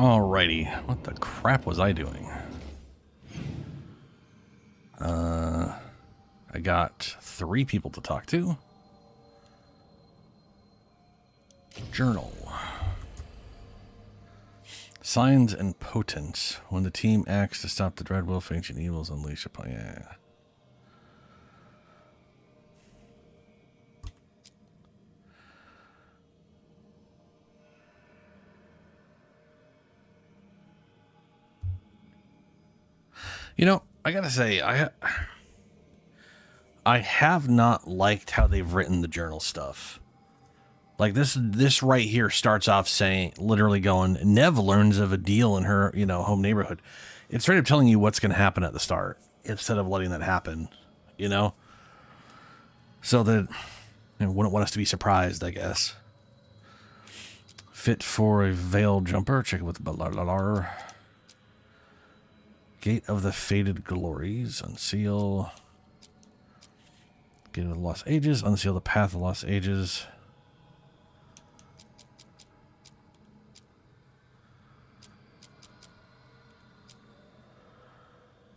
Alrighty. What the crap was I doing? I got 3 people to talk to. Journal. Signs and potent. When the team acts to stop the dread wolf, ancient evils unleash upon. Yeah. You know, I gotta say, I have not liked how they've written the journal stuff. Like this right here starts off saying, literally going, Nev learns of a deal in her, home neighborhood. It's straight up telling you what's going to happen at the start instead of letting that happen, so that wouldn't want us to be surprised, I guess. Fit for a veiled jumper. Check it with the Gate of the Faded Glories. Unseal. Gate of the Lost Ages. Unseal the Path of Lost Ages.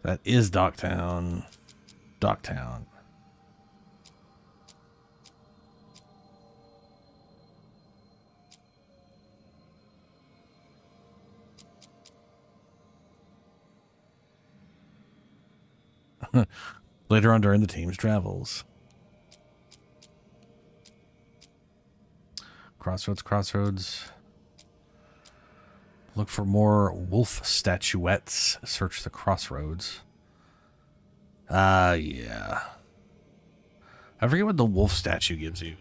That is Docktown. Docktown. Later on during the team's travels. Crossroads. Look for more wolf statuettes. Search the crossroads. Yeah. I forget what the wolf statue gives you.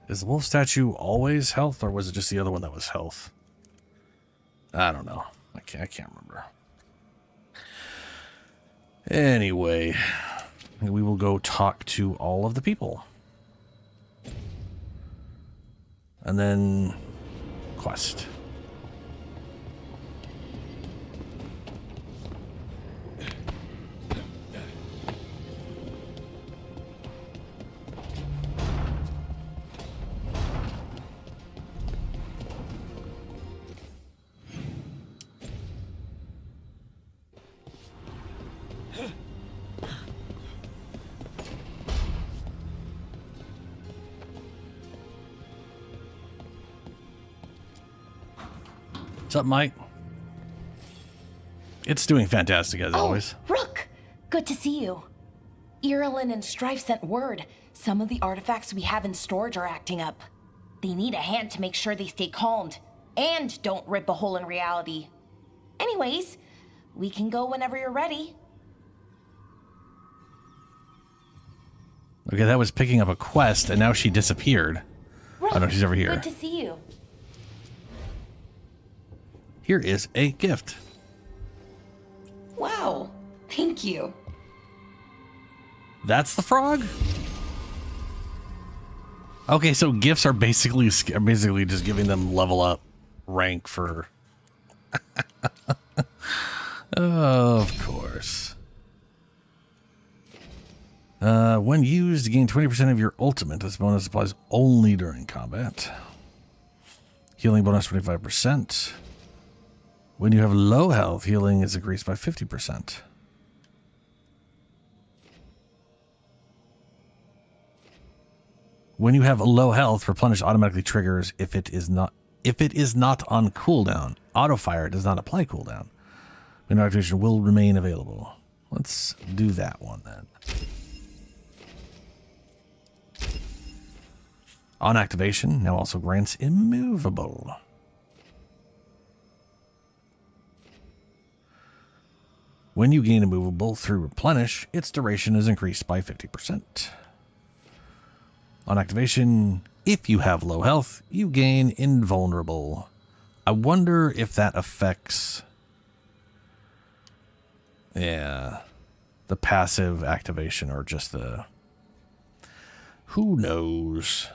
Is the wolf statue always health, or was it just the other one that was health? I don't know. I can't remember. Anyway, we will go talk to all of the people. And then quest. What's up, Mike? It's doing fantastic as always. Rook! Good to see you. Irilyn and Strife sent word. Some of the artifacts we have in storage are acting up. They need a hand to make sure they stay calmed and don't rip a hole in reality. Anyways, we can go whenever you're ready. Okay, that was picking up a quest, and now she disappeared. Rook, oh no, she's over here. Good to see you. Here is a gift. Wow, thank you. That's the frog? Okay, so gifts are basically just giving them level up rank for... Of course. When used, gain 20% of your ultimate. This bonus applies only during combat. Healing bonus 25%. When you have low health, healing is increased by 50%. When you have low health, replenish automatically triggers if it is not on cooldown. Auto fire does not apply cooldown. When activation will remain available. Let's do that one then. On activation, now also grants immovable. When you gain immovable through replenish, its duration is increased by 50%. On activation, if you have low health, you gain invulnerable. I wonder if that affects... Yeah, the passive activation or just the... Who knows?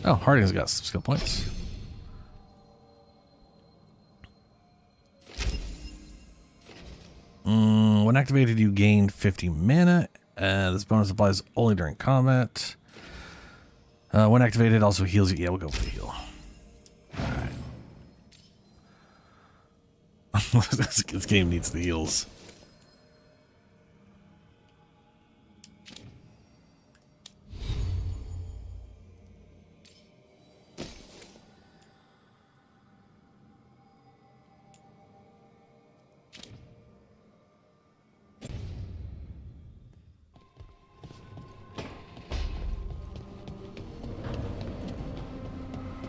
Oh, Harding's got some skill points. When activated, you gain 50 mana. This bonus applies only during combat. When activated, also heals you. Yeah, we'll go for the heal. Alright. This game needs the heals.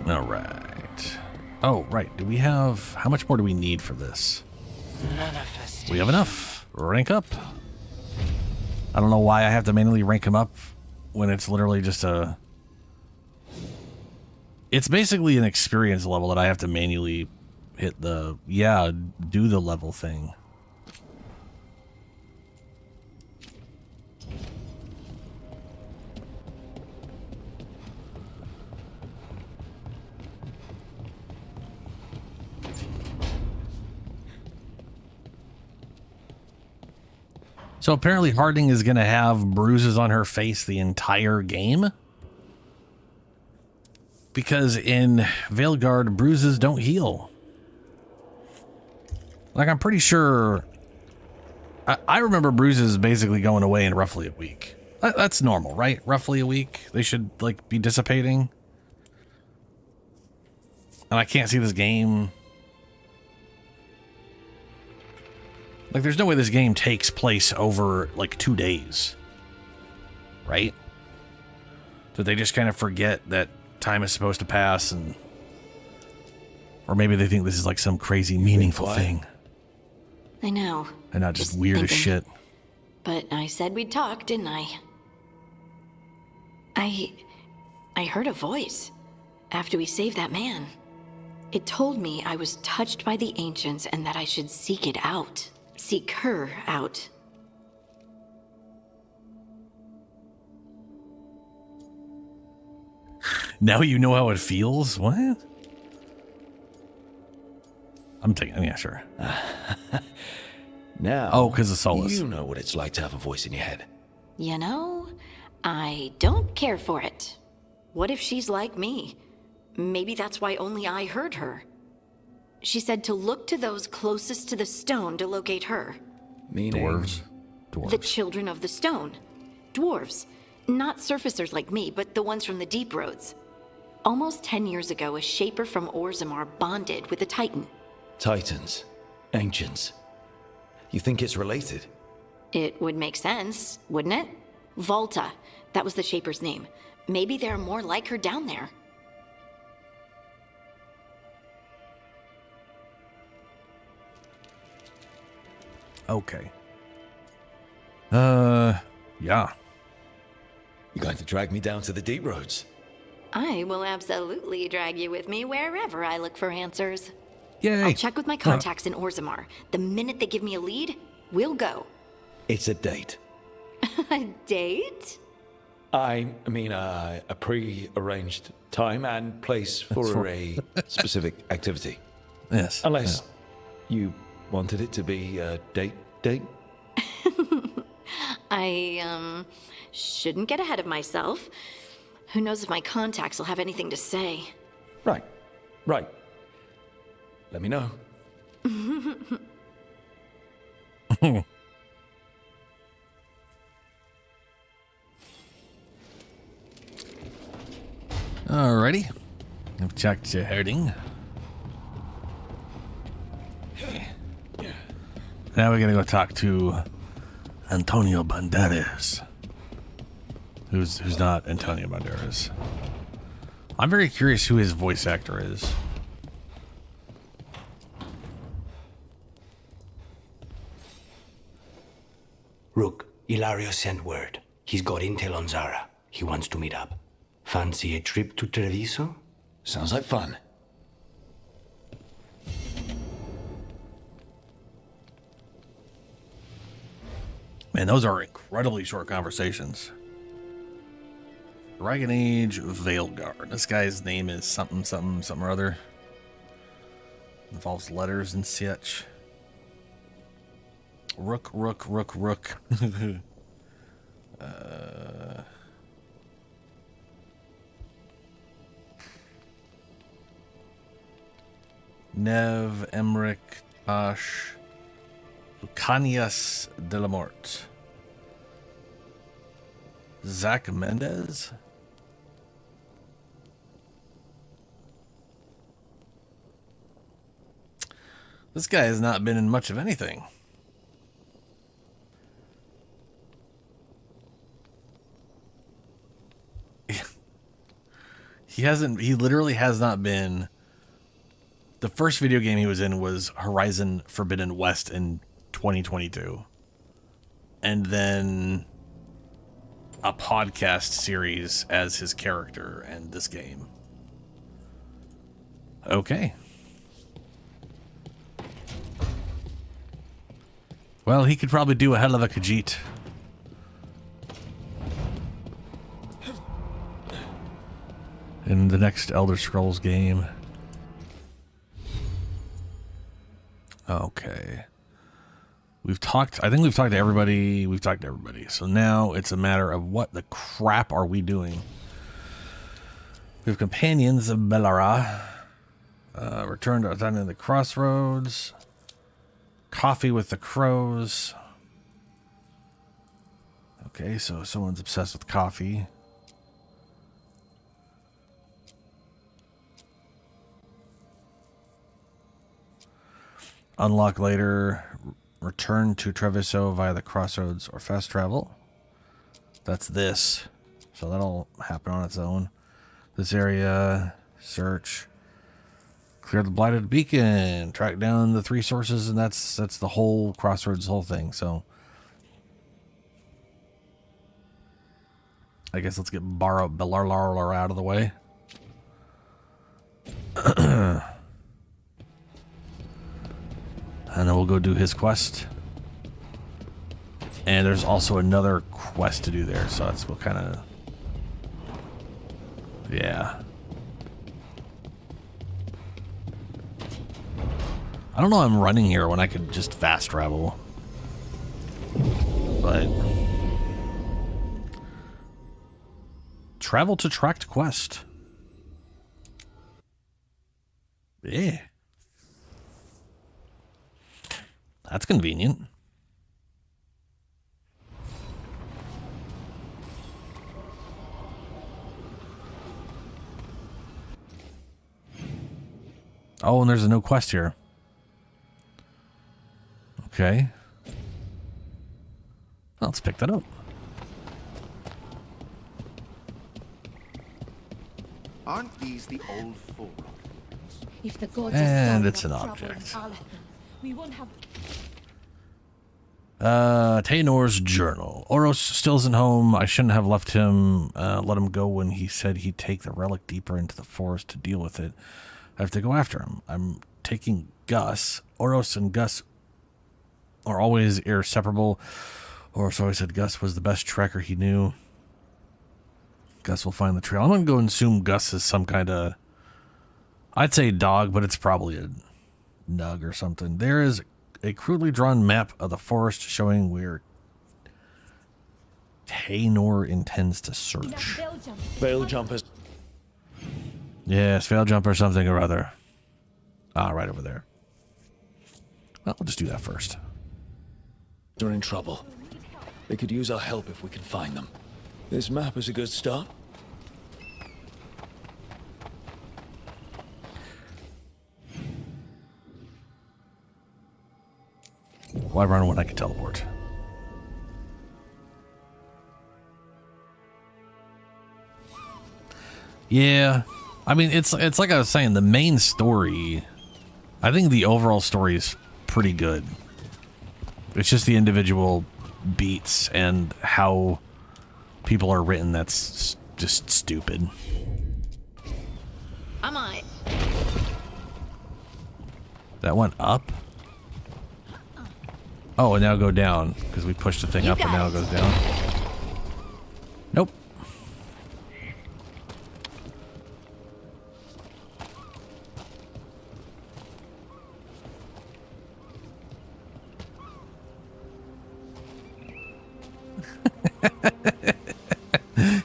All right. Oh, right. Do we have... How much more do we need for this? We have enough. Rank up. I don't know why I have to manually rank him up when it's literally just a... It's basically an experience level that I have to manually hit the... Yeah, do the level thing. So apparently Harding is going to have bruises on her face the entire game. Because in Veilguard, bruises don't heal. Like, I'm pretty sure... I remember bruises basically going away in roughly a week. That's normal, right? Roughly a week. They should, like, be dissipating. And I can't see this game... Like, there's no way this game takes place over, like, 2 days. Right? Did they just kind of forget that time is supposed to pass and... Or maybe they think this is, like, some crazy meaningful thing. I know. And not just weird as shit. But I said we'd talk, didn't I? I heard a voice after we saved that man. It told me I was touched by the ancients and that I should seek it out. Seek her out. Now you know how it feels? What? I'm taking... Yeah, sure. Now, oh, because of Solus. You know what it's like to have a voice in your head. You know, I don't care for it. What if she's like me? Maybe that's why only I heard her. She said to look to those closest to the stone to locate her. Meaning? Dwarves. The children of the stone. Dwarves. Not surfacers like me, but the ones from the deep roads. Almost 10 years ago, a shaper from Orzammar bonded with a titan. Titans. Ancients. You think it's related? It would make sense, wouldn't it? Volta. That was the shaper's name. Maybe there are more like her down there. Okay. Yeah. You're going to drag me down to the deep roads? I will absolutely drag you with me wherever I look for answers. Yay. I'll check with my contacts in Orzammar. The minute they give me a lead, we'll go. It's a date. A date? I mean, a pre-arranged time and place for a specific activity. Yes. Unless you wanted it to be a date? I, shouldn't get ahead of myself. Who knows if my contacts will have anything to say. Right. Let me know. Alrighty. I've checked your herding. Now we're gonna go talk to Antonio Banderas. Who's not Antonio Banderas. I'm very curious who his voice actor is. Rook, Ilario sent word. He's got intel on Zara. He wants to meet up. Fancy a trip to Treviso? Sounds like fun. Man, those are incredibly short conversations. Dragon Age Veilguard. This guy's name is something or other. Involves letters and such. Rook. Nev, Emmerich, Tosh, Lucanias de la Mort. Zach Mendez? This guy has not been in much of anything. He literally has not been. The first video game he was in was Horizon Forbidden West in 2022. And then a podcast series as his character and this game. Okay. Well, he could probably do a hell of a Khajiit. In the next Elder Scrolls game. Okay. I think we've talked to everybody. So now it's a matter of what the crap are we doing? We have Companions of Bellara. Return to attending the Crossroads. Coffee with the Crows. Okay, so someone's obsessed with coffee. Unlock later. Return to Treviso via the Crossroads or fast travel. That's this. So that'll happen on its own. This area. Search. Clear the Blighted Beacon. Track down the 3 sources, and that's the whole Crossroads, whole thing. So I guess let's get Belarlar out of the way. And then we'll go do his quest. And there's also another quest to do there, so that's what kind of... Yeah. I don't know why I'm running here when I could just fast travel. But... Travel to tracked quest. Yeah. That's convenient. Oh, and there's a new quest here. Okay. Let's pick that up. Aren't these the old folk? If the gods And are it's an trouble in object. Alathan, we won't have. Taenor's journal. Oros still isn't home. I shouldn't have left him, let him go when he said he'd take the relic deeper into the forest to deal with it. I have to go after him. I'm taking Gus. Oros and Gus are always inseparable. Oros always said Gus was the best tracker he knew. Gus will find the trail. I'm going to go and assume Gus is some kind of... I'd say dog, but it's probably a nug or something. There is a crudely drawn map of the forest showing where Taenor intends to search. Veil jumpers. Yes, fail jump or something or other. Ah, right over there. Well, we'll just do that first. They're in trouble. They could use our help if we can find them. This map is a good start. Why run when I can teleport? Yeah. I mean, it's like I was saying, the main story, I think the overall story is pretty good. It's just the individual beats and how people are written that's just stupid. I'm on it. That went up? Oh, and now go down, because we pushed the thing up and now it goes down. Nope.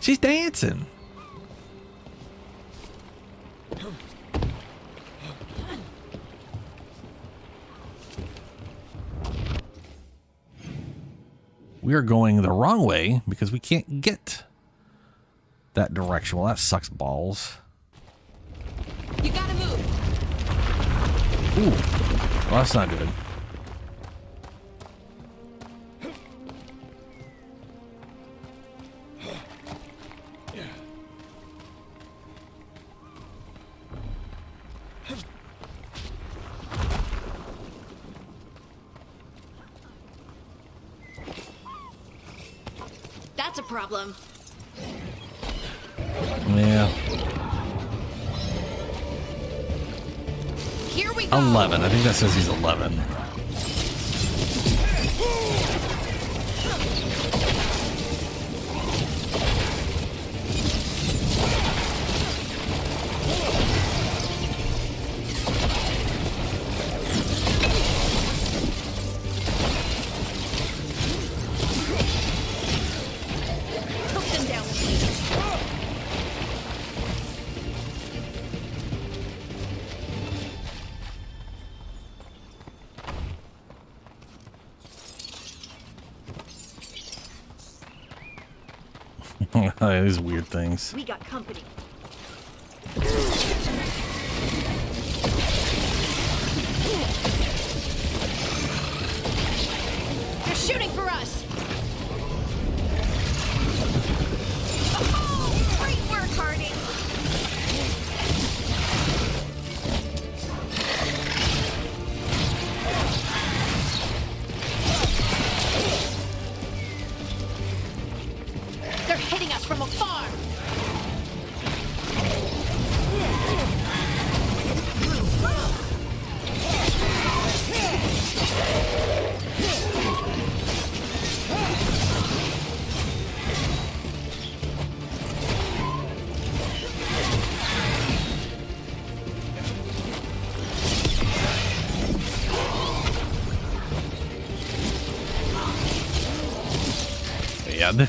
She's dancing. We are going the wrong way because we can't get that direction. Well, that sucks balls. You gotta move. Ooh. Well, that's not good. That's a problem. Yeah. Here we go. 11. I think that says he's 11. Put them down. These weird things. We got company. They're shooting for us. Oh, great work, Harding. They're hitting us from afar. Yeah.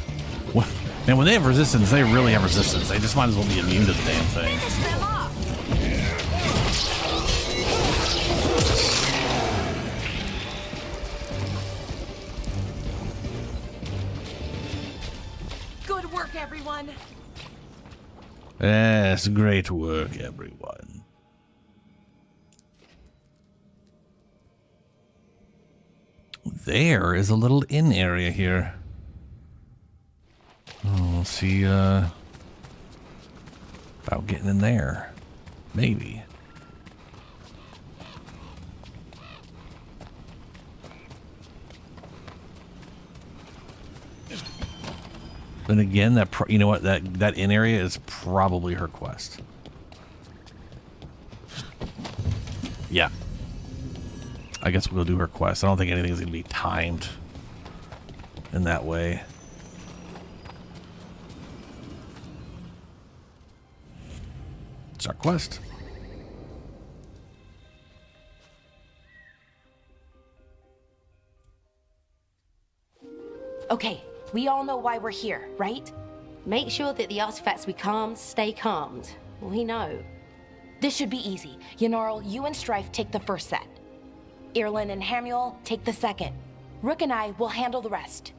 And when they have resistance, they really have resistance. They just might as well be immune to the damn thing. Finish them off. Good work, everyone. Yes, great work, everyone. There is a little inn area here. Oh, we'll see about getting in there. Maybe. Then again, you know what? That inn area is probably her quest. Yeah. I guess we'll do her quest. I don't think anything's going to be timed in that way. It's our quest. Okay, we all know why we're here, right? Make sure that the artifacts we calmed stay calmed. We know. This should be easy. Yanarl, you and Strife take the first set. Irlin and Hamuel take the second. Rook and I will handle the rest.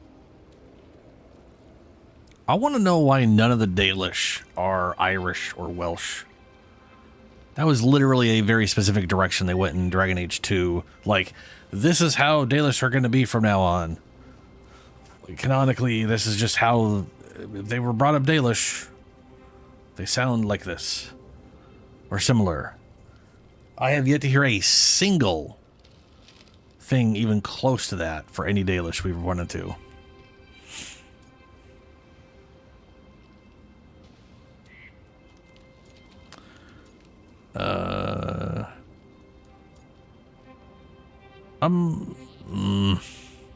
I want to know why none of the Dalish are Irish or Welsh. That was literally a very specific direction they went in Dragon Age 2. Like, this is how Dalish are going to be from now on. Canonically, this is just how they were brought up Dalish. They sound like this. Or similar. I have yet to hear a single thing even close to that for any Dalish we've run into.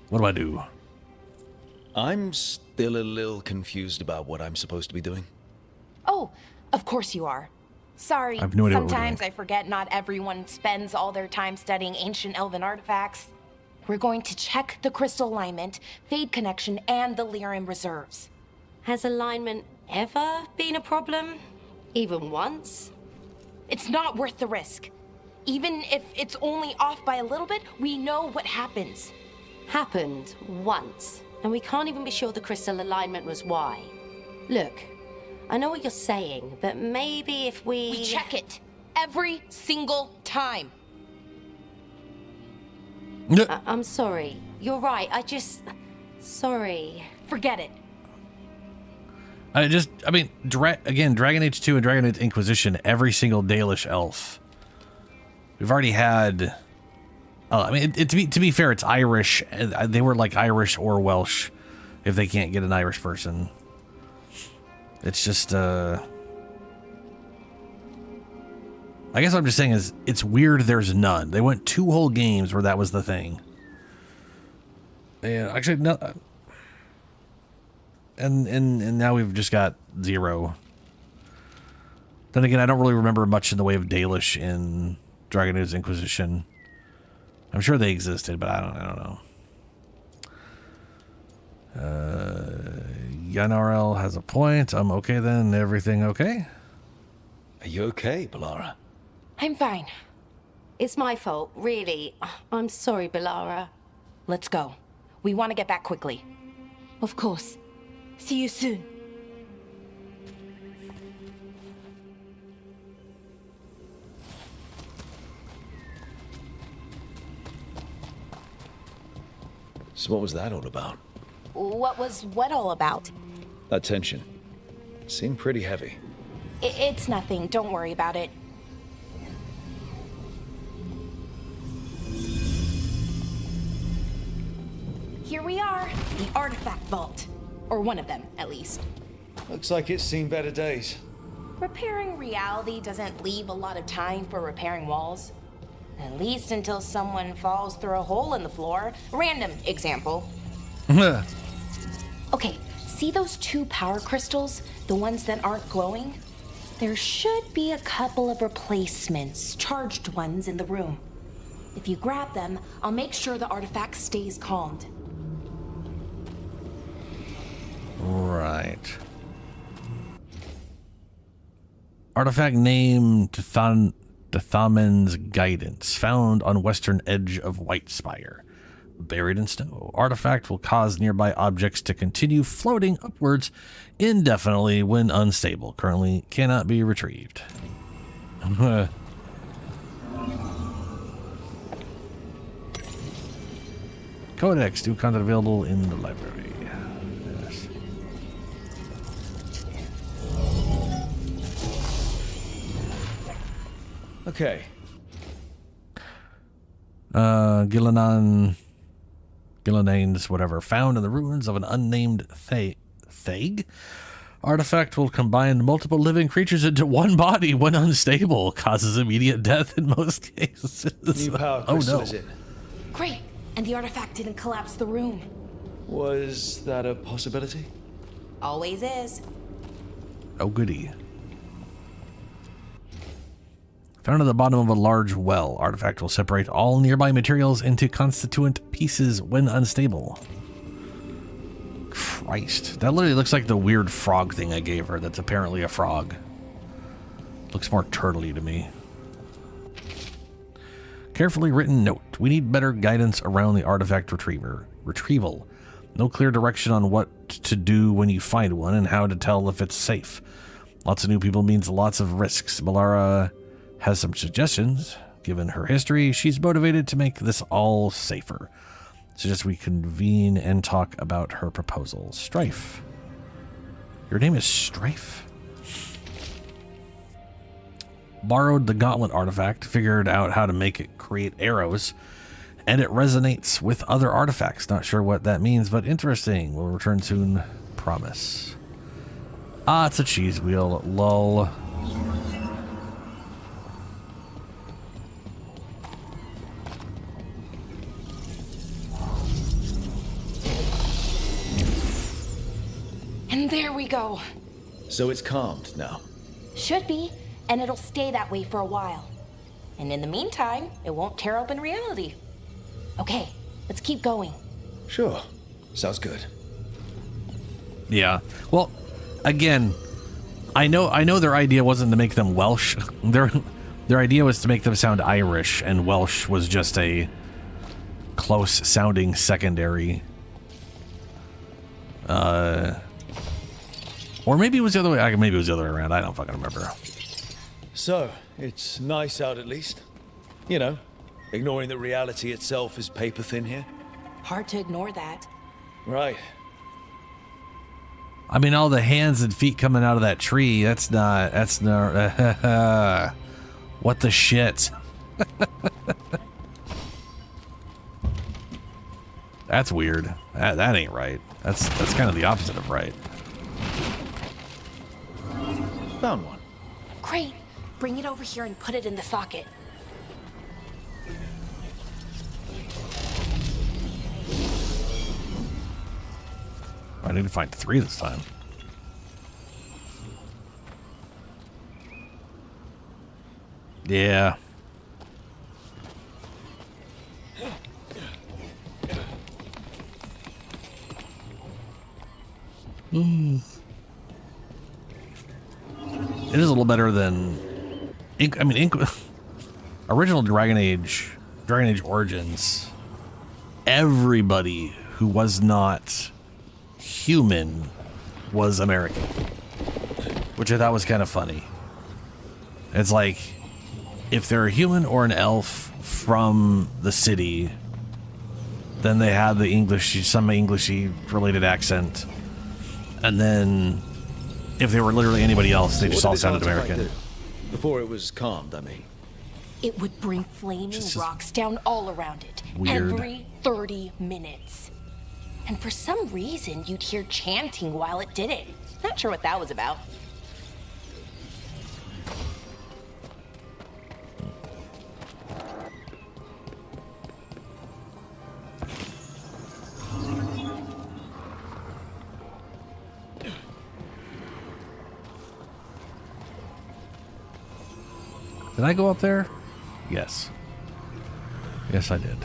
What do I do? I'm still a little confused about what I'm supposed to be doing. Oh, of course you are. Sorry, I have no idea what we're sometimes doing. I forget not everyone spends all their time studying ancient elven artifacts. We're going to check the crystal alignment, fade connection, and the lyrium reserves. Has alignment ever been a problem? Even once? It's not worth the risk. Even if it's only off by a little bit, we know what happens. Happened once, and we can't even be sure the crystal alignment was why. Look, I know what you're saying, but maybe if We check it every single time. I'm sorry. You're right. Sorry. Forget it. Again, Dragon Age 2 and Dragon Age Inquisition, every single Dalish elf. We've already had... to be fair, it's Irish. They were like Irish or Welsh if they can't get an Irish person. It's just, I guess what I'm just saying is, it's weird there's none. They went 2 whole games where that was the thing. And actually, no... And now we've just got 0. Then again, I don't really remember much in the way of Dalish in Dragon Age Inquisition. I'm sure they existed, but I don't know. Yanarel has a point. I'm okay then. Everything okay? Are you okay, Balara? I'm fine. It's my fault, really. I'm sorry, Balara. Let's go. We want to get back quickly. Of course. See you soon. So what was that all about? What was what all about? That tension. Seemed pretty heavy. It's nothing. Don't worry about it. Here we are. The artifact vault. Or one of them, at least. Looks like it's seen better days. Repairing reality doesn't leave a lot of time for repairing walls. At least until someone falls through a hole in the floor. Random example. Okay, see those 2 power crystals? The ones that aren't glowing? There should be a couple of replacements, charged ones in the room. If you grab them, I'll make sure the artifact stays calmed. Right. Artifact name Thamen's Guidance, found on western edge of Whitespire. Buried in snow. Artifact will cause nearby objects to continue floating upwards indefinitely when unstable. Currently cannot be retrieved. Codex, new content available in the library. Yes. Okay. Gillanane's whatever, found in the ruins of an unnamed Thag. Artifact will combine multiple living creatures into one body when unstable. Causes immediate death in most cases. New power crystal is in. Great. And the artifact didn't collapse the room. Was that a possibility? Always is. Oh, goody. Found at the bottom of a large well. Artifact will separate all nearby materials into constituent pieces when unstable. Christ. That literally looks like the weird frog thing I gave her that's apparently a frog. Looks more turtley to me. Carefully written note. We need better guidance around the artifact retrieval. No clear direction on what to do when you find one and how to tell if it's safe. Lots of new people means lots of risks. Balara has some suggestions. Given her history, she's motivated to make this all safer. Suggest we convene and talk about her proposal. Strife. Your name is Strife? Borrowed the gauntlet artifact, figured out how to make it create arrows, and it resonates with other artifacts. Not sure what that means, but interesting. We'll return soon. Promise. Ah, it's a cheese wheel. Lol. And there we go. So it's calmed now. Should be, and it'll stay that way for a while. And in the meantime, it won't tear open reality. Okay, Let's keep going. Sure. Sounds good. Yeah. Well, again, I know their idea wasn't to make them Welsh. Their idea was to make them sound Irish, and Welsh was just a close-sounding secondary. Or maybe it was the other way. Maybe it was the other way around. I don't fucking remember. So, it's nice out at least. You know, ignoring that reality itself is paper thin here. Hard to ignore that. Right. I mean, all the hands and feet coming out of that tree, that's not, what the shit? That's weird. That ain't right. That's kind of the opposite of right. Found one. Great. Bring it over here and put it in the socket. I need to find 3 this time. Yeah. It is a little better than original Dragon Age Origins. Everybody who was not human was American, which I thought was kind of funny. It's like, if they're a human or an elf from the city, then they had the some Englishy related accent, and then if they were literally anybody else, they just all sounded American. Before it was calmed, I mean. It would bring flaming rocks down all around it. Weird. Every 30 minutes. And for some reason, you'd hear chanting while it did it. Not sure what that was about. Did I go up there? Yes. Yes, I did.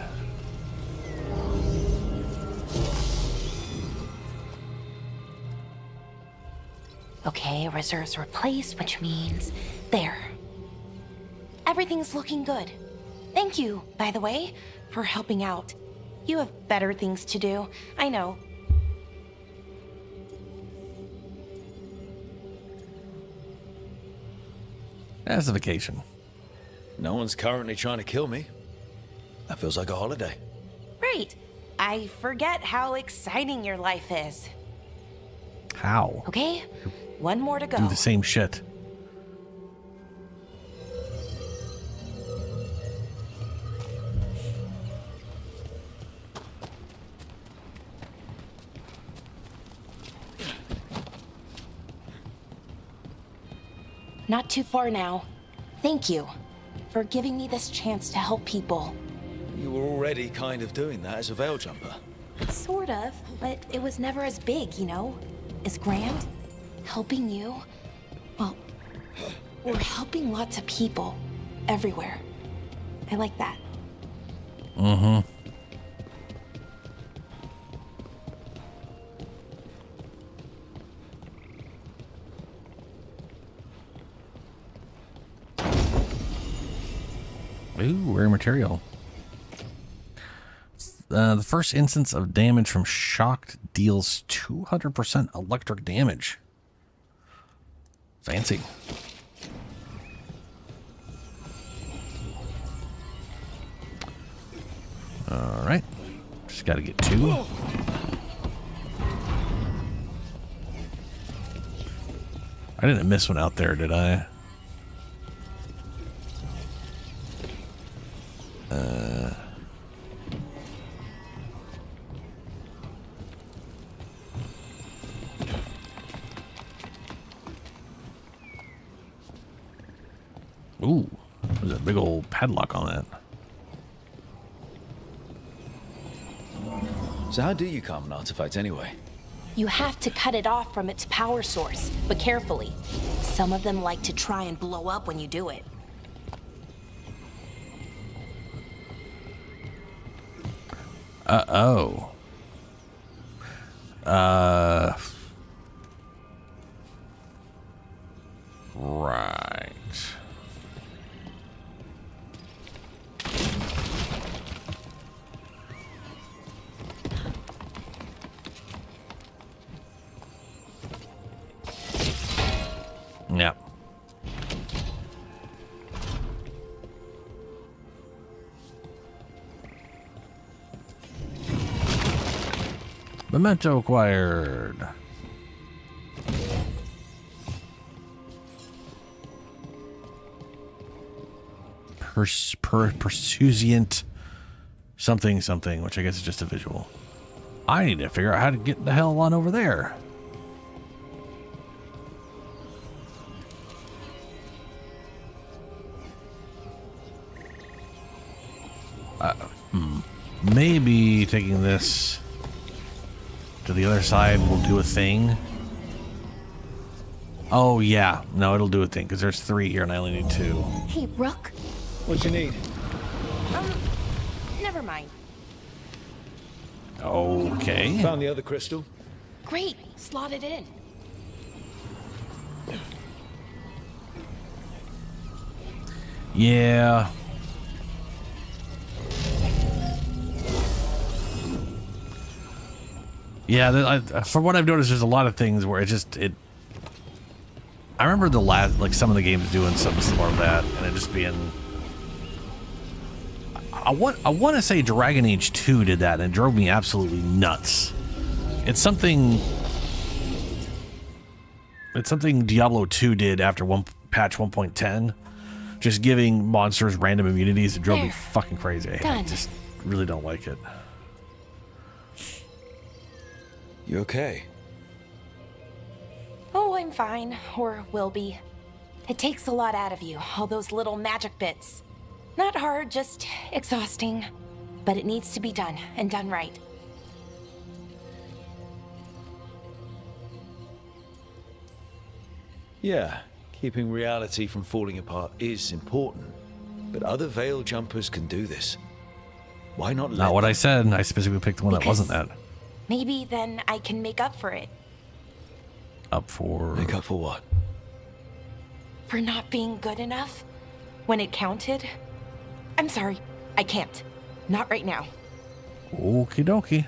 Okay, reserves replaced, which means there. Everything's looking good. Thank you, by the way, for helping out. You have better things to do, I know. That's a vacation. No one's currently trying to kill me. That feels like a holiday. Right. I forget how exciting your life is. How? Okay, one more to go. Do the same shit. Not too far now. Thank you for giving me this chance to help people. You were already kind of doing that as a veil jumper. Sort of, but it was never as big, you know? As grand. Helping you. Well, we're helping lots of people. Everywhere. I like that. Mm-hmm. Ooh, rare material. The first instance of damage from shocked deals 200% electric damage. Fancy. All right. Just got to get 2. I didn't miss one out there, did I? Ooh, there's a big old padlock on that. So how do you calm an artifact anyway? You have to cut it off from its power source, but carefully. Some of them like to try and blow up when you do it. Oh. Right. Yeah. Memento acquired. Persuasient something something, which I guess is just a visual. I need to figure out how to get the hell on over there. Maybe taking this to the other side will do a thing. Oh yeah, no, it'll do a thing because there's 3 here and I only need 2. Hey, Rook. What you need? Never mind. Okay. Found the other crystal. Great. Slot it in. Yeah. Yeah, from what I've noticed, there's a lot of things where I remember the last, like some of the games doing something similar to that, and it just being. I want to say Dragon Age 2 did that, and it drove me absolutely nuts. It's something Diablo 2 did after patch 1.10, just giving monsters random immunities. It drove me fucking crazy. I just really don't like it. You okay? Oh, I'm fine. Or will be. It takes a lot out of you, all those little magic bits. Not hard, just exhausting. But it needs to be done, and done right. Yeah, keeping reality from falling apart is important. But other veil jumpers can do this. Why not let Not what them? I said. I specifically picked the one that wasn't that. Maybe then I can make up for it. Up for... Make up for what? For not being good enough? When it counted? I'm sorry, I can't. Not right now. Okie dokie.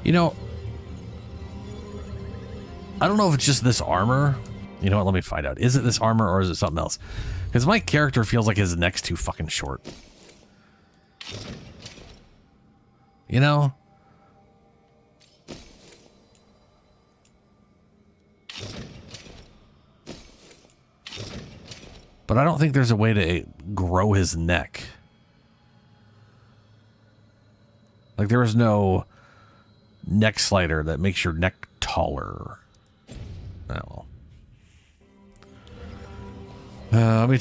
You know, I don't know if it's just this armor. You know what? Let me find out. Is it this armor or is it something else? Because my character feels like his neck's too fucking short. You know? But I don't think there's a way to grow his neck. Like there is no neck slider that makes your neck taller. Oh. Let me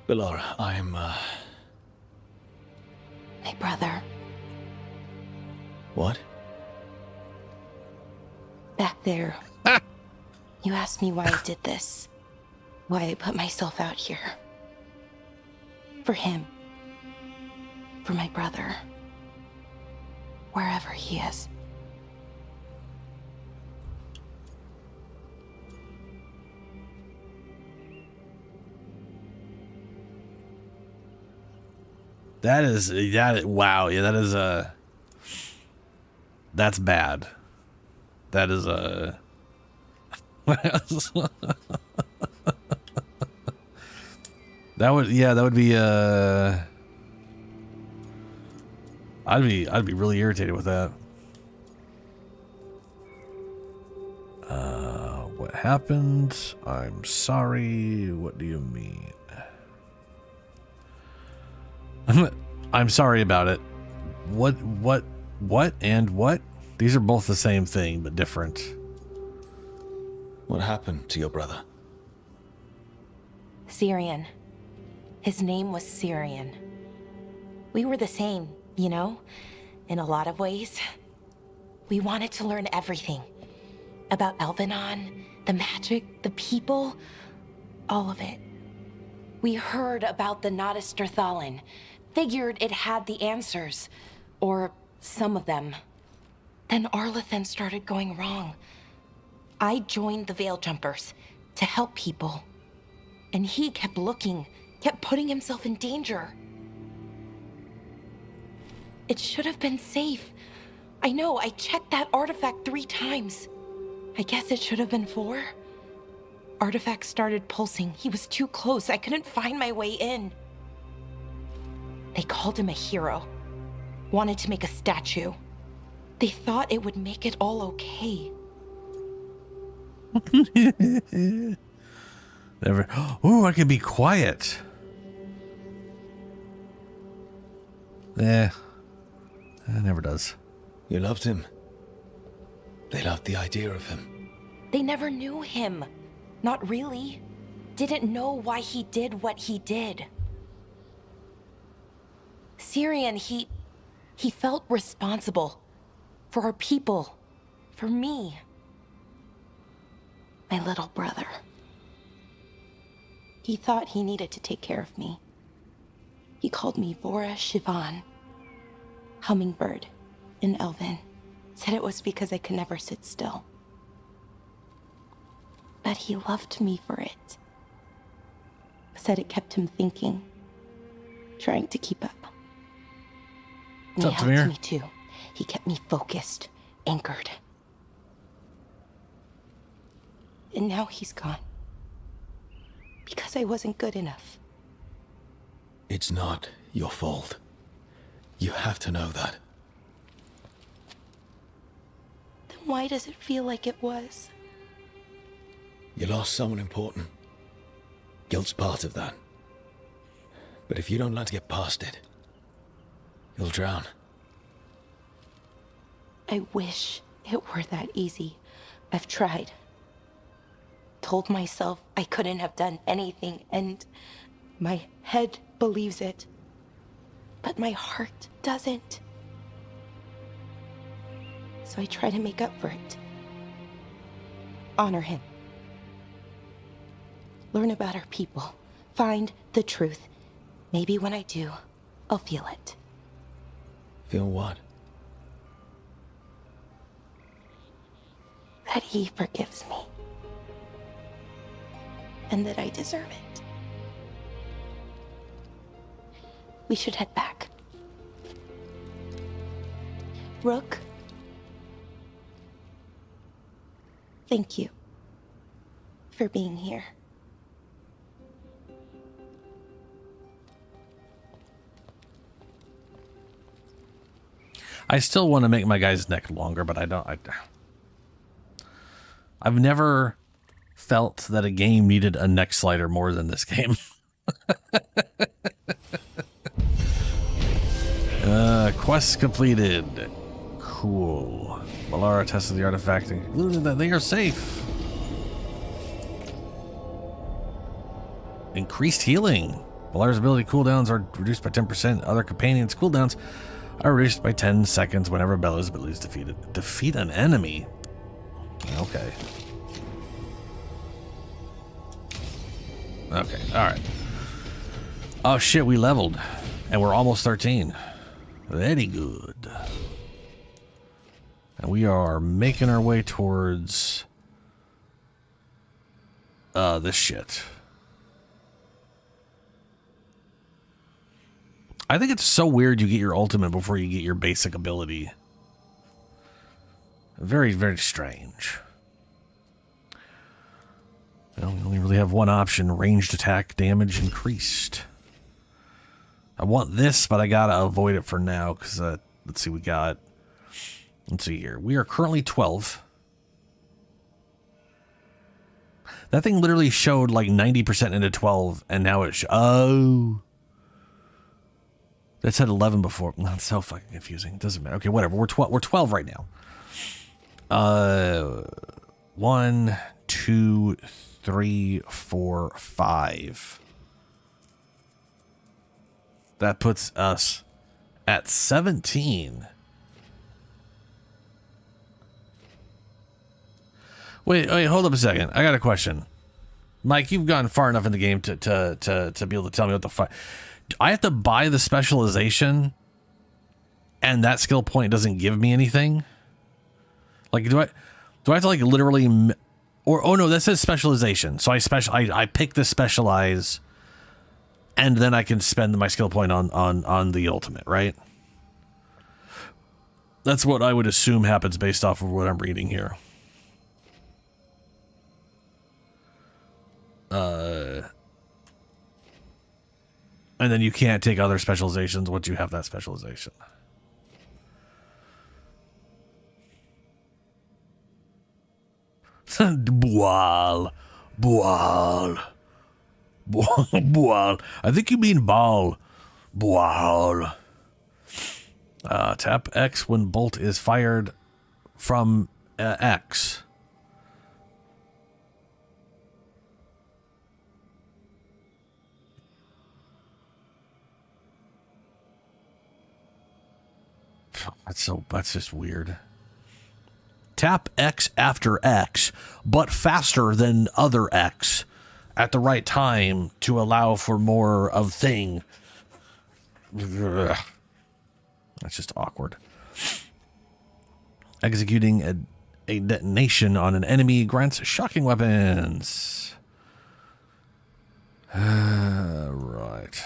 Bellara, I'm, My brother, What? back there. You asked me why I did this. Why I put myself out here. For him. For my brother. Wherever he is. wow, yeah, that is that's bad. That is that would be I'd be really irritated with that. What happened? I'm sorry. What do you mean? I'm sorry about it. What, and what? These are both the same thing, but different. What happened to your brother? Syrian. His name was Syrian. We were the same, you know, in a lot of ways. We wanted to learn everything. About Elvenon, the magic, the people, all of it. We heard about the Notisterthalin, figured it had the answers, or some of them. Then Arlathan started going wrong. I joined the Veil Jumpers to help people. And he kept looking, kept putting himself in danger. It should have been safe. I know, I checked that artifact 3 times. I guess it should have been 4. Artifact started pulsing. He was too close. I couldn't find my way in. They called him a hero. Wanted to make a statue. They thought it would make it all okay. Never. Ooh, I can be quiet. It never does. You loved him. They loved the idea of him. They never knew him. Not really. Didn't know why he did what he did. Syrian, he felt responsible. For our people. For me. My little brother. He thought he needed to take care of me. He called me Vora Shivan. Hummingbird in Elven. Said it was because I could never sit still. But he loved me for it. Said it kept him thinking. Trying to keep up. And he helped me too. He kept me focused, anchored. And now he's gone. Because I wasn't good enough. It's not your fault. You have to know that. Then why does it feel like it was? You lost someone important. Guilt's part of that. But if you don't learn to get past it, you'll drown. I wish it were that easy. I've tried. Told myself I couldn't have done anything, and my head believes it. But my heart doesn't. So I try to make up for it. Honor him. Learn about our people. Find the truth. Maybe when I do, I'll feel it. Feel what? That he forgives me. And that I deserve it. We should head back. Rook. Thank you for being here. I still want to make my guy's neck longer, but I don't. I've never felt that a game needed a neck slider more than this game. Quest completed. Cool. Valara tested the artifact and concluded that they are safe. Increased healing. Valara's ability cooldowns are reduced by 10%. Other companions' cooldowns are reduced by 10 seconds whenever Bella's ability is defeated. Defeat an enemy. Okay. Okay, alright. Oh shit, we leveled. And we're almost 13. Very good. And we are making our way towards this shit. I think it's so weird you get your ultimate before you get your basic ability. Very, very strange. Well, we only really have one option. Ranged attack damage increased. I want this, but I gotta avoid it for now, because, let's see, let's see here. We are currently 12. That thing literally showed like 90% into 12, and now it oh. That said 11 before. That's so fucking confusing. It doesn't matter. Okay, whatever. We're 12 right now. 1, 2, 3, 4, 5. That puts us at 17. Wait, hold up a second. I got a question. Mike, you've gone far enough in the game to be able to tell me what the fuck. I have to buy the specialization and that skill point doesn't give me anything? Like, do I have to like literally, oh no, that says specialization. So I pick the specialize and then I can spend my skill point on the ultimate, right? That's what I would assume happens based off of what I'm reading here. And then you can't take other specializations once you have that specialization. Boal. I think you mean ball. Boal. Tap X when bolt is fired from X. That's just weird. Tap X after X, but faster than other X at the right time to allow for more of thing. Ugh. That's just awkward. Executing a detonation on an enemy grants shocking weapons. Right.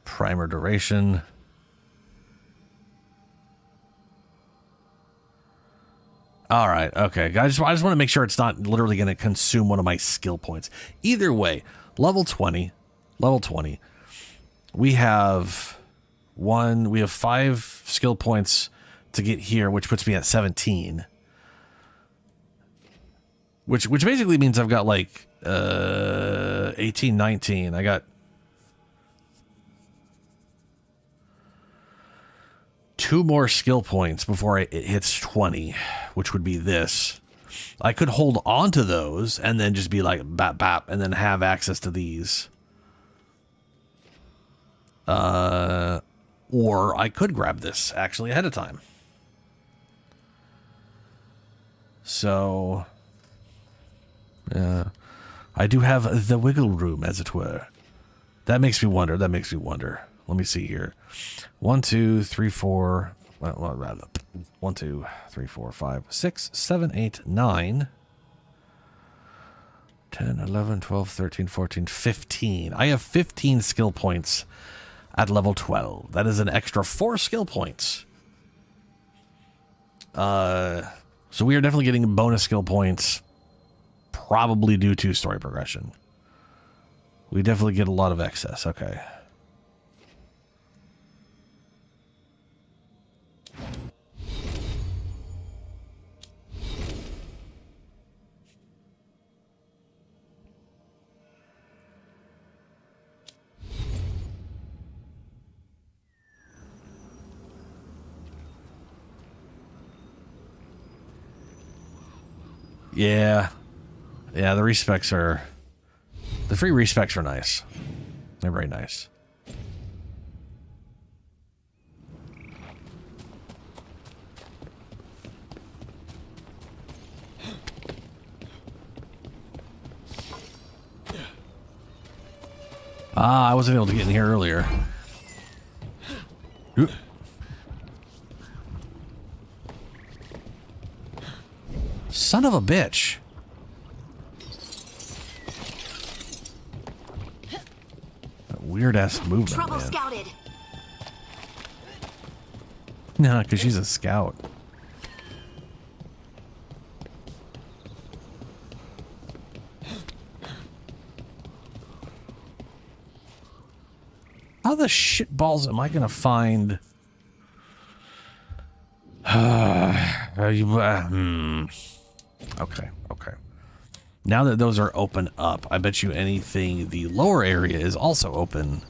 Primer duration. All right, okay. I just want to make sure it's not literally going to consume one of my skill points. Either way, level 20. We have 5 skill points to get here, which puts me at 17. Which basically means I've got like 18, 19. I got 2 more skill points before it hits 20, which would be this. I could hold on to those and then just be like bap bap and then have access to these. Or I could grab this actually ahead of time. So I do have the wiggle room, as it were. That makes me wonder. Let me see here. 1, 2, 3, 4. Well, rather 1, 2, 3, 4, 5, 6, 7, 8, 9, 10, 11, 12, 13, 14, 15. I have 15 skill points at level 12. That is an extra 4 skill points. So we are definitely getting bonus skill points, probably due to story progression. We definitely get a lot of excess. Okay. Yeah, the respecs are... The free respecs are nice. They're very nice. I wasn't able to get in here earlier. Ooh. Son of a bitch. That weird ass movement. Trouble man. scouted. Nah, because she's a scout. How the shitballs am I gonna find? Okay. Now that those are open up, I bet you anything the lower area is also open.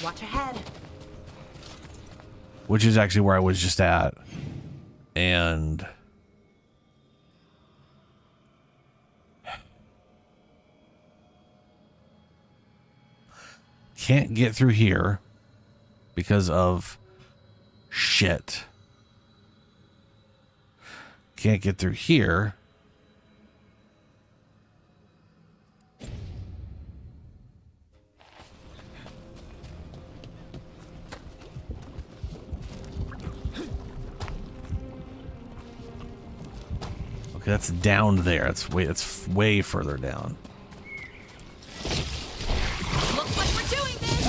Watch ahead. Which is actually where I was just at. And can't get through here because of shit. Can't get through here. Okay, that's down there. It's way further down. Looks like we're doing this!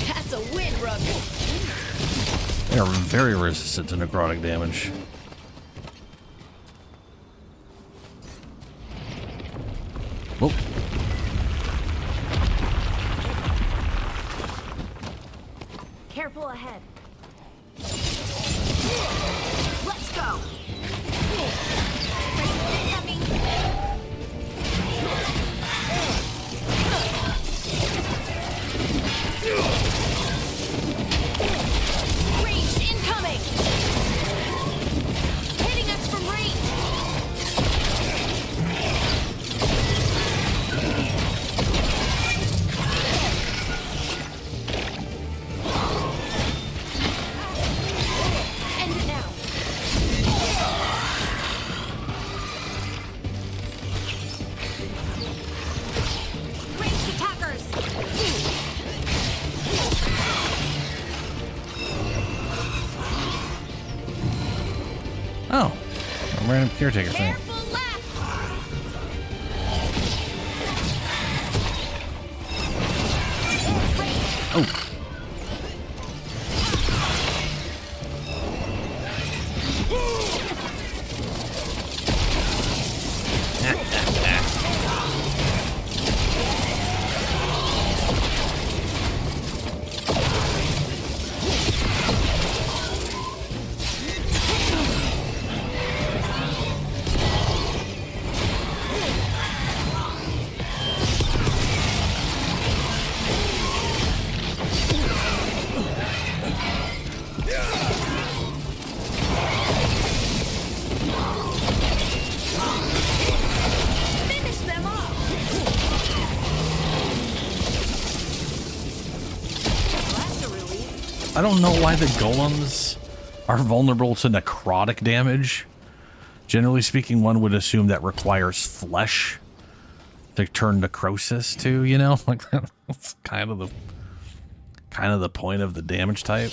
That's a win, Rook. They are very resistant to necrotic damage. Whoop. Careful ahead. Let's go! Incoming! Ranged incoming! Hitting us from range! End it now! Ranged attackers! Oh, a random caretaker thing. Careful left! Oh. Finish them off! That's a relief. I don't know why the golems are vulnerable to necrotic damage. Generally speaking, one would assume that requires flesh to turn necrosis to, you know? Like that's kind of the point of the damage type.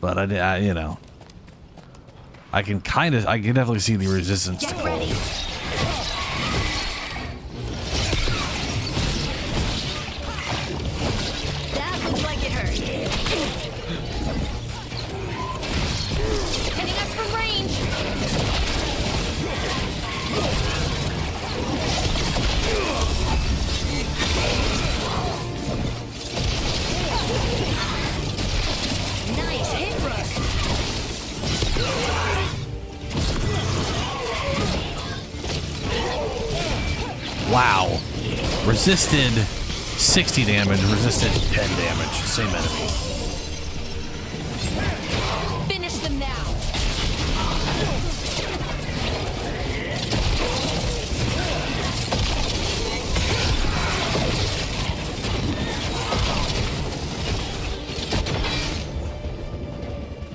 But I you know, I can definitely see the resistance to Get cold. ready! That looks like it hurt. Hitting us from range! Nice hit, Rook! Wow. Resisted 60 damage, resisted 10 damage. Same enemy. Finish them now!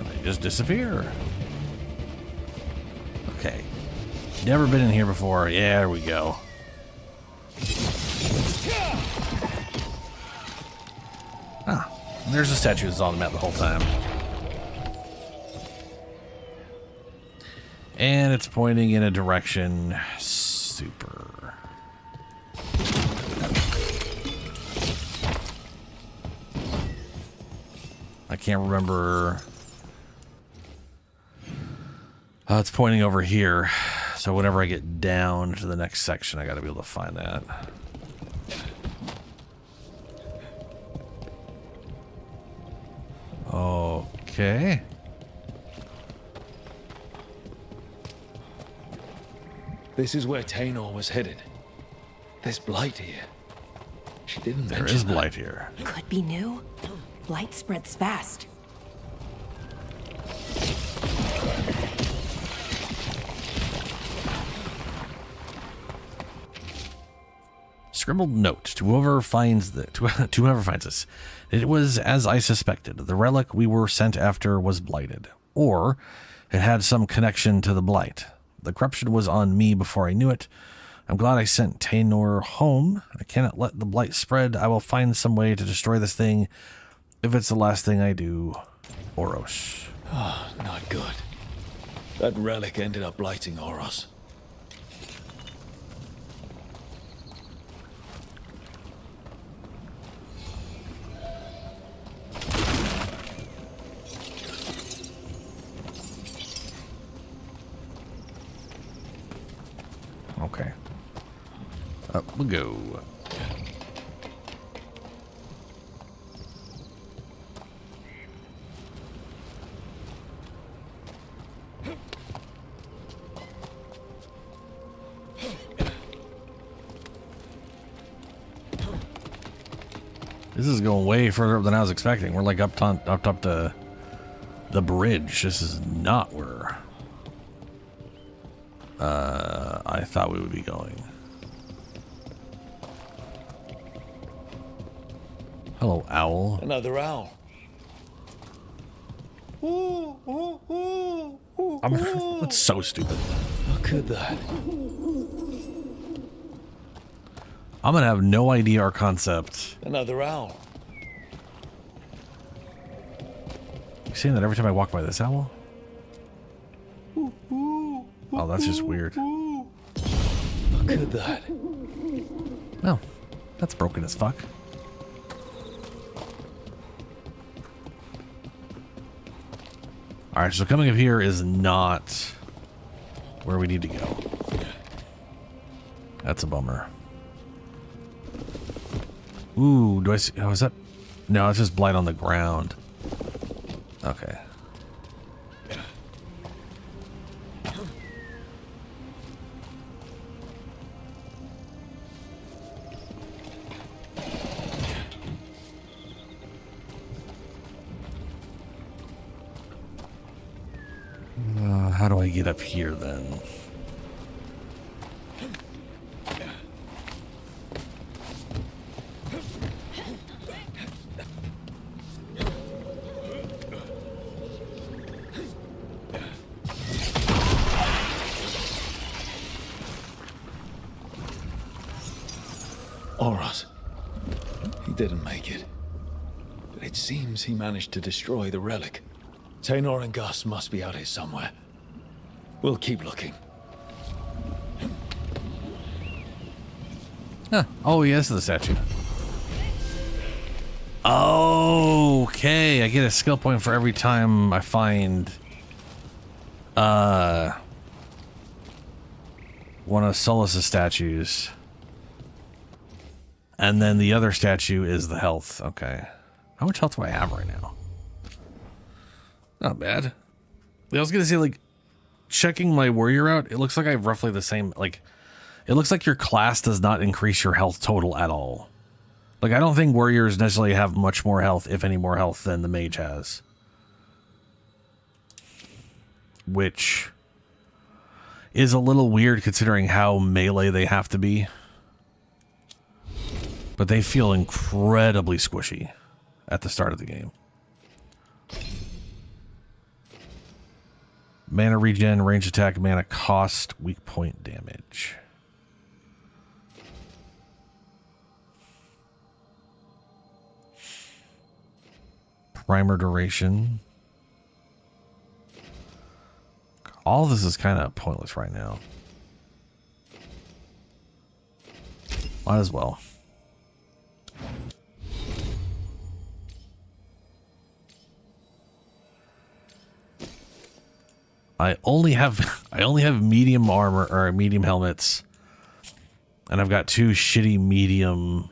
They just disappear. Okay. Never been in here before. Yeah, there we go. Ah, there's a statue that's on the map the whole time. And it's pointing in a direction. Super. I can't remember. It's pointing over here. So whenever I get down to the next section, I gotta be able to find that. Okay. This is where Tainor was headed. There's blight here. She didn't There mention is that. blight here. Could be new. Blight spreads fast. Scribbled note to whoever finds to whoever finds this. It was as I suspected. The relic we were sent after was blighted, or it had some connection to the blight. The corruption was on me before I knew it. I'm glad I sent Tainor home. I cannot let the blight spread. I will find some way to destroy this thing if it's the last thing I do. Oros. Oh, not good. That relic ended up blighting Oros. Okay. Up we go. This is going way further up than I was expecting. We're like up top to the bridge. This is not where I thought we would be going. Hello, owl. Another owl. That's so stupid. How could that? I'm gonna have no idea our concept. Another owl. You saying that every time I walk by this owl? Oh, that's just weird. How could that? No, that's broken as fuck. Alright, so coming up here is not where we need to go. That's a bummer. Ooh, do I see? Oh, is that? No, it's just blight on the ground. Okay. How do I get up here then? Oros. He didn't make it. But it seems he managed to destroy the relic. Tainor and Gus must be out here somewhere. We'll keep looking. Huh. Oh, yes, the statue. Okay, I get a skill point for every time I find one of Solus's statues. And then the other statue is the health. Okay. How much health do I have right now? Not bad. I was gonna say, like, checking my warrior out, it looks like I have roughly the same, like, it looks like your class does not increase your health total at all. Like, I don't think warriors necessarily have much more health, if any more health, than the mage has. Which is a little weird considering how melee they have to be. But they feel incredibly squishy at the start of the game. Mana regen, range attack, mana cost, weak point damage. Primer duration. All this is kind of pointless right now. Might as well. I only have medium armor or medium helmets, and I've got 2 shitty medium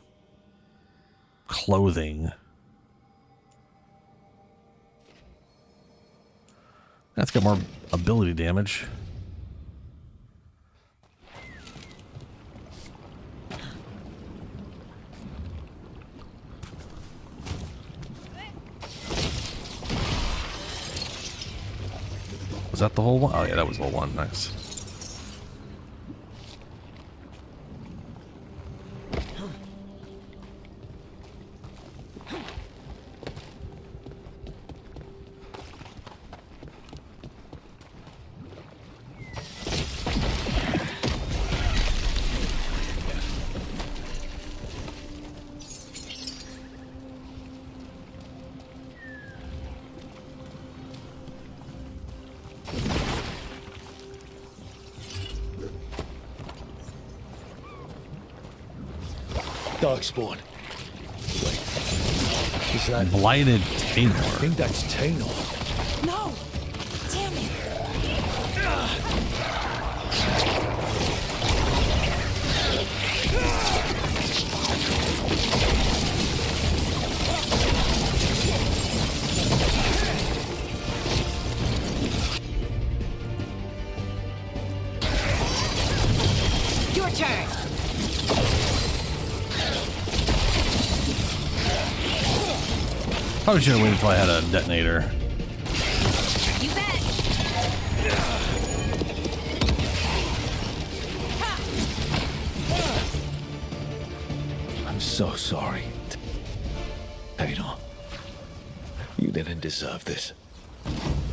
clothing. That's got more ability damage. that the whole one? Oh yeah, that was the whole one. Nice. Darkspawn. Wait. Is that... Blighted I Taylor. think that's Taynor. No! Damn it! Your turn. Probably should have waited until I had a detonator. You bet. I'm so sorry. Taynor. You didn't deserve this.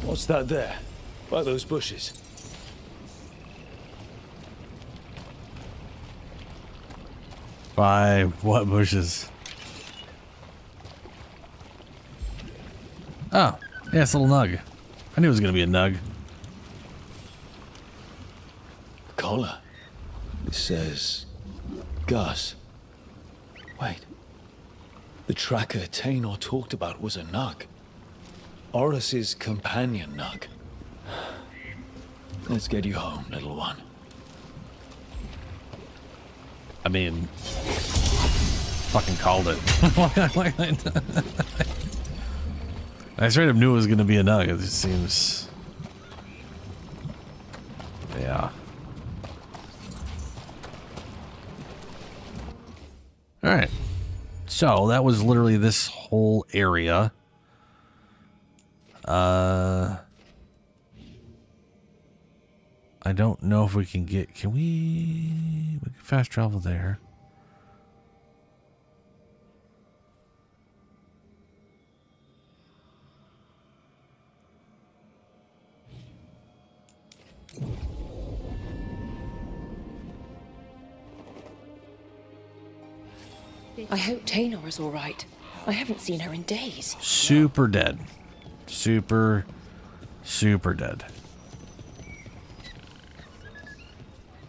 What's that there? By those bushes? By what bushes? Oh, yeah, it's a little nug. I knew it was gonna be a nug. Collar. It says... Gus. Wait. The tracker Taynor talked about was a nug. Oris's companion nug. Let's get you home, little one. I mean, fucking called it. I straight up knew it was gonna be a nug. It just seems, yeah. All right. So that was literally this whole area. I don't know if we can get. Can we can fast travel there. I hope Taynor is all right. I haven't seen her in days. Super dead. Super dead.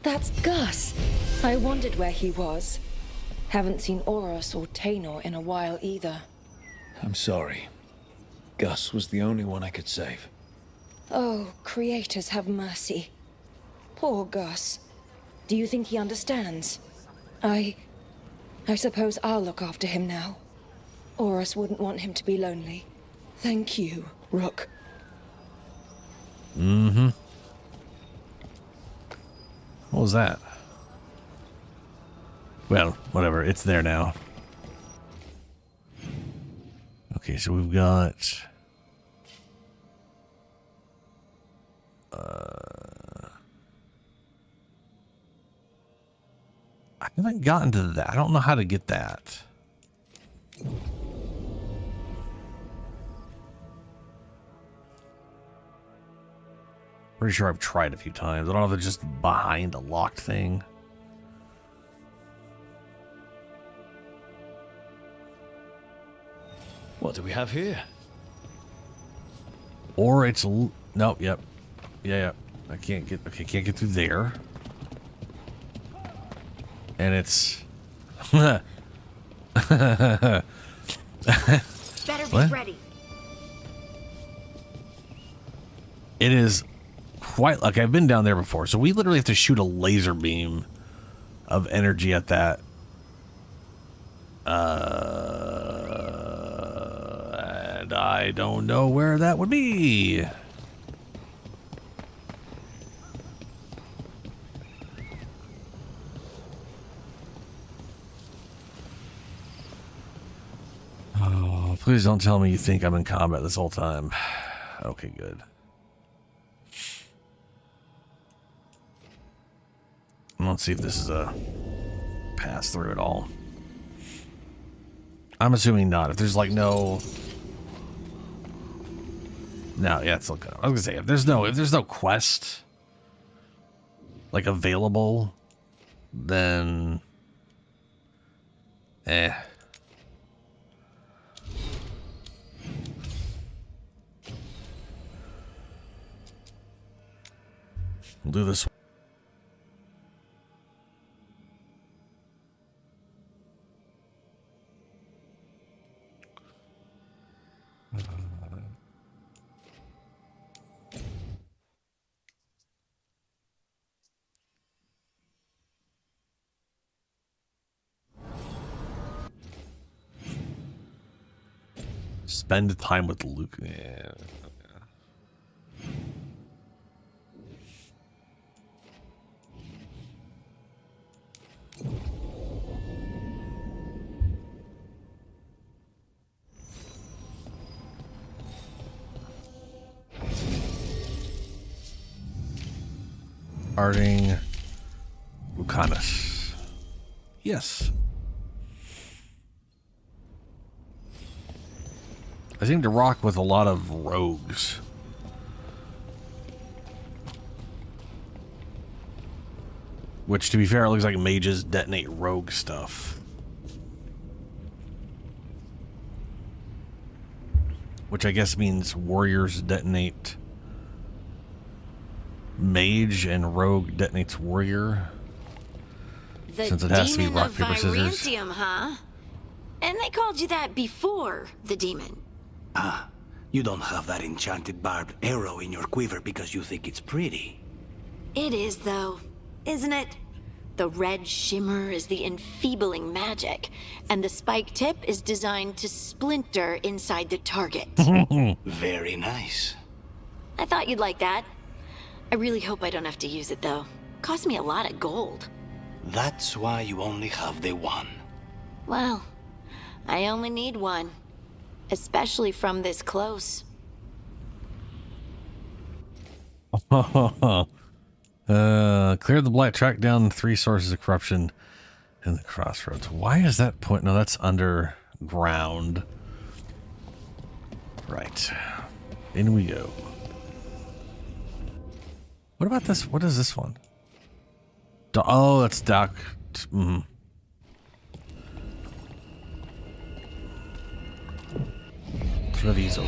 That's Gus. I wondered where he was. Haven't seen Oros or Taynor in a while either. I'm sorry. Gus was the only one I could save. Oh, creators have mercy. Poor Gus. Do you think he understands? I suppose I'll look after him now. Oros wouldn't want him to be lonely. Thank you, Rook. Mm-hmm. What was that? Well, whatever. It's there now. Okay, so we've got... I haven't gotten to that. I don't know how to get that. Pretty sure I've tried a few times. I don't know if it's just behind a locked thing. What do we have here? Or it's... Nope, yep. Yeah. I can't get... Okay, can't get through there. And it's... Better be What? ready. It is quite... Like, I've been down there before. So we literally have to shoot a laser beam of energy at that. And I don't know where that would be. Oh, please don't tell me you think I'm in combat this whole time. Okay, good. Let's see if this is a pass through at all. I'm assuming not. If there's like no, yeah, it's okay. I was gonna say if there's no quest like available, then we'll do this. Spend time with Luke. Yeah. Arting Lucanus. Yes. I seem to rock with a lot of rogues. Which, to be fair, it looks like mages detonate rogue stuff. Which I guess means warriors detonate mage and rogue detonates warrior. Since it has to be rock, paper, scissors. Virantium, huh? And they called you that before the demon. Ah, you don't have that enchanted barbed arrow in your quiver because you think it's pretty. It is, though, isn't it? The red shimmer is the enfeebling magic, and the spike tip is designed to splinter inside the target. Very nice. I thought you'd like that. I really hope I don't have to use it, though. Cost me a lot of gold. That's why you only have the one. Well, I only need one. Especially from this close. Clear the blight, track down 3 sources of corruption in the crossroads. Why is that point? No, that's underground. Right. In we go. What about this? What is this one? Oh, that's Doc. Treviso.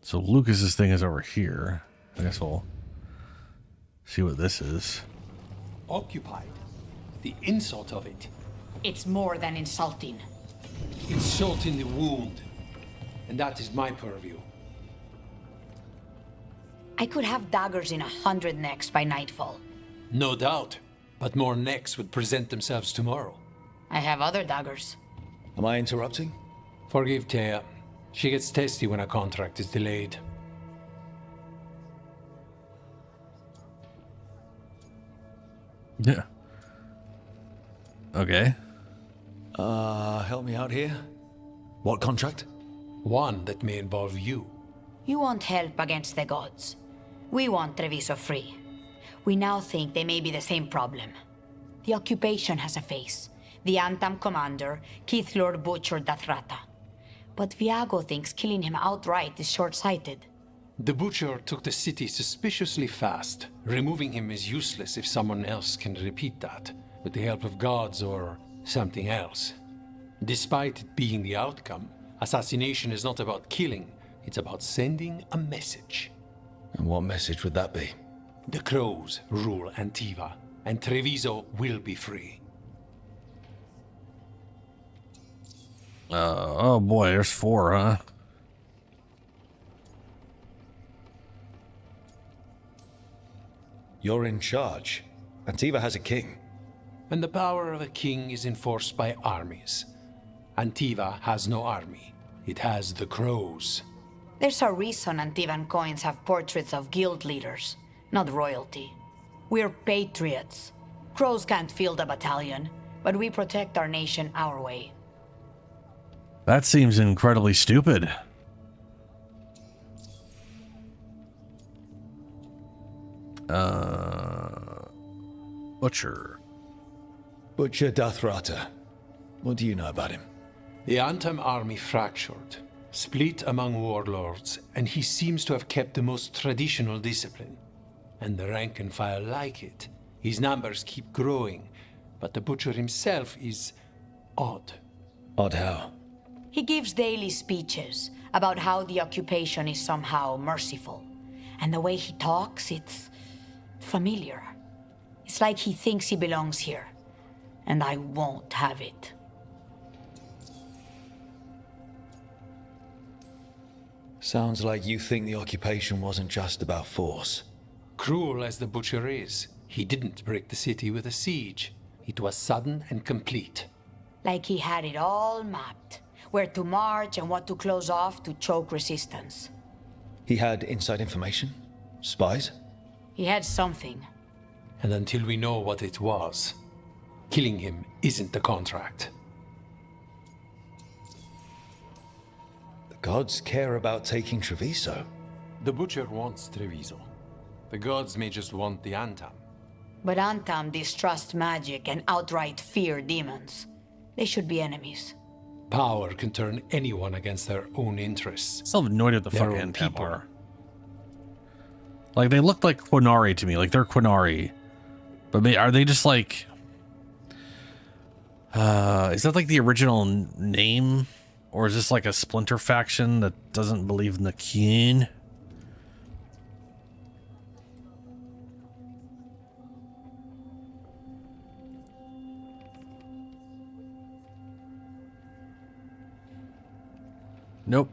So Lucas's thing is over here. I guess we'll see what this is. Occupied. The insult of it. It's more than insulting. It's salt in the wound. And that is my purview. I could have daggers in 100 necks by nightfall. No doubt. But more necks would present themselves tomorrow. I have other daggers. Am I interrupting? Forgive Thea. She gets testy when a contract is delayed. Yeah. Okay. Help me out here. What contract? One that may involve you. You want help against the gods. We want Treviso free. We now think they may be the same problem. The occupation has a face. The Antam commander, Keith Lord butchered Dathrata. But Viago thinks killing him outright is short-sighted. The Butcher took the city suspiciously fast. Removing him is useless if someone else can repeat that, with the help of gods or something else. Despite it being the outcome, assassination is not about killing, it's about sending a message. And what message would that be? The Crows rule Antiva, and Treviso will be free. Oh boy, there's 4, huh? You're in charge. Antiva has a king. and the power of a king is enforced by armies. Antiva has no army. It has the crows. There's a reason Antivan coins have portraits of guild leaders, not royalty. We're patriots. Crows can't field a battalion, but we protect our nation our way. That seems incredibly stupid. Butcher. Butcher Dathrata. What do you know about him? The Antam army fractured, split among warlords, and he seems to have kept the most traditional discipline. And the rank and file like it. His numbers keep growing, but the Butcher himself is odd. Odd how? He gives daily speeches about how the occupation is somehow merciful. And the way he talks, it's familiar. It's like he thinks he belongs here. And I won't have it. Sounds like you think the occupation wasn't just about force. Cruel as the Butcher is, he didn't break the city with a siege. It was sudden and complete. Like he had it all mapped. Where to march and what to close off to choke resistance. He had inside information? Spies? He had something. And until we know what it was, killing him isn't the contract. The gods care about taking Treviso. The Butcher wants Treviso. The gods may just want the Antam. But Antam distrust magic and outright fear demons. They should be enemies. Power can turn anyone against their own interests. Still have no idea what the Their fuck own Antam people. are. Like, they look like Quinari to me. Like, they're Quinari. But are they just like... is that like the original name? Or is this like a splinter faction that doesn't believe in the king? Nope.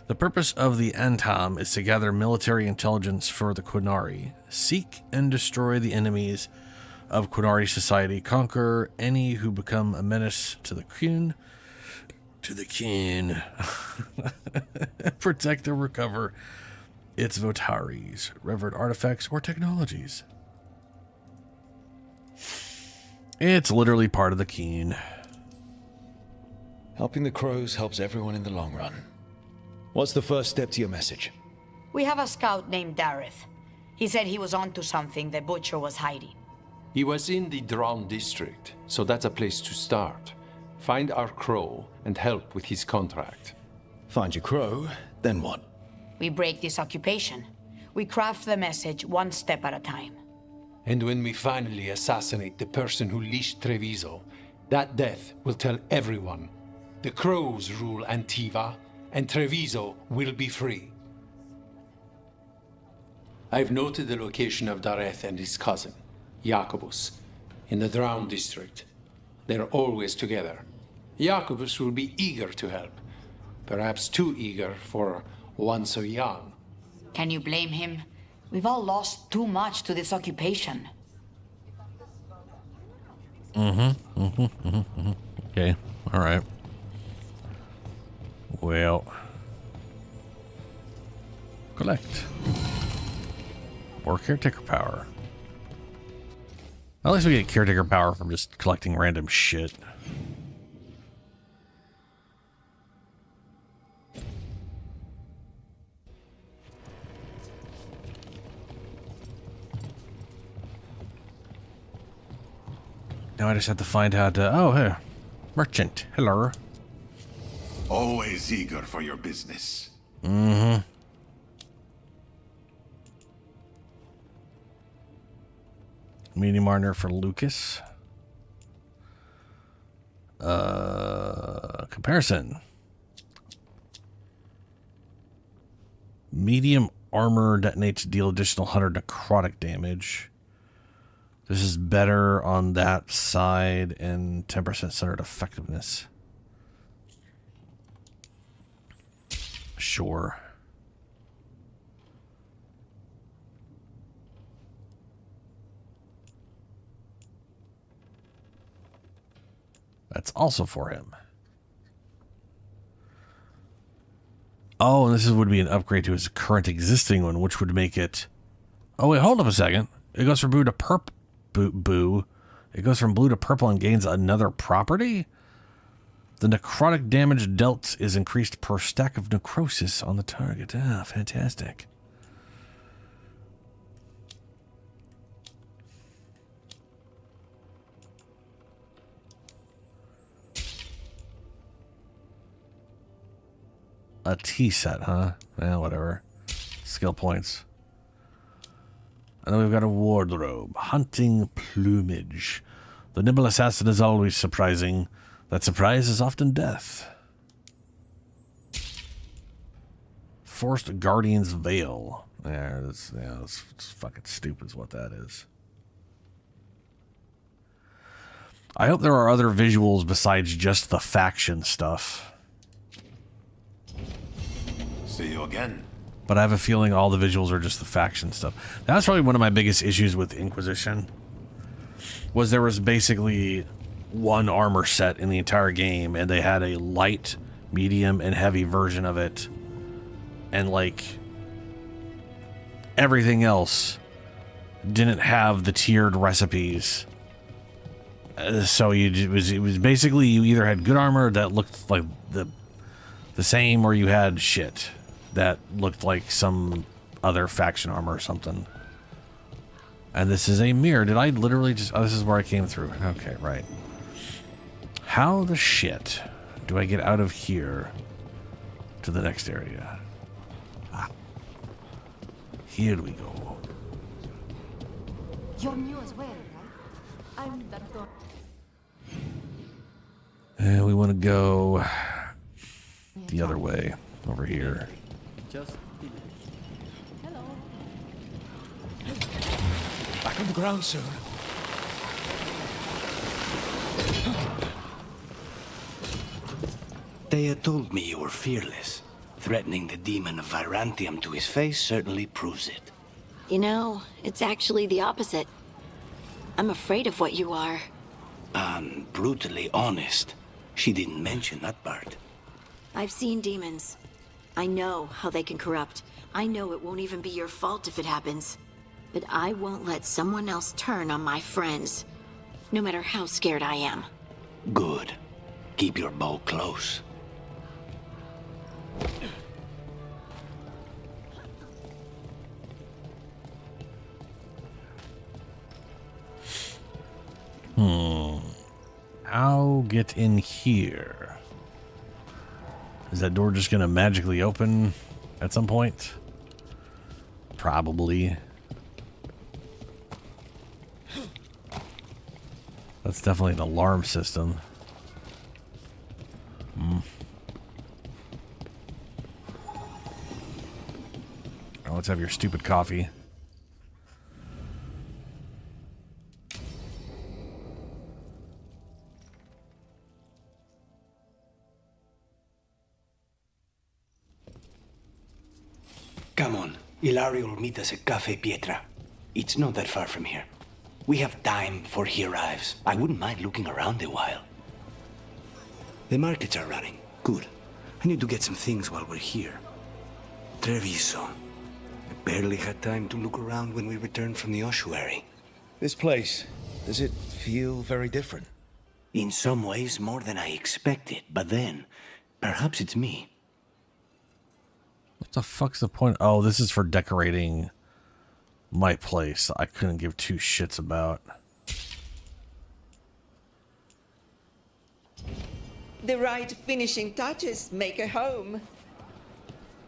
The purpose of the Antam is to gather military intelligence for the Quinari, seek and destroy the enemies of Quinari society, conquer any who become a menace to the king, protect and recover its votaries, revered artifacts, or technologies. It's literally part of the king. Helping the crows helps everyone in the long run. What's the first step to your message? We have a scout named Dareth. He said he was onto something the Butcher was hiding. He was in the Drown district, so that's a place to start. Find our crow and help with his contract. Find your crow, then what? We break this occupation. We craft the message one step at a time. And when we finally assassinate the person who leashed Treviso, that death will tell everyone. The crows rule Antiva, and Treviso will be free. I've noted the location of Dareth and his cousin, Jacobus, in the Drown district. They're always together. Jacobus will be eager to help. Perhaps too eager for one so young. Can you blame him? We've all lost too much to this occupation. Okay, all right. Well, collect. Or caretaker power. At least we get caretaker power from just collecting random shit. Now I just have to find out, oh, hey, merchant, hello. Always eager for your business. Mm-hmm. Medium armor for Lucas. Comparison. Medium armor detonates to deal additional 100 necrotic damage. This is better on that side and 10% centered effectiveness. Sure. That's also for him. Oh, and this would be an upgrade to his current existing one, which would make it... Oh, wait, hold up a second. It goes from blue to purple. Boo. It goes from blue to purple and gains another property? The necrotic damage dealt is increased per stack of necrosis on the target. Ah, fantastic. A tea set, huh? Well, whatever. Skill points. And then we've got a wardrobe. Hunting plumage. The nimble assassin is always surprising. That surprise is often death. Forced Guardian's Veil. That's fucking stupid is what that is. I hope there are other visuals besides just the faction stuff. See you again. But I have a feeling all the visuals are just the faction stuff. That's probably one of my biggest issues with Inquisition. Was there was basically one armor set in the entire game, and they had a light, medium, and heavy version of it. And like everything else didn't have the tiered recipes. So it was basically you either had good armor that looked like the same, or you had shit that looked like some other faction armor or something. And this is a mirror. Did I literally just... Oh, this is where I came through. Okay, right. How the shit do I get out of here to the next area? Ah. Here we go. You're new as well, right? I'm Danton. And we want to go the other way, over here. Just hello. Back on the ground soon. Thea told me you were fearless. Threatening the demon of Virantium to his face certainly proves it. You know, it's actually the opposite. I'm afraid of what you are. I'm brutally honest. She didn't mention that part. I've seen demons. I know how they can corrupt. I know it won't even be your fault if it happens. But I won't let someone else turn on my friends, no matter how scared I am. Good. Keep your bow close. I'll get in here. Is that door just gonna magically open at some point? Probably. That's definitely an alarm system. Oh, let's have your stupid coffee. Come on. Ilario will meet us at Cafe Pietra. It's not that far from here. We have time before he arrives. I wouldn't mind looking around a while. The markets are running. Good. I need to get some things while we're here. Treviso. I barely had time to look around when we returned from the ossuary. This place, does it feel very different? In some ways, more than I expected. But then, perhaps it's me. What the fuck's the point? Oh, this is for decorating my place. I couldn't give two shits about. The right finishing touches make a home.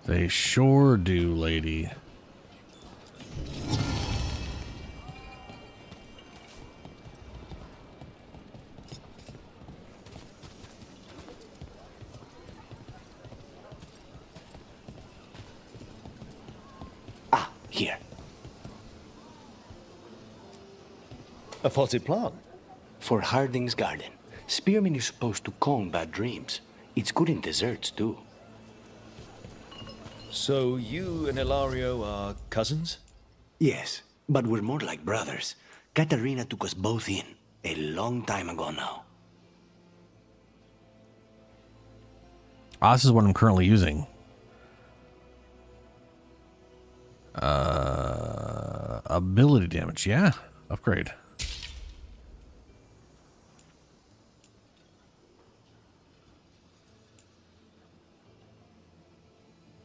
They sure do, lady. Here. A potted plant? For Harding's garden. Spearmint is supposed to calm bad dreams. It's good in desserts, too. So you and Ilario are cousins? Yes, but we're more like brothers. Katarina took us both in, a long time ago now. Ah, this is what I'm currently using. Ability damage, yeah. Upgrade.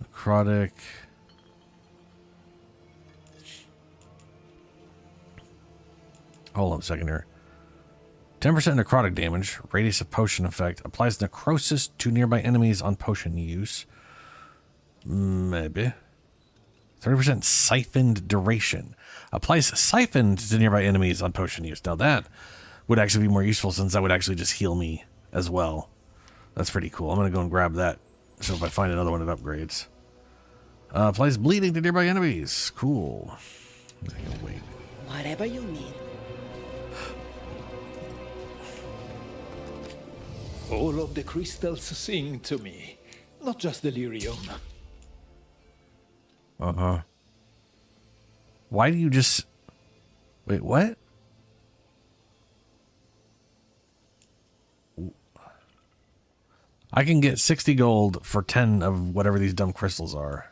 Necrotic. Hold on a second here. 10% necrotic damage. Radius of potion effect. Applies necrosis to nearby enemies on potion use. Maybe. 30% siphoned duration. Applies siphoned to nearby enemies on potion use. Now that would actually be more useful since that would actually just heal me as well. That's pretty cool. I'm going to go and grab that. So if I find another one, it upgrades. Applies bleeding to nearby enemies. Cool. I'm going to wait. Whatever you need. All of the crystals sing to me, not just delirium. Uh-huh. Why do you just... Wait, what? I can get 60 gold for 10 of whatever these dumb crystals are.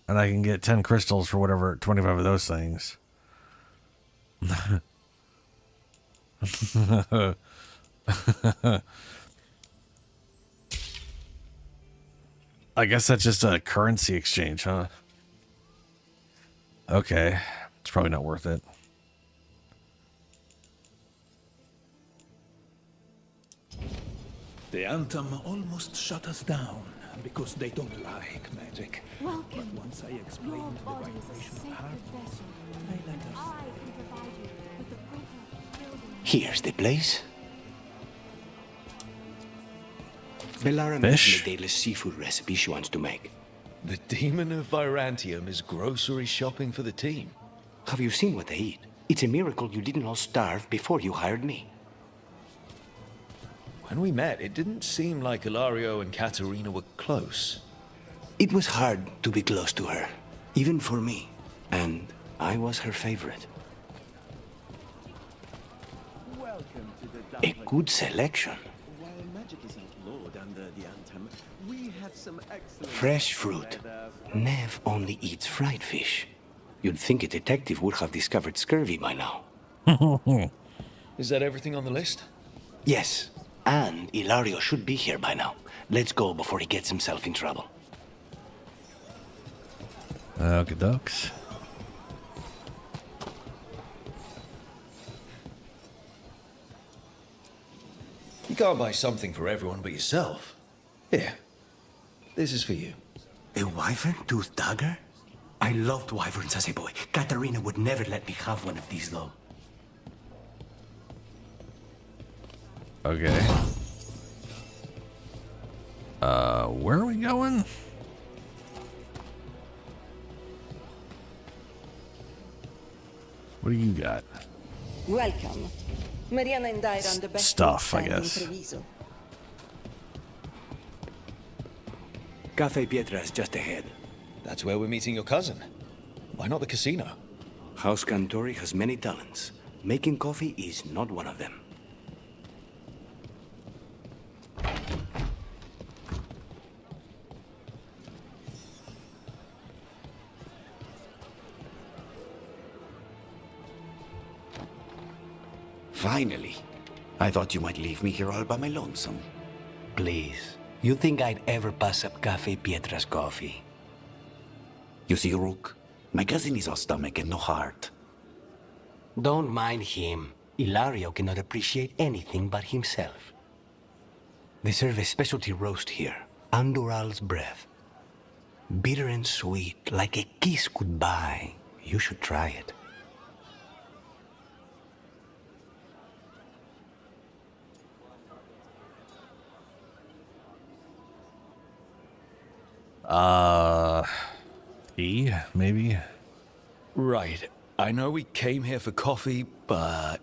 And I can get 10 crystals for whatever, 25 of those things. I guess that's just a currency exchange, huh? Okay. It's probably not worth it. The Anthem almost shut us down because they don't like magic. Welcome. But once I explained the vibration of heart, they let us. Here's the place. Bellara Fish? mentioned a daily seafood recipe she wants to make. The demon of Virantium is grocery shopping for the team. Have you seen what they eat? It's a miracle you didn't all starve before you hired me. When we met, it didn't seem like Ilario and Katerina were close. It was hard to be close to her, even for me. And I was her favorite. A good selection. Fresh fruit. Nev only eats fried fish. You'd think a detective would have discovered scurvy by now. Is that everything on the list? Yes, and Ilario should be here by now. Let's go before he gets himself in trouble. Okay, ducks. You can't buy something for everyone but yourself. Here, this is for you. A wyvern-toothed dagger? I loved wyverns as a boy. Katarina would never let me have one of these, though. Okay. Where are we going? What do you got? Welcome. Mariana and I are on the best Stuff, I time in guess. Treviso. Cafe Pietra is just ahead. That's where we're meeting your cousin. Why not the casino? House Cantori has many talents. Making coffee is not one of them. Finally. I thought you might leave me here all by my lonesome. Please. You think I'd ever pass up Cafe Pietra's coffee? You see, Rook? My cousin is all stomach and no heart. Don't mind him. Ilario cannot appreciate anything but himself. They serve a specialty roast here, Andoral's breath. Bitter and sweet, like a kiss goodbye. You should try it. Tea, maybe? Right. I know we came here for coffee, but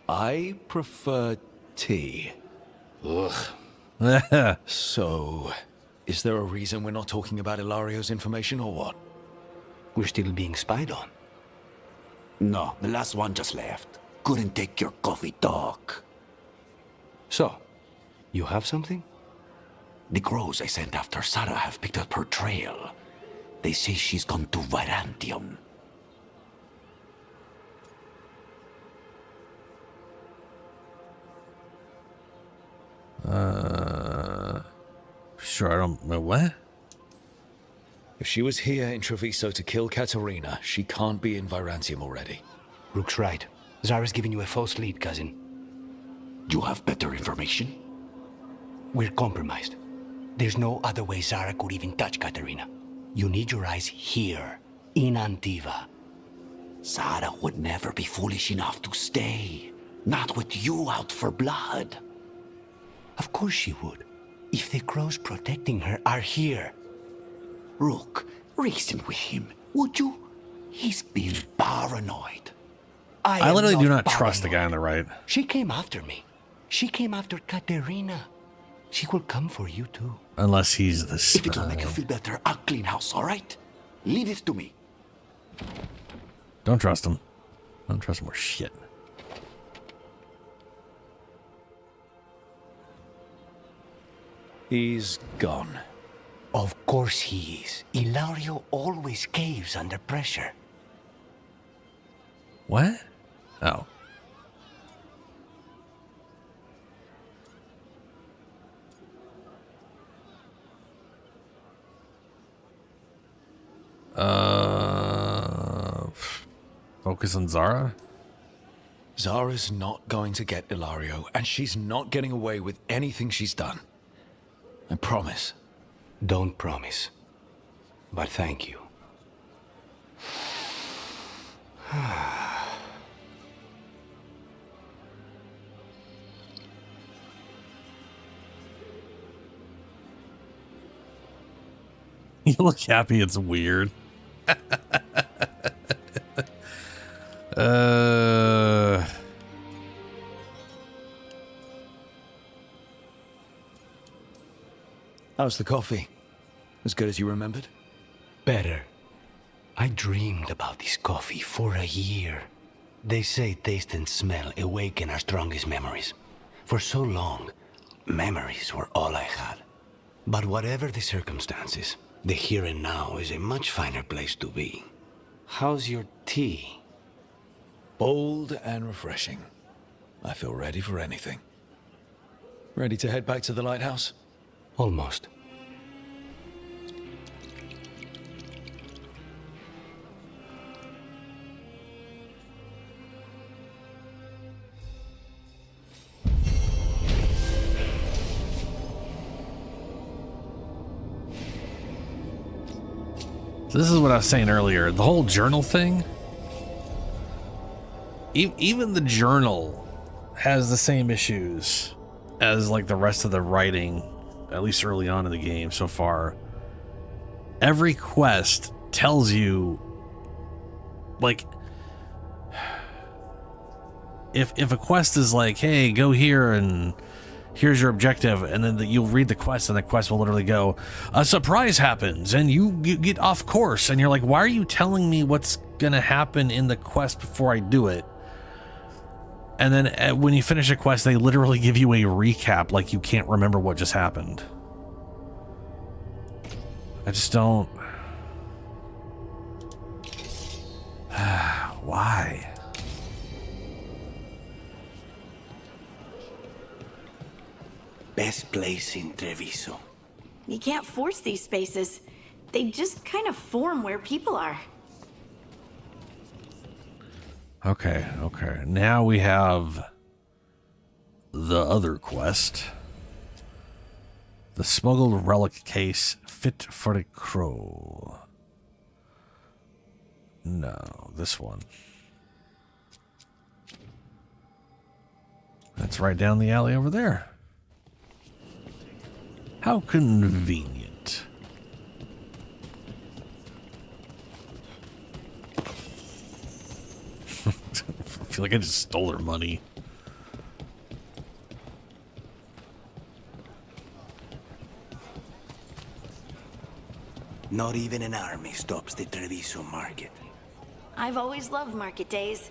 I prefer tea. Ugh. So, is there a reason we're not talking about Ilario's information or what? We're still being spied on. No, the last one just left. Couldn't take your coffee talk. So, You have something? The crows I sent after Sarah have picked up her trail. They say she's gone to Virantium. Sure, I don't know what? If she was here in Treviso to kill Katerina, she can't be in Virantium already. Rook's right. Zara's giving you a false lead, cousin. You have better information? We're compromised. There's no other way Zara could even touch Katerina. You need your eyes here, in Antiva. Zara would never be foolish enough to stay. Not with you out for blood. Of course she would. If the crows protecting her are here. Rook, reason with him, would you? He's being paranoid. I literally do not trust the guy on the right. She came after me. She came after Katerina. She will come for you too. Unless he's the spy. If it'll make you feel better, I'll clean house, all right? Leave this to me. Don't trust him. Don't trust him with shit. He's gone. Of course he is. Ilario always caves under pressure. What? Oh. Focus on Zara? Zara's not going to get Ilario, and she's not getting away with anything she's done. I promise. Don't promise. But thank you. You look happy, it's weird. How's the coffee? As good as you remembered? Better. I dreamed about this coffee for a year. They say taste and smell awaken our strongest memories. For so long, memories were all I had. But whatever the circumstances, the here and now is a much finer place to be. How's your tea? Bold and refreshing. I feel ready for anything. Ready to head back to the lighthouse? Almost. So this is what I was saying earlier. The whole journal thing. Even the journal has the same issues as like the rest of the writing, at least early on in the game so far. Every quest tells you, like, if a quest is like, hey, go here and here's your objective, and then you'll read the quest and the quest will literally go, a surprise happens and you get off course, and you're like, why are you telling me what's gonna happen in the quest before I do it? And then when you finish a quest, they literally give you a recap like you can't remember what just happened. I just don't... Why? Best place in Treviso. You can't force these spaces. They just kind of form where people are. Okay. Now we have the other quest. The smuggled relic case fit for the crow. No, this one. That's right down the alley over there. How convenient. I feel like I just stole her money. Not even an army stops the Treviso market. I've always loved market days,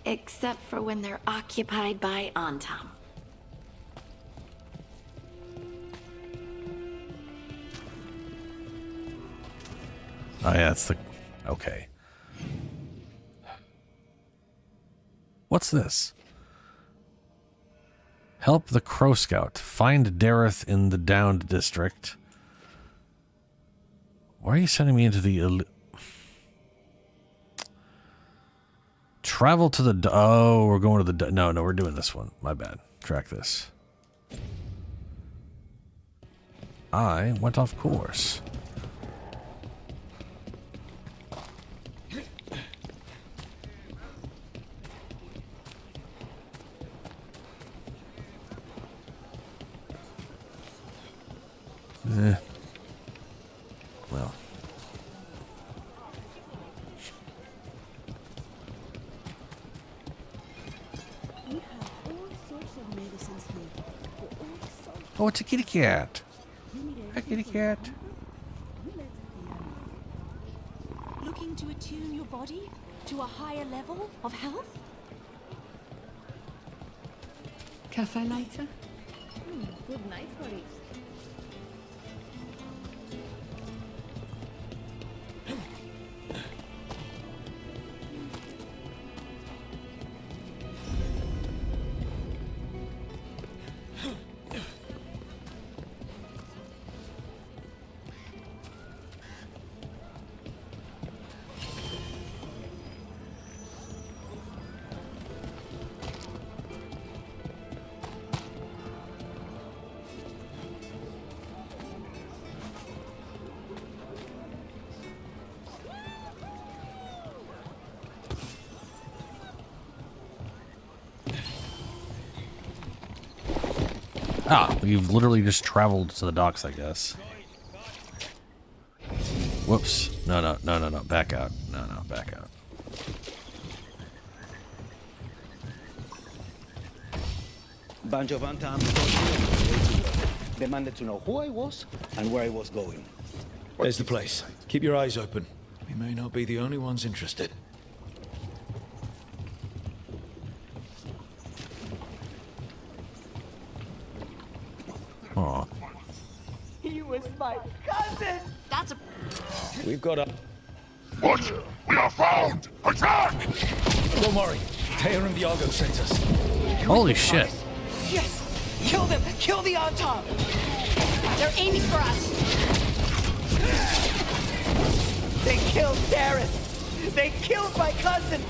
except for when they're occupied by Antam. Oh yeah, it's the... Okay. What's this? Help the Crow Scout. Find Dareth in the Downed District. Why are you sending me into the... Travel to the... Oh, we're going to the... No, we're doing this one. My bad. Track this. I went off course. Well. Oh, it's a kitty cat. A kitty cat. Looking to attune your body to a higher level of health? Cafe later? Good night for it. Ah, we've literally just traveled to the docks, I guess. Whoops. No. Back out. No, back out. Bunch of untimed demanded to know who I was and where I was going. There's the place. Keep your eyes open. We may not be the only ones interested. Aw. He was my cousin! That's a... We've got a... What? We are found! Attack! Don't worry. Taya and Viago sent us. Holy shit. Yes! Kill them! Kill the Anton! They're aiming for us! They killed Dareth! They killed my cousin!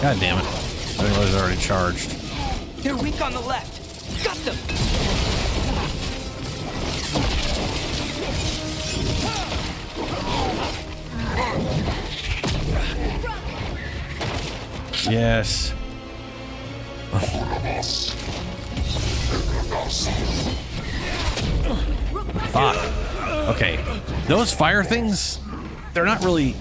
God damn it. I didn't realize they're already charged. They're weak on the left! Got them! Yes. Fuck. Okay. Those fire things, they're not really...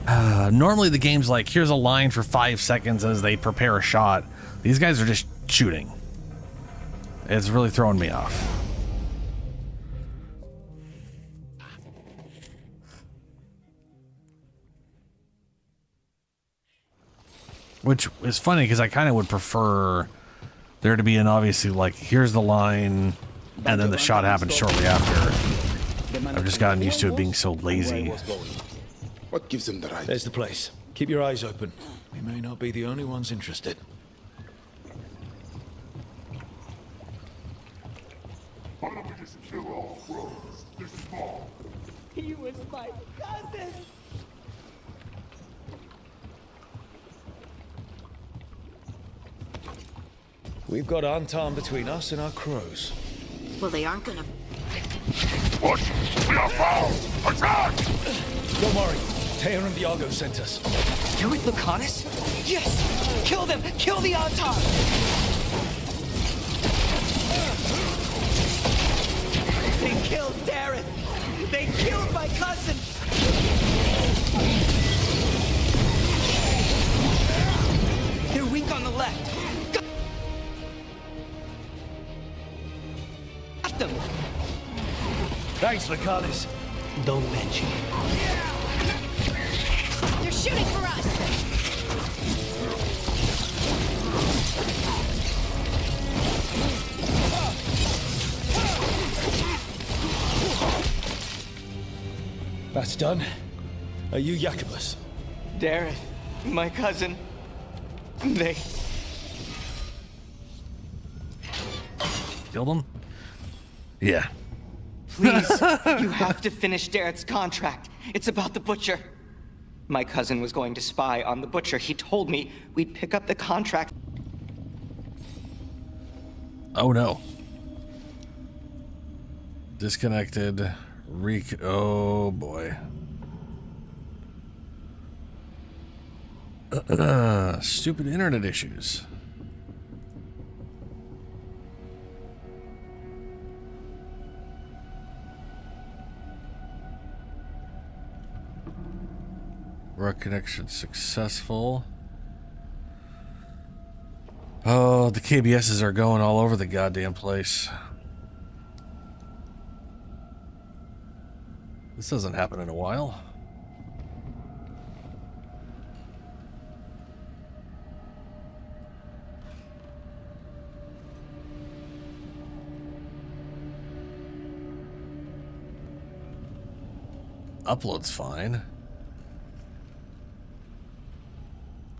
normally the game's like, here's a line for 5 seconds as they prepare a shot. These guys are just shooting. It's really throwing me off. Which is funny because I kind of would prefer there to be an obviously like, here's the line, and then the shot happens shortly after. I've just gotten used to it being so lazy. What gives them the right? There's the place. Keep your eyes open. We may not be the only ones interested. Why don't we just kill all crows? They're small. He was my cousin! We've got Anton between us and our crows. Well, they aren't gonna... What? We are found! Attack! Don't worry. Taya and Viago sent us. You're with Lucanus? Yes! Kill them! Kill the Anton! They killed Dareth! They killed my cousin! They're weak on the left! Got them! Thanks, Lucanus. Don't mention it. They're shooting for us! That's done. Are you Jacobus? Dareth, my cousin. They... Killed him? Yeah. Please, you have to finish Dareth's contract. It's about the Butcher. My cousin was going to spy on the Butcher. He told me we'd pick up the contract. Oh no. Disconnected. Oh boy. Stupid internet issues. Work connection successful. Oh, the KBSs are going all over the goddamn place. This doesn't happen in a while. Upload's fine.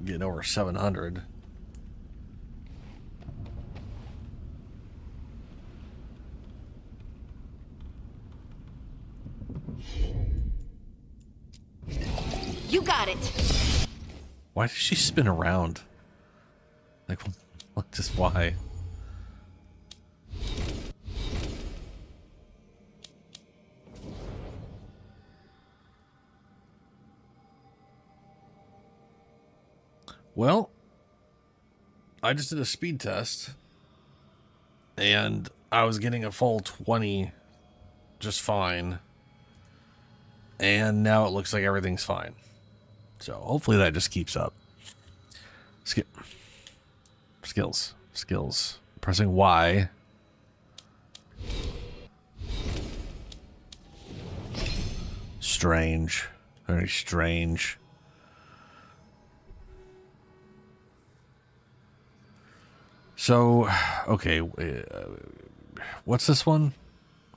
Getting over 700. You got it. Why does she spin around? Like, just why? Well, I just did a speed test, and I was getting a full 20 just fine, and now it looks like everything's fine. So hopefully that just keeps up. Skills. Pressing Y. Strange. Very strange. So, okay, what's this one?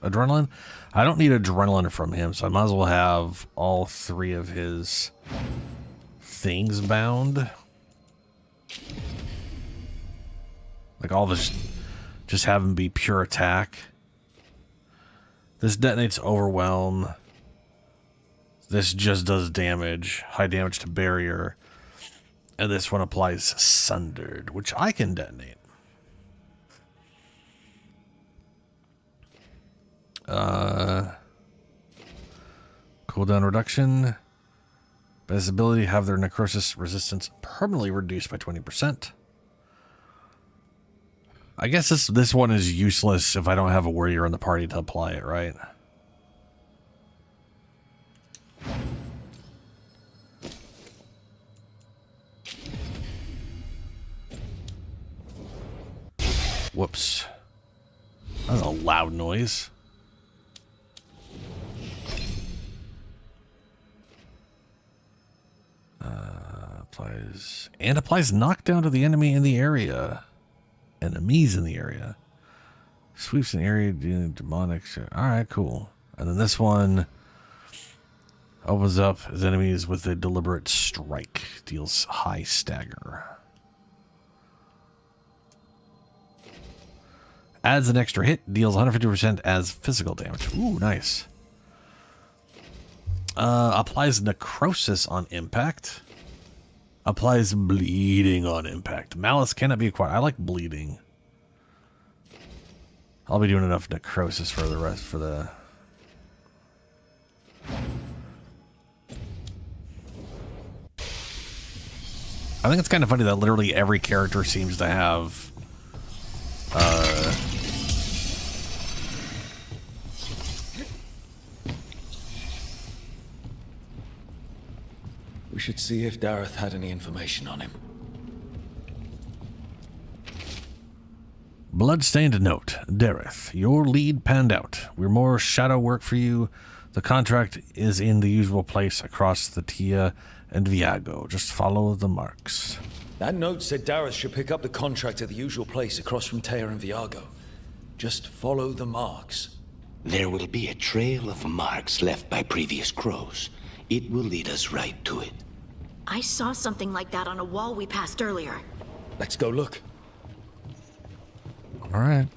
Adrenaline? I don't need adrenaline from him, so I might as well have all 3 of his things bound. Like all this, just have him be pure attack. This detonates overwhelm. This just does damage, high damage to barrier. And this one applies sundered, which I can detonate. Cooldown reduction. By this ability, have their necrosis resistance permanently reduced by 20%. I guess this one is useless if I don't have a warrior in the party to apply it, right? Whoops. That was a loud noise. Applies knockdown to the enemy in the area. Enemies in the area. Sweeps an area dealing demonic shit. Alright, cool. And then this one opens up his enemies with a deliberate strike. Deals high stagger. Adds an extra hit. Deals 150% as physical damage. Ooh, nice. Applies necrosis on impact. Applies bleeding on impact. Malice cannot be acquired. I like bleeding. I'll be doing enough necrosis for the rest for the... I think it's kind of funny that literally every character seems to have We should see if Dareth had any information on him. Bloodstained note. Dareth, your lead panned out. We're more shadow work for you. The contract is in the usual place across the Tia and Viago. Just follow the marks. That note said Dareth should pick up the contract at the usual place across from Tia and Viago. Just follow the marks. There will be a trail of marks left by previous crows. It will lead us right to it. I saw something like that on a wall we passed earlier. Let's go look. All right.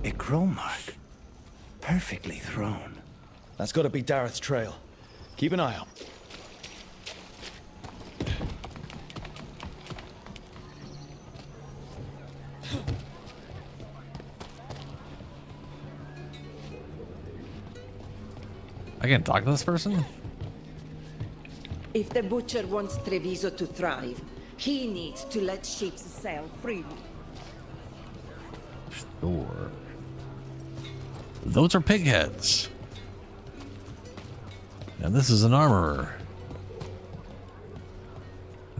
A crow mark. Perfectly thrown. That's got to be Dareth's trail. Keep an eye out. I can't talk to this person? If the butcher wants Treviso to thrive, he needs to let ships sail freely. Sure. Those are pig heads. And this is an armorer.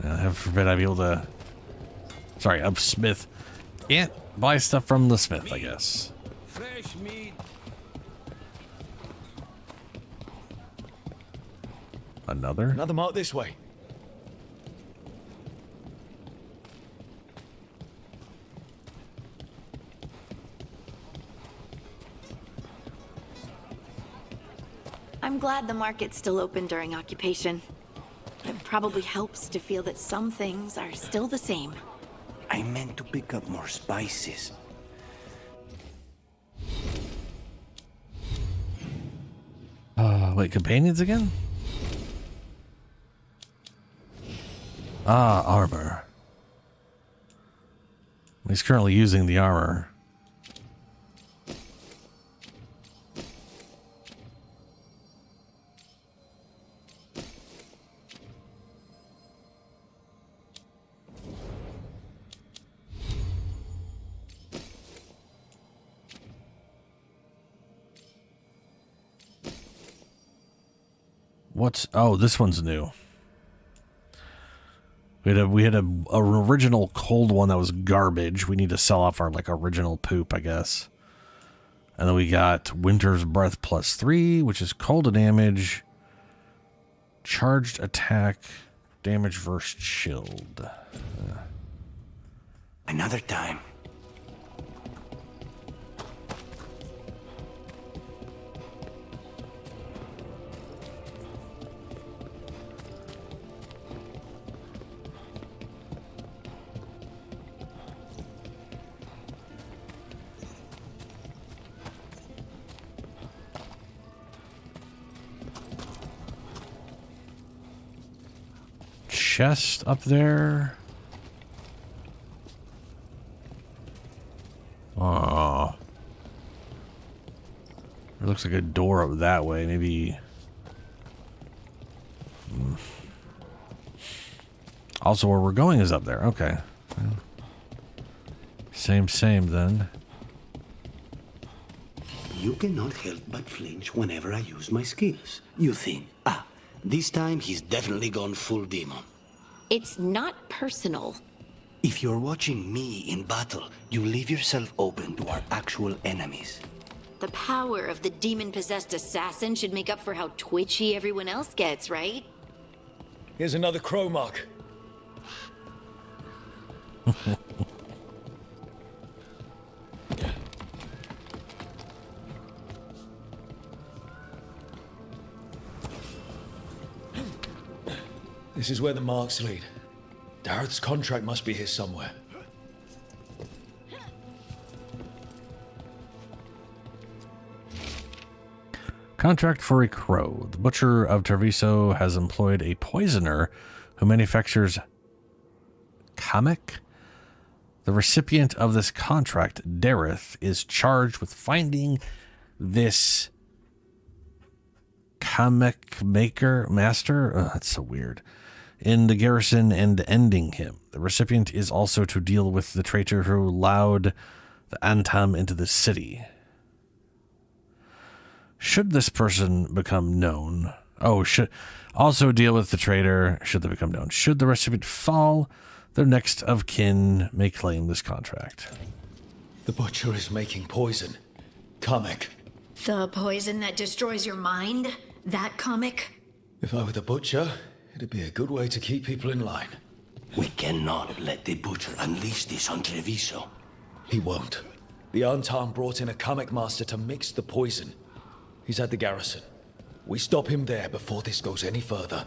Heaven forbid I'd be able to... Sorry, a smith. Can't buy stuff from the smith, I guess. Fresh meat. Another mark this way. I'm glad the market's still open during occupation. It probably helps to feel that some things are still the same. I meant to pick up more spices. Wait, companions again? Ah, armor. He's currently using the armor. What's... Oh, this one's new. We had an original cold one that was garbage. We need to sell off our original poop, I guess. And then we got Winter's Breath +3, which is cold damage, charged attack, damage versus shield. Another time. Chest up there. Oh. It looks like a door up that way. Maybe. Also, where we're going is up there. Okay. Same then. You cannot help but flinch whenever I use my skills. You think, this time he's definitely gone full demon. It's not personal. If you're watching me in battle, you leave yourself open to our actual enemies. The power of the demon-possessed assassin should make up for how twitchy everyone else gets, right? Here's another crow mark. This is where the marks lead. Dareth's contract must be here somewhere. Contract for a crow. The butcher of Treviso has employed a poisoner who manufactures Kamek. The recipient of this contract, Dareth, is charged with finding this Kamek master. That's so weird. In the garrison and ending him. The recipient is also to deal with the traitor who allowed the Antam into the city. Should this person become known... should also deal with the traitor should they become known. Should the recipient fall, their next of kin may claim this contract. The butcher is making poison. Kamek. The poison that destroys your mind? That comic? If I were the butcher, it'd be a good way to keep people in line. We cannot let the Butcher unleash this on Treviso. He won't. The Antan brought in a Kamek master to mix the poison. He's at the garrison. We stop him there before this goes any further.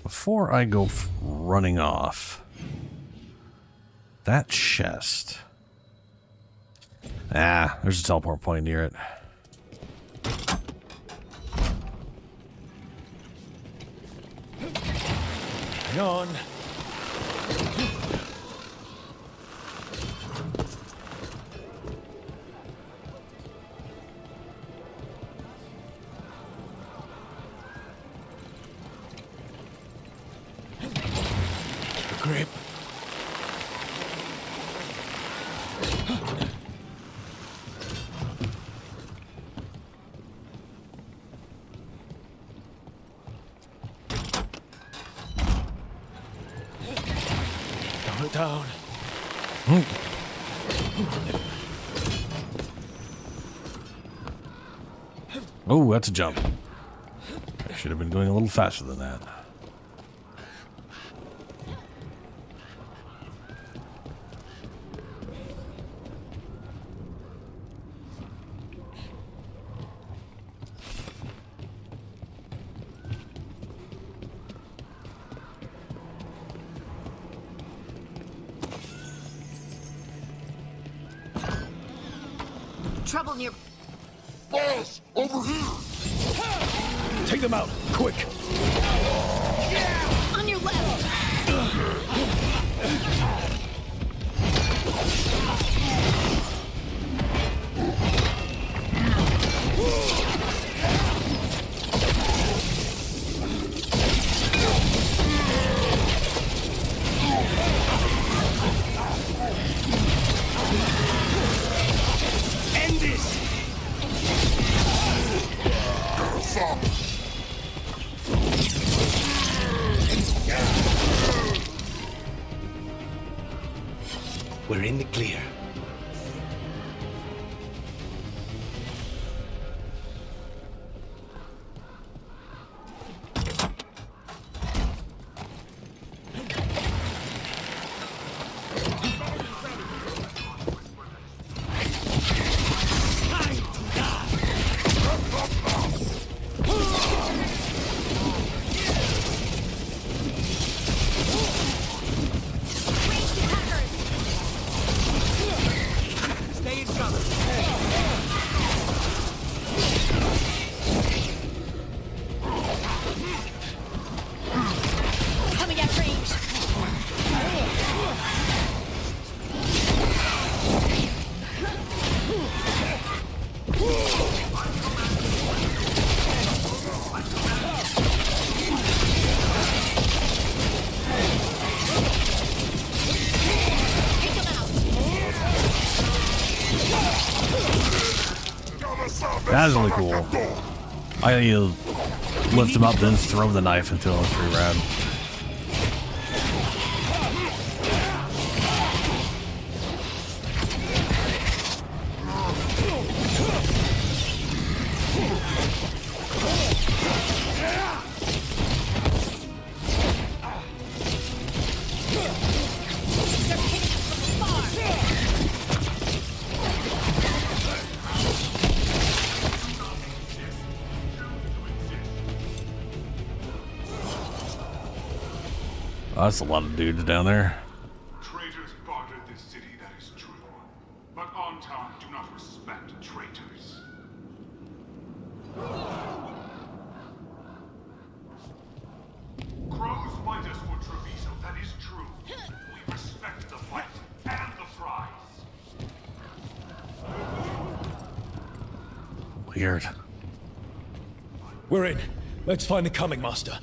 Before I go running off, that chest. Ah, there's a teleport point near it. Hang on. Grip. Calm it down. Oh, that's a jump. I should have been going a little faster than that. Trouble near. Boss, over here! Take them out, quick! On your left! End this! We're in the clear. Coming at range! That is really cool. I lift him up, then throw the knife into him. It's pretty rad. Oh, that's a lot of dudes down there. Traitors guarded this city, that is true. But Antan do not respect traitors. Crows fight us for Treviso, that is true. We respect the fight and the prize. Weird. We're in. Let's find the Coming Master.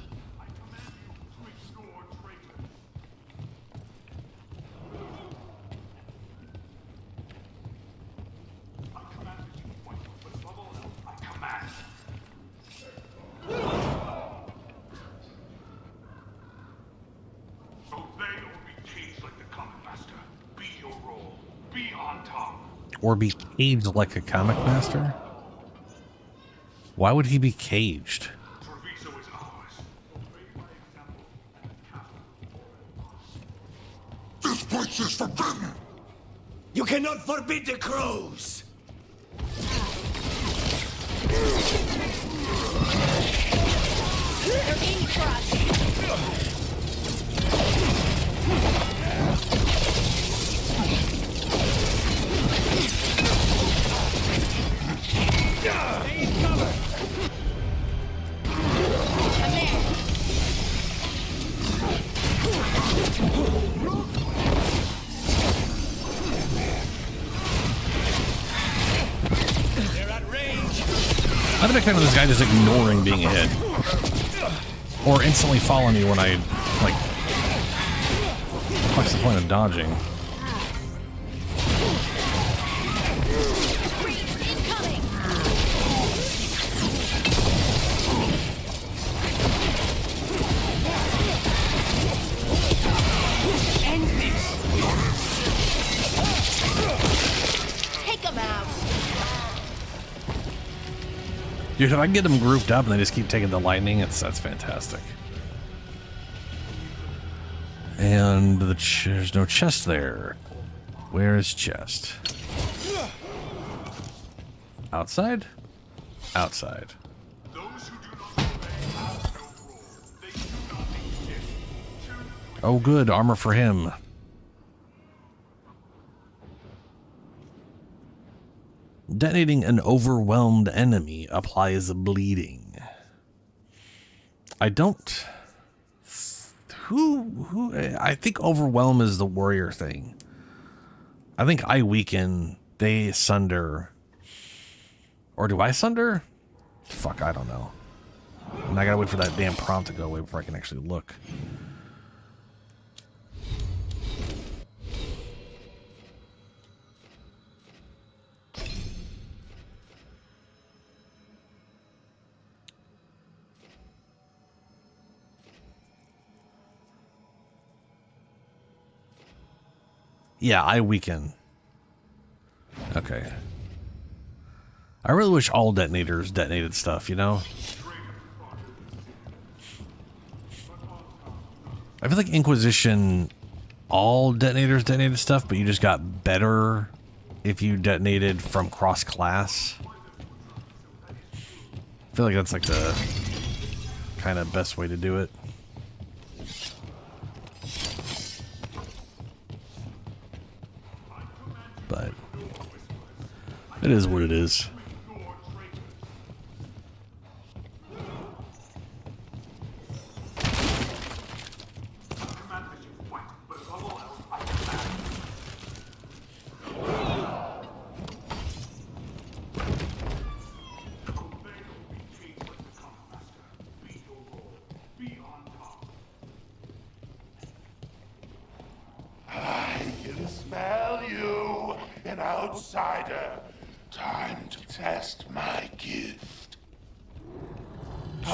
So they will be caged like the master. Be your role. Be on top. Or be caged like a comic master? Why would he be caged? Treviso is ours. Obey my example. This place is forbidden! You cannot forbid the crows! They're aiming for us. I'm a big fan of this guy just ignoring being hit. Or instantly following me when I, like... What's the point of dodging? Take them out. Dude, if I can get them grouped up and they just keep taking the lightning, that's fantastic. And there's no chest there. Where is chest? Outside? Outside. Oh good, armor for him. Detonating an overwhelmed enemy applies bleeding. I don't... Who... I think overwhelm is the warrior thing. I think I weaken, they sunder. Or do I sunder? Fuck, I don't know. And I gotta wait for that damn prompt to go away before I can actually look. Yeah, I weaken. Okay. I really wish all detonators detonated stuff, you know? I feel like Inquisition, all detonators detonated stuff, but you just got better if you detonated from cross-class. I feel like that's like the kind of best way to do it. But it is what it is. I can smell you, an outsider. Time to test my gift.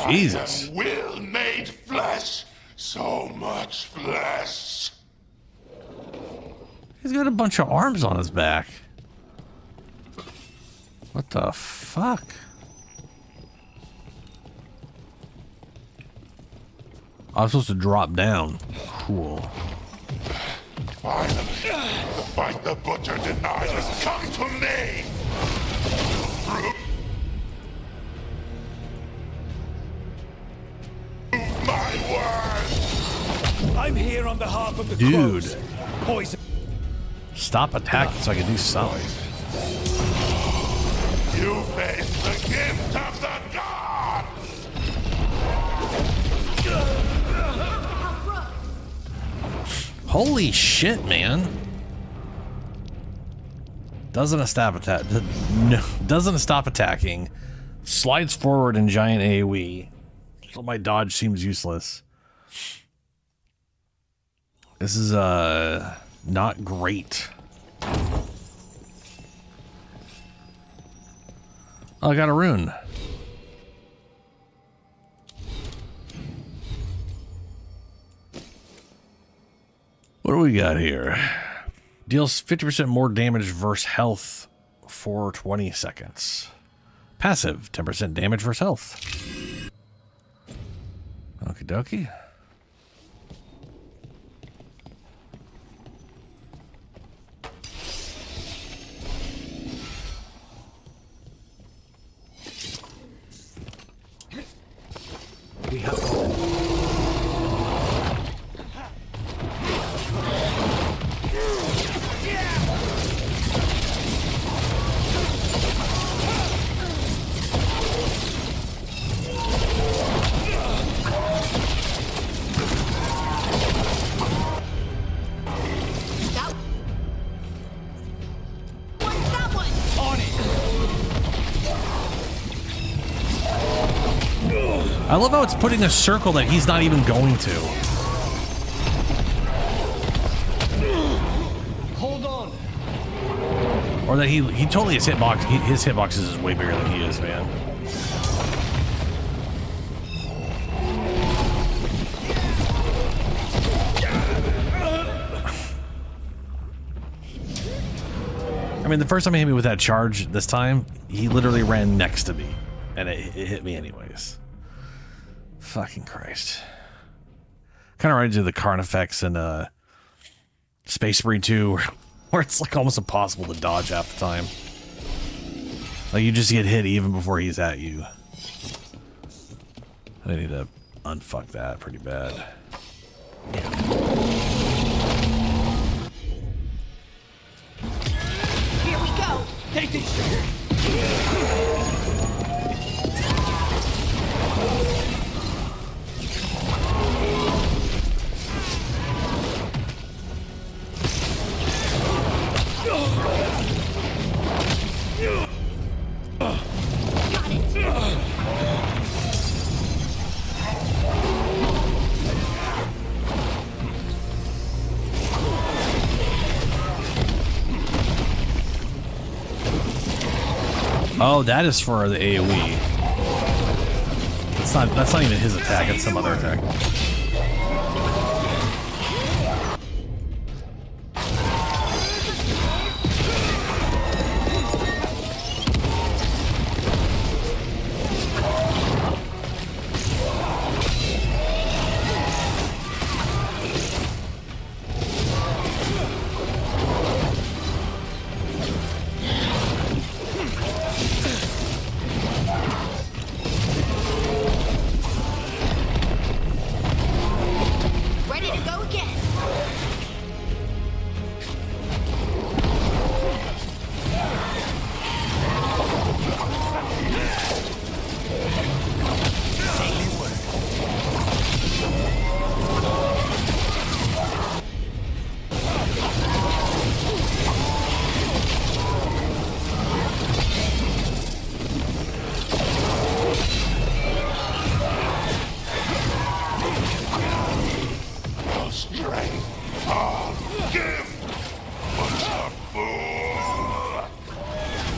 Jesus. I am will made flesh, so much flesh. He's got a bunch of arms on his back. What the fuck? I was supposed to drop down. Cool. Finally, the fight the butcher denied has come to me. My word! I'm here on behalf of the Dude. crows. Poison. Stop attacking so I can do something. You face the gift of the gods! Holy shit, man. Doesn't stop attack. No, doesn't stop attacking. Slides forward in giant AoE. So my dodge seems useless. This is not great. Oh, I got a rune. What do we got here? Deals 50% more damage versus health for 20 seconds. Passive, 10% damage versus health. Okie dokie. We have I love how it's putting a circle that he's not even going to. Hold on. Or that he totally his hitbox. His hitbox is way bigger than he is, man. I mean, the first time he hit me with that charge, this time he literally ran next to me, and it hit me anyways. Fucking Christ. Kind of reminds me of the Carnifex and Space Marine 2, where it's like almost impossible to dodge half the time. Like you just get hit even before he's at you. I need to unfuck that pretty bad. Here we go. Take this. Oh, that is for the AoE. That's not even his attack, it's some other attack.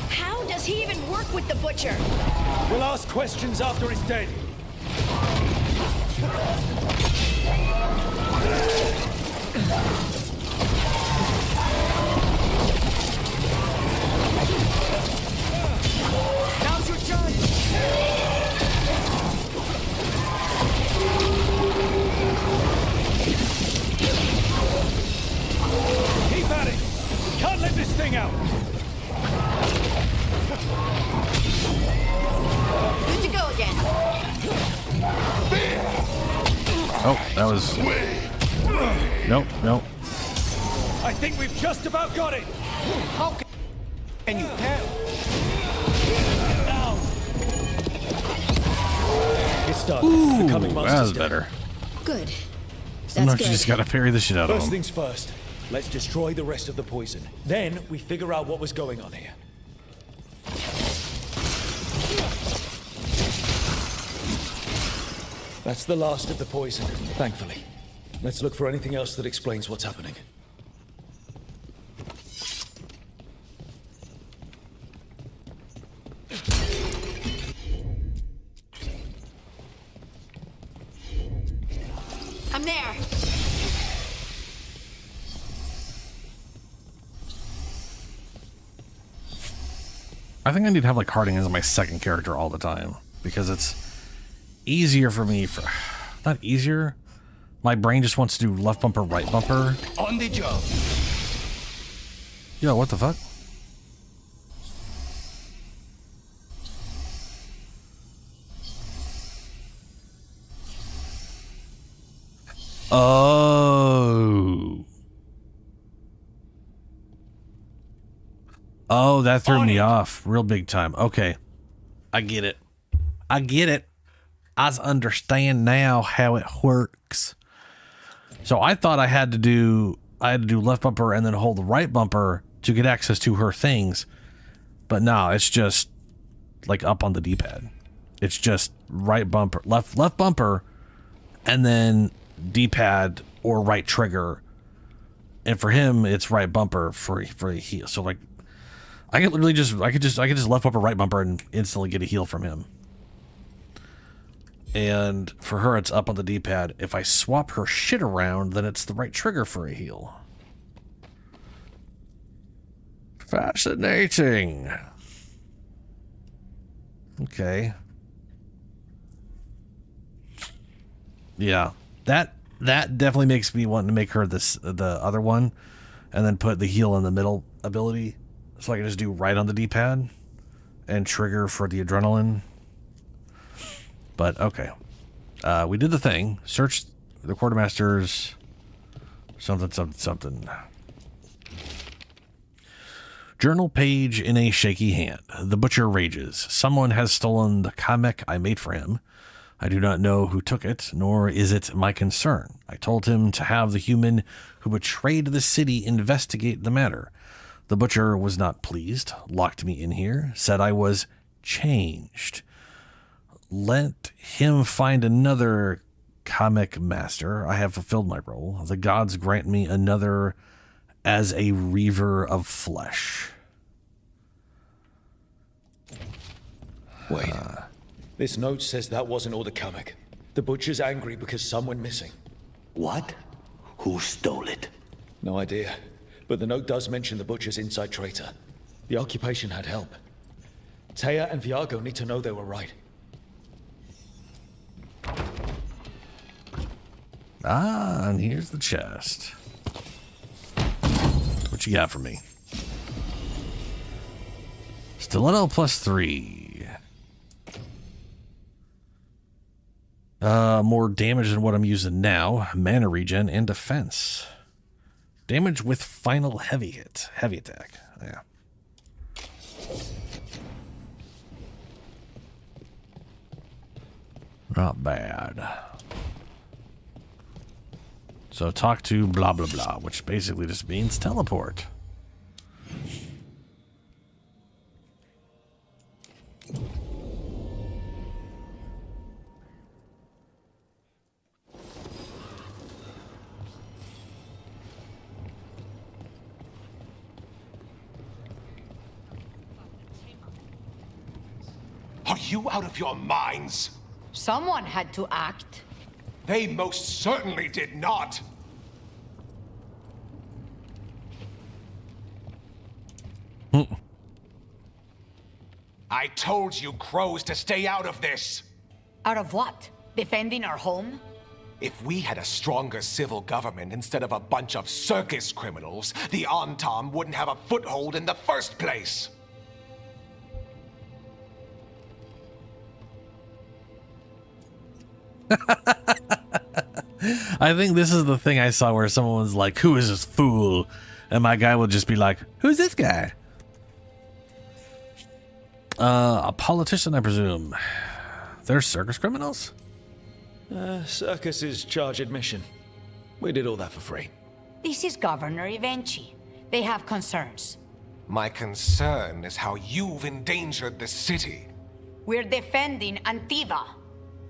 How does he even work with the butcher? We'll ask questions after he's dead. Now's your chance. Keep at it. We can't let this thing out. Good to go again. Oh, that was... Nope, nope. I think we've just about got it. How can you tell? Now. It's done. Ooh, the coming that monster's was dead. better. Good. Sometimes you just gotta parry the shit out of First him. things first. Let's destroy the rest of the poison. Then we figure out what was going on here. That's the last of the poison, thankfully. Let's look for anything else that explains what's happening. I'm there. I think I need to have like Harding as my second character all the time because it's easier for me for not easier. My brain just wants to do left bumper, right bumper. On the job. Yo, what the fuck? Oh. Oh, that threw me off real big time. Okay. I get it. I get it. I understand now how it works. So I thought I had to do left bumper and then hold the right bumper to get access to her things. But no, it's just like up on the D-pad. It's just right bumper, left bumper, and then D-pad or right trigger. And for him, it's right bumper for a heal. So like I could literally just left bumper, right bumper and instantly get a heal from him. And for her, it's up on the D-pad. If I swap her shit around, then it's the right trigger for a heal. Fascinating. Okay. Yeah, that definitely makes me want to make her the other one, and then put the heal in the middle ability, so I can just do right on the D-pad and trigger for the adrenaline. But okay, we did the thing. Search the quartermaster's something. Journal page in a shaky hand. The butcher rages. Someone has stolen the kamek I made for him. I do not know who took it, nor is it my concern. I told him to have the human who betrayed the city investigate the matter. The butcher was not pleased, locked me in here, said I was changed. Let him find another kamek master. I have fulfilled my role. The gods grant me another as a reaver of flesh. Wait. This note says that wasn't all the kamek. The butcher's angry because some went missing. What? Who stole it? No idea. But the note does mention the butcher's inside traitor. The occupation had help. Taya and Viago need to know they were right. Ah, and here's the chest. What you got for me? Stiletto +3. More damage than what I'm using now. Mana regen and defense. Damage with final heavy hit. Heavy attack. Yeah. Not bad. So talk to blah blah blah, which basically just means teleport. Are you out of your minds? Someone had to act. They most certainly did not. I told you crows to stay out of this. Out of what? Defending our home? If we had a stronger civil government instead of a bunch of circus criminals, the Antam wouldn't have a foothold in the first place. I think this is the thing I saw where someone was like, who is this fool? And my guy would just be like, who's this guy? A politician, I presume. They're circus criminals? Circus is charge admission. We did all that for free. This is Governor Evenchi. They have concerns. My concern is how you've endangered the city. We're defending Antiva.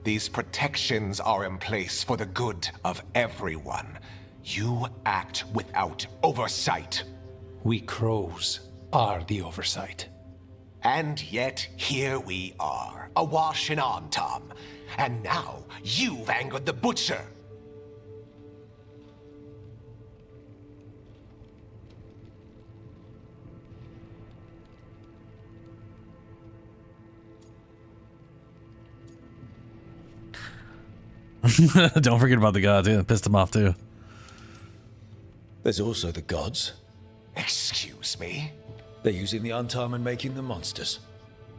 These protections are in place for the good of everyone. You act without oversight. We crows are the oversight. And yet, here we are, awash in Antam. And now, you've angered the butcher. Don't forget about the gods. Yeah, pissed them off too. There's also the gods. Excuse me? They're using the Untarm and making them monsters.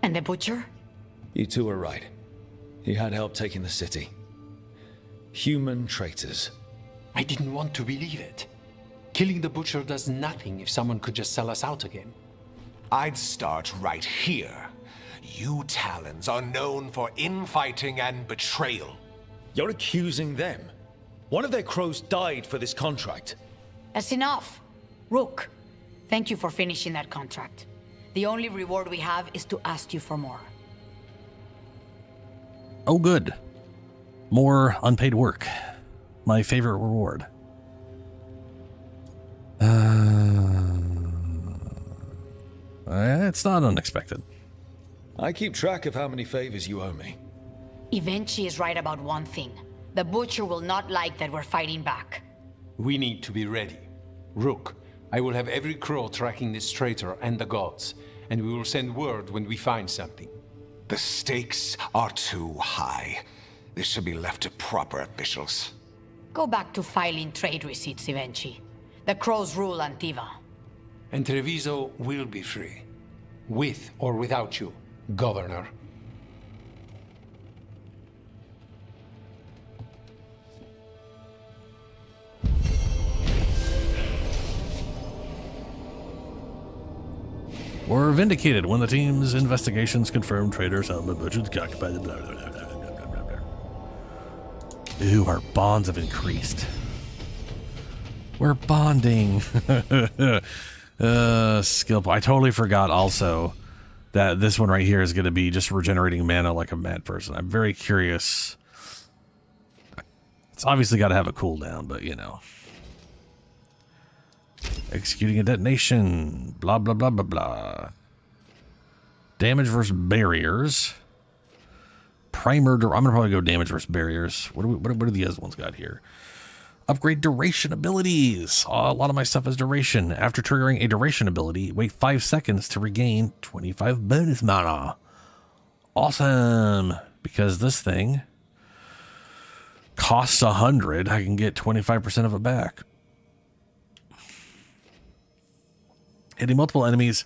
And the butcher? You two are right. He had help taking the city. Human traitors. I didn't want to believe it. Killing the butcher does nothing if someone could just sell us out again. I'd start right here. You Talons are known for infighting and betrayal. You're accusing them. One of their crows died for this contract. That's enough. Rook, thank you for finishing that contract. The only reward we have is to ask you for more. Oh, good. More unpaid work. My favorite reward. It's not unexpected. I keep track of how many favors you owe me. Evenchi is right about one thing. The butcher will not like that we're fighting back. We need to be ready. Rook, I will have every crow tracking this traitor and the gods, and we will send word when we find something. The stakes are too high. This should be left to proper officials. Go back to filing trade receipts, Evenchi. The crows rule Antiva. And Treviso will be free. With or without you, Governor. Were vindicated when the team's investigations confirmed traitors held the butcher's cock by the blah blah blah blah blah blah blah. Ooh, our bonds have increased. We're bonding. Skill. I totally forgot also that this one right here is going to be just regenerating mana like a mad person. I'm very curious. It's obviously got to have a cooldown, but you know. Executing a detonation. Blah, blah, blah, blah, blah. Damage versus barriers. Primer. I'm going to probably go damage versus barriers. What do the other ones got here? Upgrade duration abilities. A lot of my stuff is duration. After triggering a duration ability, wait 5 seconds to regain 25 bonus mana. Awesome. Because this thing costs 100, I can get 25% of it back. Hitting multiple enemies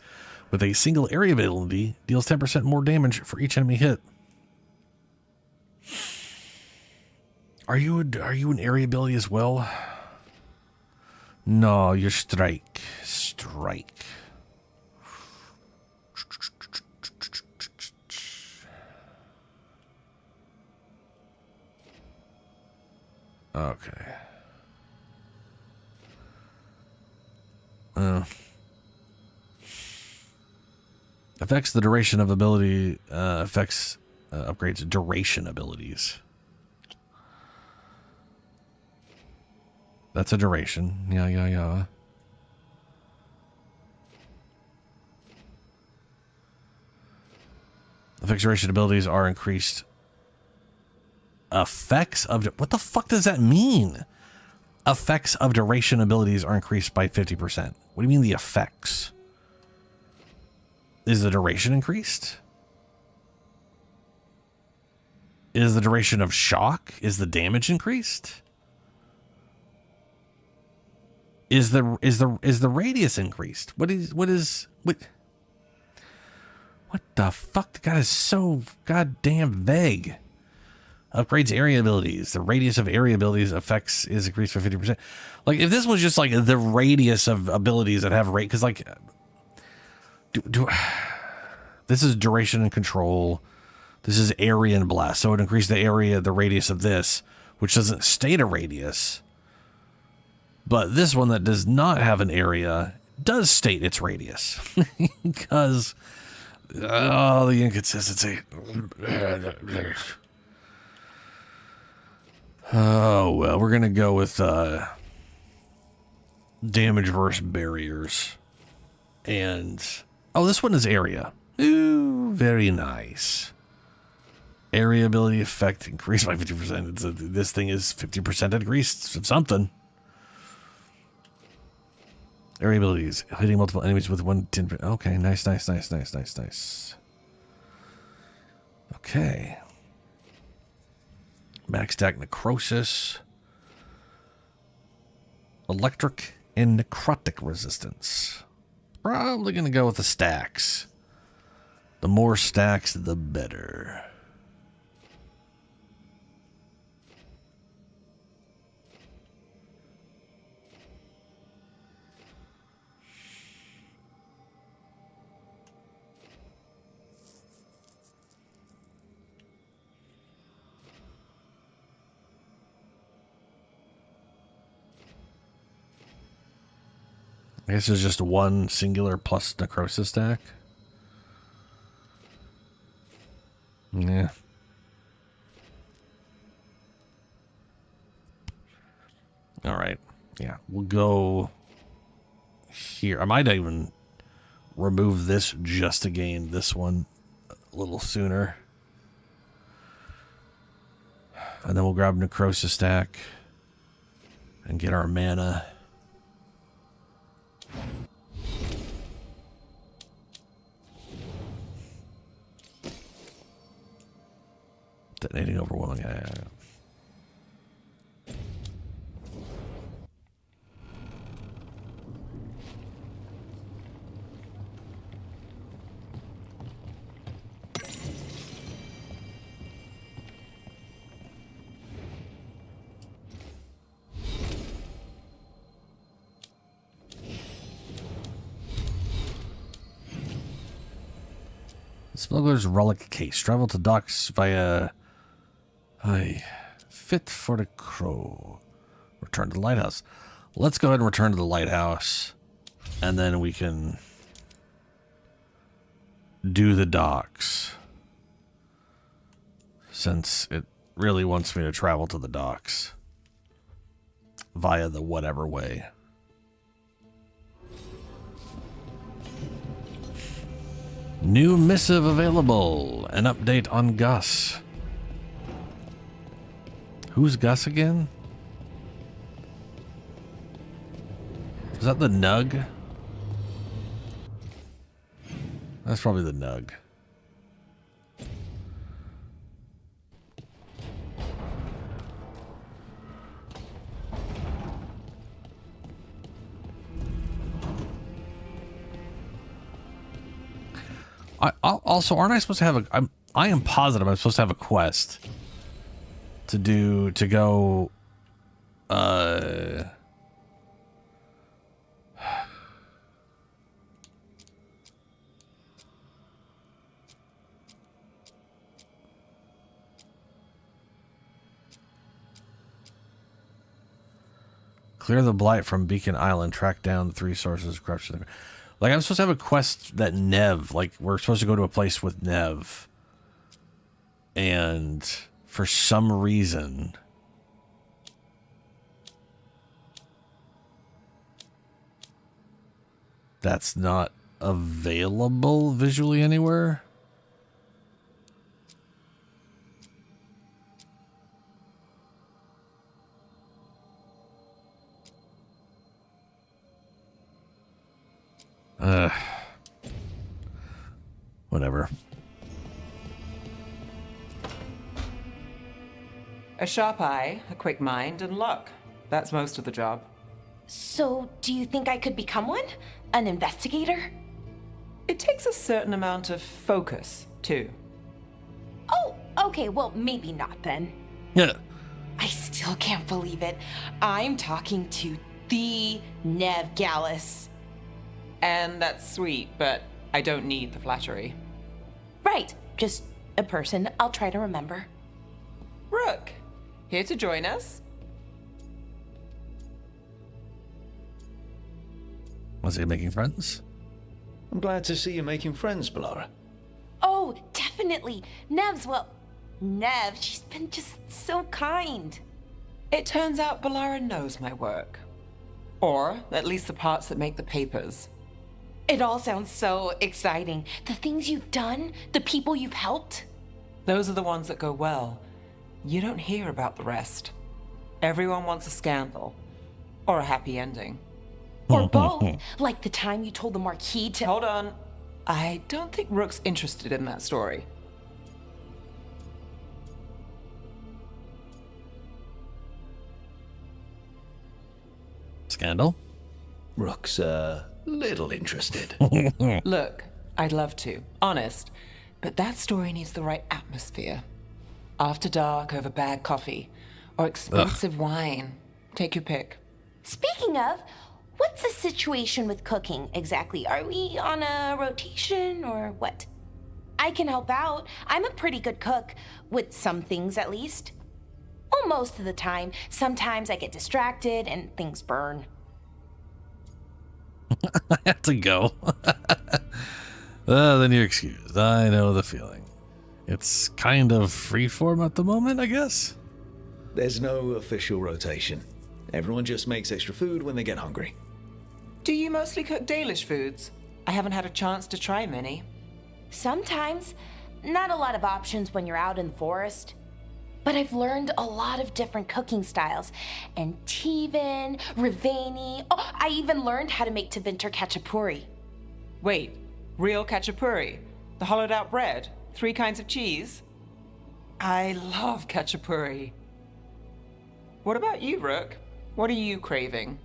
with a single area ability deals 10% more damage for each enemy hit. Are you an area ability as well? No, you're strike. Strike. Okay. Affects the duration of ability, upgrades duration abilities. That's a duration. Yeah. Affects duration abilities are increased. Effects of... What the fuck does that mean? Effects of duration abilities are increased by 50%. What do you mean the effects? Is the duration increased? Is the duration of shock? Is the damage increased? Is the radius increased? What the fuck? God is so goddamn vague. Upgrades area abilities. The radius of area abilities effects is increased by 50%. Like if this was just like the radius of abilities that have rate, because like this is duration and control. This is area and blast. So it increased the area, the radius of this, which doesn't state a radius. But this one that does not have an area does state its radius. Because, the inconsistency. Oh, well, we're going to go with damage versus barriers. And, this one is area. Ooh, very nice. Area ability effect increased by 50%. This thing is 50% increased of something. Area abilities. Hitting multiple enemies with 110. Okay, nice. Okay. Max stack necrosis. Electric and necrotic resistance. Probably going to go with the stacks. The more stacks, the better. I guess there's just one singular plus necrosis stack. Yeah. All right. Yeah, we'll go here. I might even remove this just to gain this one a little sooner. And then we'll grab necrosis stack and get our mana. Detonating overwhelming. Yeah. Smuggler's Relic Case. Travel to docks via... fit for the crow. Return to the lighthouse. Let's go ahead and return to the lighthouse. And then we can... do the docks. Since it really wants me to travel to the docks. Via the whatever way. New missive available. An update on Gus. Who's Gus again? Is that the Nug? That's probably the Nug. Also, aren't I supposed to have a... I am positive I'm supposed to have a quest to go... Clear the blight from Beacon Island. Track down the 3 sources of corruption. Like, I'm supposed to have a quest that Nev, like, we're supposed to go to a place with Nev. And for some reason, that's not available visually anywhere. Whatever. A sharp eye, a quick mind, and luck. That's most of the job. So, do you think I could become one? An investigator? It takes a certain amount of focus, too. Oh, okay, well, maybe not then. Yeah. I still can't believe it. I'm talking to the Nev Gallus. And that's sweet, but I don't need the flattery. Right, just a person I'll try to remember. Rook, here to join us? Was he making friends? I'm glad to see you making friends, Bellara. Oh, definitely. Nev's, well, Nev, she's been just so kind. It turns out Bellara knows my work. Or at least the parts that make the papers. It all sounds so exciting. The things you've done, the people you've helped. Those are the ones that go well. You don't hear about the rest. Everyone wants a scandal. Or a happy ending. Or both. Like the time you told the Marquis to... Hold on. I don't think Rook's interested in that story. Scandal? Rook's little interested. Look, I'd love to, honest, but that story needs the right atmosphere. After dark over bad coffee, or expensive wine. Take your pick. Speaking of, what's the situation with cooking exactly? Are we on a rotation or what? I can help out. I'm a pretty good cook, with some things at least. Well, most of the time. Sometimes I get distracted and things burn. I have to go. Then you're excused. I know the feeling. It's kind of freeform at the moment, I guess. There's no official rotation. Everyone just makes extra food when they get hungry. Do you mostly cook Dalish foods? I haven't had a chance to try many. Sometimes. Not a lot of options when you're out in the forest. But I've learned a lot of different cooking styles. And Tevan, Rivani. Oh, I even learned how to make Tevinter Khachapuri. Wait, real Khachapuri? The hollowed out bread? 3 kinds of cheese? I love Khachapuri. What about you, Rook? What are you craving?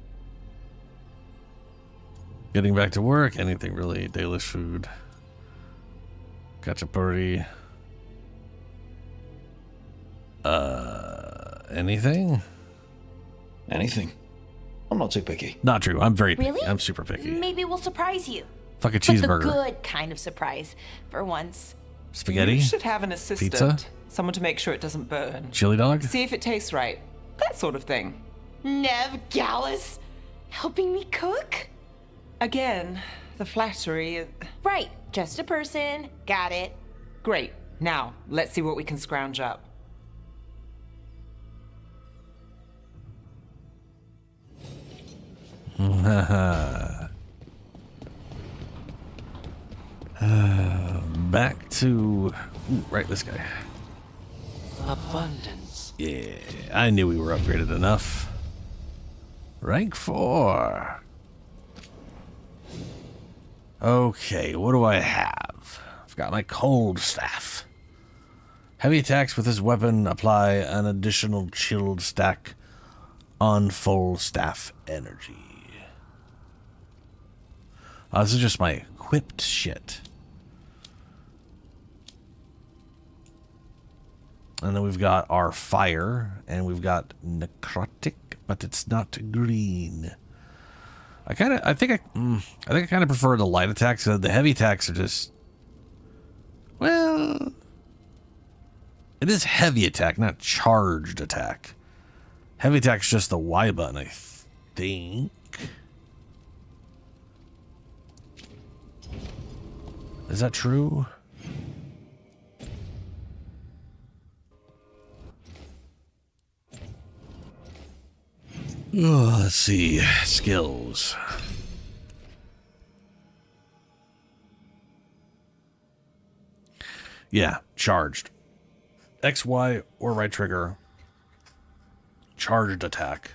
Getting back to work, anything really. Dalish food. Khachapuri. Anything? Anything. I'm not too picky. Not true. I'm very picky. Really? I'm super picky. Maybe we'll surprise you. Fuck a But the cheeseburger. good kind of surprise, for once. Spaghetti? You should have an assistant. Pizza? Someone to make sure it doesn't burn. Chili dog? See if it tastes right. That sort of thing. Nev Gallus? Helping me cook? Again, the flattery. Right. Just a person. Got it. Great. Now, let's see what we can scrounge up. Back to... Ooh, right, this guy. Abundance. Yeah, I knew we were upgraded enough. Rank 4. Okay, what do I have? I've got my cold staff. Heavy attacks with this weapon apply an additional chilled stack on full staff energy. This is just my equipped shit. And then we've got our fire, and we've got necrotic, but it's not green. I think I kind of prefer the light attacks. The heavy attacks are just, well, it is heavy attack, not charged attack. Heavy attack's just the Y button, I think. Is that true? Oh, let's see. Skills. Yeah, charged. X, Y, or right trigger. Charged attack.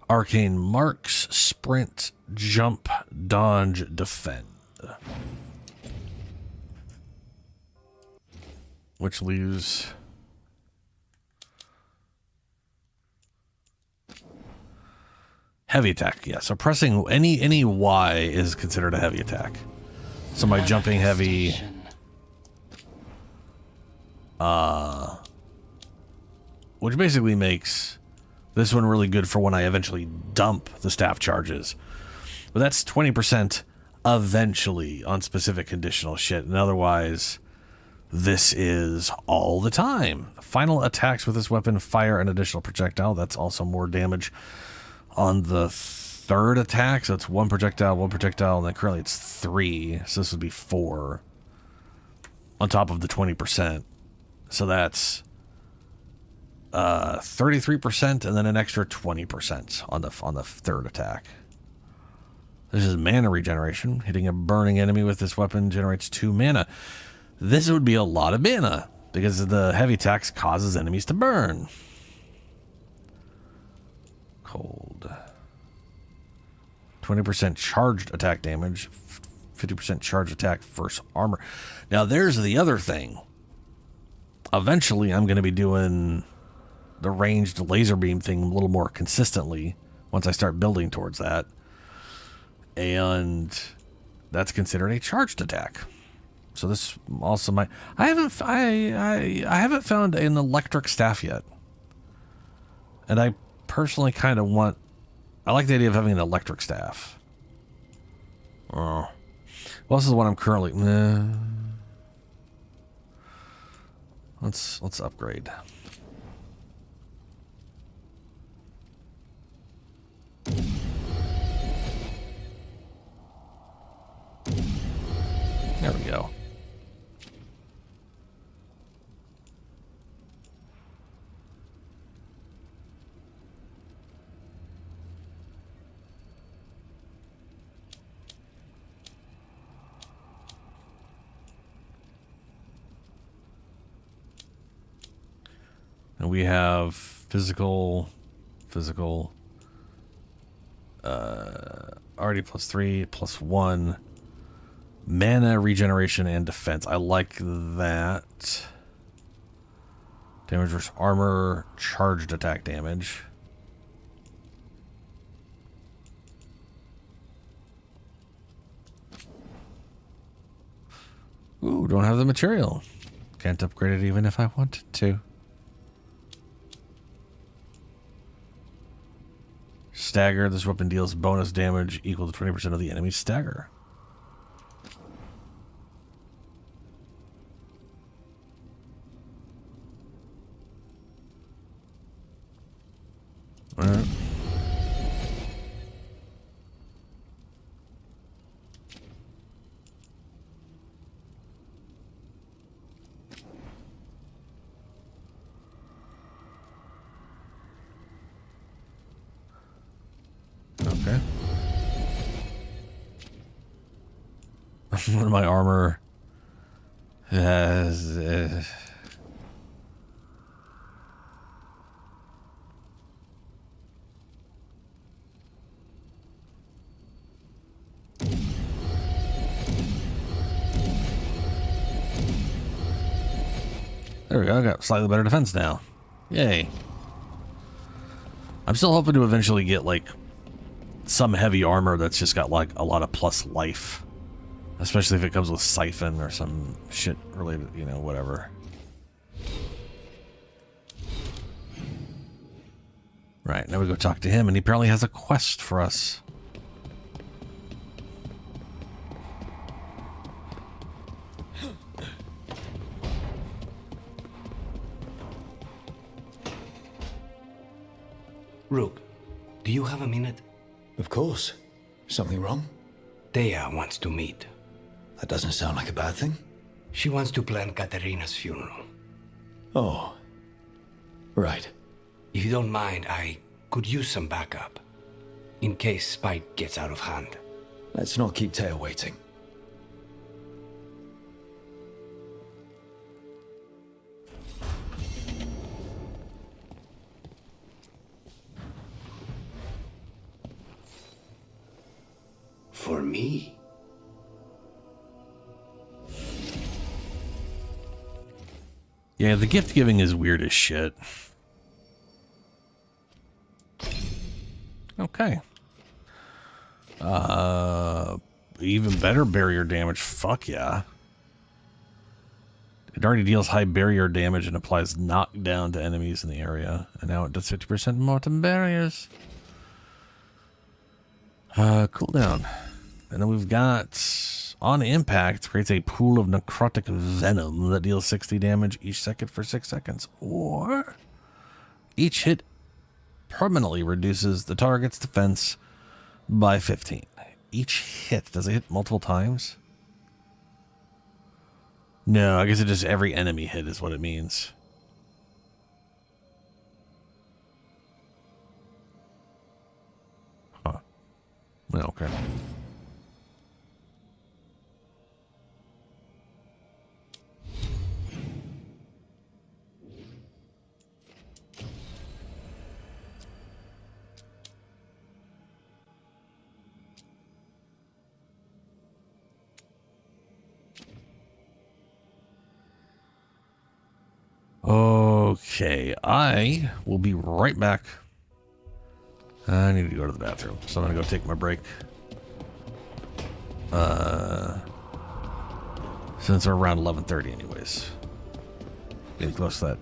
Arcane marks, sprint, jump, dodge, defend. Which leaves... heavy attack, yeah. So pressing any Y is considered a heavy attack. So my jumping heavy... which basically makes this one really good for when I eventually dump the staff charges. But that's 20% eventually on specific conditional shit. And otherwise, this is all the time. Final attacks with this weapon fire an additional projectile. That's also more damage on the third attack. So it's one projectile, and then currently it's 3. So this would be 4 on top of the 20%. So that's 33% and then an extra 20% on the third attack. This is mana regeneration. Hitting a burning enemy with this weapon generates 2 mana. This would be a lot of mana because the heavy attacks causes enemies to burn. Cold. 20% charged attack damage. 50% charged attack versus armor. Now there's the other thing. Eventually I'm going to be doing the ranged laser beam thing a little more consistently once I start building towards that. And that's considered a charged attack. So this also might... I haven't found an electric staff yet. And I personally kind of want... I like the idea of having an electric staff. Oh. Well, this is what I'm currently... Let's upgrade. There we go. And we have physical, already +3, +1, mana, regeneration, and defense. I like that. Damage versus armor, charged attack damage. Ooh, don't have the material. Can't upgrade it even if I wanted to. Stagger. This weapon deals bonus damage equal to 20% of the enemy's stagger. Alright. Okay. One of my armor has... There we go, I got slightly better defense now. Yay. I'm still hoping to eventually get, like, some heavy armor that's just got, like, a lot of plus life. Especially if it comes with Siphon or some shit related, you know, whatever. Right, now we go talk to him, and he apparently has a quest for us. Rook, do you have a minute? Of course. Something wrong? Thea wants to meet. That doesn't sound like a bad thing. She wants to plan Katerina's funeral. Oh. Right. If you don't mind, I could use some backup. In case Spike gets out of hand. Let's not keep Taya waiting. For me? Yeah, the gift giving is weird as shit. Okay. Even better barrier damage. Fuck yeah. It already deals high barrier damage and applies knockdown to enemies in the area. And now it does 50% more to barriers. Cooldown. And then we've got, on impact, creates a pool of necrotic venom that deals 60 damage each second for 6 seconds. Or each hit permanently reduces the target's defense by 15. Each hit. Does it hit multiple times? No, I guess it just every enemy hit is what it means. Huh. Okay. Okay, I will be right back I need to go to the bathroom, so I'm gonna go take my break. Since we're around 11:30 anyways. Getting close to that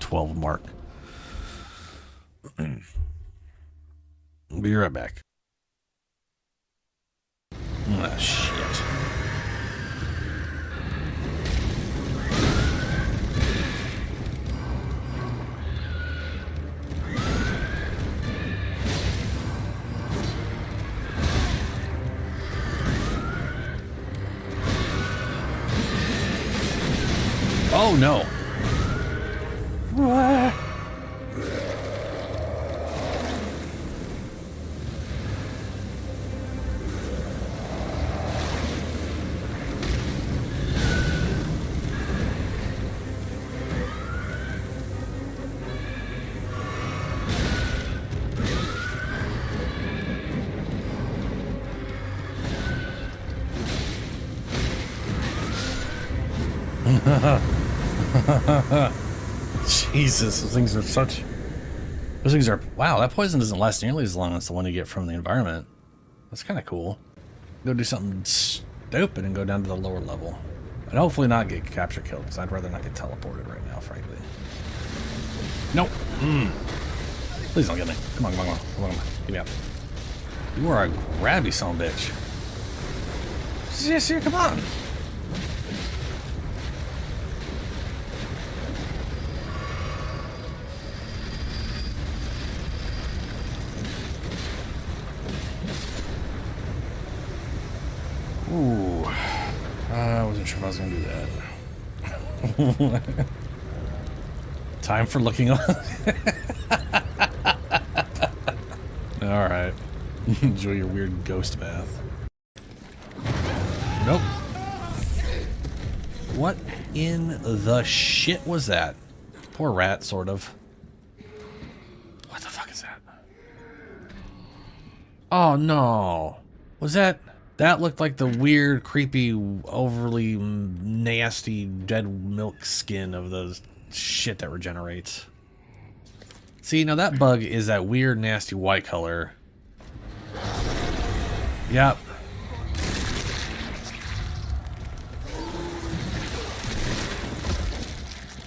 12 mark. Be right back. Ah, shit. Oh no. What? Jesus, those things are such... Those things are... Wow, that poison doesn't last nearly as long as the one you get from the environment. That's kind of cool. Go do something stupid and go down to the lower level. And hopefully not get capture killed, because I'd rather not get teleported right now, frankly. Nope. Please don't get me. Come on, come on, come on. Come on, come on. Get me out. You are a grabby son of a bitch. Yes, come on. Ooh, I wasn't sure if I was going to do that. Time for looking on. Alright. Enjoy your weird ghost bath. Nope. What in the shit was that? Poor rat, sort of. What the fuck is that? Oh no. Was that... That looked like the weird, creepy, overly nasty dead milk skin of those shit that regenerates. See, now that bug is that weird, nasty white color. Yep.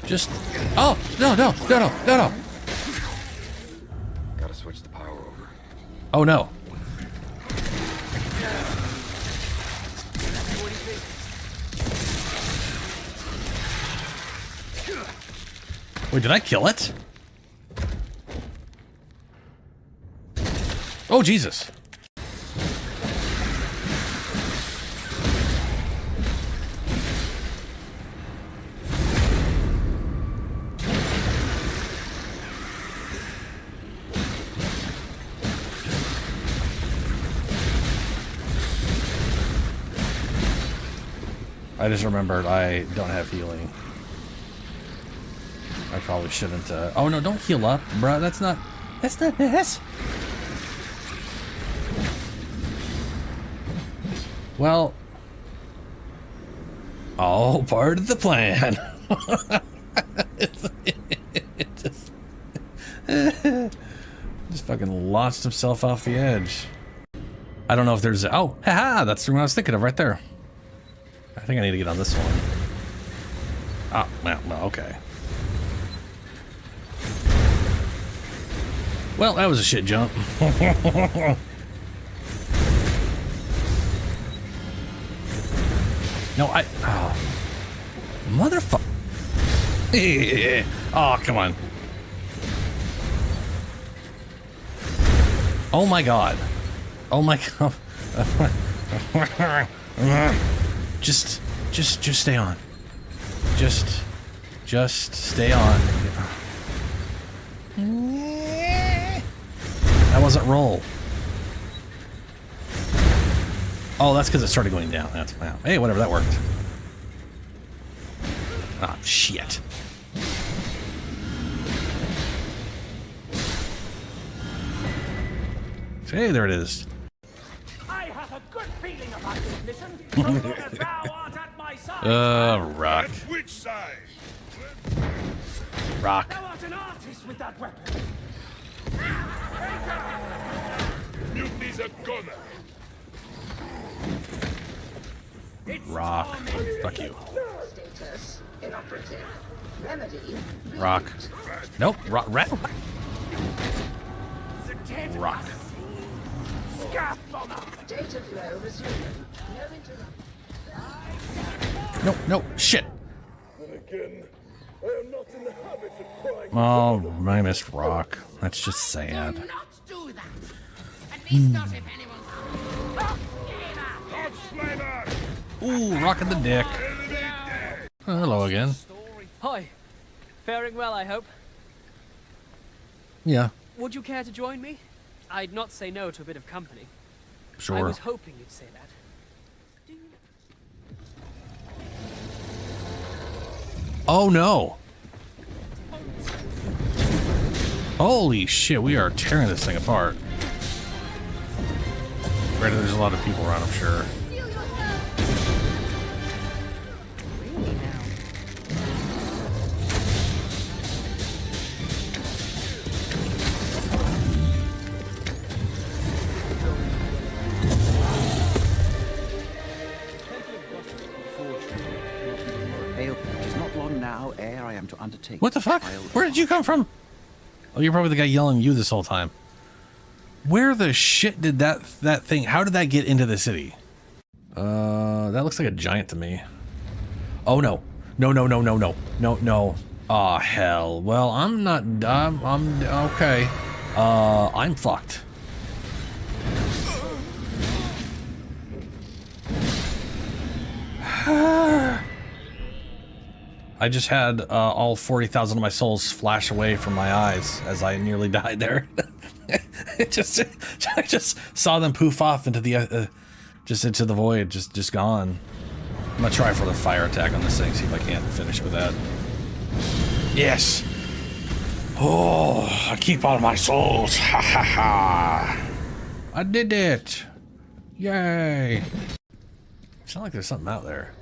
Just... Oh! No, no, no, no, no, no! Gotta switch the power over. Oh no. Wait, did I kill it? Oh, Jesus. I just remembered I don't have healing. I probably shouldn't, oh no, don't heal up, bruh, that's not this. Well, all part of the plan. Just fucking launched himself off the edge. I don't know if there's, oh, haha, that's the one I was thinking of right there. I think I need to get on this one. Ah, well, okay. Well, that was a shit jump. No, oh. Motherfucker. Oh, come on. Oh my god. Oh my god. Just stay on. Just stay on. That wasn't roll. Oh, that's because it started going down. That's wow. Hey, whatever, that worked. Ah, shit. Hey, there it is. I have a good feeling about this mission. As long as thou art at my side. Rock. Which side? Rock. Thou art an artist with that weapon. Rock. Fuck you. Status inoperative. Remedy. Rock. Nope. Rock. Rock. Rock. Data flow resumed. No interruption. Nope. Nope. Shit. Again, I am not in the habit of crying. Oh, I missed Rock. That's just sad. Do that. At least not if anyone's Ooh, Rock in the dick. Oh, hello again. Hi. Faring well, I hope. Yeah, Would you care to join me? I'd not say no to a bit of company. sure. I was hoping you'd say that. Oh no. Holy shit, we are tearing this thing apart. Granted, there's a lot of people around, I'm sure. It is not long now ere I am to undertake. What the fuck? Where did you come from? Oh, you're probably the guy yelling at you this whole time. Where the shit did that thing, how did that get into the city? That looks like a giant to me. Oh no. No, no, no, no, no. No, no. Aw, hell. Well, I'm not, I'm okay. I'm fucked. I just had all 40,000 of my souls flash away from my eyes as I nearly died there. I just saw them poof off into the just into the void, just gone. I'm gonna try for the fire attack on this thing, see if I can't finish with that. Yes. Oh, I keep all my souls. Ha ha ha. I did it. Yay. It's not like there's something out there.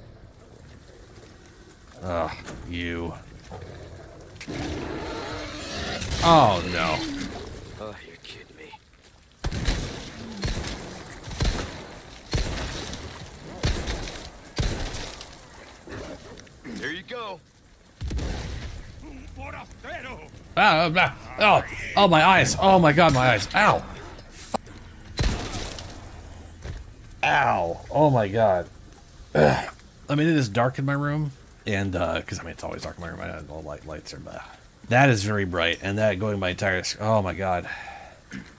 Ugh, you. Oh no. Oh, you're kidding me. There you go. Oh, my eyes. Oh my god, my eyes. Ow. Ow. Oh my god. Ugh. I mean, it is dark in my room. And, because, I mean, it's always dark in my room. All lights are bad. That is very bright. And that going my entire... Oh, my God.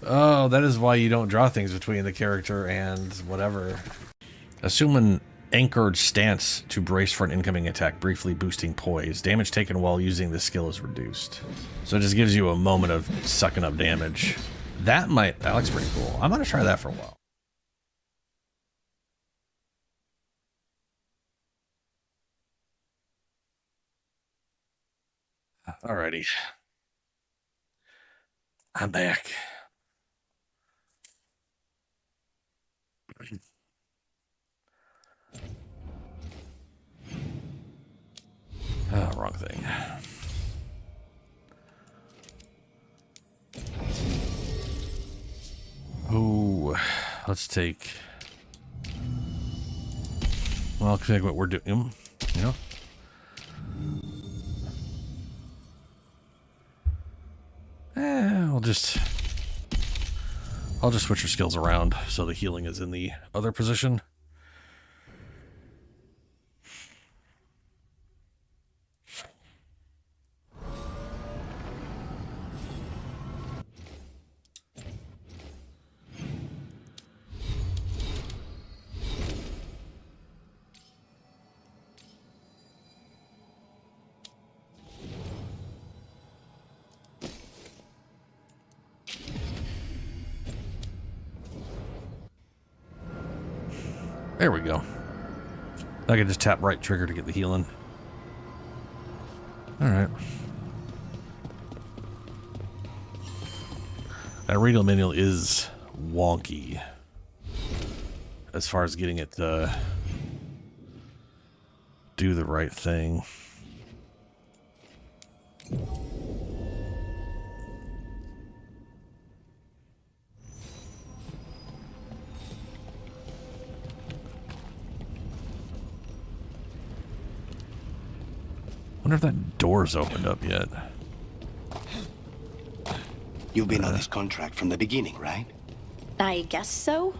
Oh, that is why you don't draw things between the character and whatever. Assume an anchored stance to brace for an incoming attack, briefly boosting poise. Damage taken while using this skill is reduced. So it just gives you a moment of sucking up damage. That looks pretty cool. I'm going to try that for a while. Alrighty. I'm back. Oh, wrong thing. Oh, let's take... Well, take what we're doing, you know? I'll just switch your skills around so the healing is in the other position. There we go. I can just tap right trigger to get the healing. Alright. That readal manual is wonky as far as getting it to do the right thing. Wonder if that door's opened up yet. You've been on this contract from the beginning, right? I guess so.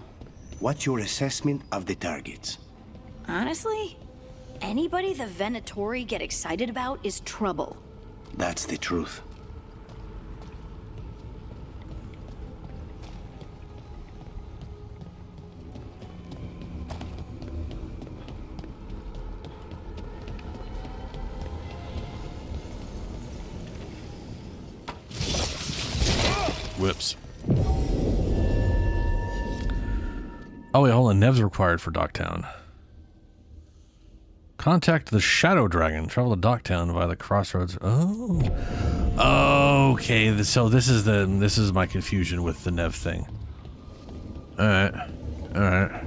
What's your assessment of the targets? Honestly, anybody the Venatori get excited about is trouble. That's the truth. Whips. Oh wait, hold on. Nev's required for Docktown. Contact the Shadow Dragon. Travel to Docktown via the crossroads. Oh, okay. So this is my confusion with the Nev thing. All right.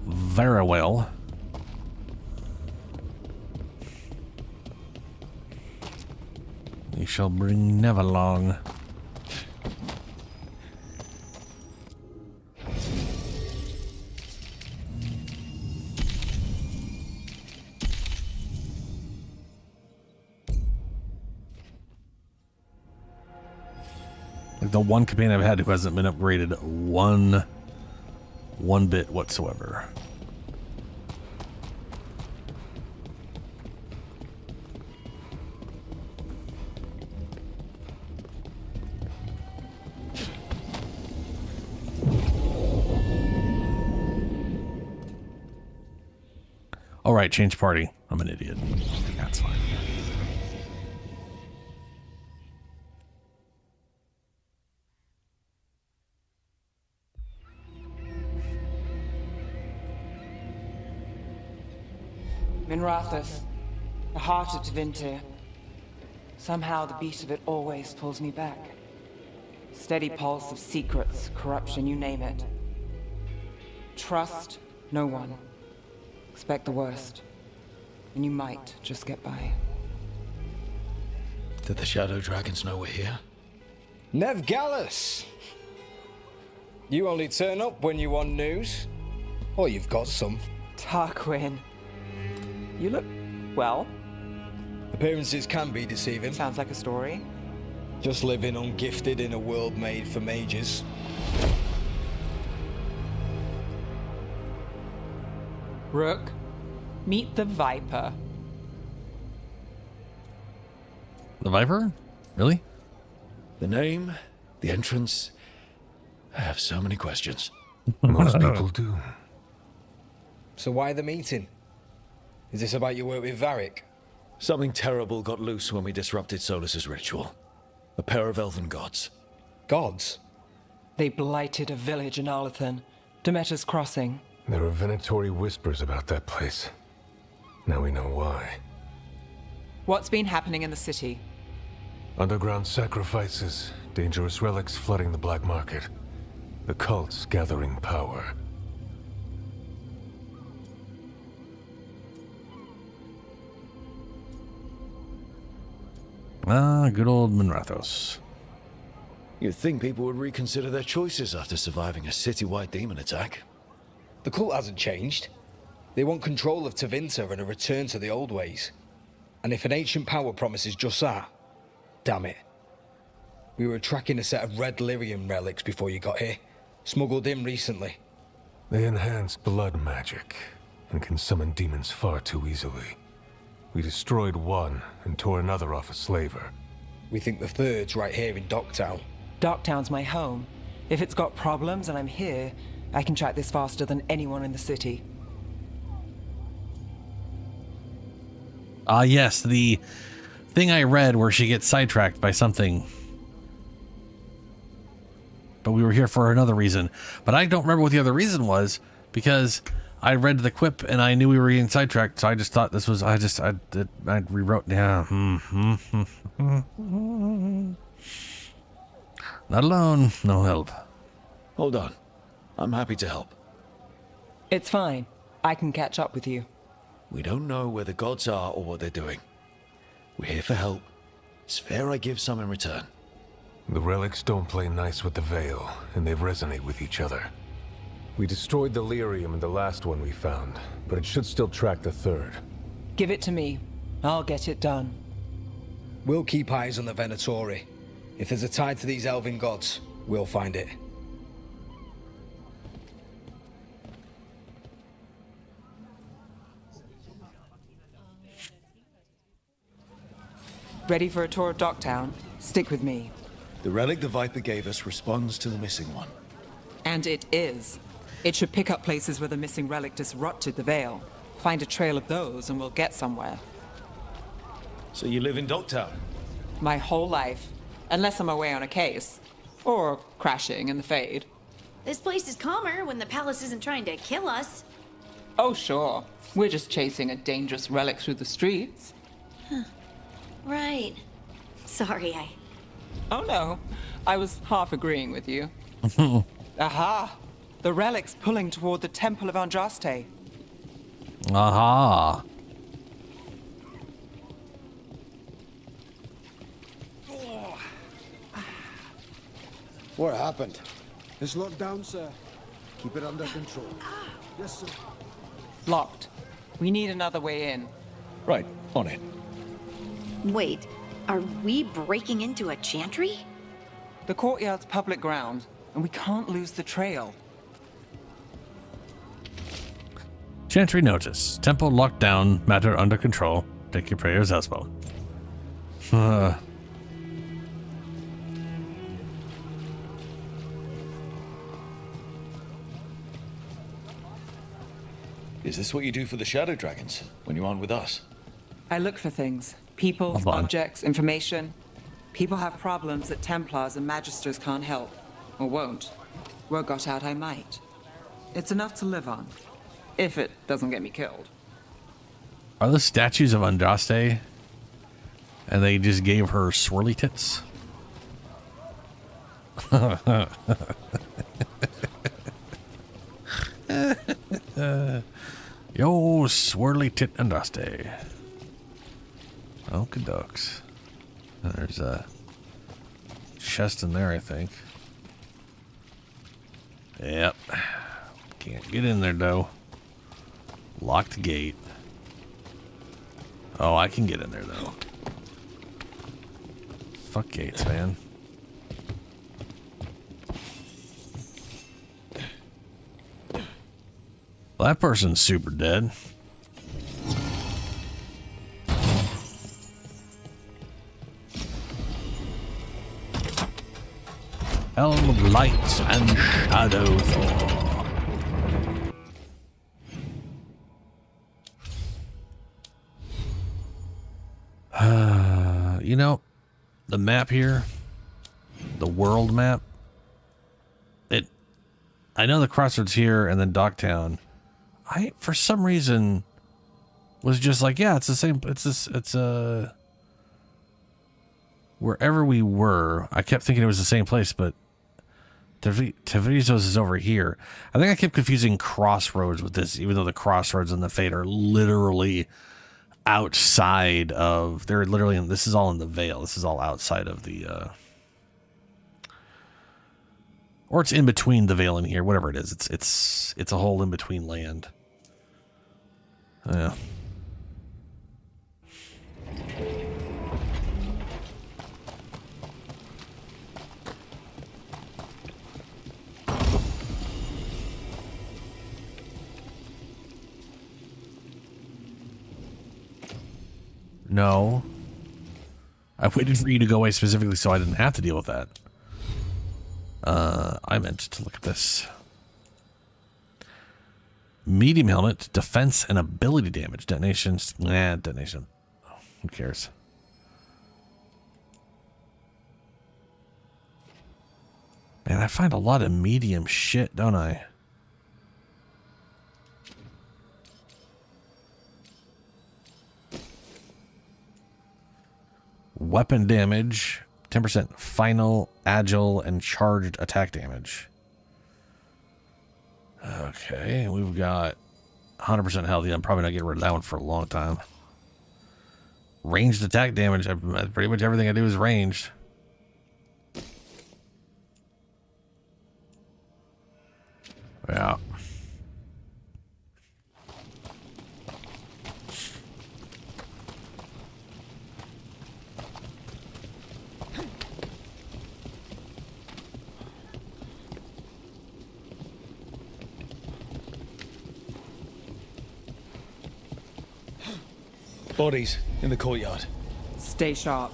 Very well. We shall bring Nev along. Like the one companion I've had who hasn't been upgraded one bit whatsoever. All right, change party. I'm an idiot. That's fine. Minrathous, the heart of Tevinter. Somehow the beat of it always pulls me back. Steady pulse of secrets, corruption, you name it. Trust no one. Expect the worst. And you might just get by. Did the Shadow Dragons know we're here? Nev Gallus! You only turn up when you want news. Or you've got some. Tarquin. You look... well. Appearances can be deceiving. Sounds like a story. Just living ungifted in a world made for mages. Rook, meet the Viper. The Viper? Really? The name, the entrance. I have so many questions. Most people do. So why the meeting? Is this about your work with Varric? Something terrible got loose when we disrupted Solus's ritual. A pair of elven gods. Gods? They blighted a village in Arlathan, Demeter's Crossing. There are Venatori whispers about that place. Now we know why. What's been happening in the city? Underground sacrifices, dangerous relics flooding the black market. The cults gathering power. Ah, good old Minrathous. You'd think people would reconsider their choices after surviving a citywide demon attack. The cult hasn't changed. They want control of Tevinter and a return to the old ways. And if an ancient power promises just that, damn it. We were tracking a set of red lyrium relics before you got here. Smuggled in recently. They enhance blood magic and can summon demons far too easily. We destroyed one and tore another off a slaver. We think the third's right here in Docktown. Docktown's my home. If it's got problems and I'm here, I can track this faster than anyone in the city. Ah, yes, the thing I read where she gets sidetracked by something. But we were here for another reason. But I don't remember what the other reason was, because I read the quip and I knew we were getting sidetracked, so I just thought this was, I rewrote, yeah. Not alone, no help. Hold on. I'm happy to help. It's fine. I can catch up with you. We don't know where the gods are or what they're doing. We're here for help. It's fair I give some in return. The relics don't play nice with the Veil, and they resonate with each other. We destroyed the lyrium in the last one we found, but it should still track the third. Give it to me. I'll get it done. We'll keep eyes on the Venatori. If there's a tie to these Elven gods, we'll find it. Ready for a tour of Docktown? Stick with me. The relic the Viper gave us responds to the missing one. And it is. It should pick up places where the missing relic disrupted the Veil. Find a trail of those and we'll get somewhere. So you live in Docktown? My whole life. Unless I'm away on a case. Or crashing in the Fade. This place is calmer when the palace isn't trying to kill us. Oh, sure. We're just chasing a dangerous relic through the streets. Right. Sorry, Oh no. I was half agreeing with you. Aha! The relic's pulling toward the Temple of Andraste. Aha. What happened? It's locked down, sir. Keep it under control. Yes, sir. Locked. We need another way in. Right, on it. Wait, are we breaking into a chantry? The courtyard's public ground, and we can't lose the trail. Chantry notice. Temple locked down. Matter under control. Take your prayers elsewhere. Is this what you do for the Shadow Dragons when you aren't with us? I look for things. People, objects, information. People have problems that Templars and Magisters can't help. Or won't. Were got out, I might. It's enough to live on. If it doesn't get me killed. Are the statues of Andraste? And they just gave her swirly tits? Yo, swirly tit Andraste. Okie dokes. There's a chest in there, I think. Yep. Can't get in there, though. Locked gate. Oh, I can get in there, though. Fuck gates, man. Well, that person's super dead. Helm of Light and Shadow Thor. You know, the map here, the world map, I know the crossroads here and then Docktown. I, for some reason, was just like, yeah, it's the same, it's wherever we were, I kept thinking it was the same place, but Tavrizos is over here. I think I kept confusing crossroads with this, even though the crossroads and the Fade are literally outside of, they're literally, this is all in the Veil. This is all outside of the, or it's in between the Veil and here, whatever it is. It's a whole in between land. Yeah. No. I waited for you to go away specifically so I didn't have to deal with that. I meant to look at this. Medium helmet, defense and ability damage. Detonations. Nah, detonation. Who cares? Man, I find a lot of medium shit, don't I? Weapon damage, 10% final, agile, and charged attack damage. Okay, we've got 100% health. Yeah, I'm probably not getting rid of that one for a long time. Ranged attack damage. Pretty much everything I do is ranged. Yeah. Bodies in the courtyard. Stay sharp.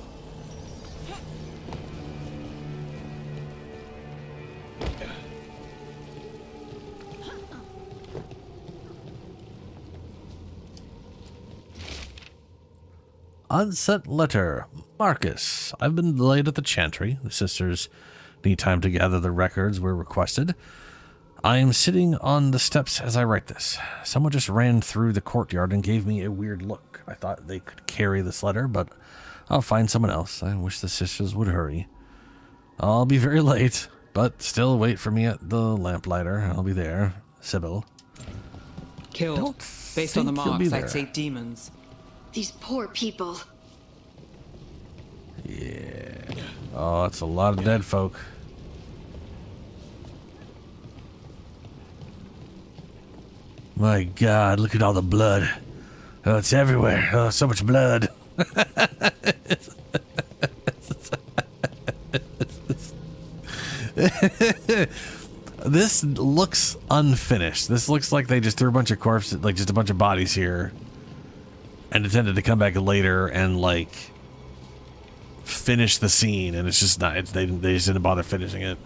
Unsent letter. Marcus, I've been delayed at the chantry. The sisters need time to gather the records were requested. I am sitting on the steps as I write this. Someone just ran through the courtyard and gave me a weird look. I thought they could carry this letter, but I'll find someone else. I wish the sisters would hurry. I'll be very late, but still wait for me at the lamplighter. I'll be there. Sybil. Killed. Based on the marks, I'd say demons. These poor people. Yeah. Oh, that's a lot of dead folk. My God, look at all the blood. Oh, it's everywhere. Oh, so much blood. This looks unfinished. This looks like they just threw a bunch of corpses, like just a bunch of bodies here, and intended to come back later and like finish the scene, and it's just not. They just didn't bother finishing it.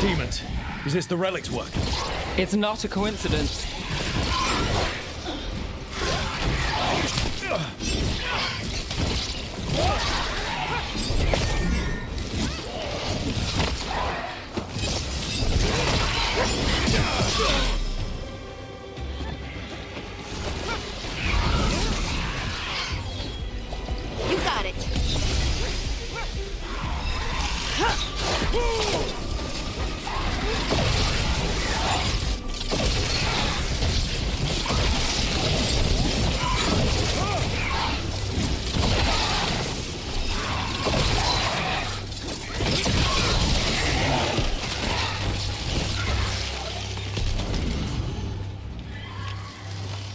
Demons. Is this the relic's work? It's not a coincidence. You got it.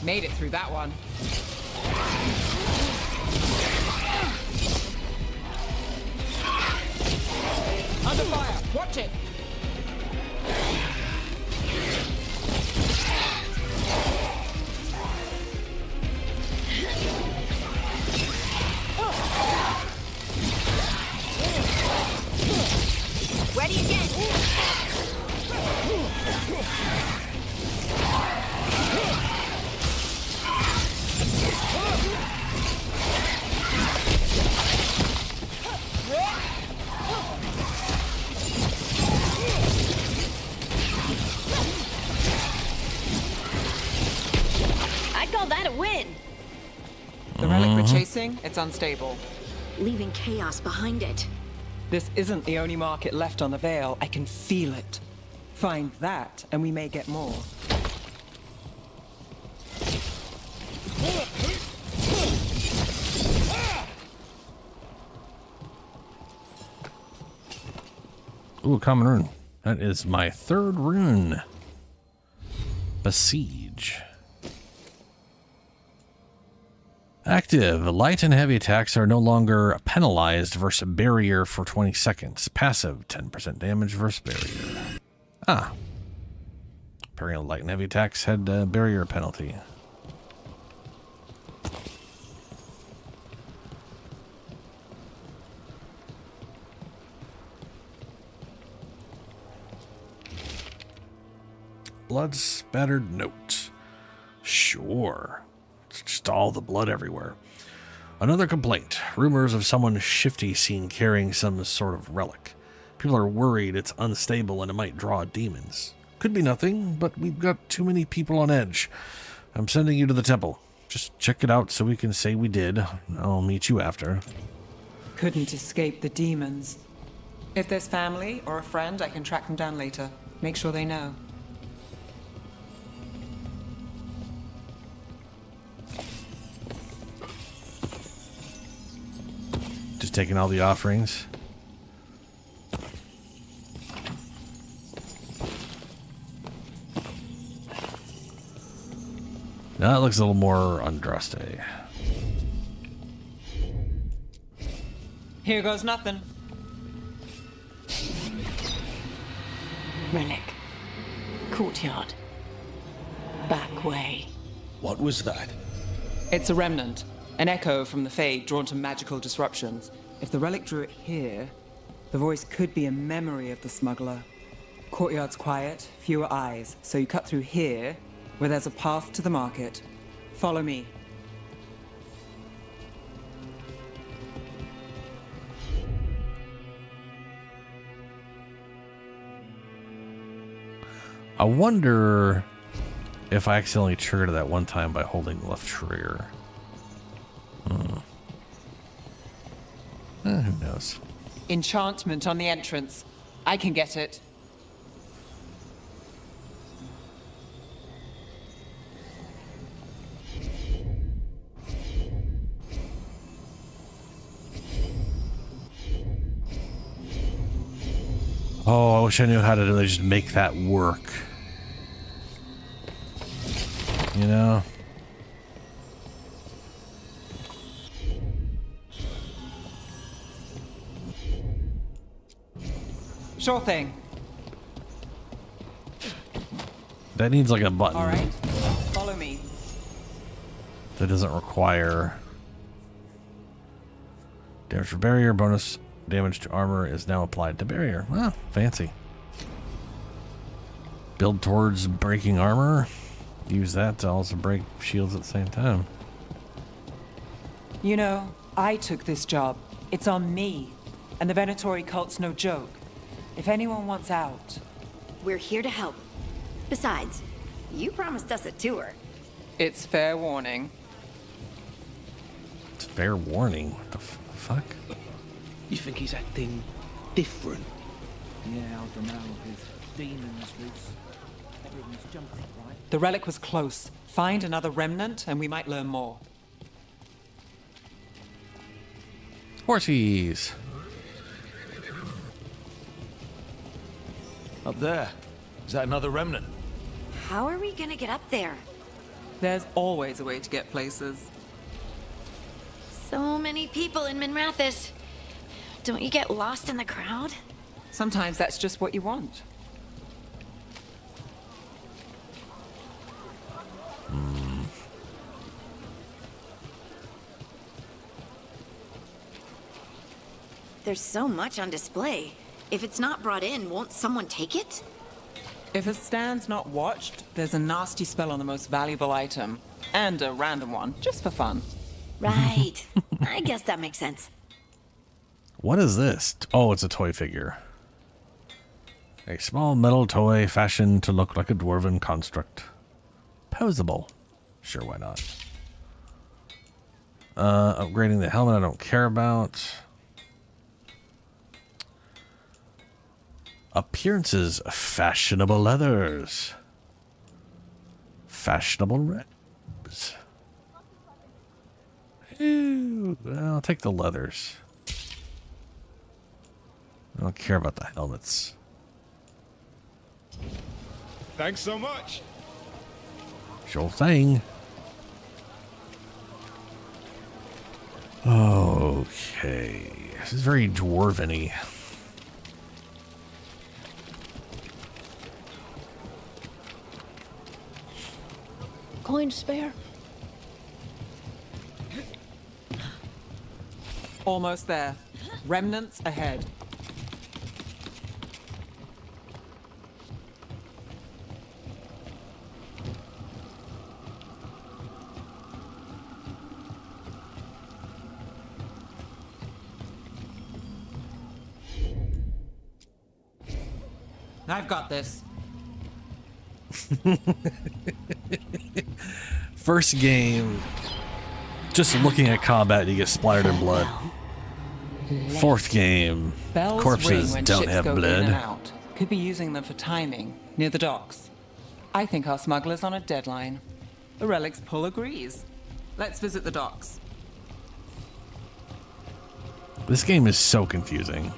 Made it through that one. Under fire! Watch it! Ready again. I'd call that a win. The relic we're chasing, it's unstable. Leaving chaos behind it. This isn't the only market left on the Veil. I can feel it. Find that, and we may get more. Ooh, common rune. That is my third rune. Besiege. Active. Light and heavy attacks are no longer penalized versus barrier for 20 seconds. Passive. 10% damage versus barrier. Ah. Apparently light and heavy attacks had a barrier penalty. Blood spattered note. Sure. It's just all the blood everywhere. Another complaint. Rumors of someone shifty seen carrying some sort of relic. People are worried it's unstable and it might draw demons. Could be nothing, but we've got too many people on edge. I'm sending you to the temple. Just check it out so we can say we did. I'll meet you after. Couldn't escape the demons. If there's family or a friend, I can track them down later. Make sure they know. Just taking all the offerings. Now it looks a little more Andraste. Here goes nothing. Relic. Courtyard. Back way. What was that? It's a remnant. An echo from the Fade drawn to magical disruptions. If the relic drew it here, the voice could be a memory of the smuggler. Courtyard's quiet, fewer eyes, so you cut through here, where there's a path to the market. Follow me. I wonder if I accidentally triggered that one time by holding the left trigger. Who knows? Enchantment on the entrance. I can get it. Oh, I wish I knew how to really just make that work. You know? Sure thing. That needs like a button. All right. Follow me. That doesn't require damage for barrier. Bonus damage to armor is now applied to barrier. Ah, fancy. Build towards breaking armor. Use that to also break shields at the same time. You know, I took this job. It's on me. And the Venatori cult's no joke. If anyone wants out... We're here to help. Besides, you promised us a tour. It's fair warning. It's fair warning. What the fuck? You think he's acting different? Yeah, I don't know. His demons loose. Everyone's jumping, right? The relic was close. Find another remnant and we might learn more. Horsies. Up there. Is that another remnant? How are we gonna get up there? There's always a way to get places. So many people in Minrathis. Don't you get lost in the crowd? Sometimes that's just what you want. There's so much on display. If it's not brought in, won't someone take it? If a stand's not watched, there's a nasty spell on the most valuable item. And a random one, just for fun. Right. I guess that makes sense. What is this? Oh, it's a toy figure. A small metal toy fashioned to look like a dwarven construct. Posable. Sure, why not? Upgrading the helmet I don't care about. Appearances. Fashionable leathers. Fashionable robes. Ew, I'll take the leathers. I don't care about the helmets. Thanks so much. Sure thing. Okay. This is very dwarven-y. Coin to spare? Almost there. Remnants ahead. I've got this. First game, just looking at combat, you get splattered in blood. Fourth game, Bells corpses ring when don't ships have go in and blood. out. Could be using them for timing, near the docks. I think our smuggler's on a deadline. The relic's pull agrees. Let's visit the docks. This game is so confusing.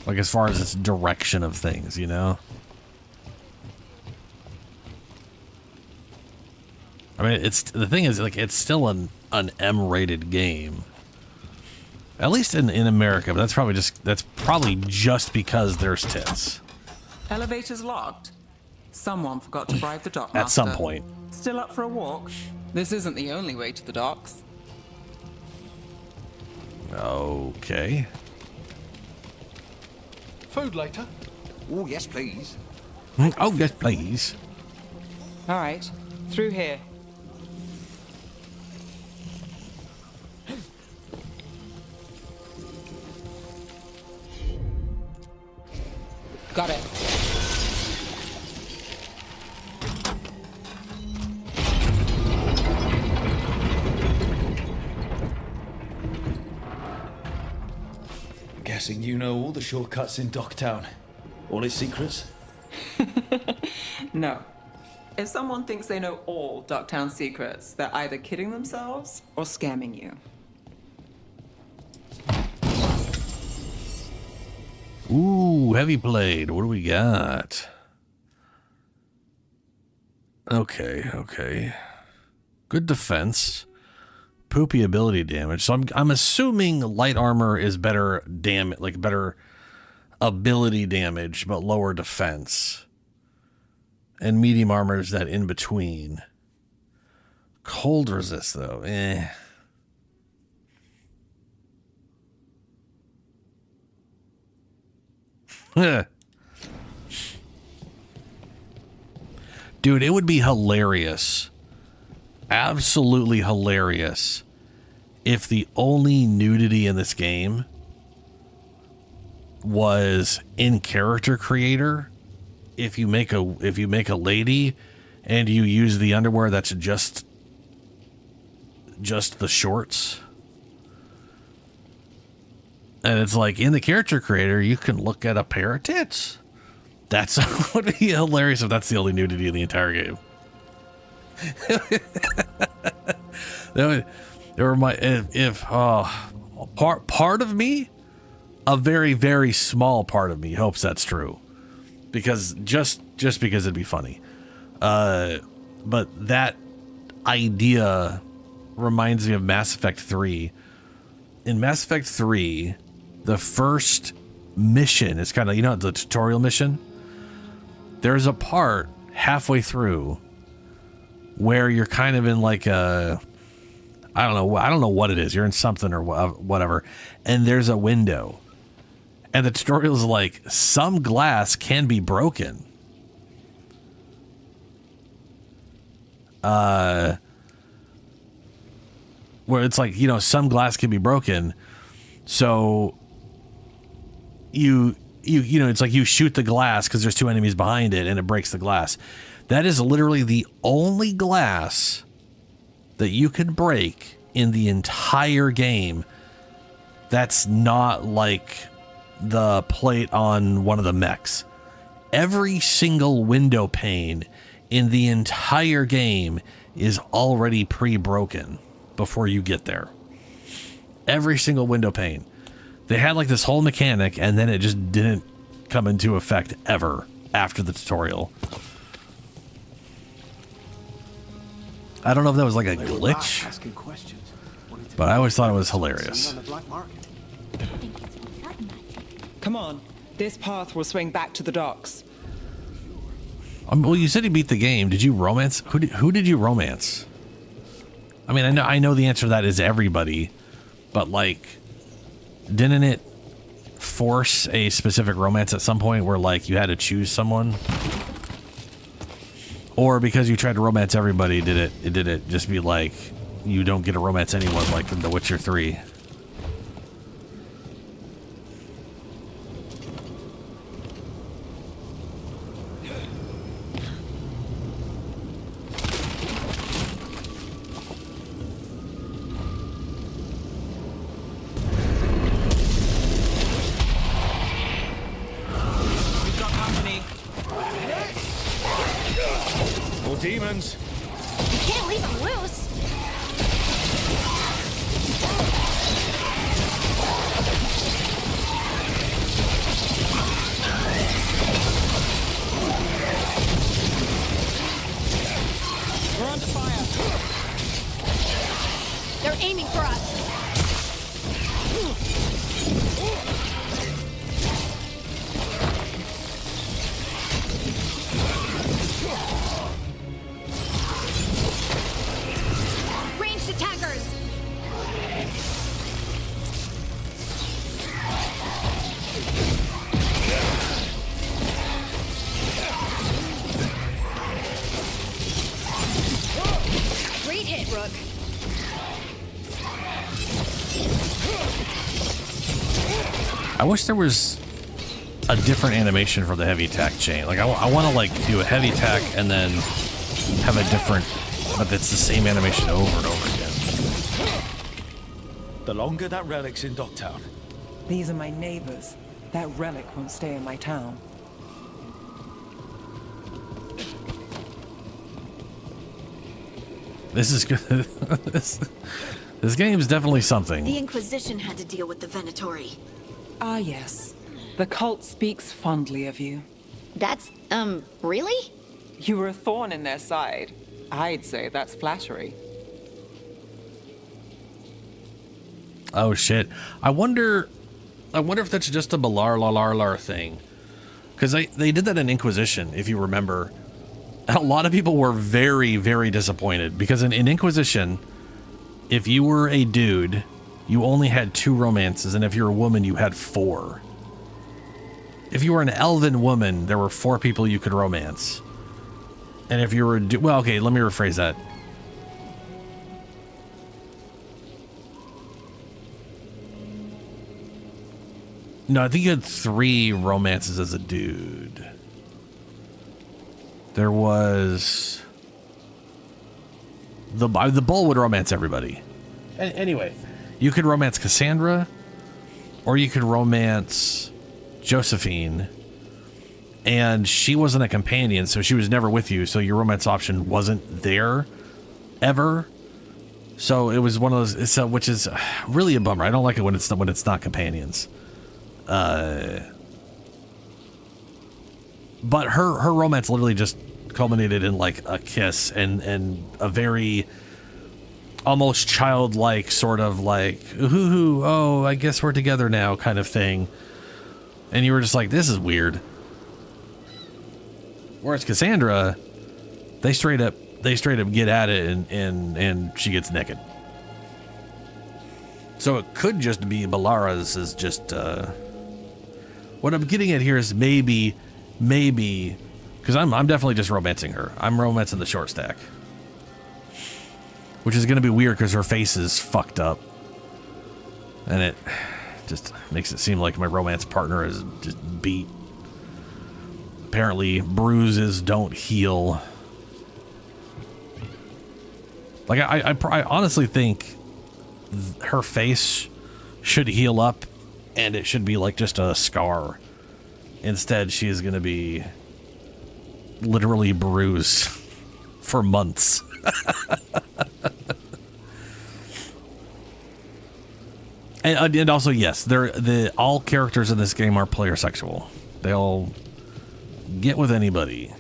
Like, as far as its direction of things, you know? I mean, the thing is, like, it's still an M-rated game. At least in America, but that's probably just because there's tits. Elevator's locked. Someone forgot to bribe the dockmaster. At some point. Still up for a walk? This isn't the only way to the docks. Okay. Food later? Oh, yes, please. Oh, yes, please. All right, through here. Got it. Guessing you know all the shortcuts in Docktown. All its secrets? No. If someone thinks they know all Ducktown secrets, they're either kidding themselves or scamming you. Ooh, heavy blade. What do we got? Okay. Good defense. Poopy ability damage. So I'm assuming light armor is better better ability damage, but lower defense. And medium armor is that in between. Cold resist though. Dude, it would be hilarious. Absolutely hilarious if the only nudity in this game was in character creator. If you make a lady and you use the underwear that's just the shorts. And it's like in the character creator, you can look at a pair of tits. That would be hilarious if that's the only nudity in the entire game. Part of me, a very, very small part of me hopes that's true. Because just because it'd be funny. But that idea reminds me of Mass Effect 3. In Mass Effect 3, the first mission is kind of, the tutorial mission. There's a part halfway through where you're kind of in like a, I don't know what it is. You're in something or whatever. And there's a window. And the tutorial is like, some glass can be broken. Where it's like, some glass can be broken. So it's like you shoot the glass because there's two enemies behind it and it breaks the glass. That is literally the only glass that you can break in the entire game. That's not like the plate on one of the mechs. Every single window pane in the entire game is already pre-broken before you get there. Every single window pane. They had like this whole mechanic and then it just didn't come into effect ever after the tutorial. I don't know if that was like a glitch, but I always thought it was hilarious. Come on, this path will swing back to the docks. Well, you said you beat the game. Did you romance? Who did you romance? I mean, I know the answer to that is everybody, but like, didn't it force a specific romance at some point where like you had to choose someone? Or because you tried to romance everybody, did it just be like you don't get to romance anyone like in The Witcher 3? demons. You can't leave him loose. We're under fire. They're aiming for us. Ranged attackers. Great hit, Rook. I wish there was a different animation for the heavy attack chain. Like, I want to, like, do a heavy attack and then have a different, but it's the same animation over and over again. The longer that relic's in Docktown. These are my neighbors. That relic won't stay in my town. This is good. This game is definitely something. The Inquisition had to deal with the Venatori. Ah, yes. The cult speaks fondly of you. That's, really? You were a thorn in their side. I'd say that's flattery. Oh shit! I wonder if that's just a Balar thing, because they did that in Inquisition, if you remember. And a lot of people were very, very disappointed because in Inquisition, if you were a dude, you only had 2 romances, and if you're a woman, you had 4. If you were an elven woman, there were 4 people you could romance. And if you were a well, okay, let me rephrase that. No, I think you had 3 romances as a dude. There was the bull would romance everybody. Anyway, you could romance Cassandra, or you could romance Josephine, and she wasn't a companion, so she was never with you, so your romance option wasn't there ever. So it was one of those, which is really a bummer. I don't like it when it's not companions. But her romance literally just culminated in like a kiss and a very almost childlike sort of like, ooh, oh, I guess we're together now kind of thing. And you were just like, this is weird. Whereas Cassandra, they straight up get at it and she gets naked. So it could just be Balara's is just what I'm getting at here is maybe because I'm definitely just romancing her. I'm romancing the short stack, which is going to be weird because her face is fucked up, and it just makes it seem like my romance partner is just beat. Apparently, bruises don't heal. Like I honestly think her face should heal up, and it should be like just a scar. Instead, she is going to be literally bruised for months. and also, yes, all characters in this game are player sexual. They'll get with anybody.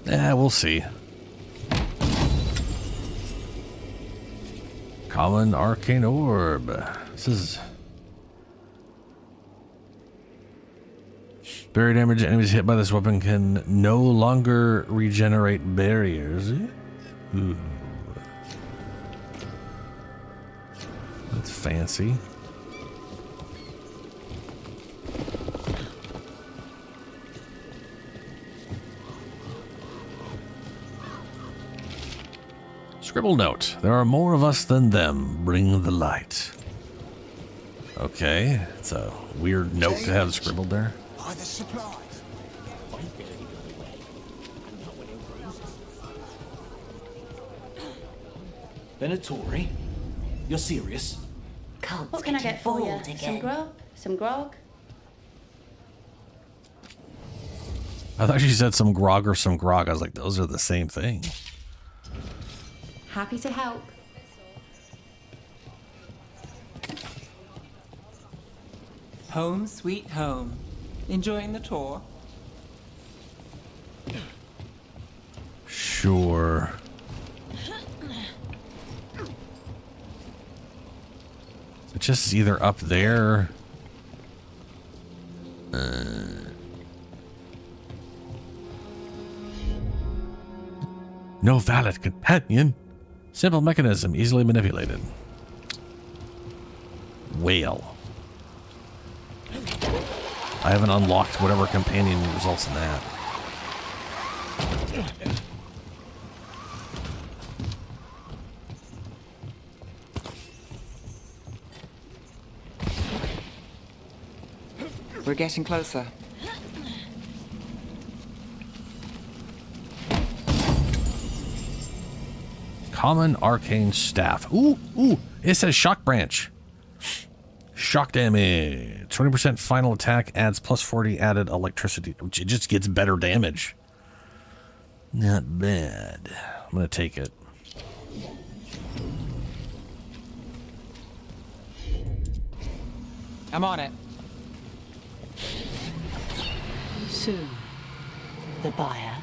Yeah, we'll see. Common arcane orb. This is barrier damage. Enemies hit by this weapon can no longer regenerate barriers. Ooh. That's fancy. Scribble note. There are more of us than them. Bring the light. Okay. It's a weird note to have scribbled there. By the supplies. Venatori? You're serious? What can I get for you? Some grub? Some grog? I thought she said some grog or some grog. I was like, those are the same thing. Happy to help. Home sweet home. Enjoying the tour? Sure. It's just either up there. No valid companion. Simple mechanism, easily manipulated. Whale. I haven't unlocked whatever companion results in that. We're getting closer. Common arcane staff. Ooh, it says shock branch. Shock damage. 20% final attack adds plus 40 added electricity. It just gets better damage. Not bad. I'm going to take it. I'm on it. Soon. The buyer.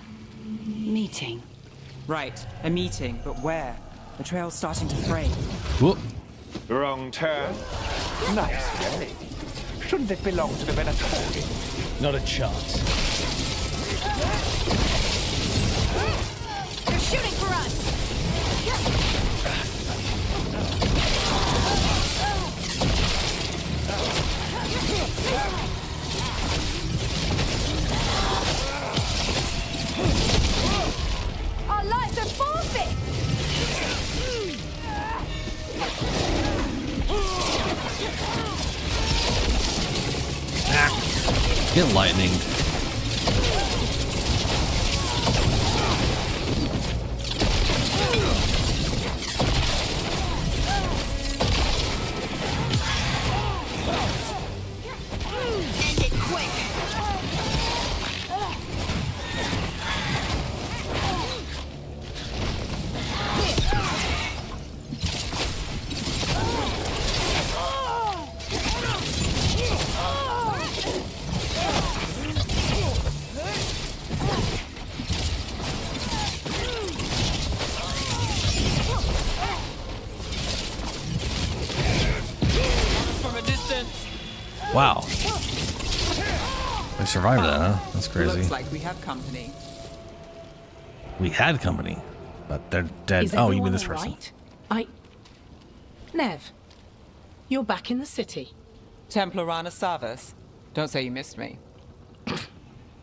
Meeting. Right, a meeting, but where? The trail's starting to fray. Whoop. Wrong turn. Nice relic. Shouldn't it belong to the Venatori? Not a chance. They're shooting for us! Our lives are forfeit! Get lightning. End it quick! From a distance. Wow. I survived that, huh? That's crazy. Looks like we have company. We had company, but they're dead. Is Oh, you mean everyone this all person? right? Nev, you're back in the city. Templar Rana Savas. Don't say you missed me.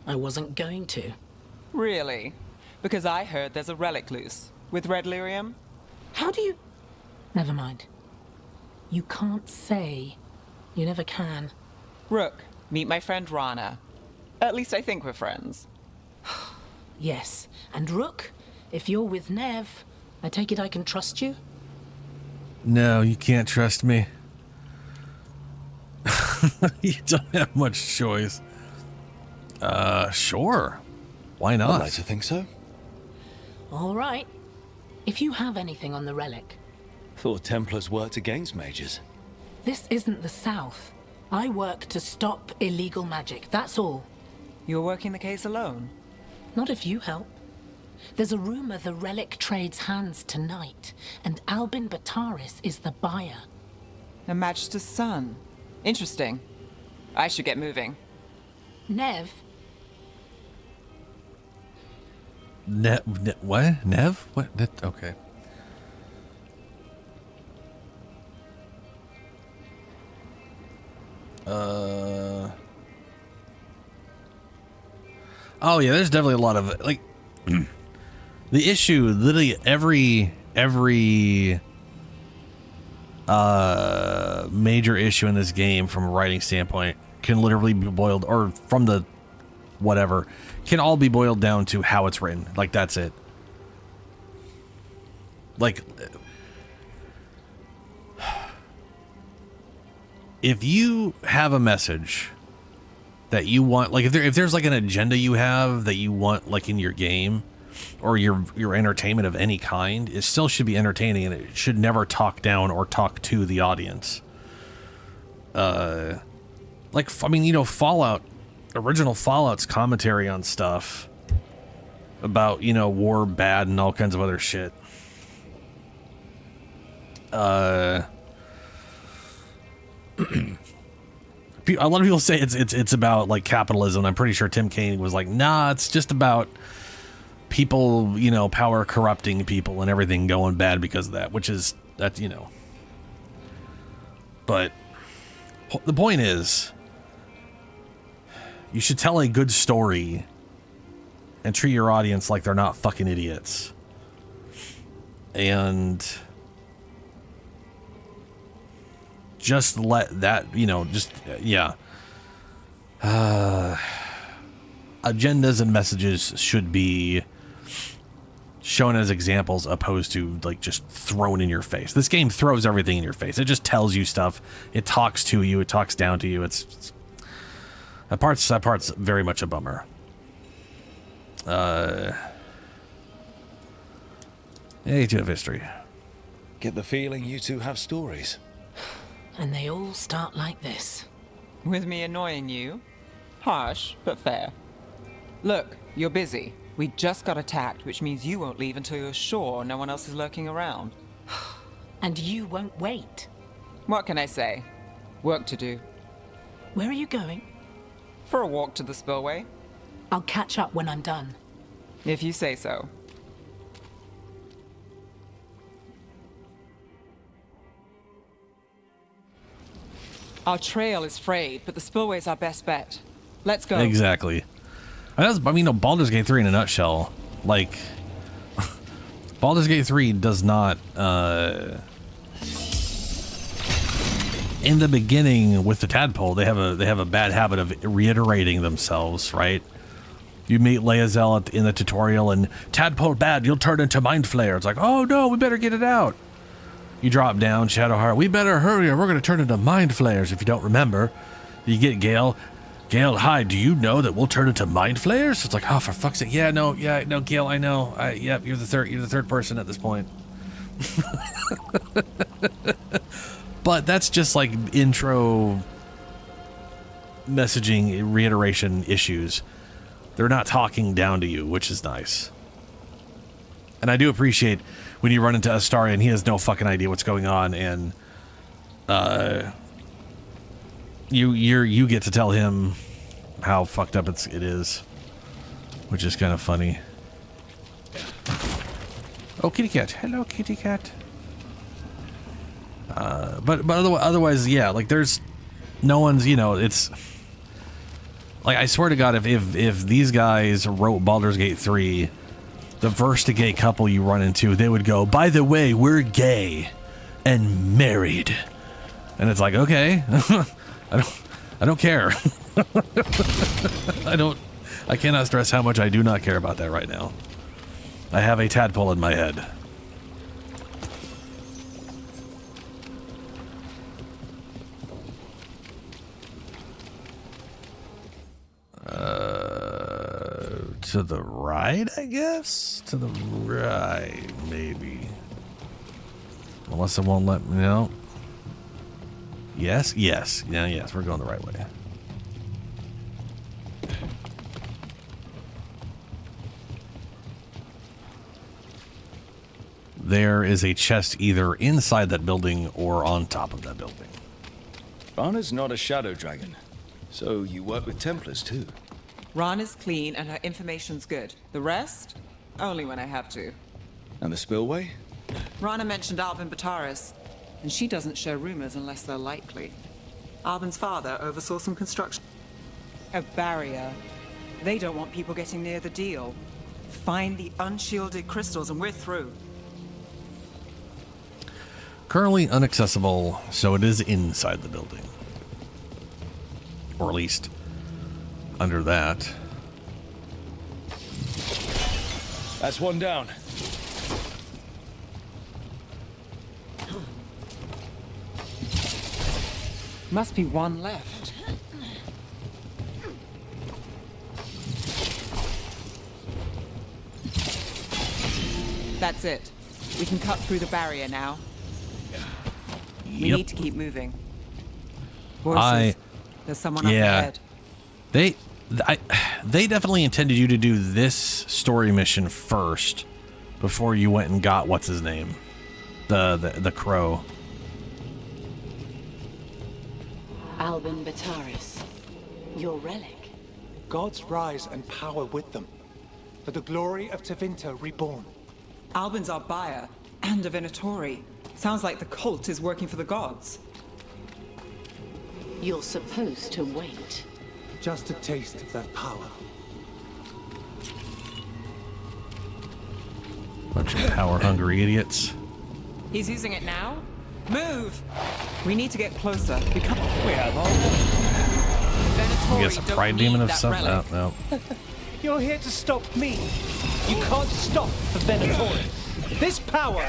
I wasn't going to. Really? Because I heard there's a relic loose. With red lyrium? How do you... Never mind. You can't say. You never can. Rook, meet my friend Rana. At least I think we're friends. Yes. And Rook, if you're with Nev, I take it I can trust you? No, you can't trust me. You don't have much choice. Sure. Why not? I'd like to think so. All right. If you have anything on the relic. Thought Templars worked against mages. This isn't the South. I work to stop illegal magic, that's all. You're working the case alone? Not if you help. There's a rumor the relic trades hands tonight, and Albin Bataris is the buyer. A Magister's son. Interesting. I should get moving. Nev? What? Nev? What? Okay. Oh yeah, there's definitely a lot of like the issue. Literally every major issue in this game from a writing standpoint can literally be boiled, or from the whatever, can all be boiled down to how it's written. Like that's it. Like if you have a message that you want, like if there's like an agenda you have that you want, like in your game or your entertainment of any kind, it still should be entertaining, and it should never talk down or talk to the audience. Like, I mean, you know, original Fallout's commentary on stuff about, you know, war bad and all kinds of other shit. A lot of people say it's about like capitalism. I'm pretty sure Tim Kaine was like, nah, it's just about people, you know, power corrupting people and everything going bad because of that, which is that, you know. But the point is, you should tell a good story and treat your audience like they're not fucking idiots. And just let that, you know, just, yeah. Agendas and messages should be shown as examples opposed to like just thrown in your face. This game throws everything in your face. It just tells you stuff. It talks to you. It talks down to you. That part's very much a bummer. Yeah, you two have history. Get the feeling you two have stories. And they all start like this. With me annoying you? Harsh, but fair. Look, you're busy. We just got attacked, which means you won't leave until you're sure no one else is lurking around. And you won't wait. What can I say? Work to do. Where are you going? For a walk to the spillway. I'll catch up when I'm done. If you say so. Our trail is frayed, but the spillway's our best bet. Let's go. Exactly. I mean, no, Baldur's Gate 3 in a nutshell. Like, Baldur's Gate 3 does not, in the beginning with the tadpole, they have a bad habit of reiterating themselves, right? You meet Lae'zel in the tutorial, and tadpole bad, you'll turn into mind flayer. It's like, oh no, we better get it out. You drop down, Shadowheart, we better hurry or we're going to turn into mind flayers if you don't remember. You get Gale, hi, do you know that we'll turn into mind flayers? It's like, oh, for fuck's sake. Yeah, no, Gale, I know. Yep, you're the third person at this point. But that's just like intro messaging reiteration issues. They're not talking down to you, which is nice. And I do appreciate when you run into Astarion, he has no fucking idea what's going on, and you get to tell him how fucked up it is, which is kind of funny. Oh, kitty cat. Hello, kitty cat. But otherwise, yeah, like there's no one's, you know, it's like, I swear to God, if these guys wrote Baldur's Gate 3, the first gay couple you run into, they would go, by the way, we're gay and married. And it's like, okay, I don't care. I cannot stress how much I do not care about that right now. I have a tadpole in my head. To the right, I guess? To the right, maybe. Unless it won't let me know. Yes, yes. Yeah, yes, we're going the right way. There is a chest either inside that building or on top of that building. Rana's not a shadow dragon, so you work with Templars too. Rana's clean and her information's good. The rest? Only when I have to. And the spillway? Rana mentioned Alvin Bataris, and she doesn't share rumors unless they're likely. Alvin's father oversaw some construction. A barrier. They don't want people getting near the deal. Find the unshielded crystals and we're through. Currently inaccessible, so it is inside the building. Or at least under that. That's one down. Must be one left. That's it. We can cut through the barrier now. We need to keep moving. Voices. There's someone up ahead. They definitely intended you to do this story mission first before you went and got what's his name, the crow. Alvin Bataris, your relic. Gods rise and power with them, for the glory of Tevinter reborn. Albin's our buyer, and a Venatori. Sounds like the cult is working for the gods. You're supposed to wait. Just a taste of that power. Bunch of power-hungry idiots. He's using it now? Move! We need to get closer. We have all. I guess a pride demon of some. No. You're here to stop me. You can't stop the Venatori. This power.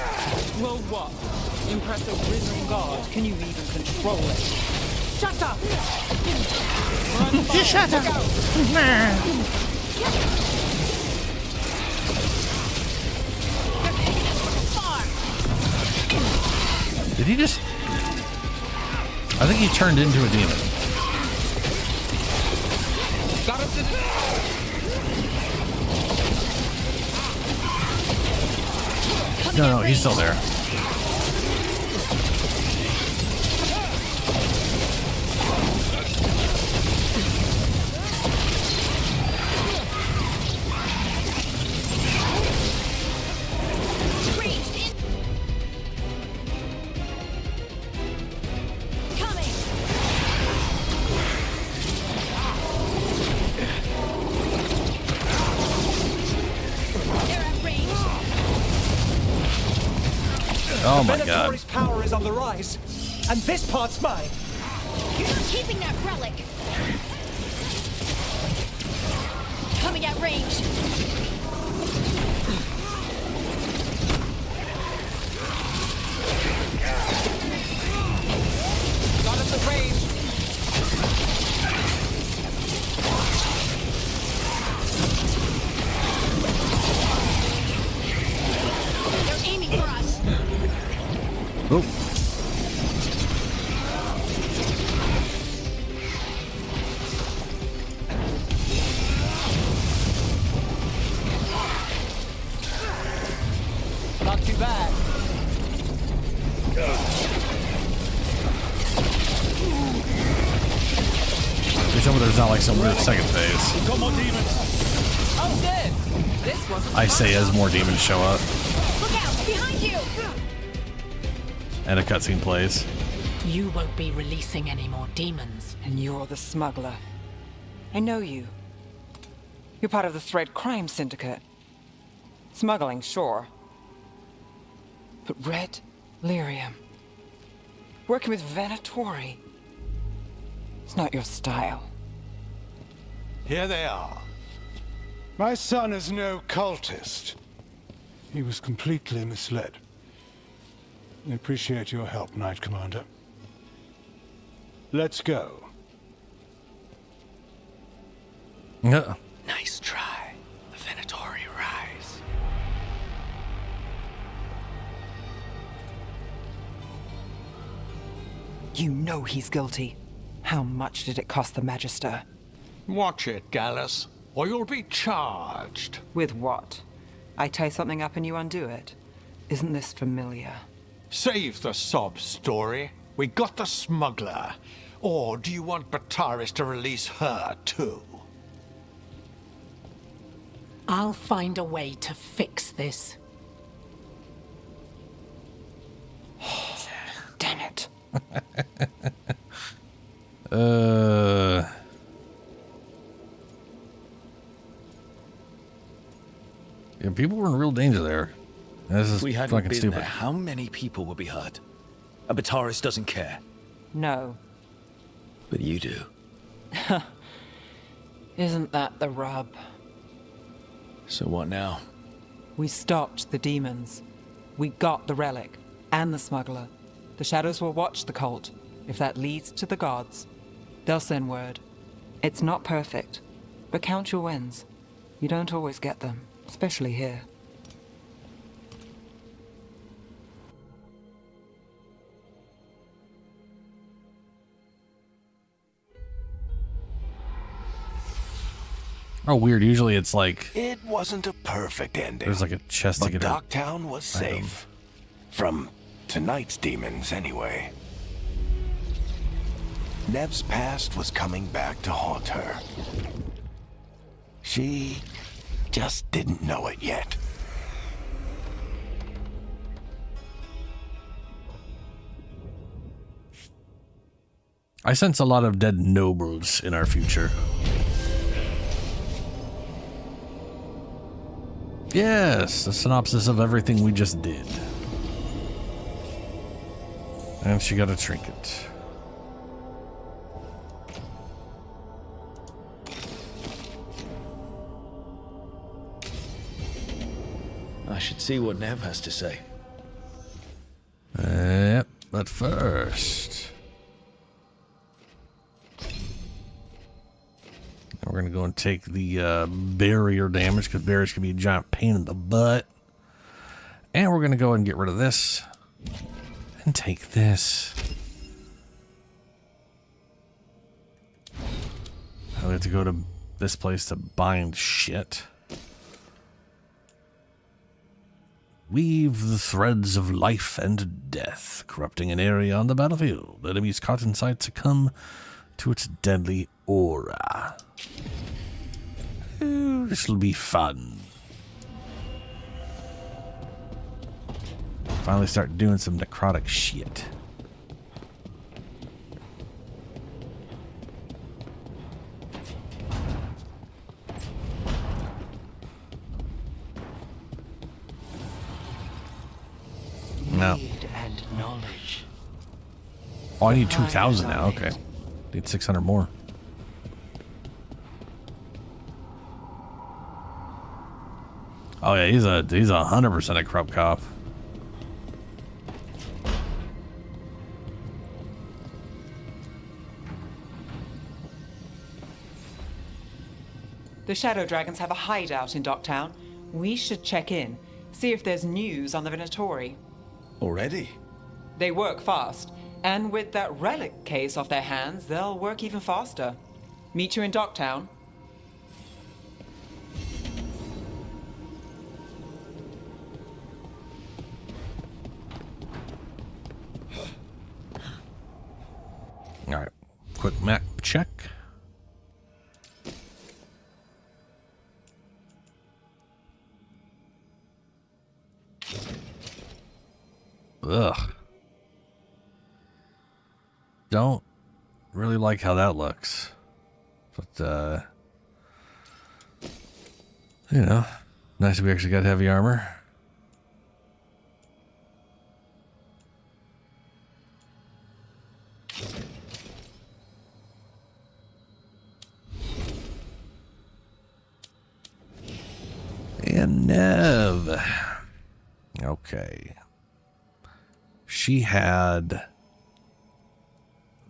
Well, what? Impress a risen god. Can you even control it? Shut up! Shut up! Did he just... I think he turned into a demon. No, he's still there. Oh my god. Venatori's power is on the rise, and this part's mine. You're not keeping that relic. Coming at range. Got us at range. They're aiming for us. Oh. Not too bad. Please tell me there's not like some weird second phase. Got more demons. Oh, good. This wasn't I say as more demons show up Look out! Behind you! and a cutscene plays. You won't be releasing any more demons. And you're the smuggler. I know you. You're part of the Thread Crime Syndicate. Smuggling, sure. But Red Lyrium. Working with Venatori. It's not your style. Here they are. My son is no cultist. He was completely misled. I appreciate your help, Knight Commander. Let's go. Yeah. Nice try. The Venatori rise. You know he's guilty. How much did it cost the Magister? Watch it, Gallus, or you'll be charged. With what? I tie something up and you undo it. Isn't this familiar? Save the sob story. We got the smuggler. Or do you want Bataris to release her, too? I'll find a way to fix this. Damn it. Yeah, people were in real danger there. This is we hadn't fucking been stupid. there, how many people would be hurt? And Bataris doesn't care. No. But you do. Isn't that the rub? So what now? We stopped the demons. We got the relic. And the smuggler. The shadows will watch the cult. If that leads to the gods, they'll send word. It's not perfect, but count your wins. You don't always get them, especially here. Oh, weird. Usually it's like... It wasn't a perfect ending. There's like a chest to but get out. Docktown was safe. From tonight's demons, anyway. Nev's past was coming back to haunt her. She just didn't know it yet. I sense a lot of dead nobles in our future. Yes, a synopsis of everything we just did. And she got a trinket. I should see what Nev has to say. Yep, but first... we're going to go and take the barrier damage, because barriers can be a giant pain in the butt. And we're going to go and get rid of this. And take this. I have to go to this place to bind shit. Weave the threads of life and death, corrupting an area on the battlefield. Enemies caught in sight succumb to its deadly aura. Ooh, this'll be fun. Finally start doing some necrotic shit. No. And knowledge. Oh, I need 2,000 now. Okay. Need 600 more. Oh yeah, he's a 100% a corrupt cop. The Shadow Dragons have a hideout in Docktown. We should check in, see if there's news on the Venatori. Already? They work fast, and with that relic case off their hands, they'll work even faster. Meet you in Docktown. All right, quick map check. Ugh. Don't really like how that looks. But, you know, nice that we actually got heavy armor. And Nev. Okay. She had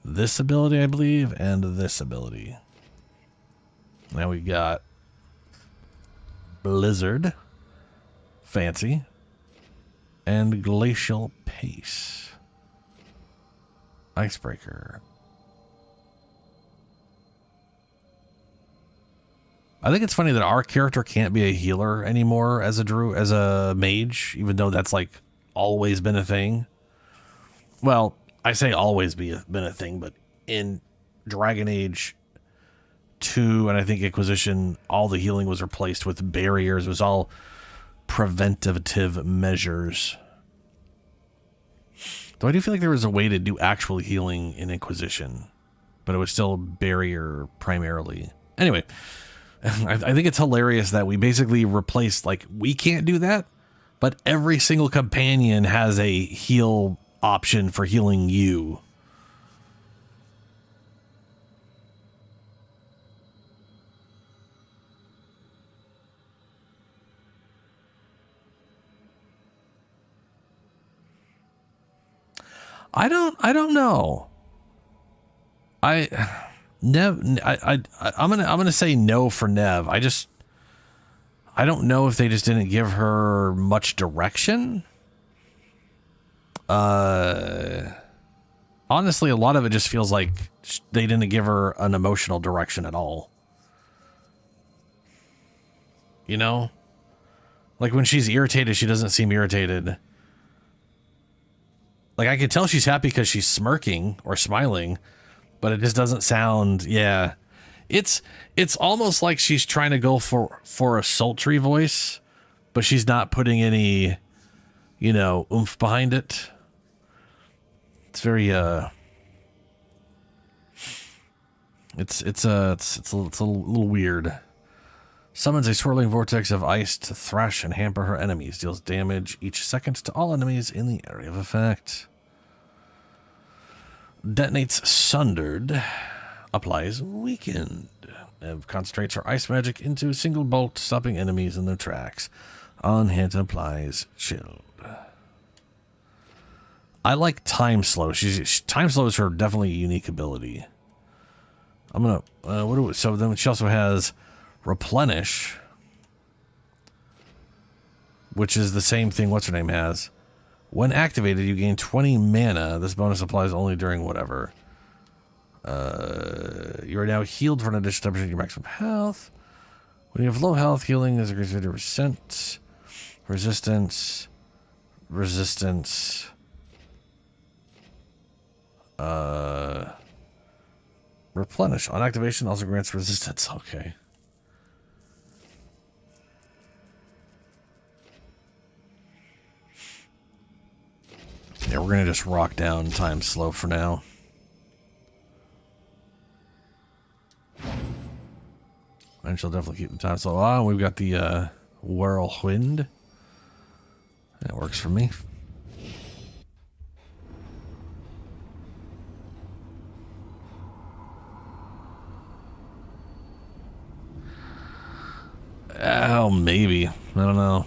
this ability, I believe, and this ability. Now we got Blizzard, Fancy, and Glacial Pace. Icebreaker. I think it's funny that our character can't be a healer anymore as a mage, even though that's like always been a thing. Well, I say always been a thing, but in Dragon Age 2 and I think Inquisition, all the healing was replaced with barriers. It was all preventative measures. Though I do feel like there was a way to do actual healing in Inquisition, but it was still barrier primarily. Anyway, I think it's hilarious that we basically replaced, like, we can't do that, but every single companion has a heal option for healing you. I don't know. I'm gonna say no for Nev. I don't know if they just didn't give her much direction. Honestly, a lot of it just feels like they didn't give her an emotional direction at all. You know? Like when she's irritated, she doesn't seem irritated. Like I could tell she's happy because she's smirking or smiling, but it just doesn't sound, yeah. It's almost like she's trying to go for a sultry voice, but she's not putting any, oomph behind it. It's very it's a little weird. Summons a swirling vortex of ice to thrash and hamper her enemies. Deals damage each second to all enemies in the area of effect. Detonates sundered. Applies weakened. Concentrates her ice magic into a single bolt, stopping enemies in their tracks. On hit, applies chilled. I like time slow. Time slow is her definitely unique ability. I'm gonna so then she also has replenish, which is the same thing what's her name has. When activated, you gain 20 mana. This bonus applies only during whatever. You are now healed for an additional 10% of your maximum health. When you have low health, healing is increased 50%. Resistance. Replenish. On activation, also grants resistance. Okay. Yeah, we're going to just rock down time slow for now. And she'll definitely keep the time slow. Oh, we've got the whirlwind. That works for me. Oh, maybe. I don't know.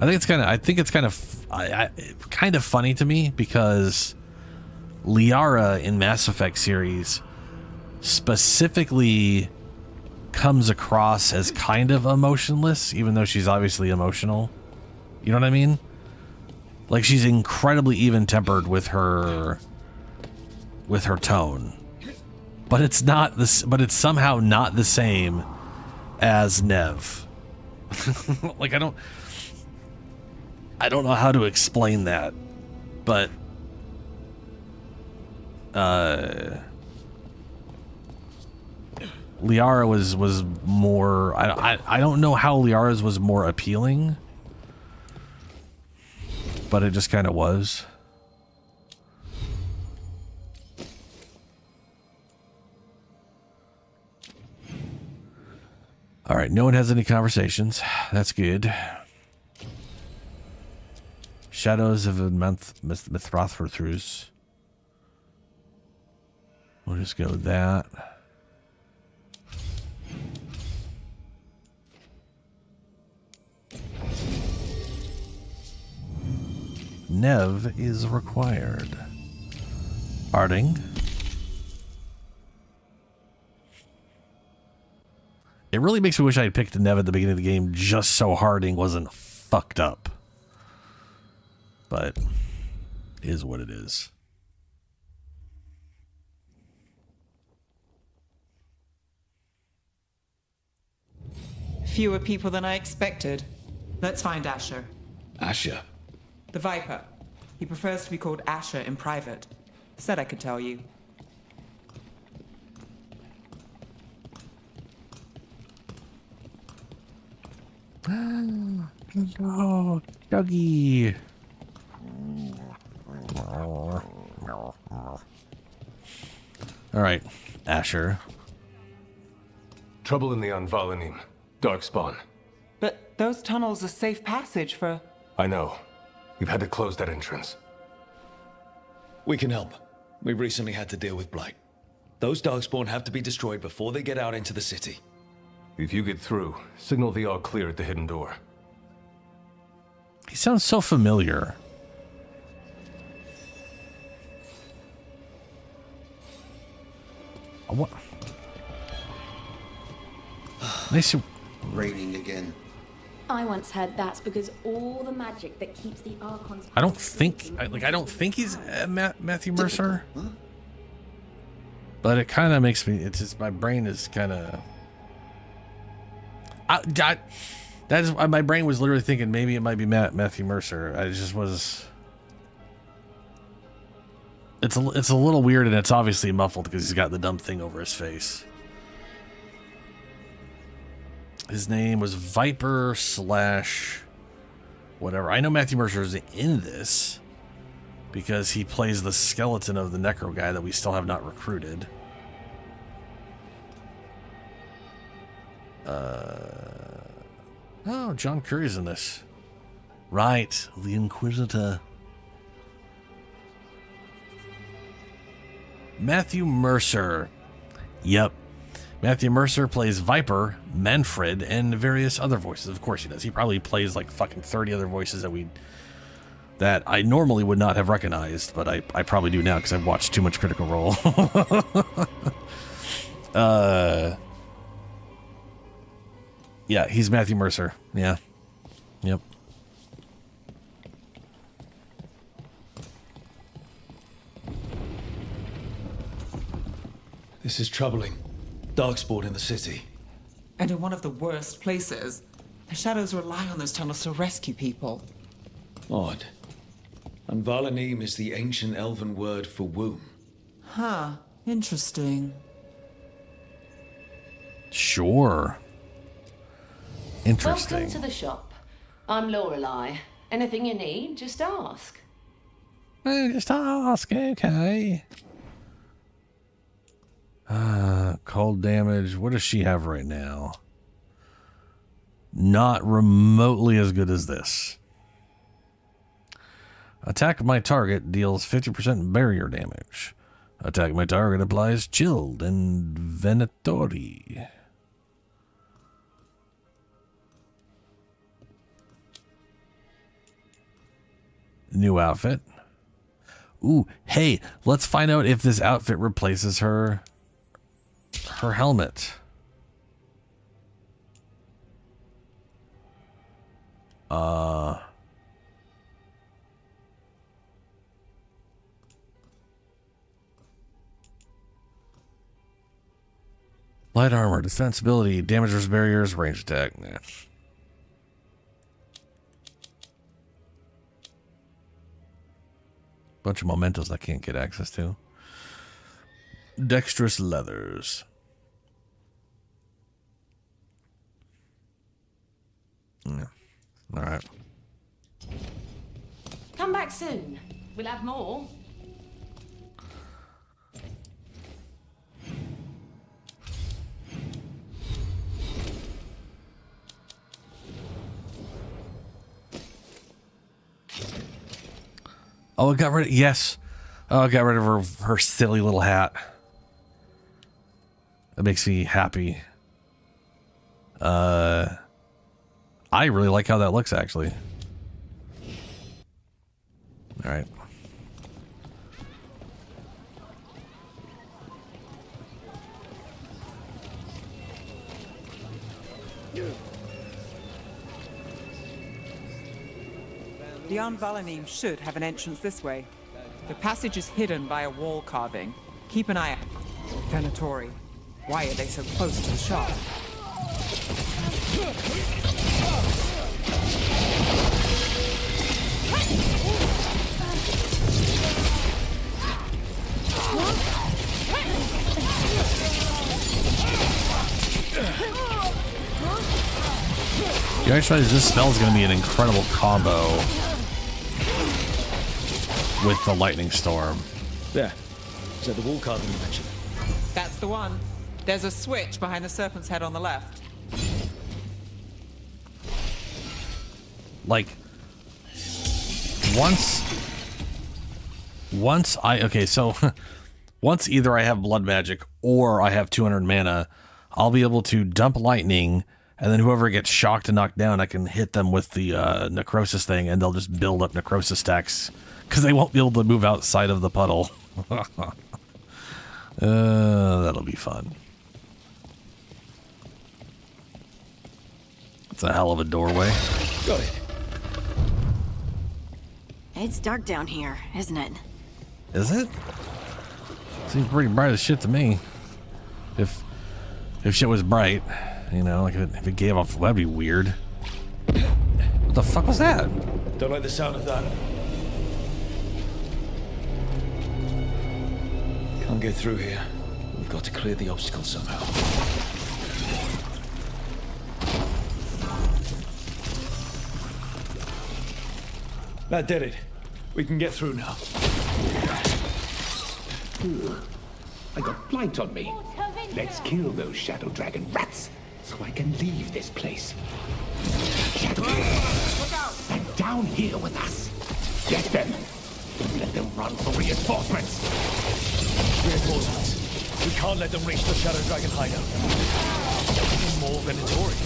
I think it's kind of funny to me because Liara in Mass Effect series specifically comes across as kind of emotionless, even though she's obviously emotional. You know what I mean? Like she's incredibly even-tempered with her tone. But it's not this. But it's somehow not the same as Nev. Like I don't know how to explain that, but Liara was more. I don't know how Liara's was more appealing, but it just kind of was. All right, no one has any conversations. That's good. Shadows of a Mithrathurus. We'll just go with that. Nev is required. Arding. It really makes me wish I had picked a Nev at the beginning of the game just so Harding wasn't fucked up. But it is what it is. Fewer people than I expected. Let's find Asher. Asher? The Viper. He prefers to be called Asher in private. Said I could tell you. Oh, Dougie. All right, Asher. Trouble in the Anvalanim. Darkspawn. But those tunnels are safe passage for... I know. We've had to close that entrance. We can help. We recently had to deal with Blight. Those Darkspawn have to be destroyed before they get out into the city. If you get through, signal the all clear at the hidden door. He sounds so familiar. What? Nice. Raining again. I once heard that's because all the magic that keeps the Archons... I don't think he's Matthew Mercer. Huh? But it kind of makes me, it's just, my brain is kind of... that is, my brain was literally thinking maybe it might be Matthew Mercer. I just was... It's a little weird, and it's obviously muffled because he's got the dumb thing over his face. His name was Viper / whatever. I know Matthew Mercer is in this because he plays the skeleton of the Necro guy that we still have not recruited. Oh, John Curry's in this. Right, the Inquisitor. Matthew Mercer. Yep. Matthew Mercer plays Viper, Manfred, and various other voices. Of course he does. He probably plays like fucking 30 other voices that I normally would not have recognized, but I probably do now because I've watched too much Critical Role. Yeah, he's Matthew Mercer. Yeah. Yep. This is troubling. Darkspawn in the city. And in one of the worst places. The shadows rely on those tunnels to rescue people. Odd. And Valanim is the ancient elven word for womb. Huh. Interesting. Sure. Interesting. Welcome to the shop. I'm Lorelei. Anything you need, just ask. Just ask, okay. Cold damage. What does she have right now? Not remotely as good as this. Attack my target deals 50% barrier damage. Attack my target applies chilled and venatori. New outfit. Ooh, hey, let's find out if this outfit replaces her helmet. Light armor, defensibility, damage versus barriers, range attack. Nah. Bunch of mementos I can't get access to. Dexterous leathers. Yeah. All right. Come back soon. We'll have more. Oh, it got rid of, yes. Oh, it got rid of her silly little hat. That makes me happy. I really like how that looks, actually. All right. Beyond Valanim should have an entrance this way. The passage is hidden by a wall carving. Keep an eye out. Venatori. Why are they so close to the shop? You guys realize this spell is going to be an incredible combo with the lightning storm. There. Is that the wall carving you mentioned? That's the one. There's a switch behind the serpent's head on the left. Like, once either I have blood magic or I have 200 mana, I'll be able to dump lightning, and then whoever gets shocked and knocked down, I can hit them with the necrosis thing, and they'll just build up necrosis stacks because they won't be able to move outside of the puddle. That'll be fun. It's a hell of a doorway. Got it. It's dark down here, isn't it? Is it? Seems pretty bright as shit to me. If shit was bright, you know, like if it gave off, that'd be weird. What the fuck was that? Don't like the sound of that. Can't get through here. We've got to clear the obstacle somehow. That did it. We can get through now. I got blight on me. Let's kill those Shadow Dragon rats so I can leave this place. Shadow look out! And down here with us. Get them. Don't let them run for reinforcements. Reinforcements. We can't let them reach the Shadow Dragon hideout. More Venatori.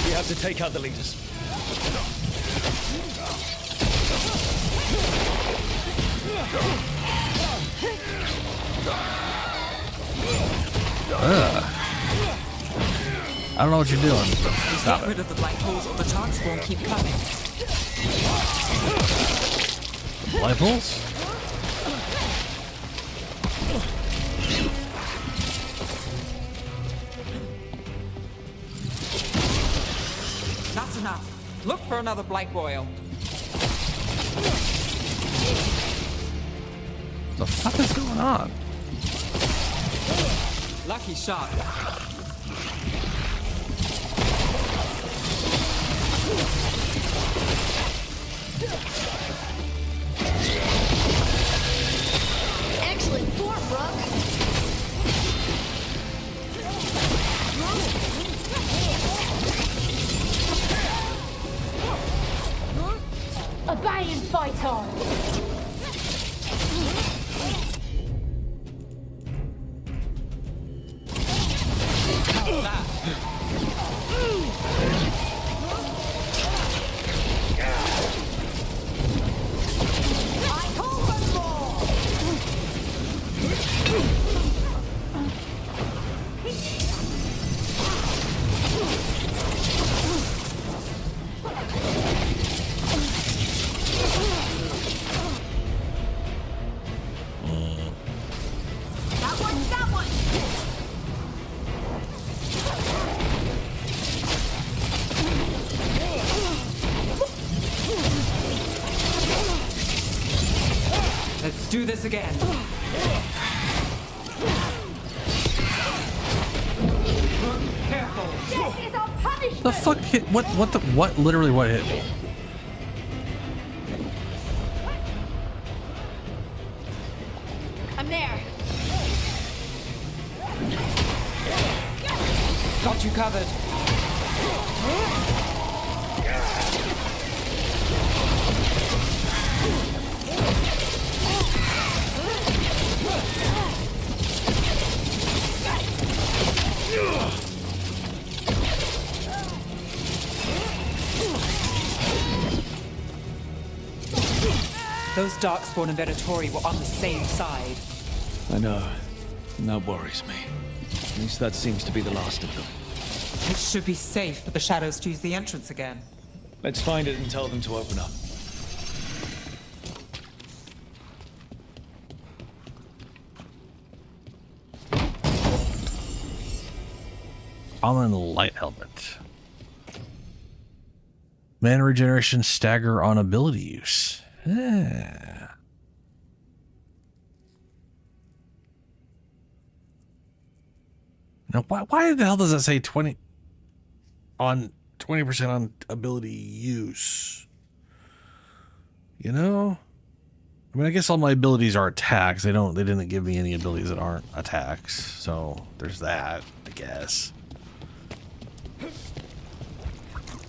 We have to take out the leaders. I don't know what you're doing. Stop Get rid of the black holes or the chance won't keep coming. Light holes? That's enough. Look for another blight boil. The fuck is going on? Lucky shot. Excellent form, Rook. Obey and fight on. Let's do this again. Careful. This is our punishment. The fuck hit? What? Literally, what hit me? I'm there. Got you covered. Those Darkspawn and Venatori were on the same side. I know. And that worries me. At least that seems to be the last of them. It should be safe for the Shadows to use the entrance again. Let's find it and tell them to open up. Common light helmet. Mana regeneration stagger on ability use. Yeah. Now, why the hell does it say 20% on ability use? You know? I mean, I guess all my abilities are attacks. They didn't give me any abilities that aren't attacks. So there's that, I guess.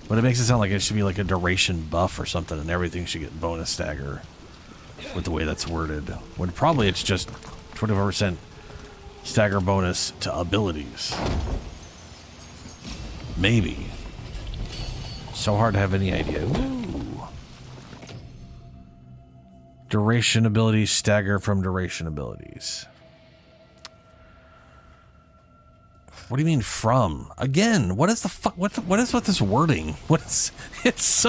But it makes it sound like it should be like a duration buff or something, and everything should get bonus stagger with the way that's worded. When probably it's just 25% stagger bonus to abilities. Maybe. So hard to have any idea. Ooh. Duration abilities stagger from duration abilities. What do you mean from? Again, what is the fuck? What is with this wording? What is it's?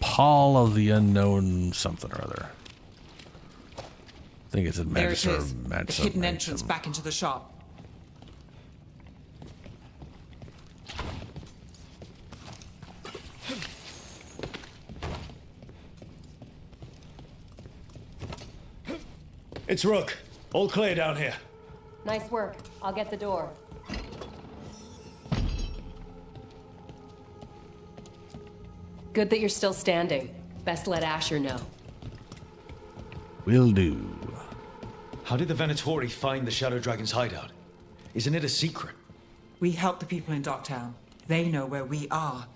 Paul of the Unknown something or other. I think it's a There it magic or is. magic. The hidden entrance back into the shop. It's Rook. All clear down here. Nice work. I'll get the door. Good that you're still standing. Best let Asher know. Will do. How did the Venatori find the Shadow Dragon's hideout? Isn't it a secret? We help the people in Docktown. They know where we are.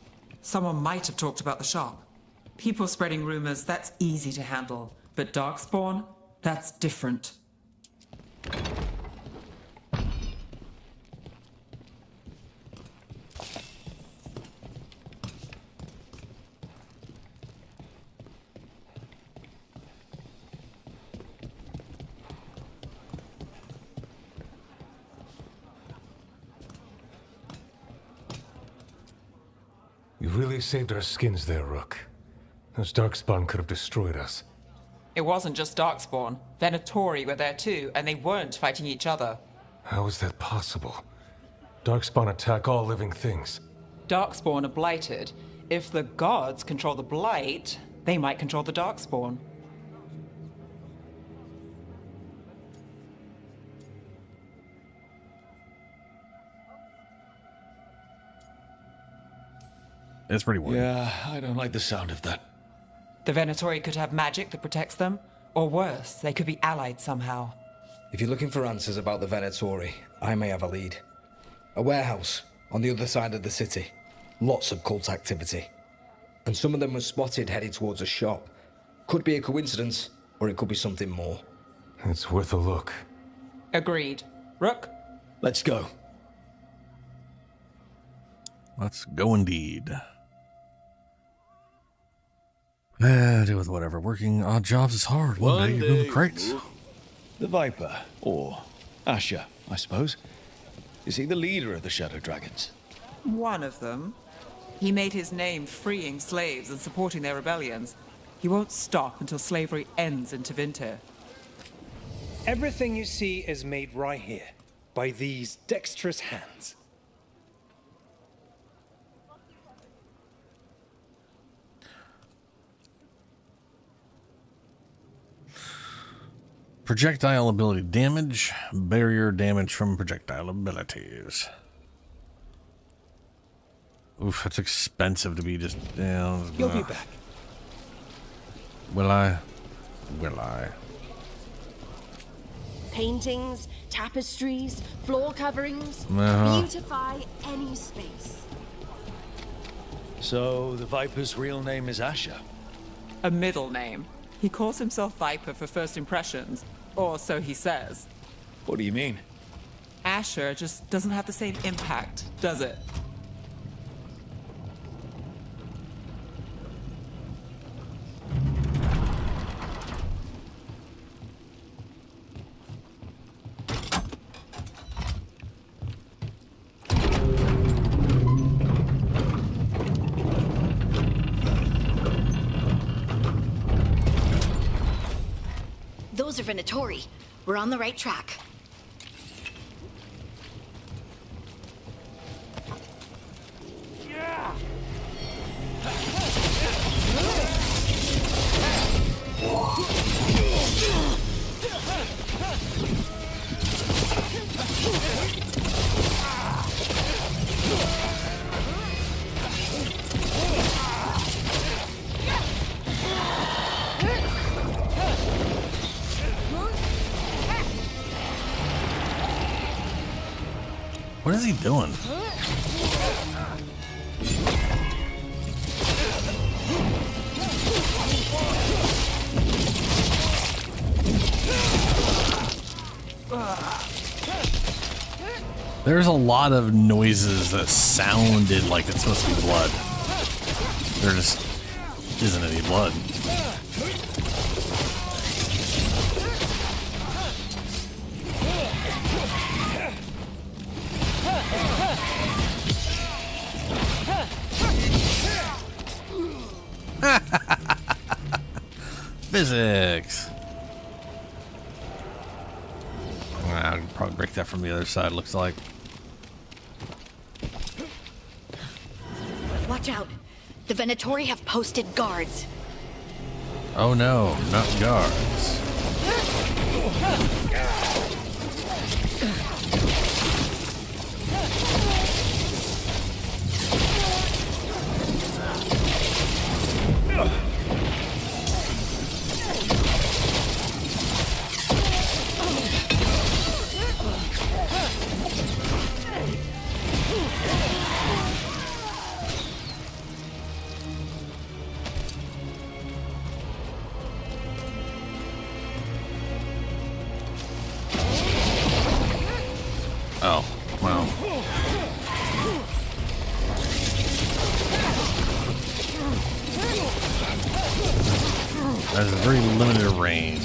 Someone might have talked about the shop. People spreading rumors, that's easy to handle. But Darkspawn, that's different. You really saved our skins there, Rook. Those Darkspawn could have destroyed us. It wasn't just Darkspawn. Venatori were there too, and they weren't fighting each other. How is that possible? Darkspawn attack all living things. Darkspawn are blighted. If the gods control the blight, they might control the Darkspawn. It's pretty weird. Yeah, I don't like the sound of that. The Venatori could have magic that protects them, or worse, they could be allied somehow. If you're looking for answers about the Venatori, I may have a lead. A warehouse on the other side of the city. Lots of cult activity. And some of them were spotted headed towards a shop. Could be a coincidence, or it could be something more. It's worth a look. Agreed. Rook? Let's go. Let's go indeed. Do with whatever. Working odd jobs is hard. One day you're moving crates. The Viper, or Asher, I suppose. Is he the leader of the Shadow Dragons? One of them. He made his name freeing slaves and supporting their rebellions. He won't stop until slavery ends in Tevinter. Everything you see is made right here, by these dexterous hands. Projectile ability damage, barrier damage from projectile abilities. Oof, that's expensive to be just, You'll be back. Will I? Will I? Paintings, tapestries, floor coverings. Uh-huh. Beautify any space. So, the Viper's real name is Asher? A middle name. He calls himself Viper for first impressions, or so he says. What do you mean? Asher just doesn't have the same impact, does it? Those are Venatori. We're on the right track. What is he doing? There's a lot of noises that sounded like it's supposed to be blood. There just isn't any blood. Physics. I can probably break that from the other side, looks like. Watch out. The Venatori have posted guards. Oh no, not guards. Oh, wow. That's a very limited range.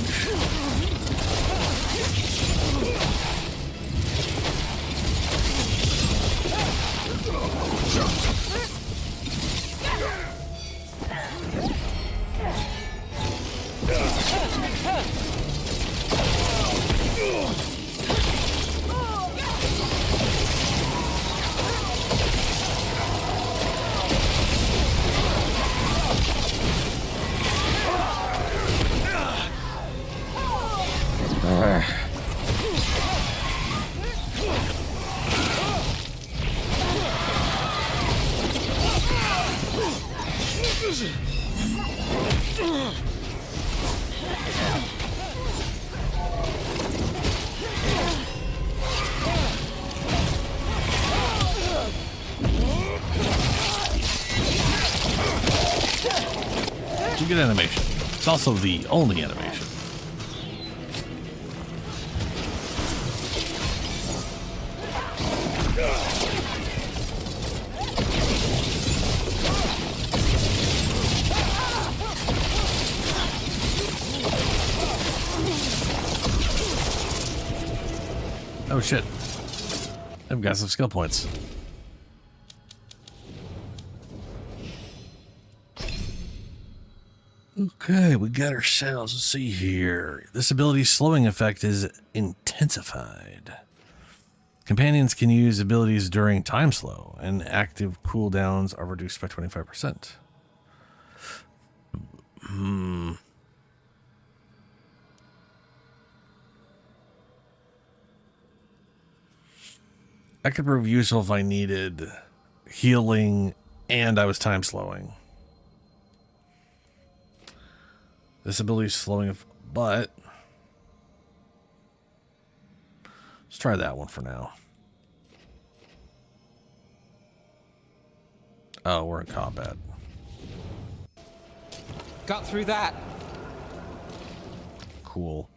It's a good animation. It's also the only animation. Oh shit. I've got some skill points. Okay, we got ourselves, let's see here. This ability's slowing effect is intensified. Companions can use abilities during time slow, and active cooldowns are reduced by 25%. That could prove useful if I needed healing and I was time slowing. This ability is slowing, but let's try that one for now. Oh, we're in combat. Got through that. Cool.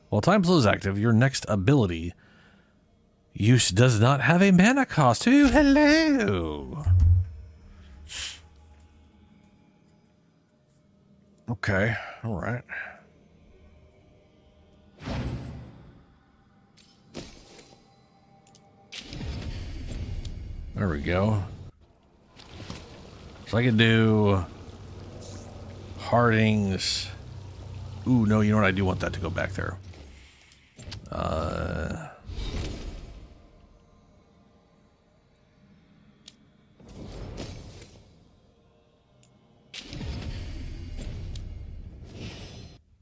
While time slow is active, your next ability use does not have a mana cost. Ooh, hello. Okay, all right. There we go. So I can do Harding's. Ooh, no, you know what? I do want that to go back there.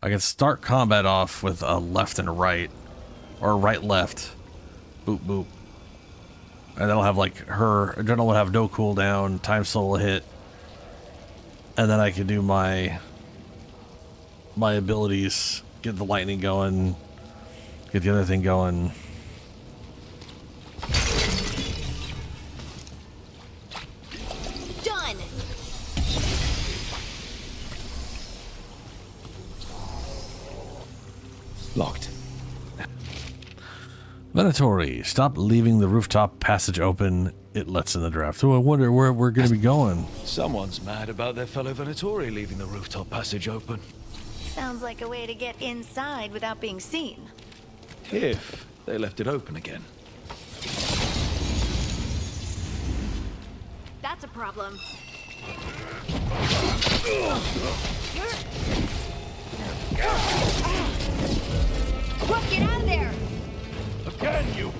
I can start combat off with a left and a right, or right left, boop boop, and that'll have like her adrenaline will have no cooldown, time slow will hit, and then I can do my abilities, get the lightning going, get the other thing going. Done. Venatori, stop leaving the rooftop passage open. It lets in the draft. Oh, I wonder where we're going to be going. Someone's mad about their fellow Venatori leaving the rooftop passage open. Sounds like a way to get inside without being seen. If they left it open again. That's a problem. Look, get out of there! Again, you!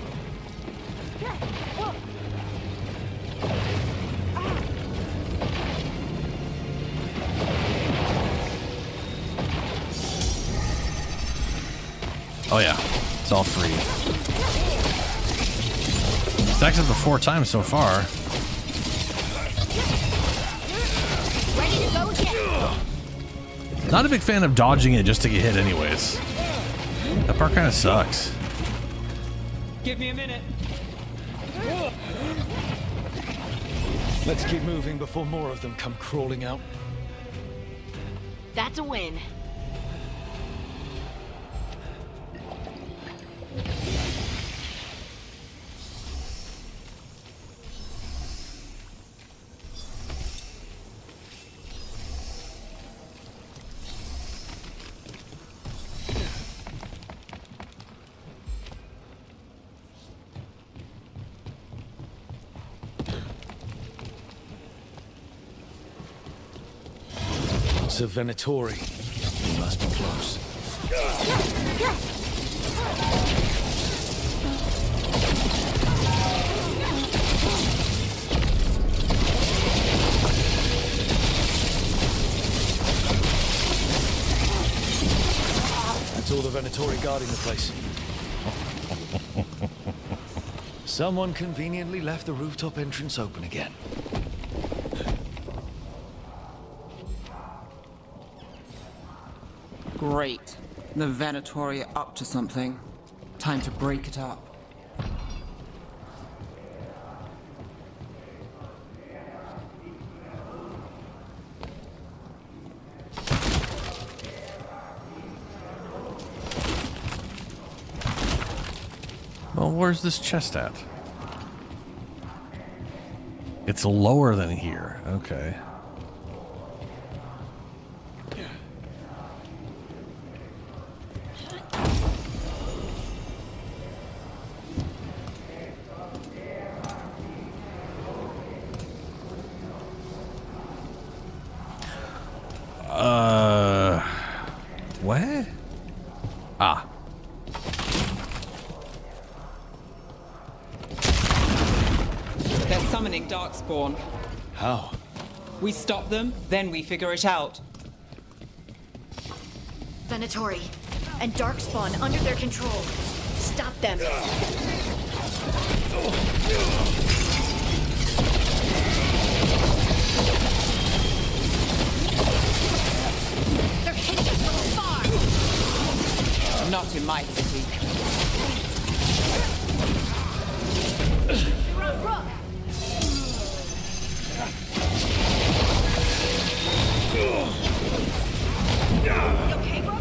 Oh yeah, it's all free. Stacked up to 4 times so far. Ready to go again. Not a big fan of dodging it just to get hit anyways. That part kind of sucks. Give me a minute. Let's keep moving before more of them come crawling out. That's a win. It's a Venatori. He must be close. That's all the Venatori guarding the place. Someone conveniently left the rooftop entrance open again. Great. The Venatori are up to something. Time to break it up. Well, where's this chest at? It's lower than here. Okay. What? Ah. They're summoning Darkspawn. How? We stop them, then we figure it out. Venatori and Darkspawn under their control. Stop them. They're hitting us from afar. Not in my city. You're on Rook.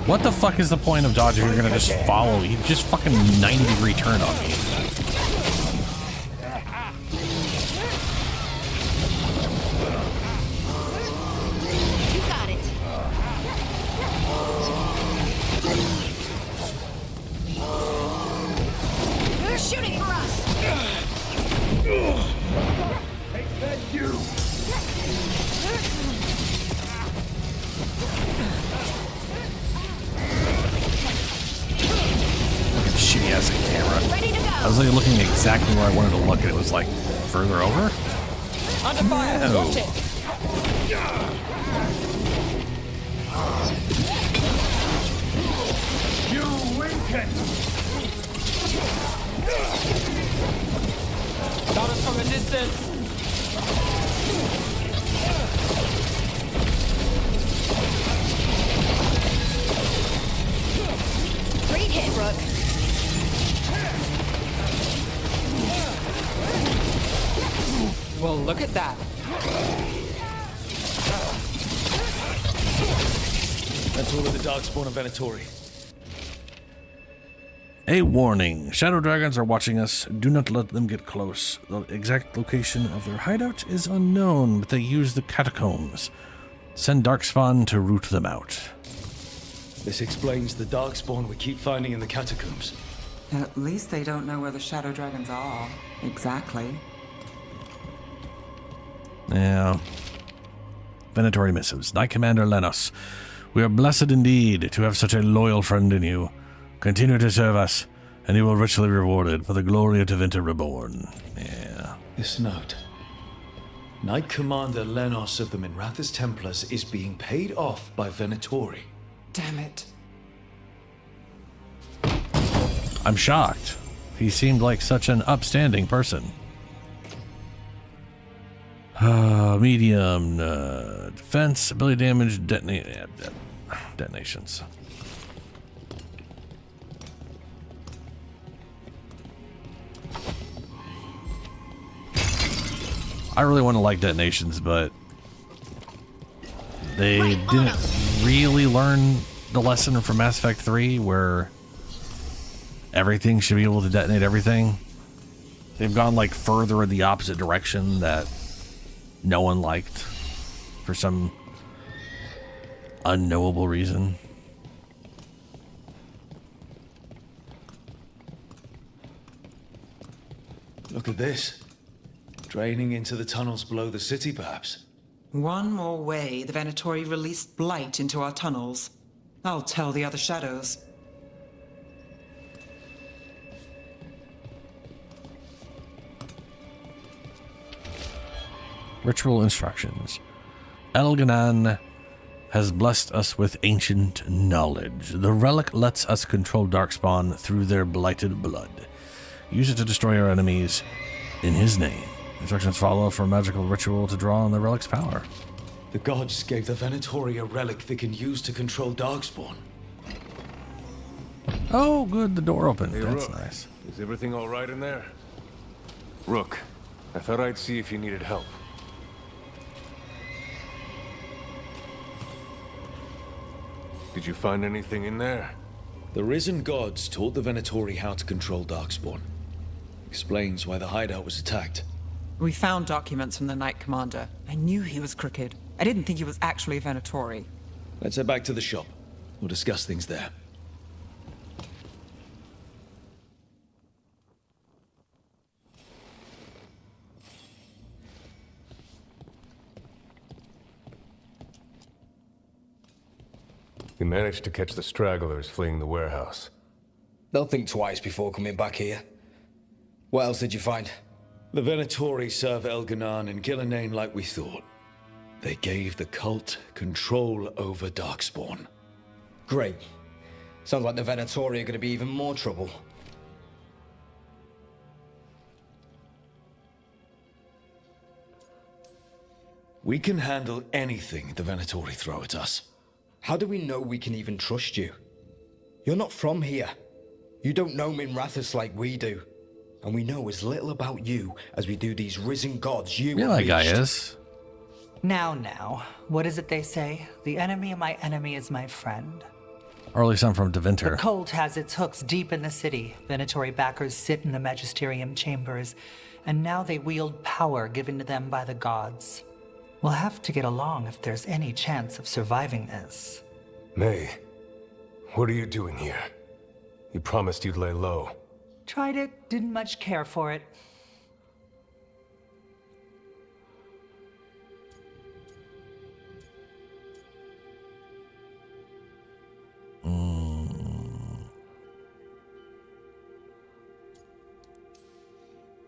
What the fuck is the point of dodging if you're gonna just follow? He just fucking 90-degree turn on me. You got it. They're shooting for us. Take that, you! Shitty ass camera. I was like looking exactly where I wanted to look, and it was like further over. Under fire! No. Watch it! You Winkin! Got us from a distance! Great hit, Rook. Well, look at that. That's all of the Darkspawn and Venatori. A warning. Shadow dragons are watching us. Do not let them get close. The exact location of their hideout is unknown, but they use the catacombs. Send Darkspawn to root them out. This explains the darkspawn we keep finding in the catacombs. At least they don't know where the shadow dragons are. Exactly. Yeah. Venatori missives. Knight Commander Lenos. We are blessed indeed to have such a loyal friend in you. Continue to serve us, and you will richly rewarded for the glory of Tevinter Reborn. Yeah. This note. Knight Commander Lenos of the Minrathous Templars is being paid off by Venatori. Damn it. I'm shocked. He seemed like such an upstanding person. Medium, defense, ability damage, detonations. I really want to like detonations, but they didn't really learn the lesson from Mass Effect 3 where everything should be able to detonate everything. They've gone like further in the opposite direction that no one liked for some unknowable reason. Look at this. Draining into the tunnels below the city, perhaps. One more way the Venatori released blight into our tunnels. I'll tell the other shadows. Ritual instructions. Elganan has blessed us with ancient knowledge. The relic lets us control Darkspawn through their blighted blood. Use it to destroy our enemies in his name. Instructions follow for a magical ritual to draw on the relic's power. The gods gave the Venatori a relic they can use to control Darkspawn. Oh, good. The door opened. Hey, That's Rook. nice. Is everything all right in there? Rook, I thought I'd see if you needed help. Did you find anything in there? The risen gods taught the Venatori how to control Darkspawn. Explains why the hideout was attacked. We found documents from the Knight Commander. I knew he was crooked. I didn't think he was actually a Venatori. Let's head back to the shop. We'll discuss things there. You managed to catch the stragglers fleeing the warehouse. They'll think twice before coming back here. What else did you find? The Venatori serve Elganan and Gillenane like we thought. They gave the cult control over Darkspawn. Great. Sounds like the Venatori are going to be even more trouble. We can handle anything the Venatori throw at us. How do we know we can even trust you? You're not from here. You don't know Minrathous like we do. And we know as little about you as we do these risen gods you Yeah, that guy is. Now, what is it they say? The enemy of my enemy is my friend. Or at least I'm from Tevinter. The cult has its hooks deep in the city. Venatori backers sit in the Magisterium chambers, and now they wield power given to them by the gods. We'll have to get along if there's any chance of surviving this. May, what are you doing here? You promised you'd lay low. Tried it, didn't much care for it.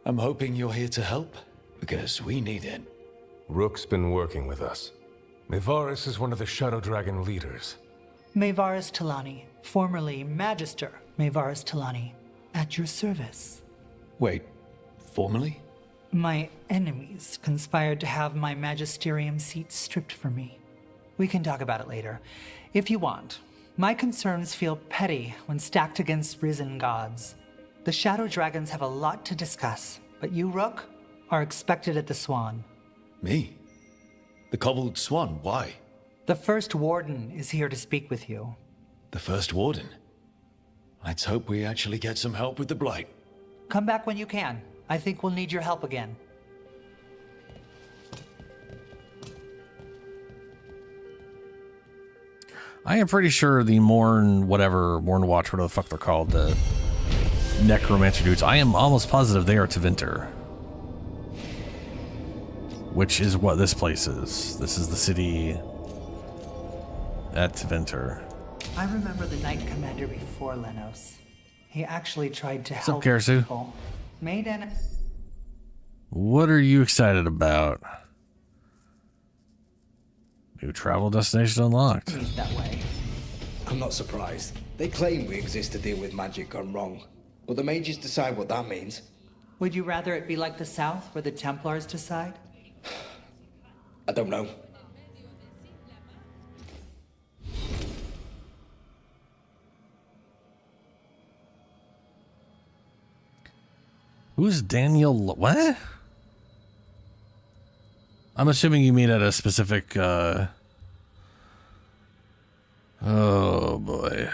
I'm hoping you're here to help, because we need it. Rook's been working with us. Mevaris is one of the Shadow Dragon leaders. Mevaris Talani, formerly Magister Mevaris Talani, at your service. Wait, formally? My enemies conspired to have my magisterium seat stripped from me. We can talk about it later, if you want. My concerns feel petty when stacked against risen gods. The Shadow Dragons have a lot to discuss, but you, Rook, are expected at the Swan. Me? The Cobbled Swan, why? The First Warden is here to speak with you. The First Warden? Let's hope we actually get some help with the Blight. Come back when you can. I think we'll need your help again. I am pretty sure the Morn Watch, whatever the fuck they're called, the necromancer dudes, I am almost positive they are Tevinter. Which is what this place is. This is the city at Tevinter. I remember the Knight Commander before Lenos. He actually tried to help Karasu? people. Made an... What are you excited about? New travel destination unlocked. that way. I'm not surprised. They claim we exist to deal with magic gone wrong. But the mages decide what that means. Would you rather it be like the South, where the Templars decide? I don't know. Who's Daniel? What? I'm assuming you mean at a specific, oh boy.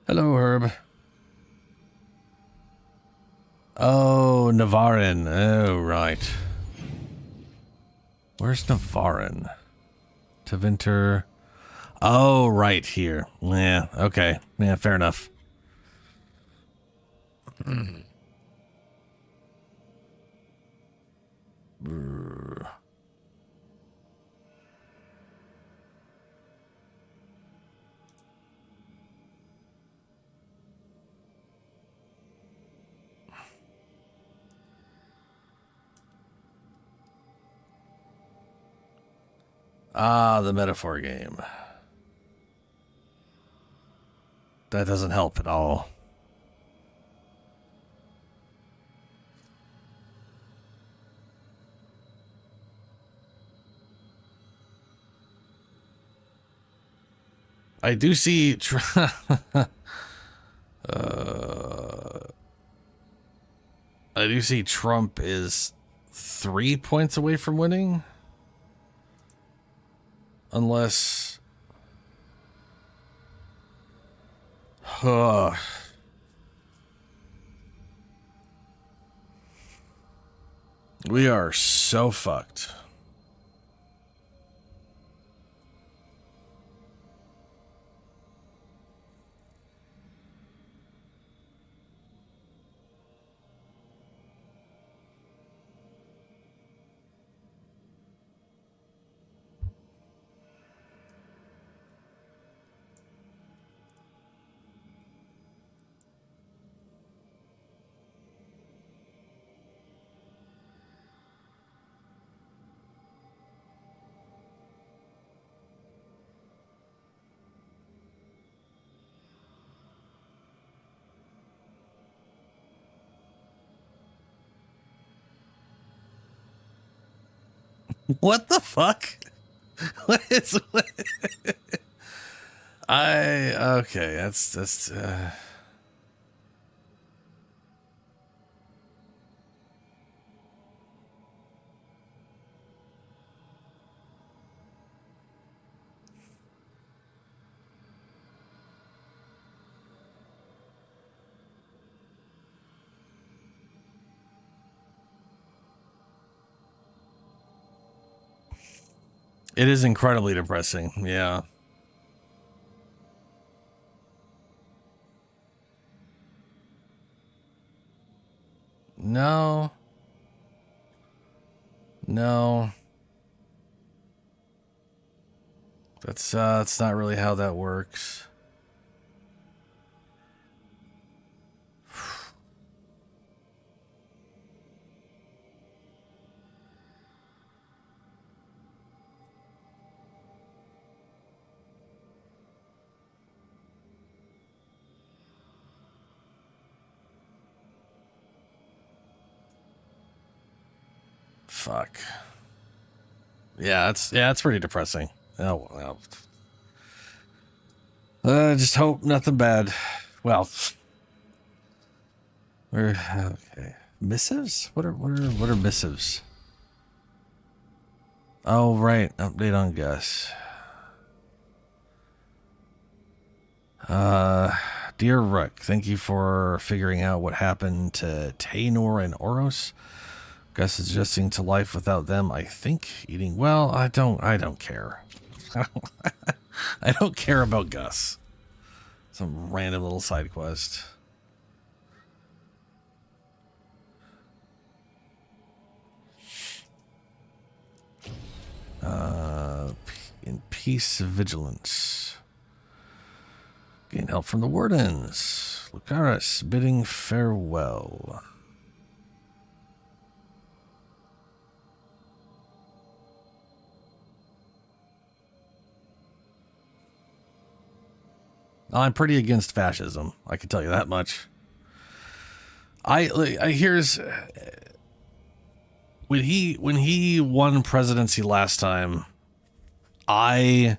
Hello, Herb. Oh, Navarin. Oh, right. Where's Navarin? Tevinter. Oh, right here. Yeah, okay. Yeah, fair enough. Ah, the metaphor game. That doesn't help at all. I do see... I do see Trump is 3 points away from winning. Unless... We are so fucked. What the fuck? What is what? Okay, that's It is incredibly depressing. Yeah. No. No. That's not really how that works. Fuck. Yeah, it's pretty depressing. Oh well. Just hope nothing bad Well, we're okay. Missives? What are missives? Oh, right. Update on Gus. Dear Rook, thank you for figuring out what happened to Taynor and Oros. Gus is adjusting to life without them, I think. Eating well. I don't care. I don't care about Gus. Some random little side quest. In peace, vigilance. Gain help from the wardens. Lucaris bidding farewell. I'm pretty against fascism. I can tell you that much. Here's when he won presidency last time, I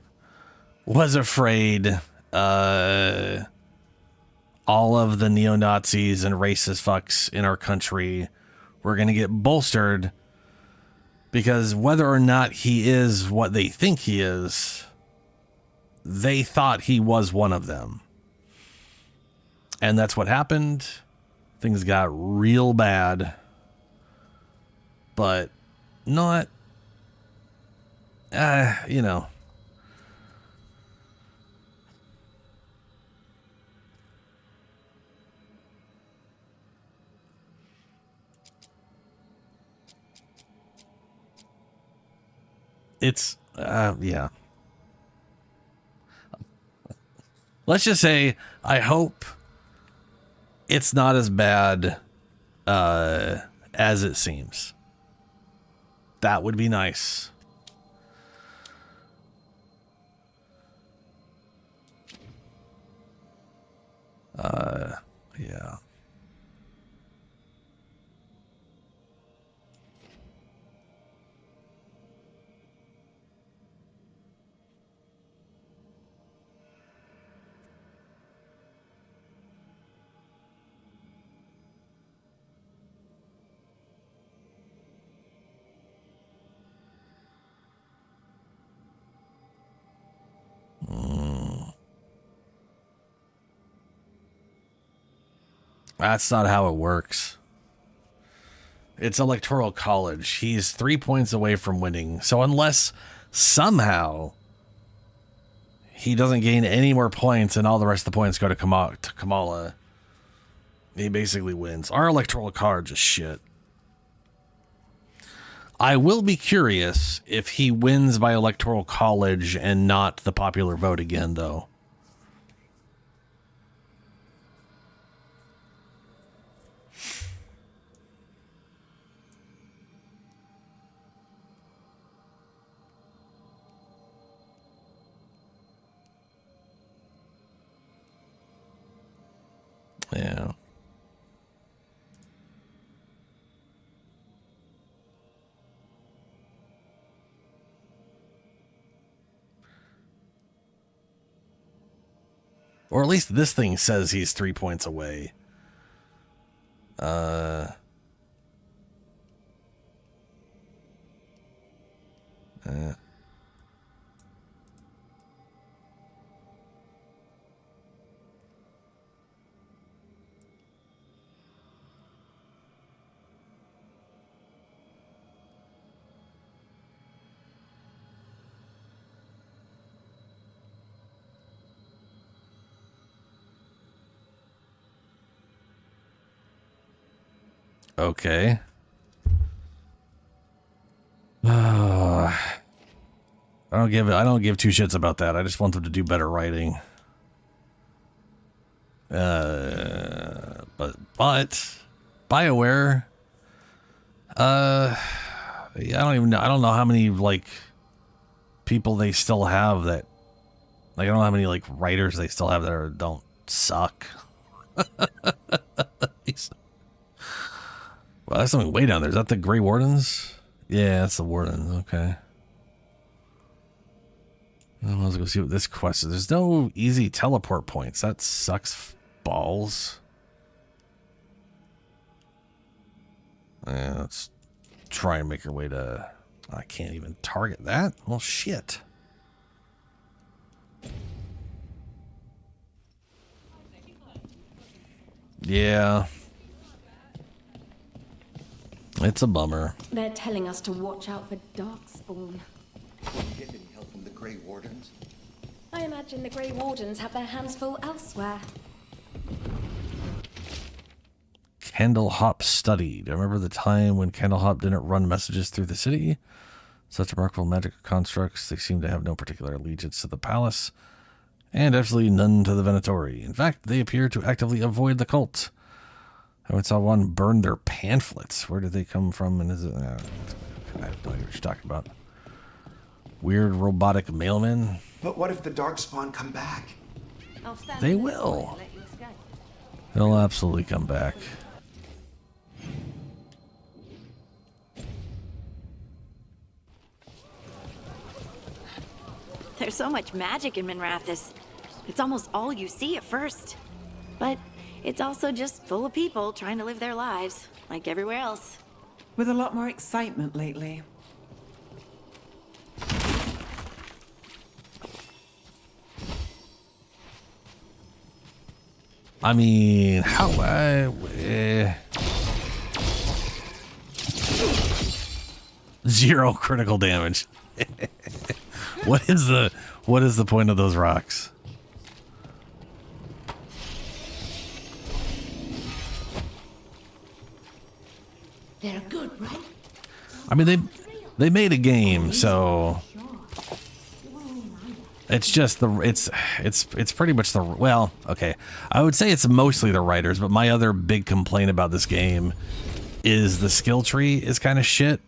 was afraid all of the neo-Nazis and racist fucks in our country were going to get bolstered, because whether or not he is what they think he is, they thought he was one of them. And that's what happened. Things got real bad. But not, you know. It's, yeah. Let's just say, I hope it's not as bad as it seems. That would be nice. Yeah. That's not how it works. It's Electoral College. He's 3 points away from winning. So unless somehow he doesn't gain any more points and all the rest of the points go to Kamala, he basically wins. Our Electoral College is shit. I will be curious if he wins by Electoral College and not the popular vote again, though. Yeah. Or at least this thing says he's 3 points away. Okay. I don't give two shits about that. I just want them to do better writing. But BioWare, yeah, I don't know how many like people they still have that, like, I don't know how many like writers they still have that don't suck. Well, that's something way down there. Is that the Grey Wardens? Yeah, that's the Wardens. Okay. Let's go see what this quest is. There's no easy teleport points. That sucks balls. Let's try and make our way to... I can't even target that. Well, shit. Yeah. It's a bummer. They're telling us to watch out for Darkspawn. Get any help from the Grey Wardens? I imagine the Grey Wardens have their hands full elsewhere. Candlehop studied. I remember the time when Candlehop didn't run messages through the city. Such remarkable magical constructs, they seem to have no particular allegiance to the palace, and absolutely none to the Venatori. In fact, they appear to actively avoid the cult. I once saw one burn their pamphlets. Where did they come from? And is it? I have no idea what you're talking about. Weird robotic mailmen. But what if the Darkspawn come back? They will. They'll absolutely come back. There's so much magic in Minrathous. It's almost all you see at first. But it's also just full of people trying to live their lives, like everywhere else. With a lot more excitement lately. I mean, how zero critical damage. What is the point of those rocks? They're good, right? I mean, they made a game, so it's just it's pretty much the, well, okay, I would say it's mostly the writers, but my other big complaint about this game is the skill tree is kind of shit.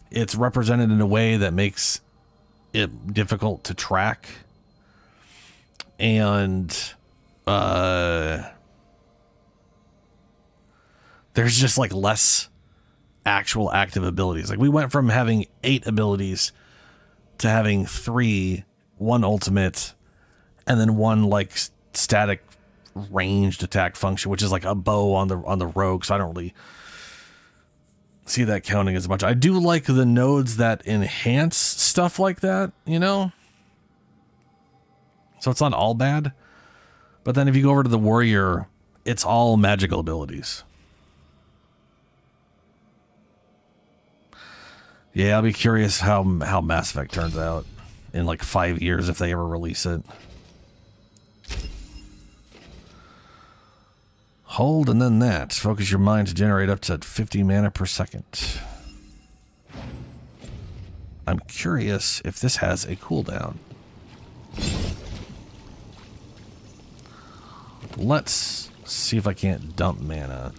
It's represented in a way that makes it difficult to track, and there's just like less actual active abilities. Like we went from having 8 abilities to having 3, 1 ultimate, and then 1 like static ranged attack function, which is like a bow on the rogue. So I don't really see that counting as much. I do like the nodes that enhance stuff like that, you know? So it's not all bad. But then if you go over to the warrior, it's all magical abilities. Yeah, I'll be curious how Mass Effect turns out in like 5 years if they ever release it. Hold and then that. Focus your mind to generate up to 50 mana per second. I'm curious if this has a cooldown. Let's see if I can't dump mana.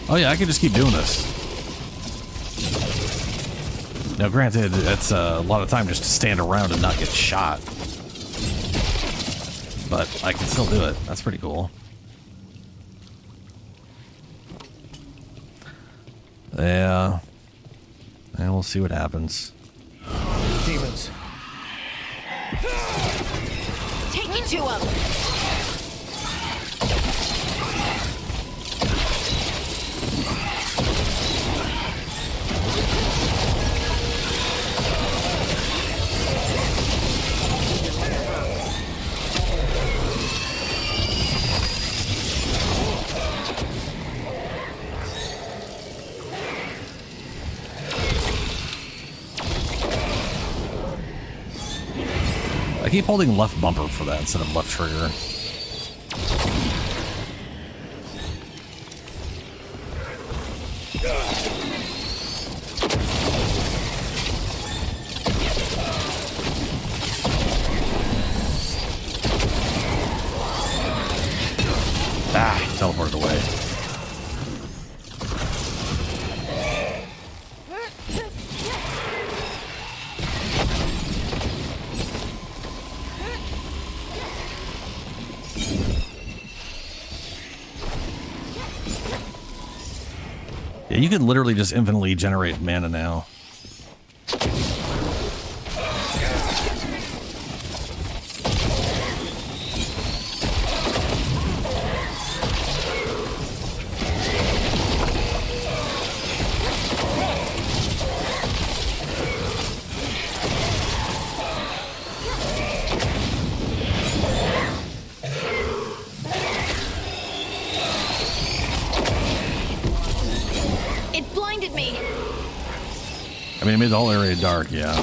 Oh yeah, I can just keep doing this. Now granted, it's a lot of time just to stand around and not get shot. But I can still do it. That's pretty cool. Yeah. And we'll see what happens. Demons. Take it to him! I keep holding left bumper for that instead of left trigger. Ah, teleported away. You can literally just infinitely generate mana now. It blinded me. I mean, it made the whole area dark, yeah.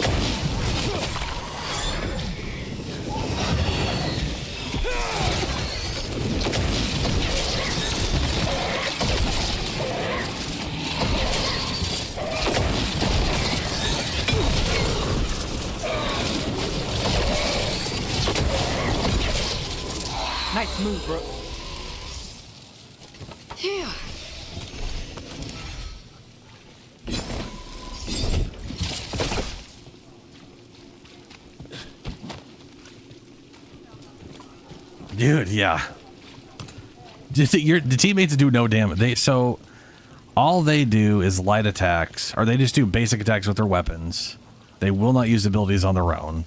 Nice move, bro. Phew. Dude, yeah. The teammates do no damage. So all they do is light attacks, or they just do basic attacks with their weapons. They will not use abilities on their own.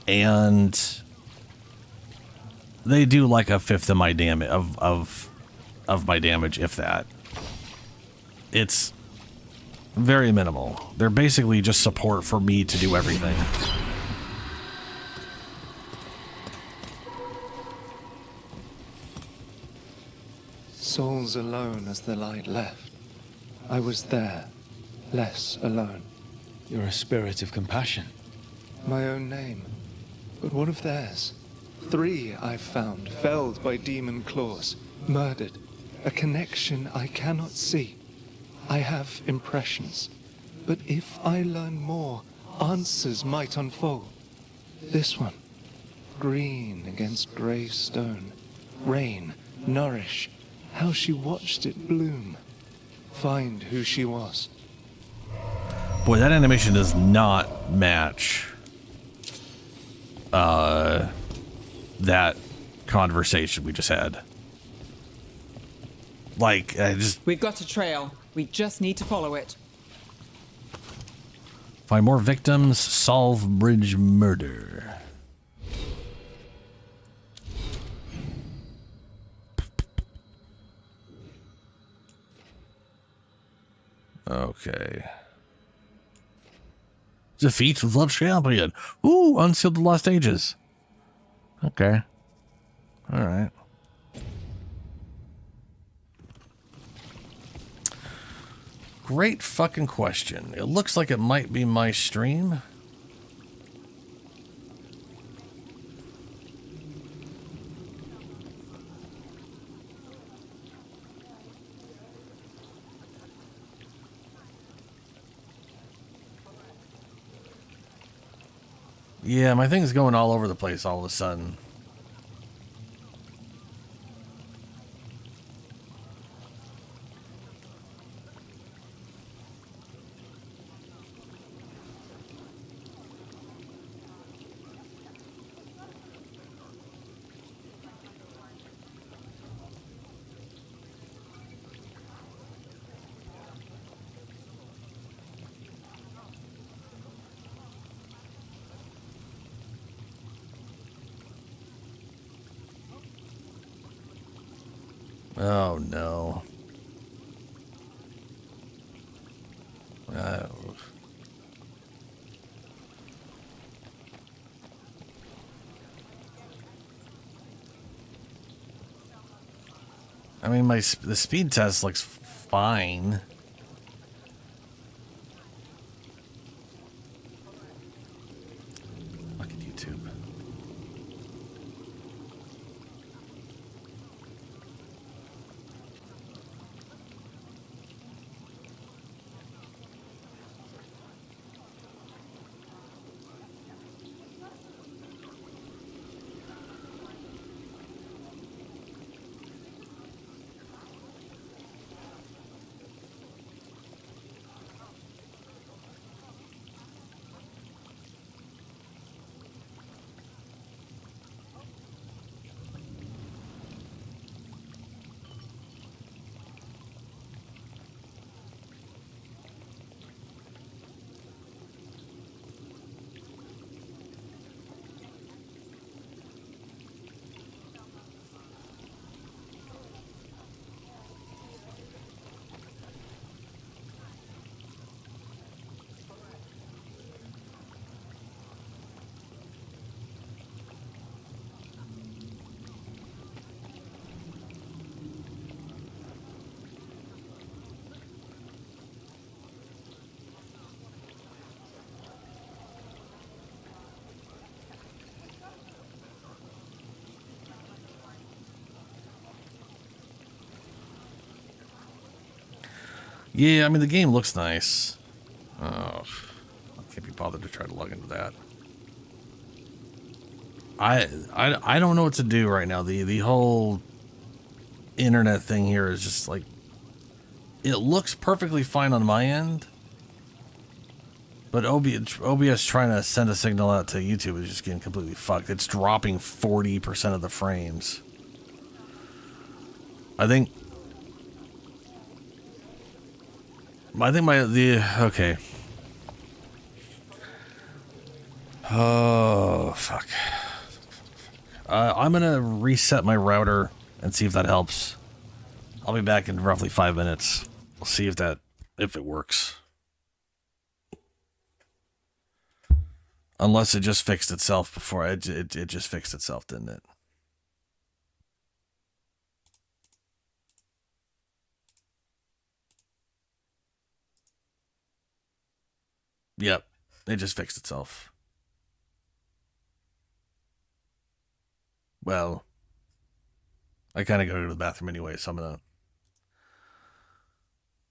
And they do like a fifth of my damage of my damage, if that. It's very minimal. They're basically just support for me to do everything. Souls alone as the light left. I was there, less alone. You're a spirit of compassion. My own name. But what of theirs? 3 I've found, felled by demon claws, murdered. A connection I cannot see. I have impressions. But if I learn more, answers might unfold. This one. Green against grey stone. Rain, nourish. How she watched it bloom. Find who she was. Boy, that animation does not match that conversation we just had. Like, I just... We've got a trail. We just need to follow it. Find more victims, solve bridge murder. Okay. Defeat the champion. Ooh, unsealed the lost ages. Okay. All right. Great fucking question. It looks like it might be my stream. Yeah, my thing's going all over the place all of a sudden. Oh no. I mean, the speed test looks fine. Look at YouTube. Yeah, I mean, the game looks nice. Oh, I can't be bothered to try to log into that. I don't know what to do right now. The whole internet thing here is just like, it looks perfectly fine on my end, but OBS trying to send a signal out to YouTube is just getting completely fucked. It's dropping 40% of the frames. I think okay. Oh, fuck. I'm gonna reset my router and see if that helps. I'll be back in roughly 5 minutes. We'll see if it works. Unless it just fixed itself before. It just fixed itself, didn't it? Yep, it just fixed itself. Well, I kind of go to the bathroom anyway, so I'm gonna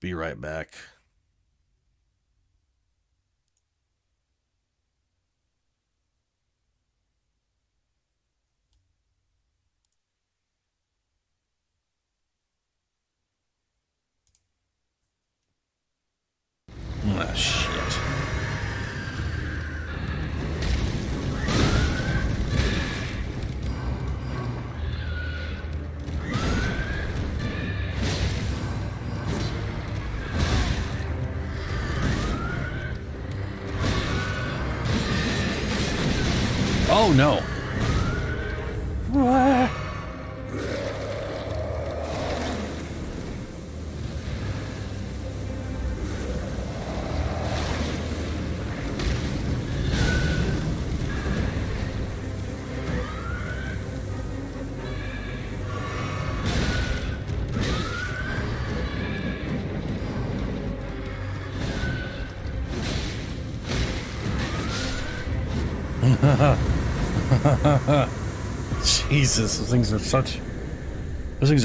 be right back. Ah, shit. Oh no. What? Jesus, those things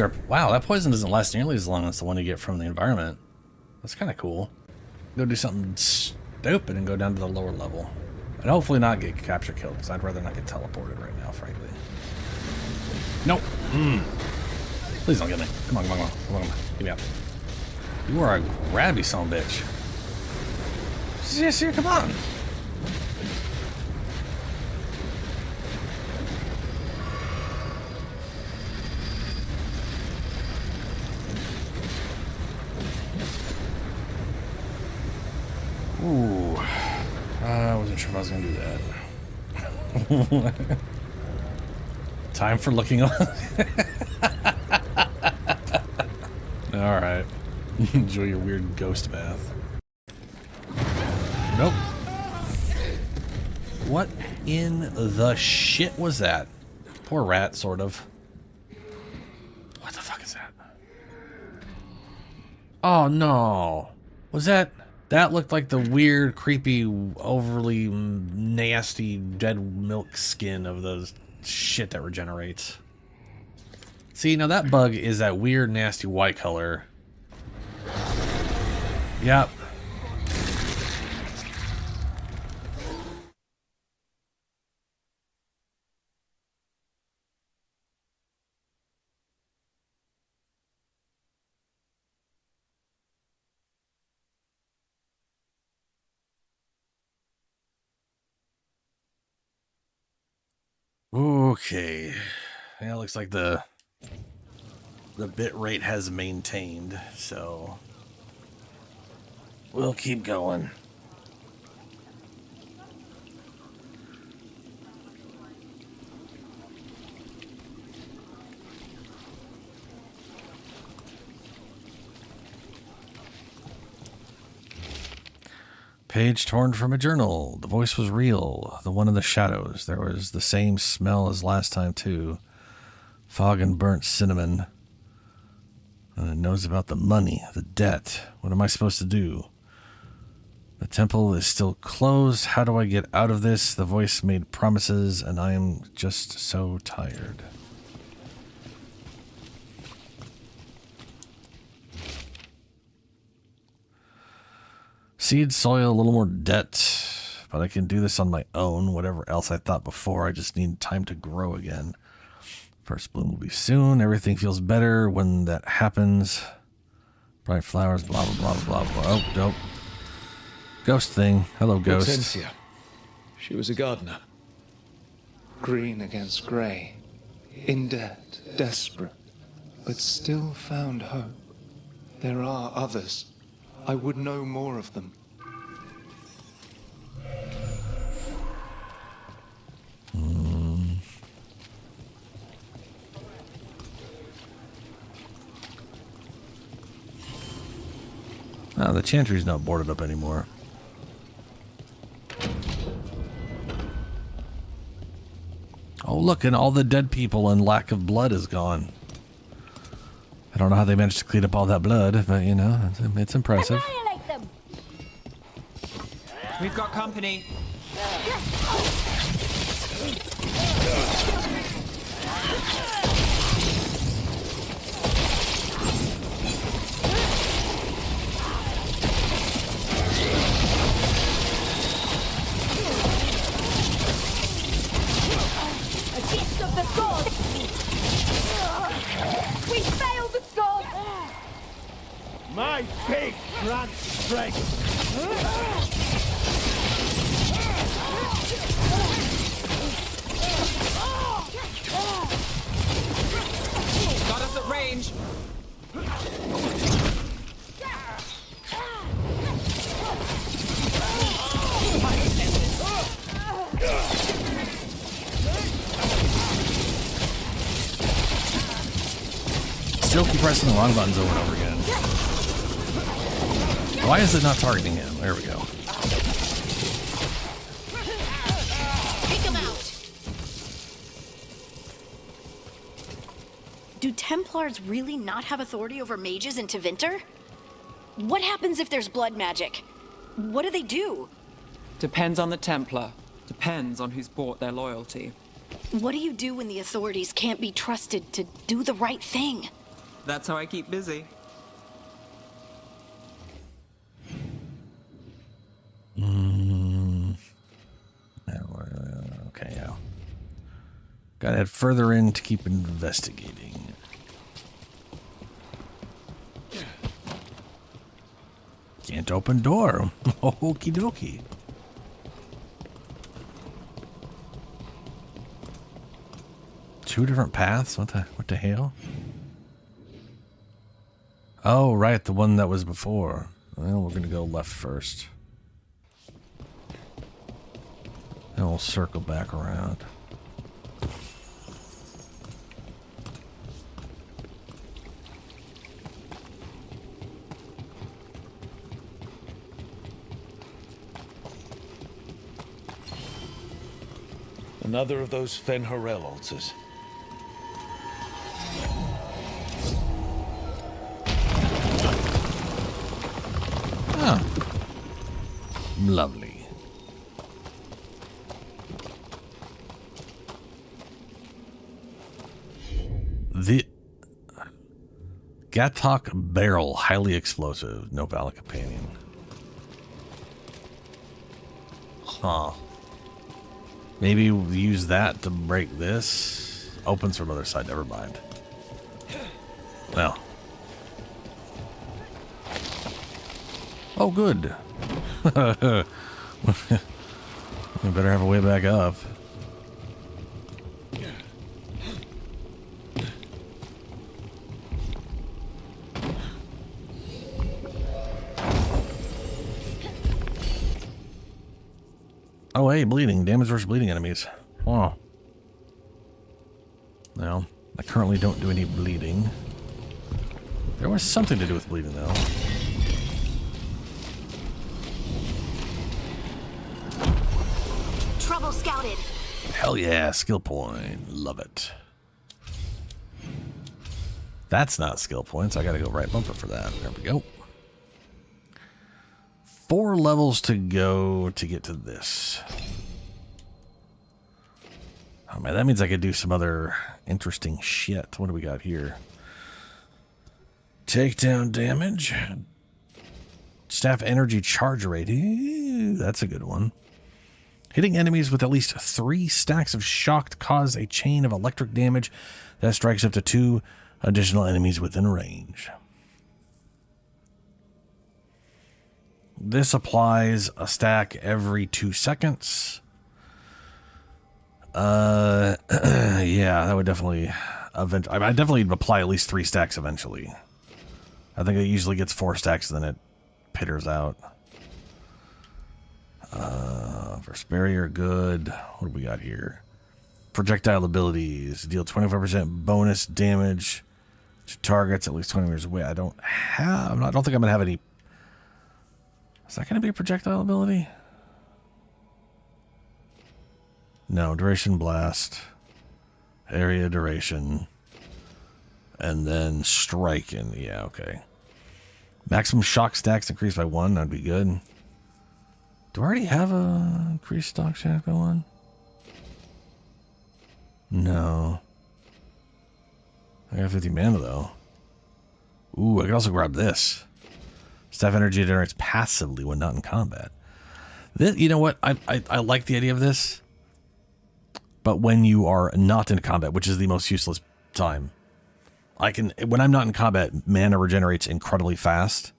are, wow, that poison doesn't last nearly as long as the one you get from the environment. That's kind of cool. Go do something stupid and go down to the lower level. And hopefully not get capture killed, because I'd rather not get teleported right now, frankly. Nope. Please don't get me. Come on. Get me out. You are a grabby son of a bitch. Yes, here, come on. Ooh, I wasn't sure if I was going to do that. Time for looking on. Alright. Enjoy your weird ghost bath. Nope. What in the shit was that? Poor rat, sort of. What the fuck is that? Oh no. Was that... That looked like the weird, creepy, overly nasty dead milk skin of the shit that regenerates. See, now that bug is that weird, nasty white color. Yep. Okay, yeah, it looks like the bit rate has maintained, so we'll keep going. Page torn from a journal. The voice was real. The one in the shadows. There was the same smell as last time, too. Fog and burnt cinnamon. And it knows about the money, the debt. What am I supposed to do? The temple is still closed. How do I get out of this? The voice made promises, and I am just so tired. Seed, soil, a little more debt. But I can do this on my own. Whatever else I thought before, I just need time to grow again. First bloom will be soon. Everything feels better when that happens. Bright flowers, blah, blah, blah, blah, blah. Oh, dope. Ghost thing. Hello, ghost. Hortensia. She was a gardener. Green against grey. In debt, desperate, but still found hope. There are others. I would know more of them. Oh, the chantry's not boarded up anymore. Oh, look, and all the dead people and lack of blood is gone. I don't know how they managed to clean up all that blood, but, you know, it's impressive. We've got company. A gift of the gods! We failed the gods! My faith grants strength! Got us at range. Still keep pressing the wrong buttons over and over again. Why is it not targeting him? There we go. Take him out. Do Templars really not have authority over mages in Tevinter? What happens if there's blood magic? What do they do? Depends on the Templar. Depends on who's bought their loyalty. What do you do when the authorities can't be trusted to do the right thing? That's how I keep busy. Okay, yeah. Gotta head further in to keep investigating. Can't open door. Okie dokie. Two different paths? What the hell? Oh, right, the one that was before. Well, we're gonna go left first. And we'll circle back around. Another of those Fen'Harel altars. Ah. Lovely. The Gatok barrel, highly explosive, no valid companion. Huh. Maybe we'll use that to break this. Opens from the other side, never mind. Well. Oh, good. We better have a way back up. Oh, hey, bleeding. Damage versus bleeding enemies. Oh. Well, I currently don't do any bleeding. There was something to do with bleeding, though. Trouble scouted. Hell yeah, skill point. Love it. That's not skill points. I gotta go right bumper for that. There we go. 4 levels to go to get to this. Oh man, that means I could do some other interesting shit. What do we got here? Takedown damage. Staff energy charge rate. Ew, that's a good one. Hitting enemies with at least 3 stacks of shock cause a chain of electric damage that strikes up to 2 additional enemies within range. This applies a stack every 2 seconds. Yeah, that would definitely... I definitely apply at least 3 stacks eventually. I think it usually gets 4 stacks, and then it pitters out. First barrier, good. What do we got here? Projectile abilities. Deal 25% bonus damage to targets at least 20 meters away. I don't think I'm going to have any... Is that going to be a projectile ability? No, duration blast. Area duration. And then striking. Yeah, okay. Maximum shock stacks increased by 1. That'd be good. Do I already have a increased stock stack by 1? No. I got 50 mana though. Ooh, I can also grab this. Staff energy generates passively when not in combat. This, you know what? I like the idea of this. But when you are not in combat, which is the most useless time, when I'm not in combat, mana regenerates incredibly fast,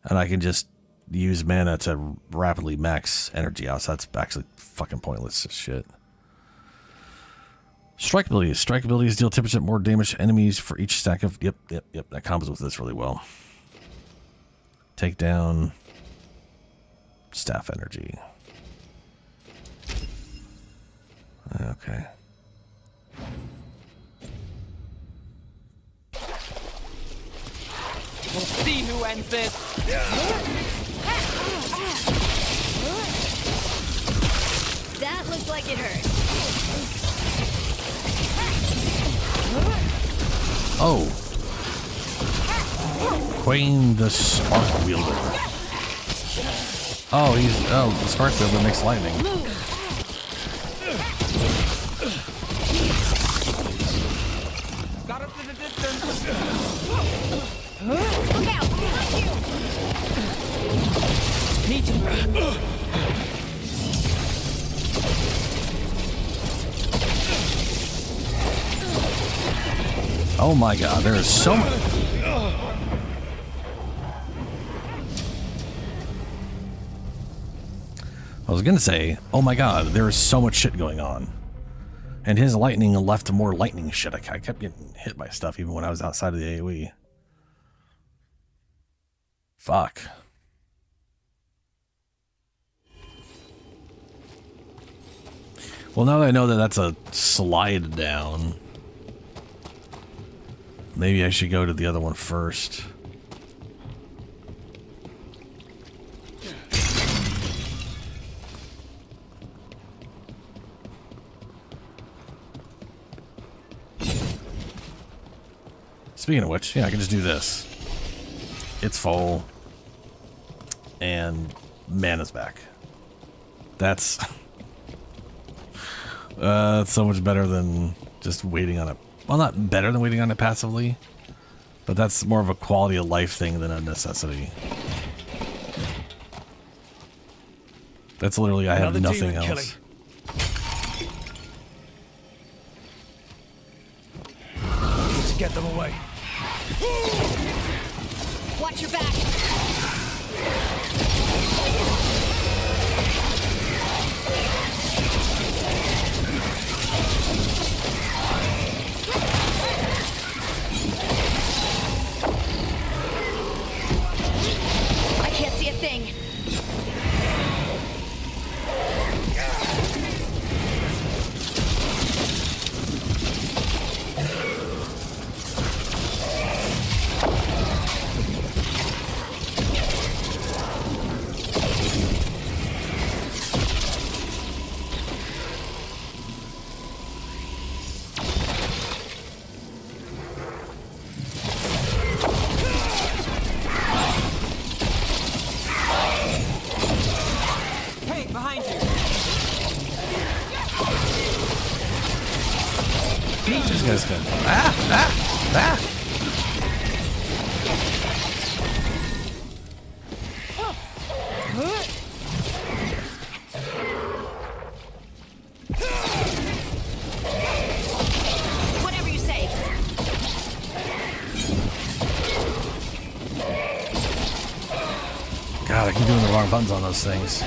and I can just use mana to rapidly max energy out. So that's actually fucking pointless as shit. Strike abilities. Strike abilities deal 10% more damage to enemies for each stack of... Yep. That combos with this really well. Take down staff energy. Okay. We'll see who ends this. That looks like it hurt. Oh. Queen the Spark Wielder. Oh, the Spark Wielder makes lightning. Got us in the distance. Look out! Need to move. Oh my god, there is so much. I was gonna say, oh my god, there is so much shit going on. And his lightning left more lightning shit. I kept getting hit by stuff even when I was outside of the AoE. Fuck. Well, now that I know that that's a slide down, maybe I should go to the other one first. Speaking of which, yeah, I can just do this. It's full. And mana's back. That's... that's so much better than just waiting on it. Well, not better than waiting on it passively, but that's more of a quality of life thing than a necessity. That's literally, I have nothing else. Need to get them away. Watch your back! I can't see a thing. Hey, behind you. These guys can... wrong buttons on those things.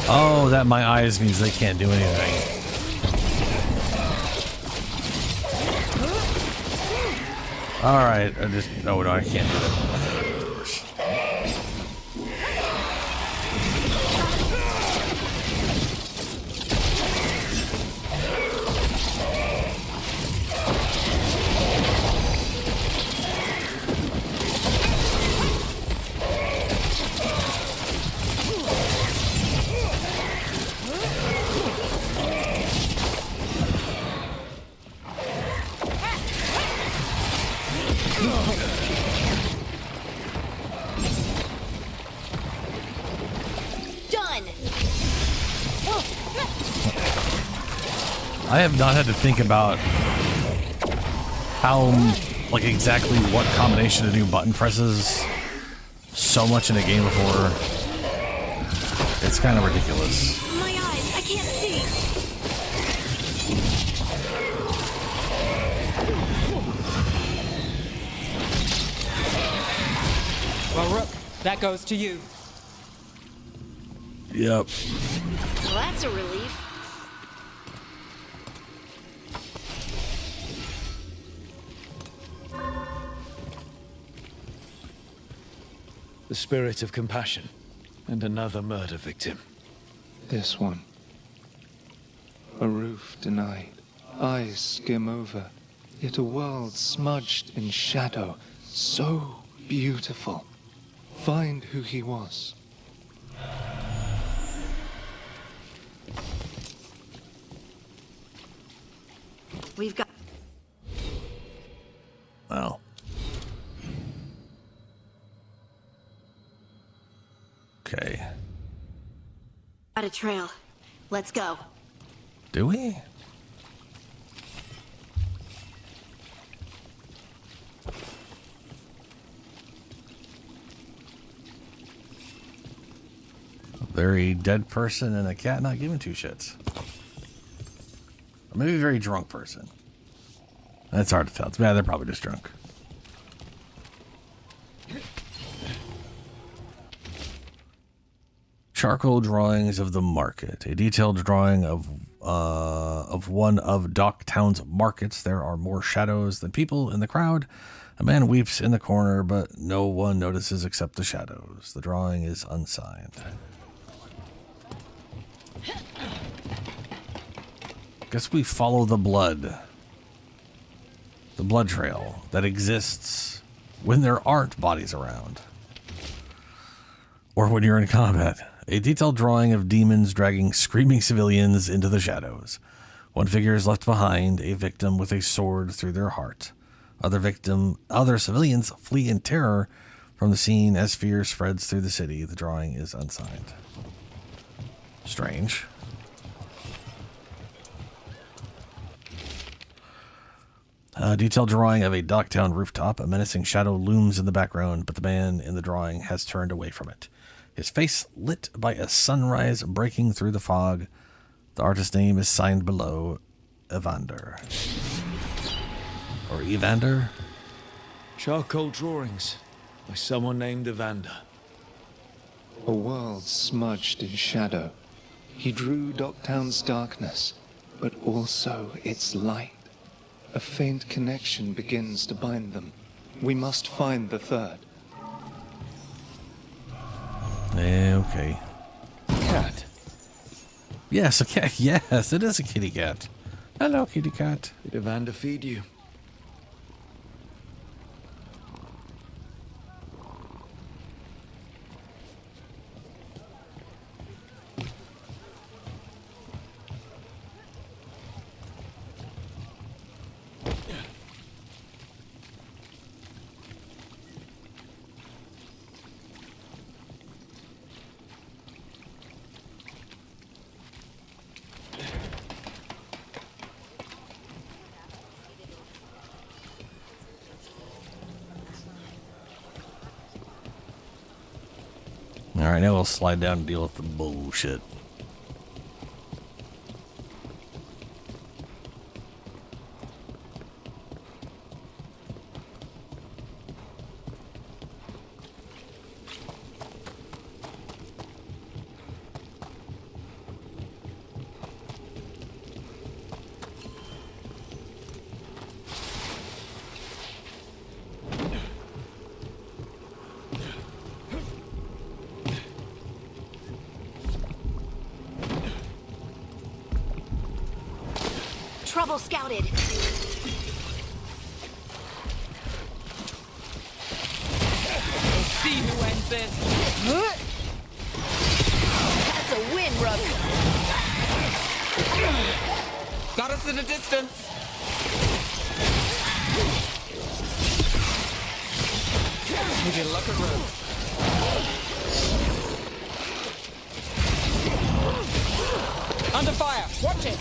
Oh, that my eyes means they can't do anything. Alright, I just... Oh, no, I can't do that. I have not had to think about how, like, exactly what combination to do button presses so much in a game before. It's kind of ridiculous. My eyes, I can't see. Well, Rook, that goes to you. Yep. Well, that's a relief. The spirit of compassion, and another murder victim. This one. A roof denied, eyes skim over, yet a world smudged in shadow, so beautiful. Find who he was. We've got... Wow. Okay. Got a trail. Let's go. Do we? A very dead person and a cat not giving two shits. Or maybe a very drunk person. That's hard to tell. It's bad. They're probably just drunk. Charcoal drawings of the market. A detailed drawing of one of Docktown's markets. There are more shadows than people in the crowd. A man weeps in the corner, but no one notices except the shadows. The drawing is unsigned. Guess we follow the blood. The blood trail that exists when there aren't bodies around. Or when you're in combat. A detailed drawing of demons dragging screaming civilians into the shadows. One figure is left behind, a victim with a sword through their heart. Other civilians flee in terror from the scene as fear spreads through the city. The drawing is unsigned. Strange. A detailed drawing of a Docktown rooftop. A menacing shadow looms in the background, but the man in the drawing has turned away from it. His face lit by a sunrise breaking through the fog. The artist's name is signed below, Evander. Or Evander? Charcoal drawings by someone named Evander. A world smudged in shadow. He drew Docktown's darkness, but also its light. A faint connection begins to bind them. We must find the third. Okay. Cat. Yes, a cat. Yes, it is a kitty cat. Hello, kitty cat. Did Evander feed you? Alright, now we'll slide down and deal with the bullshit. Trouble scouted. We'll see who ends this. That's a win, Rook. Got us at a distance. Would you look at Rook? Under fire! Watch it!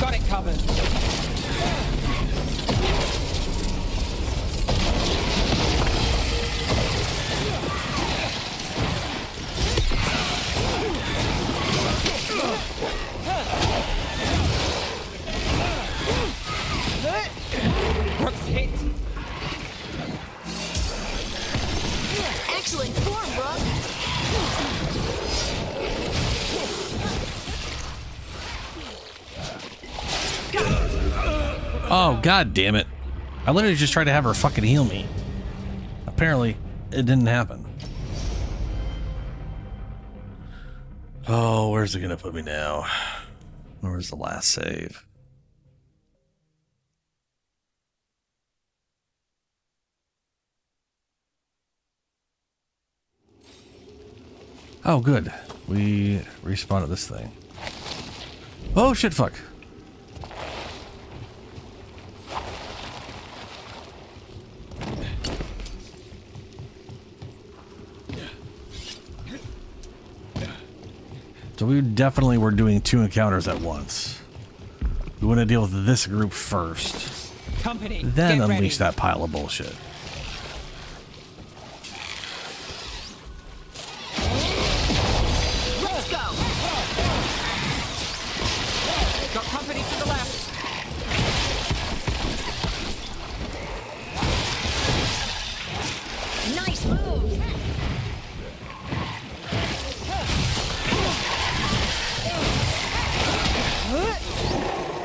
Got it covered. Rook's hit. Excellent form, Rook. Oh, god damn it. I literally just tried to have her fucking heal me. Apparently, it didn't happen. Oh, where's it gonna put me now? Where's the last save? Oh, good. We respawned at this thing. Oh, shit, fuck. So we definitely were doing 2 encounters at once. We want to deal with this group first. Company, Then get unleash ready. that pile of bullshit. Let's go. Got company to the left. Nice move.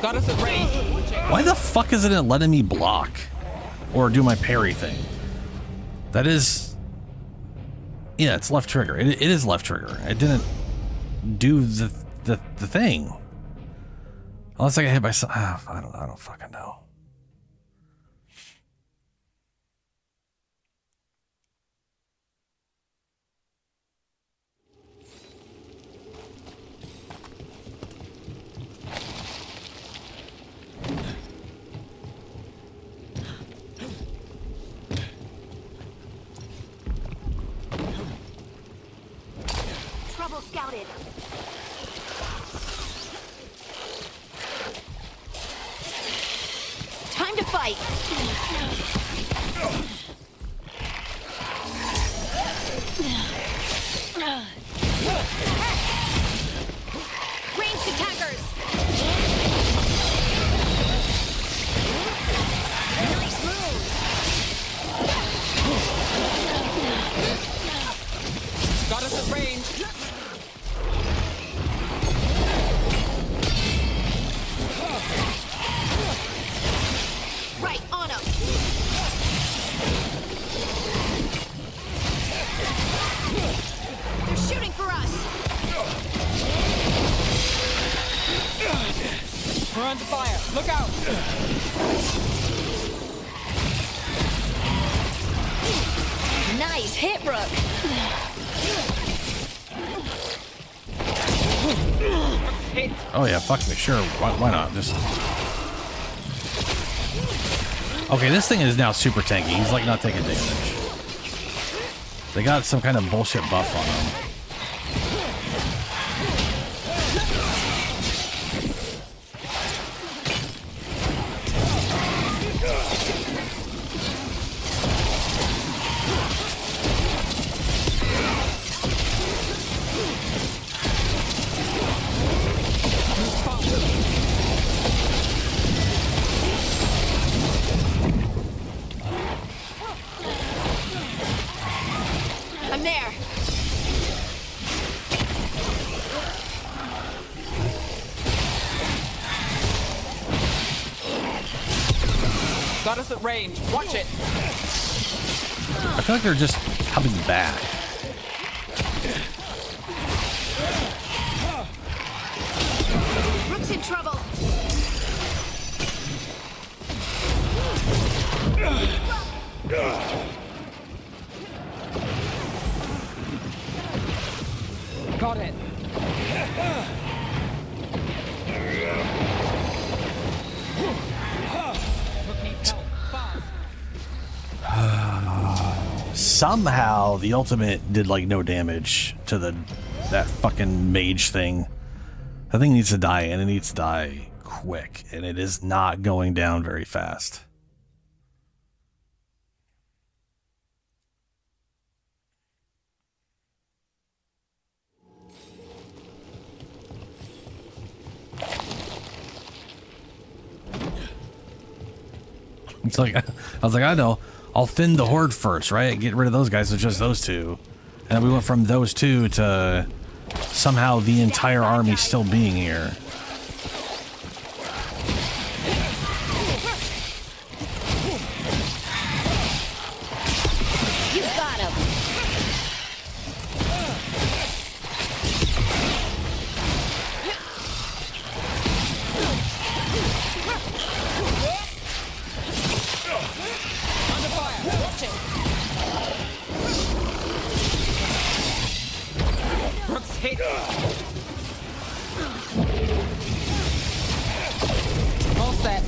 Got us at range. Why the fuck isn't it letting me block? Or do my parry thing? That is... Yeah, it's left trigger. It is left trigger. It didn't do the thing. Unless I get hit by some... I don't fucking know. Trouble scouted. Time to fight. Ranged attackers. Nice move. Got us at range. Right on him. They're shooting for us. We're under fire. Look out. Nice hit, Rook. Hit. Oh yeah, fuck me, sure. Why not? Just... Okay, this thing is now super tanky. He's like not taking damage. They got some kind of bullshit buff on him. Got us at range. Watch it. I feel like they're just coming back. Rook's in trouble. Got it. Somehow the ultimate did like no damage to that fucking mage thing. That thing needs to die, and it needs to die quick, and it is not going down very fast. It's like, I was like, I know, I'll thin the horde first, right? Get rid of those guys, so just those two. And then we went from those two to somehow the entire army still being here. You got him. Under fire. Watch it. Rook's hit. All set.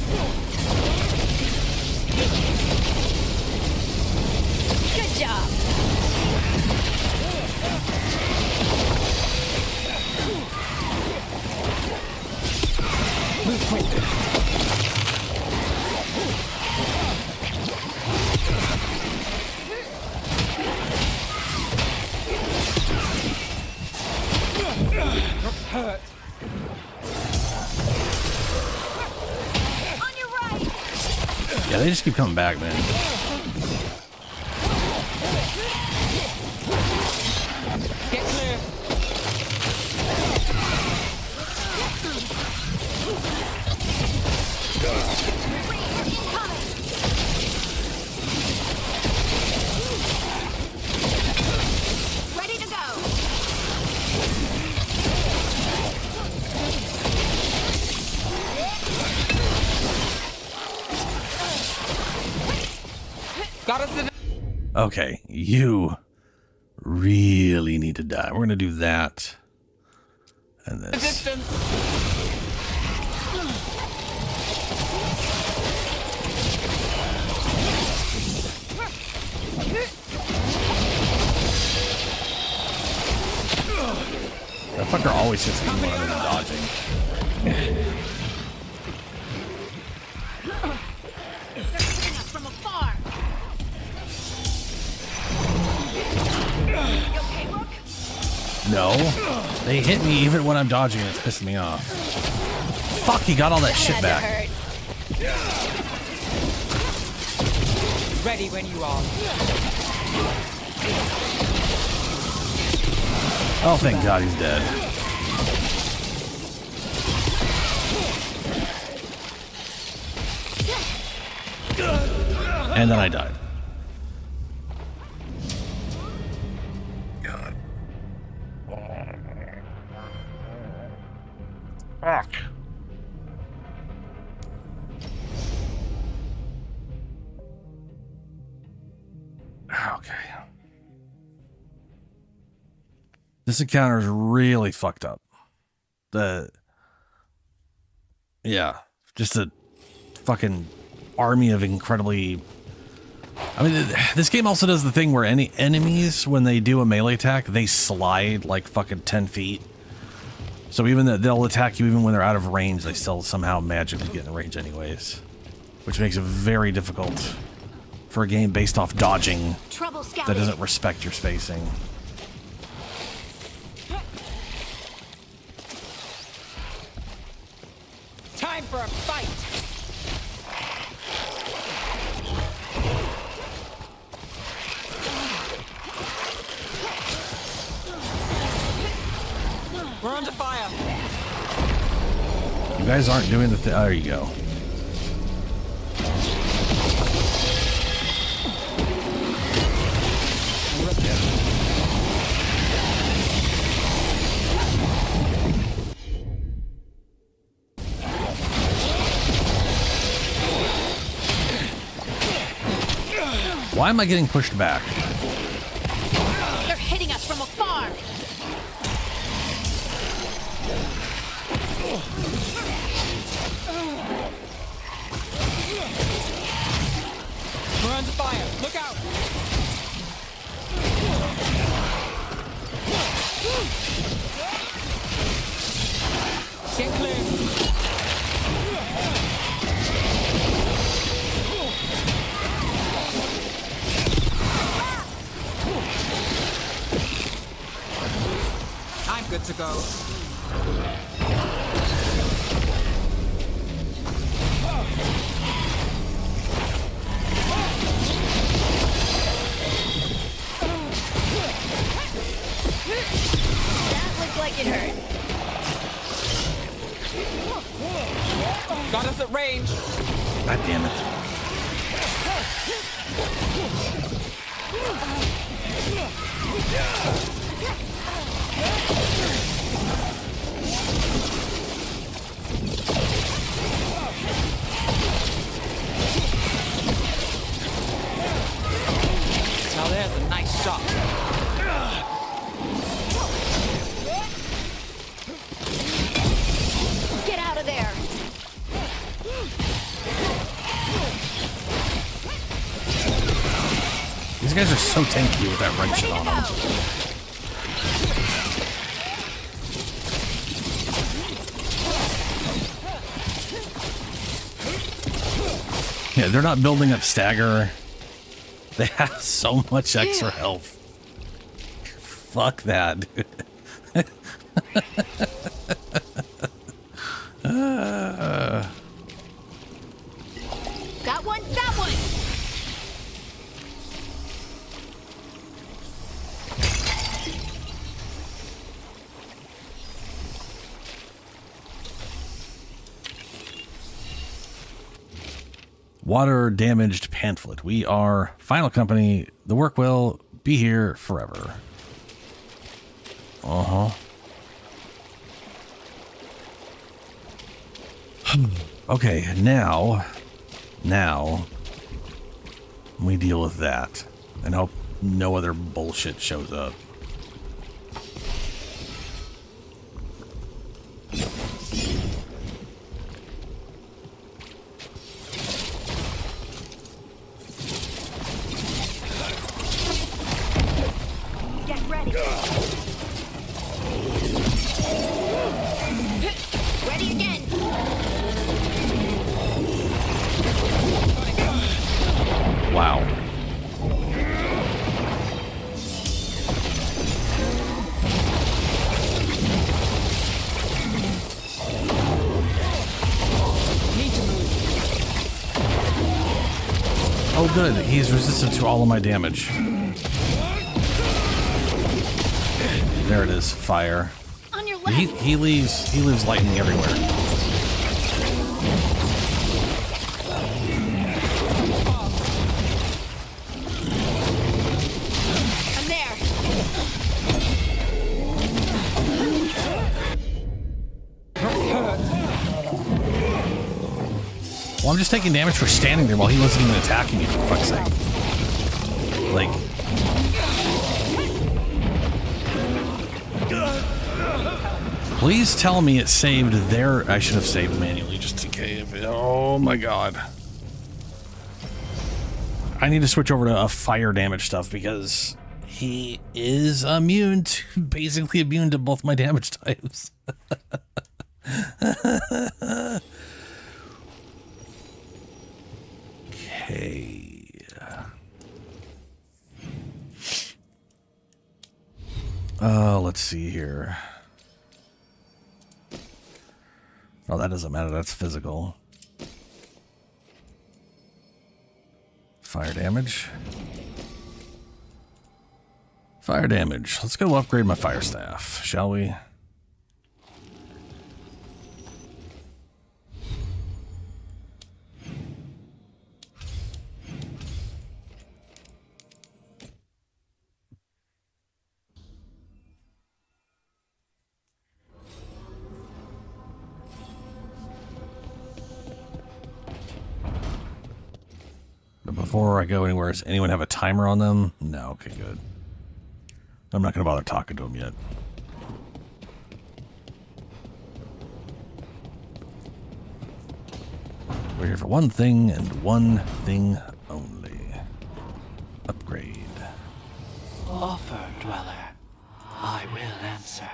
Good job. Move quick. Rook's hurt. On your right. Yeah, they just keep coming back, man. Get clear. Ready to go. Got us in. Okay, you really need to die. We're gonna do that. And The this. distance. That fucker always hits me when I'm dodging. They're hitting us from afar. You okay, Rook? No. They hit me even when I'm dodging and it's pissing me off. Fuck, he got all that shit back. Ready when you are. Oh, thank God he's dead. And then I died. God. Fuck. Okay. This encounter is really fucked up. Yeah, just a fucking army of incredibly. I mean, this game also does the thing where any enemies, when they do a melee attack, they slide like fucking 10 feet. So even that they'll attack you even when they're out of range, they still somehow magically get in range anyways, which makes it very difficult for a game based off dodging that doesn't respect your spacing. Time for a fight. We're under fire. You guys aren't doing the thing. Oh, there you go. Why am I getting pushed back? They're hitting us from afar. We're under fire. Look out. Get clear. I'm good to go. That looked like it hurt. Got us at range. God damn it. Now there's a nice shot. Get out of there. These guys are so tanky with that red shit on them. Yeah, they're not building up stagger. They have so much extra health. Fuck that, dude. Got one, that one. Water damaged pamphlet. We are final company. The work will be here forever. Okay, now we deal with that and hope no other bullshit shows up. Get ready. Ready again. Wow. Oh good, he's resistant to all of my damage. There it is, fire. On your left. He leaves lightning everywhere. I'm there. Well, I'm just taking damage for standing there while he wasn't even attacking me, for fuck's sake. Like... Please tell me it saved their... I should have saved manually just in case. Oh my god. I need to switch over to fire damage stuff because he is immune to... basically immune to both my damage types. Okay. Let's see here. Oh, that doesn't matter. That's physical. Fire damage. Fire damage. Let's go upgrade my fire staff, shall we? But before I go anywhere, does anyone have a timer on them? No, okay, good. I'm not going to bother talking to them yet. We're here for one thing and one thing only. Upgrade. Offer, dweller. I will answer.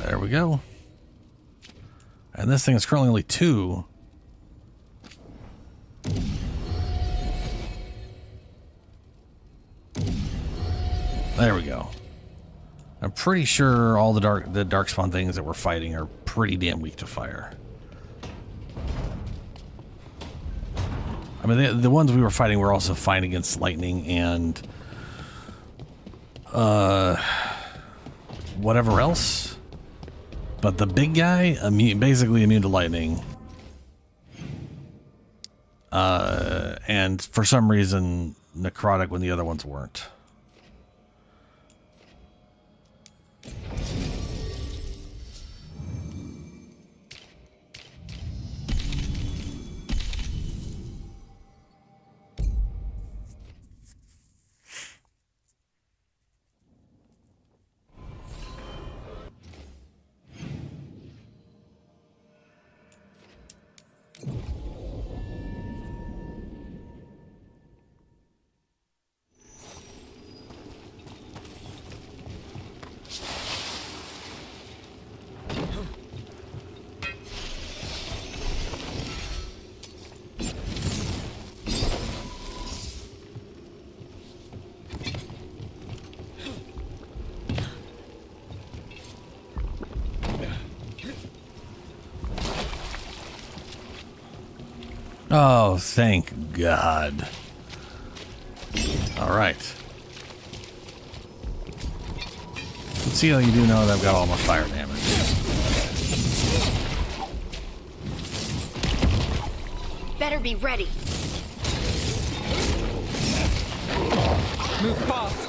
There we go. And this thing is currently only 2. There we go. I'm pretty sure all the darkspawn things that we're fighting are pretty damn weak to fire. I mean, the ones we were fighting were also fine against lightning and whatever else. But the big guy, basically immune to lightning. And for some reason, necrotic when the other ones weren't. Oh, thank God. All right. Let's see how you do know that I've got all my fire damage. Better be ready. Move fast.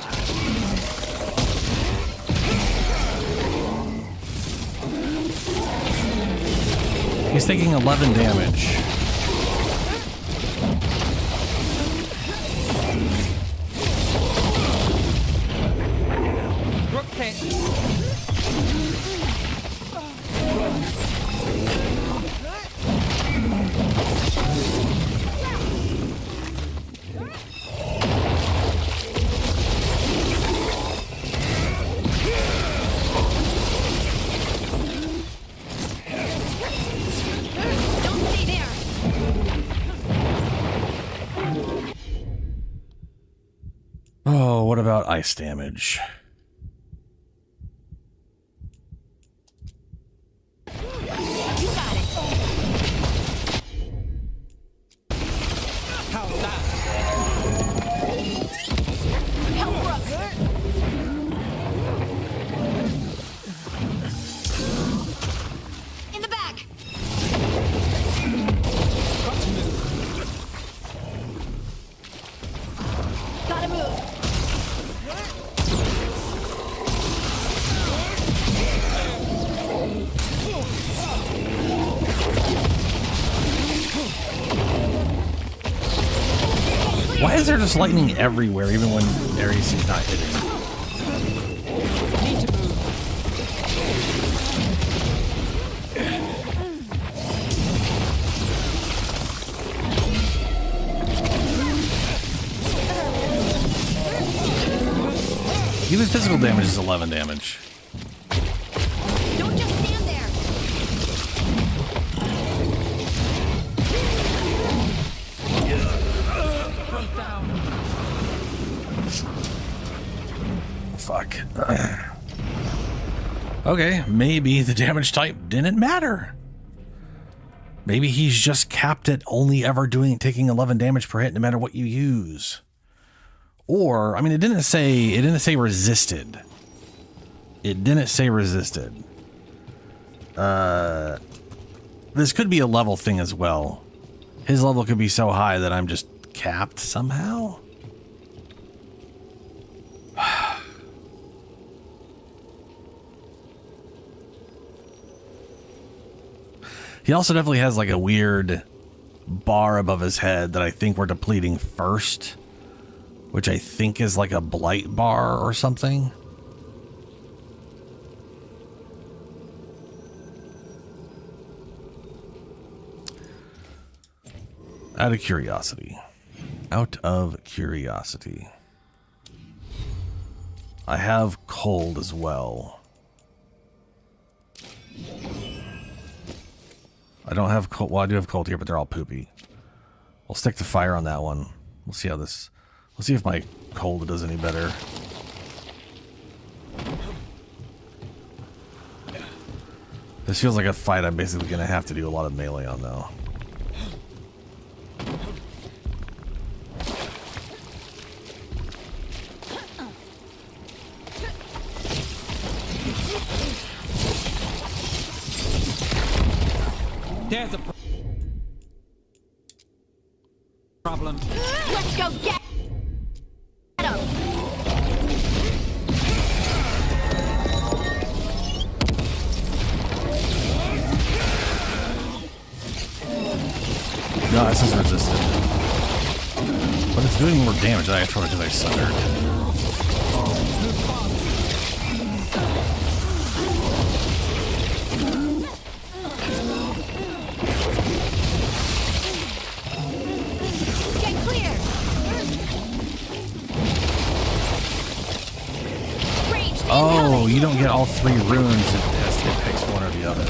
He's taking 11 damage. Oh, what about ice damage? In the back. Gotta move. Why is there just lightning everywhere, even when Ares is not hitting? Need to move. Even physical damage is 11 damage. Don't just stand there. Fuck. Okay, maybe the damage type didn't matter. Maybe he's just capped at only ever taking 11 damage per hit no matter what you use. Or, I mean, it didn't say resisted. It didn't say resisted. This could be a level thing as well. His level could be so high that I'm just capped somehow. He also definitely has like a weird bar above his head that I think we're depleting first, which I think is like a blight bar or something. Out of curiosity. I have cold as well. I don't have cold. Well, I do have cold here, but they're all poopy. We'll stick to fire on that one. We'll see how this... We'll see if my cold does any better. This feels like a fight I'm basically going to have to do a lot of melee on, though. There's a problem. Let's go get him. No, this is resistant. But it's doing more damage than I thought because I sundered. Oh, you don't get all 3 runes. It has to pick one or the other.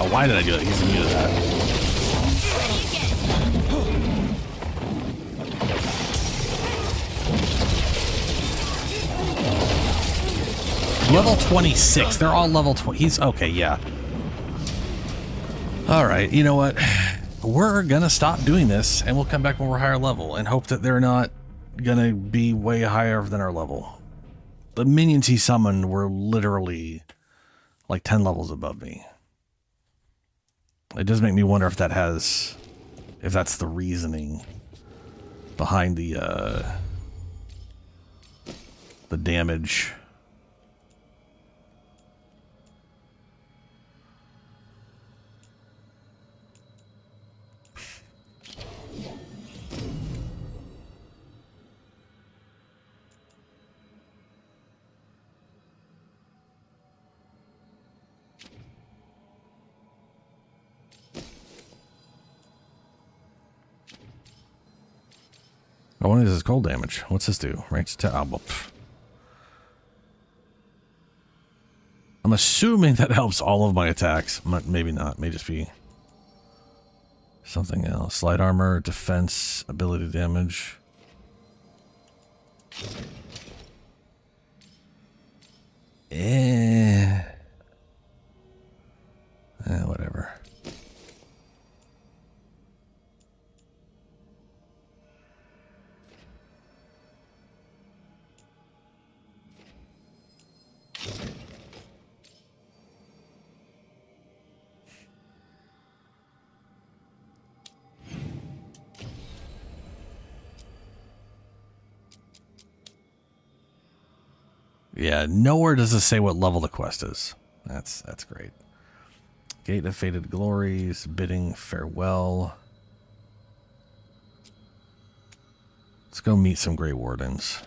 Oh, why did I do it? He's immune to that. Level 26. They're all level 20. He's okay, yeah. All right, you know what? We're going to stop doing this, and we'll come back when we're higher level and hope that they're not going to be way higher than our level. The minions he summoned were literally like 10 levels above me. It does make me wonder if that's the reasoning behind the damage. I wonder if this is cold damage. What's this do? Range to album. I'm assuming that helps all of my attacks. Maybe not. May just be something else. Slight armor, defense, ability damage. Whatever. Yeah, nowhere does it say what level the quest is. That's great. Gate of Faded Glories, bidding farewell. Let's go meet some Grey Wardens.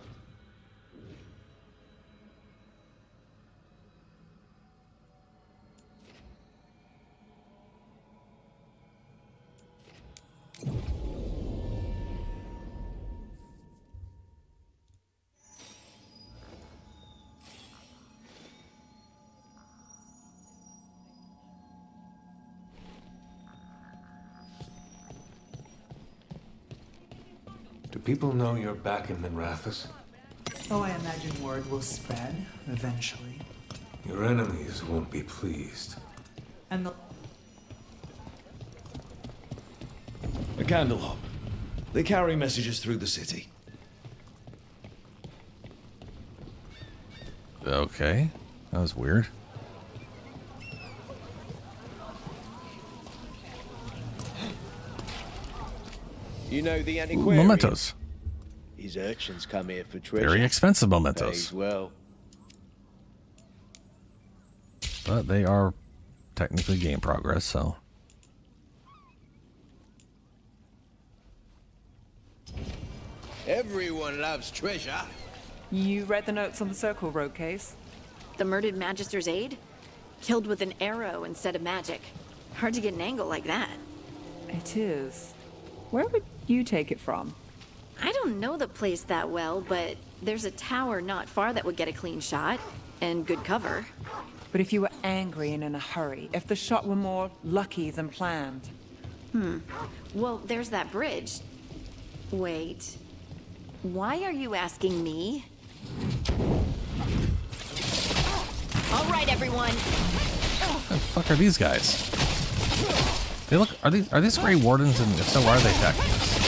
Do people know you're back in Minrathous? Oh, I imagine word will spread eventually. Your enemies won't be pleased. And the... A candle hop. They carry messages through the city. Okay. That was weird. You know the antiquarian? Mementos. His urchins come here for treasure. Very expensive mementos. Pays well. But they are technically game progress, so. Everyone loves treasure. You read the notes on the Circle Road case? The murdered Magister's aide? Killed with an arrow instead of magic. Hard to get an angle like that. It is. Where would you take it from? I don't know the place that well, but there's a tower not far that would get a clean shot. And good cover. But if you were angry and in a hurry, if the shot were more lucky than planned. Well, there's that bridge. Wait. Why are you asking me? All right, everyone. What the fuck are these guys? They look. Are these Grey Wardens? And if so, why are they attacking us?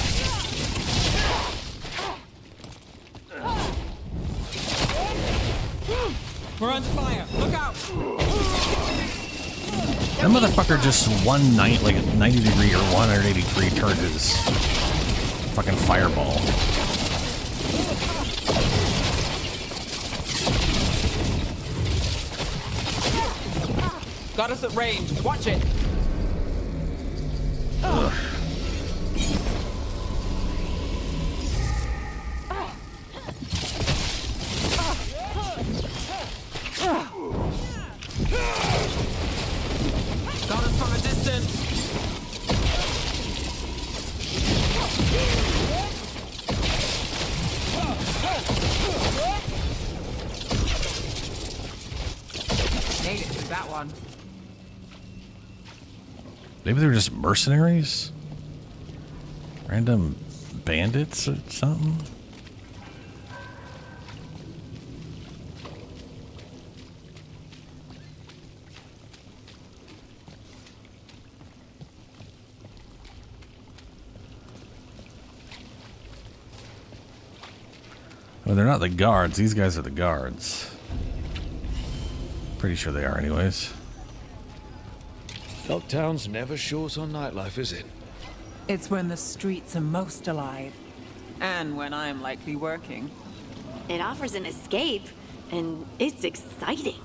We're under fire. Look out! That motherfucker just like a 90 degree or 183 turned his fucking fireball. Got us at range. Watch it. Ugh. Got us from a distance. Made it with that one. Maybe they were just mercenaries? Random bandits or something? Well, they're not the guards. These guys are the guards. Pretty sure they are anyways. Dogtown's never short on nightlife, is it? It's when the streets are most alive. And when I'm likely working. It offers an escape, and it's exciting.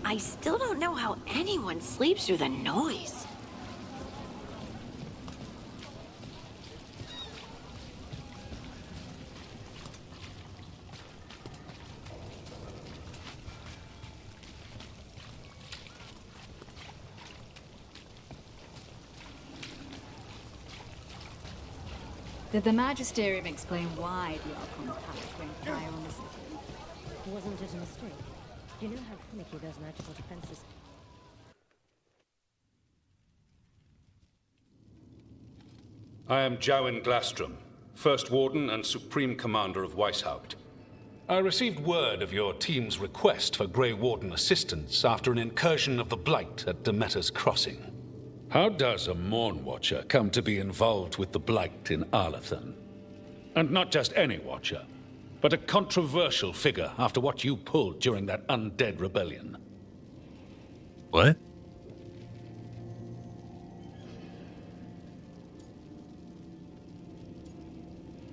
I still don't know how anyone sleeps through the noise. Did the Magisterium explain why the Archon's pact went fire on the city? Wasn't it a mistake? You know how finicky those magical defenses... I am Jowin Glastrom, First Warden and Supreme Commander of Weishaupt. I received word of your team's request for Grey Warden assistance after an incursion of the Blight at Demeter's Crossing. How does a Morn Watcher come to be involved with the Blight in Arlathan? And not just any Watcher, but a controversial figure after what you pulled during that undead rebellion. What?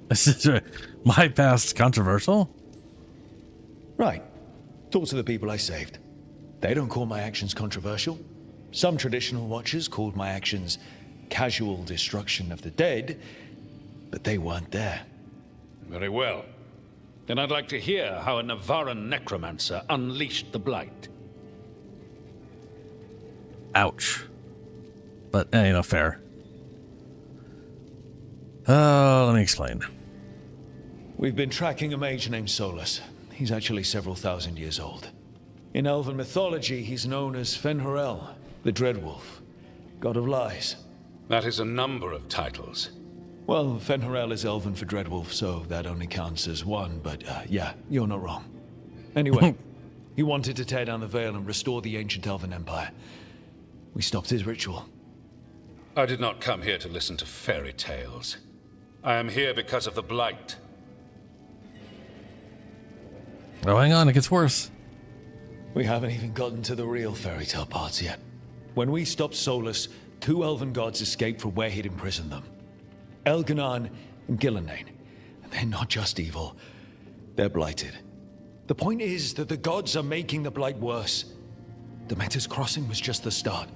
This is my past controversial? Right. Talk to the people I saved. They don't call my actions controversial. Some traditional watchers called my actions casual destruction of the dead, but they weren't there. Very well. Then I'd like to hear how a Navaran necromancer unleashed the Blight. Ouch. But, fair. Let me explain. We've been tracking a mage named Solus. He's actually several thousand years old. In Elven mythology, he's known as Fen'Harel, the Dreadwolf, god of lies. That is a number of titles. Well, Fen'Harel is Elven for Dreadwolf, so that only counts as one, but yeah, you're not wrong. Anyway, he wanted to tear down the Veil and restore the ancient Elven Empire. We stopped his ritual. I did not come here to listen to fairy tales. I am here because of the Blight. Oh, hang on, it gets worse. We haven't even gotten to the real fairy tale parts yet. When we stopped Solus, 2 Elven gods escaped from where he'd imprisoned them. Elganan and Gillenane. And they're not just evil, they're blighted. The point is that the gods are making the Blight worse. Demeter's Crossing was just the start.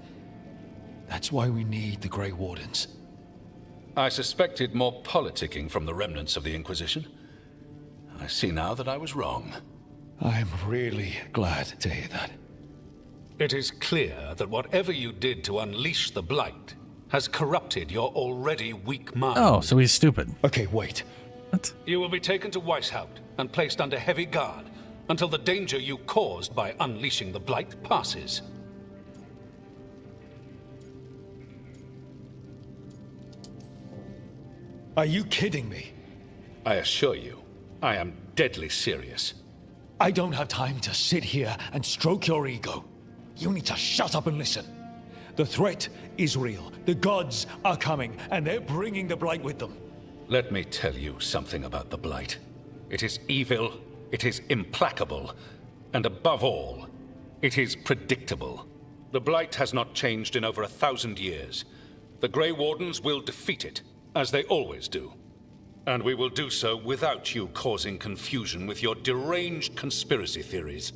That's why we need the Grey Wardens. I suspected more politicking from the remnants of the Inquisition. I see now that I was wrong. I'm really glad to hear that. It is clear that whatever you did to unleash the Blight has corrupted your already weak mind. Oh, so he's stupid. Okay, wait. What? You will be taken to Weishaupt and placed under heavy guard until the danger you caused by unleashing the Blight passes. Are you kidding me? I assure you, I am deadly serious. I don't have time to sit here and stroke your ego. You need to shut up and listen. The threat is real. The gods are coming, and they're bringing the Blight with them. Let me tell you something about the Blight. It is evil, it is implacable, and above all, it is predictable. The Blight has not changed in over 1,000 years. The Grey Wardens will defeat it, as they always do. And we will do so without you causing confusion with your deranged conspiracy theories.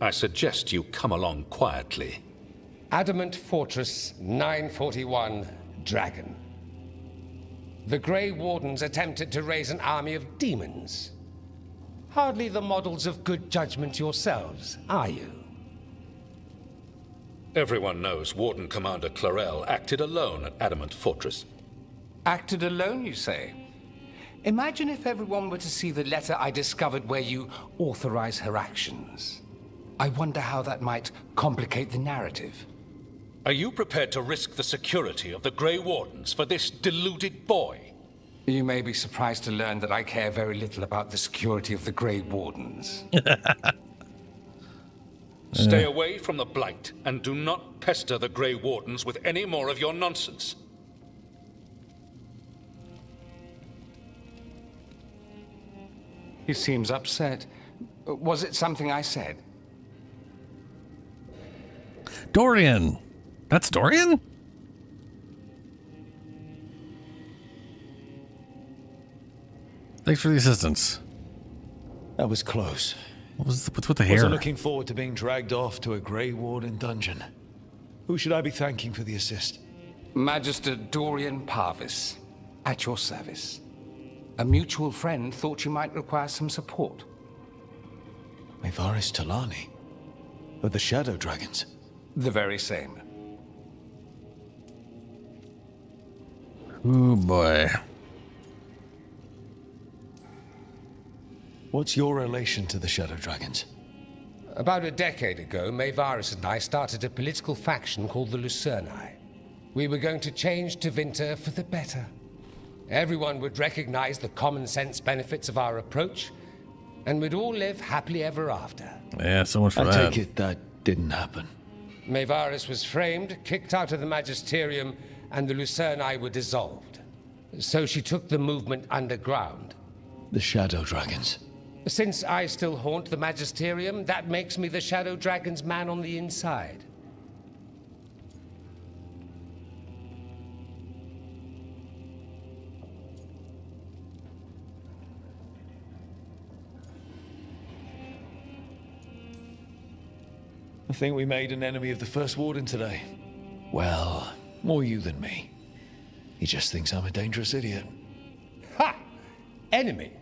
I suggest you come along quietly. Adamant Fortress 941, Dragon. The Grey Wardens attempted to raise an army of demons. Hardly the models of good judgment yourselves, are you? Everyone knows Warden Commander Clarel acted alone at Adamant Fortress. Acted alone, you say? Imagine if everyone were to see the letter I discovered where you authorize her actions. I wonder how that might complicate the narrative. Are you prepared to risk the security of the Grey Wardens for this deluded boy? You may be surprised to learn that I care very little about the security of the Grey Wardens. Stay away from the Blight, and do not pester the Grey Wardens with any more of your nonsense. He seems upset. Was it something I said? Dorian! That's Dorian? Thanks for the assistance. That was close. What's with the hair? Wasn't looking forward to being dragged off to a Grey Warden dungeon. Who should I be thanking for the assist? Magister Dorian Parvis, at your service. A mutual friend thought you might require some support. Maevaris Talani? Of the Shadow Dragons? The very same. Ooh, boy. What's your relation to the Shadow Dragons? About a decade ago, Maevaris and I started a political faction called the Lucerni. We were going to change Tevinter for the better. Everyone would recognize the common sense benefits of our approach, and we'd all live happily ever after. Yeah, so much for I that. take it that didn't happen. Maevaris was framed, kicked out of the Magisterium, and the Lucerni were dissolved. So she took the movement underground. The Shadow Dragons. Since I still haunt the Magisterium, that makes me the Shadow Dragon's man on the inside. I think we made an enemy of the First Warden today. Well, more you than me. He just thinks I'm a dangerous idiot. Ha! Enemy?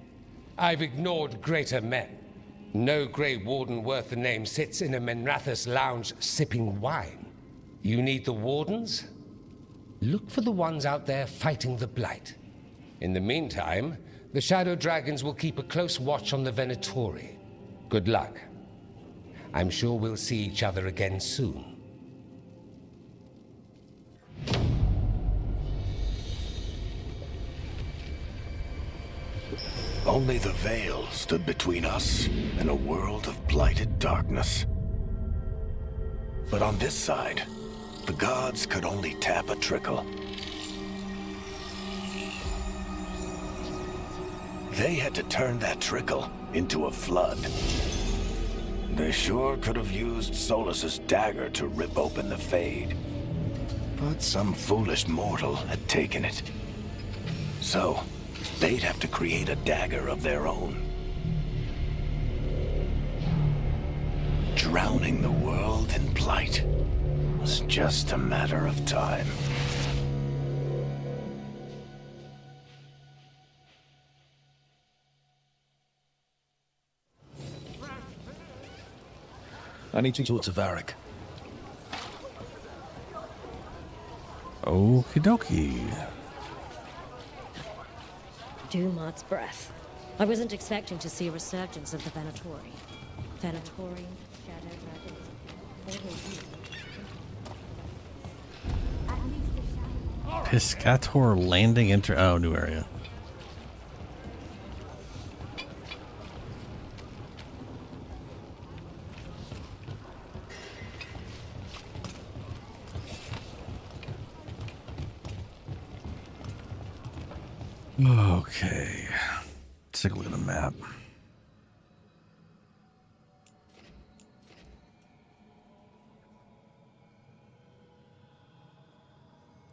I've ignored greater men. No Grey Warden worth the name sits in a Menrathus lounge sipping wine. You need the Wardens? Look for the ones out there fighting the Blight. In the meantime, the Shadow Dragons will keep a close watch on the Venatori. Good luck. I'm sure we'll see each other again soon. Only the veil stood between us and a world of blighted darkness. But on this side, the gods could only tap a trickle. They had to turn that trickle into a flood. They sure could have used Solus's dagger to rip open the Fade. But some foolish mortal had taken it. So, they'd have to create a dagger of their own. drowning the world in blight. It was just a matter of time. I need to talk to Varric. Okie dokie. Dumat's breath. I wasn't expecting to see a resurgence of the Venatori. Venatori, shadow dragons. Piscator landing into... Oh, new area. Okay. Let's take a look at the map.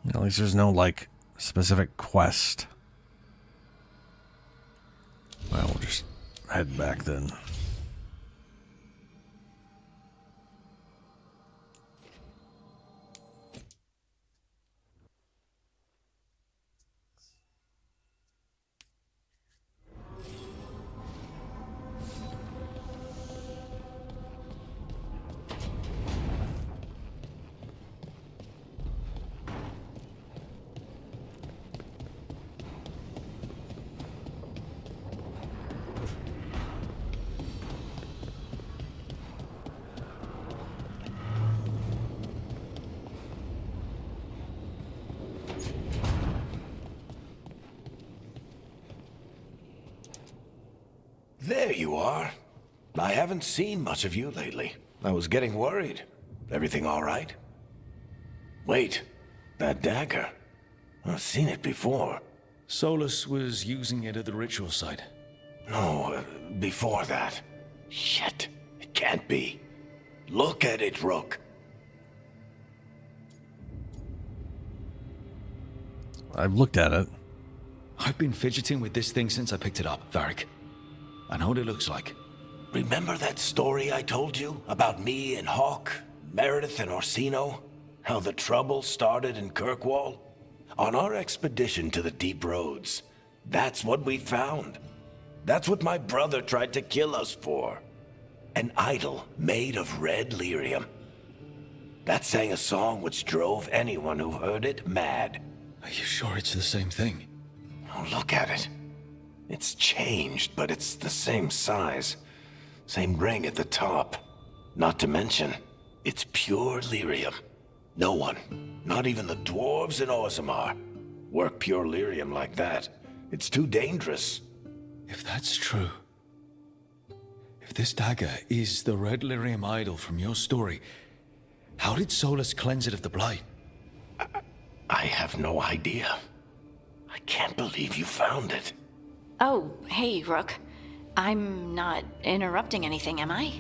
At least there's no, like, specific quest. Well, we'll just head back then. There you are. I haven't seen much of you lately. I was getting worried. Everything all right? Wait, that dagger. I've seen it before. Solus was using it at the ritual site. No, before that. Shit, it can't be. Look at it, Rook. I've looked at it. I've been fidgeting with this thing since I picked it up, Varric. I know what it looks like. Remember that story I told you about me and Hawk, Meredith and Orsino? How the trouble started in Kirkwall? On our expedition to the Deep Roads, that's what we found. That's what my brother tried to kill us for. An idol made of red lyrium. That sang a song which drove anyone who heard it mad. Are you sure it's the same thing? Oh, look at it. It's changed, but it's the same size. Same ring at the top. Not to mention, it's pure lyrium. No one, not even the dwarves in Orzammar, work pure lyrium like that. It's too dangerous. If that's true, if this dagger is the red lyrium idol from your story, how did Solus cleanse it of the blight? I have no idea. I can't believe you found it. Oh, hey, Rook. I'm not interrupting anything, am I?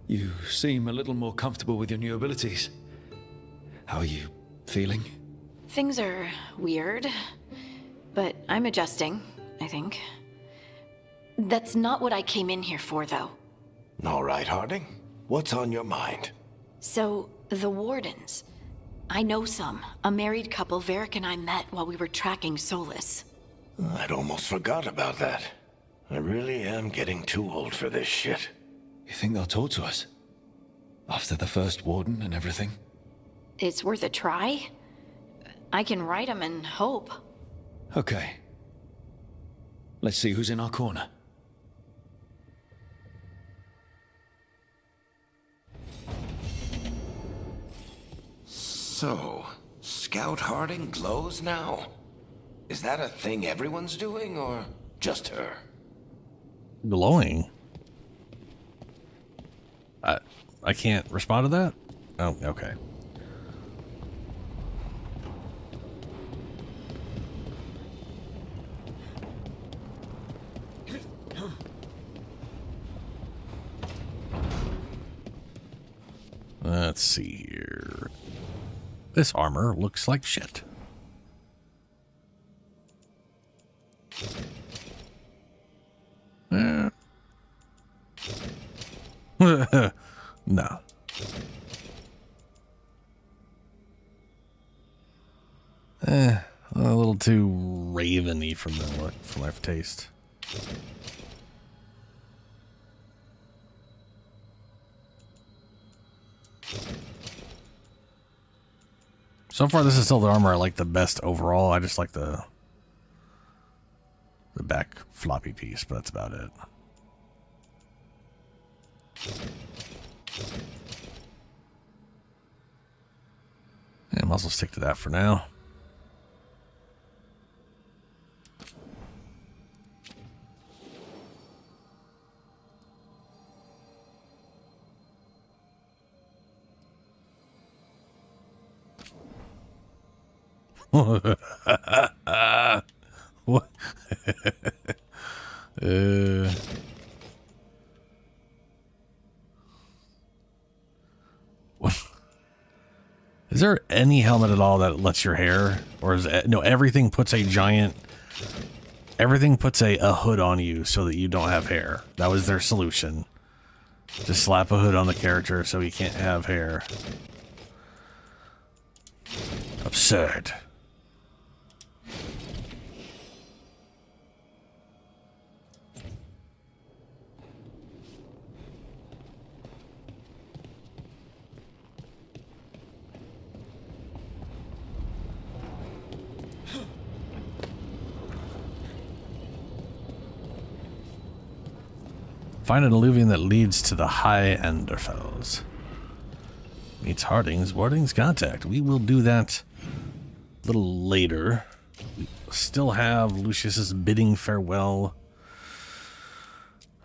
You seem a little more comfortable with your new abilities. How are you feeling? Things are weird, but I'm adjusting, I think. That's not what I came in here for, though. All right, Harding. What's on your mind? So, the Wardens. I know some. A married couple Varric and I met while we were tracking Solus. I'd almost forgot about that. I really am getting too old for this shit. You think they'll talk to us? After the first Warden and everything? It's worth a try. I can write them and hope. Okay. Let's see who's in our corner. So, Scout Harding glows now? Is that a thing everyone's doing, or just her? Glowing? I can't respond to that? Oh, okay. Let's see here. This armor looks like shit. No. A little too raveny for my taste. So far, this is still the armor I like the best overall. I just like the back floppy piece, but that's about it. Yeah, I might as well stick to that for now. What? Is there any helmet at all that lets your hair, or is it, no? Everything puts a hood on you so that you don't have hair. That was their solution. Just slap a hood on the character so he can't have hair. Absurd. Find an alluvium that leads to the High Enderfells. Meets Harding's Warding's contact. We will do that a little later. We still have Lucius's bidding farewell.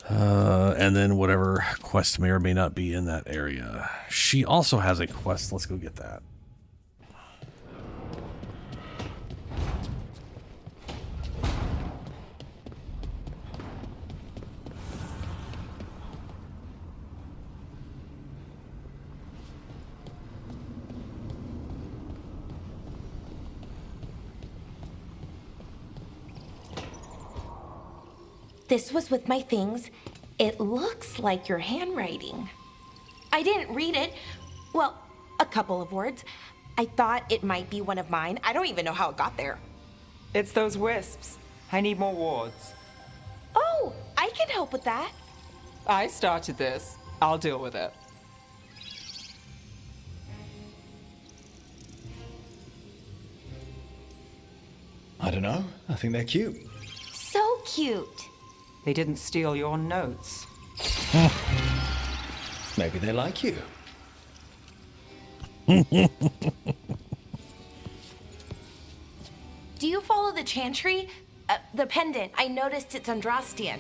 And then whatever quest may or may not be in that area. She also has a quest. Let's go get that. This was with my things. It looks like your handwriting. I didn't read it. Well, a couple of words. I thought it might be one of mine. I don't even know how it got there. It's those wisps. I need more wards. Oh, I can help with that. I started this. I'll deal with it. I don't know. I think they're cute. So cute. They didn't steal your notes. Maybe they like you. Do you follow the chantry? The pendant. I noticed it's Andrastian.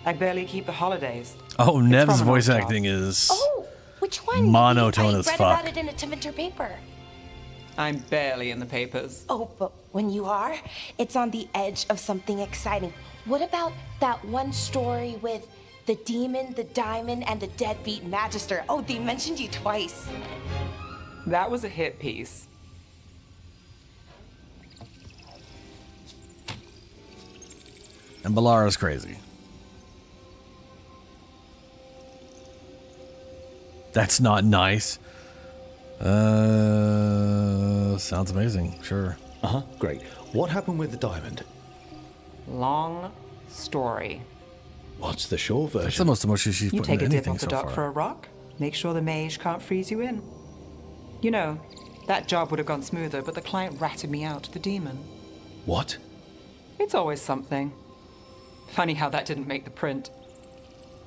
I barely keep the holidays. Oh, It's Nev's from an voice old job. acting is Oh, which one? monotone as I read fuck. about it in a Tevinter paper. I'm barely in the papers. Oh, but when you are, it's on the edge of something exciting. What about that one story with the demon, the diamond, and the deadbeat magister? Oh, they mentioned you twice. That was a hit piece. And Balara's crazy. That's not nice. Sounds amazing. Sure. Uh-huh. Great. What happened with the diamond? Long story. What's the short version? That's the most emotion she's You put take in a dip anything off the so dock far. for a rock, make sure the mage can't freeze you in. You know, that job would have gone smoother, but the client ratted me out to the demon. What? It's always something. Funny how that didn't make the print.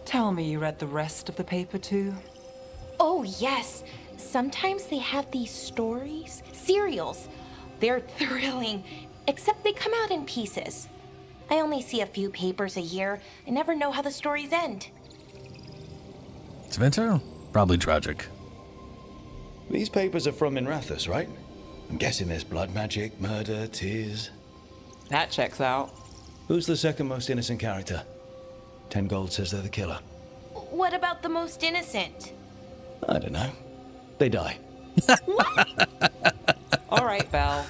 Tell me you read the rest of the paper too? Oh, yes. Sometimes they have these stories, serials. They're thrilling, except they come out in pieces. I only see a few papers a year. I never know how the stories end. Tevinter? Probably tragic. These papers are from Minrathous, right? I'm guessing there's blood magic, murder, tears. That checks out. Who's the second most innocent character? 10 gold says they're the killer. What about the most innocent? I don't know. They die. All right, Belle.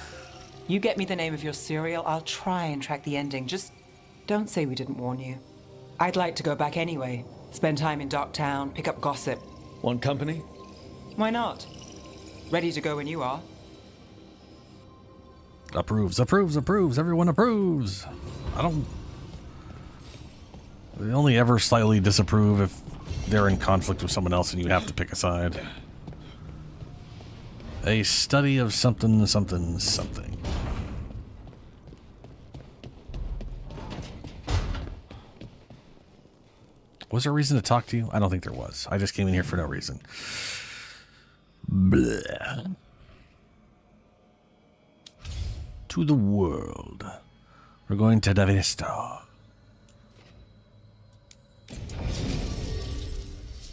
You get me the name of your cereal, I'll try and track the ending. Just don't say we didn't warn you. I'd like to go back anyway. Spend time in Darktown, pick up gossip. Want company? Why not? Ready to go when you are. Approves, approves, approves. Everyone approves. They only ever slightly disapprove if they're in conflict with someone else and you have to pick a side. A study of something, something, something. Was there a reason to talk to you? I don't think there was. I just came in here for no reason. Bleh. To the world. We're going to Davista.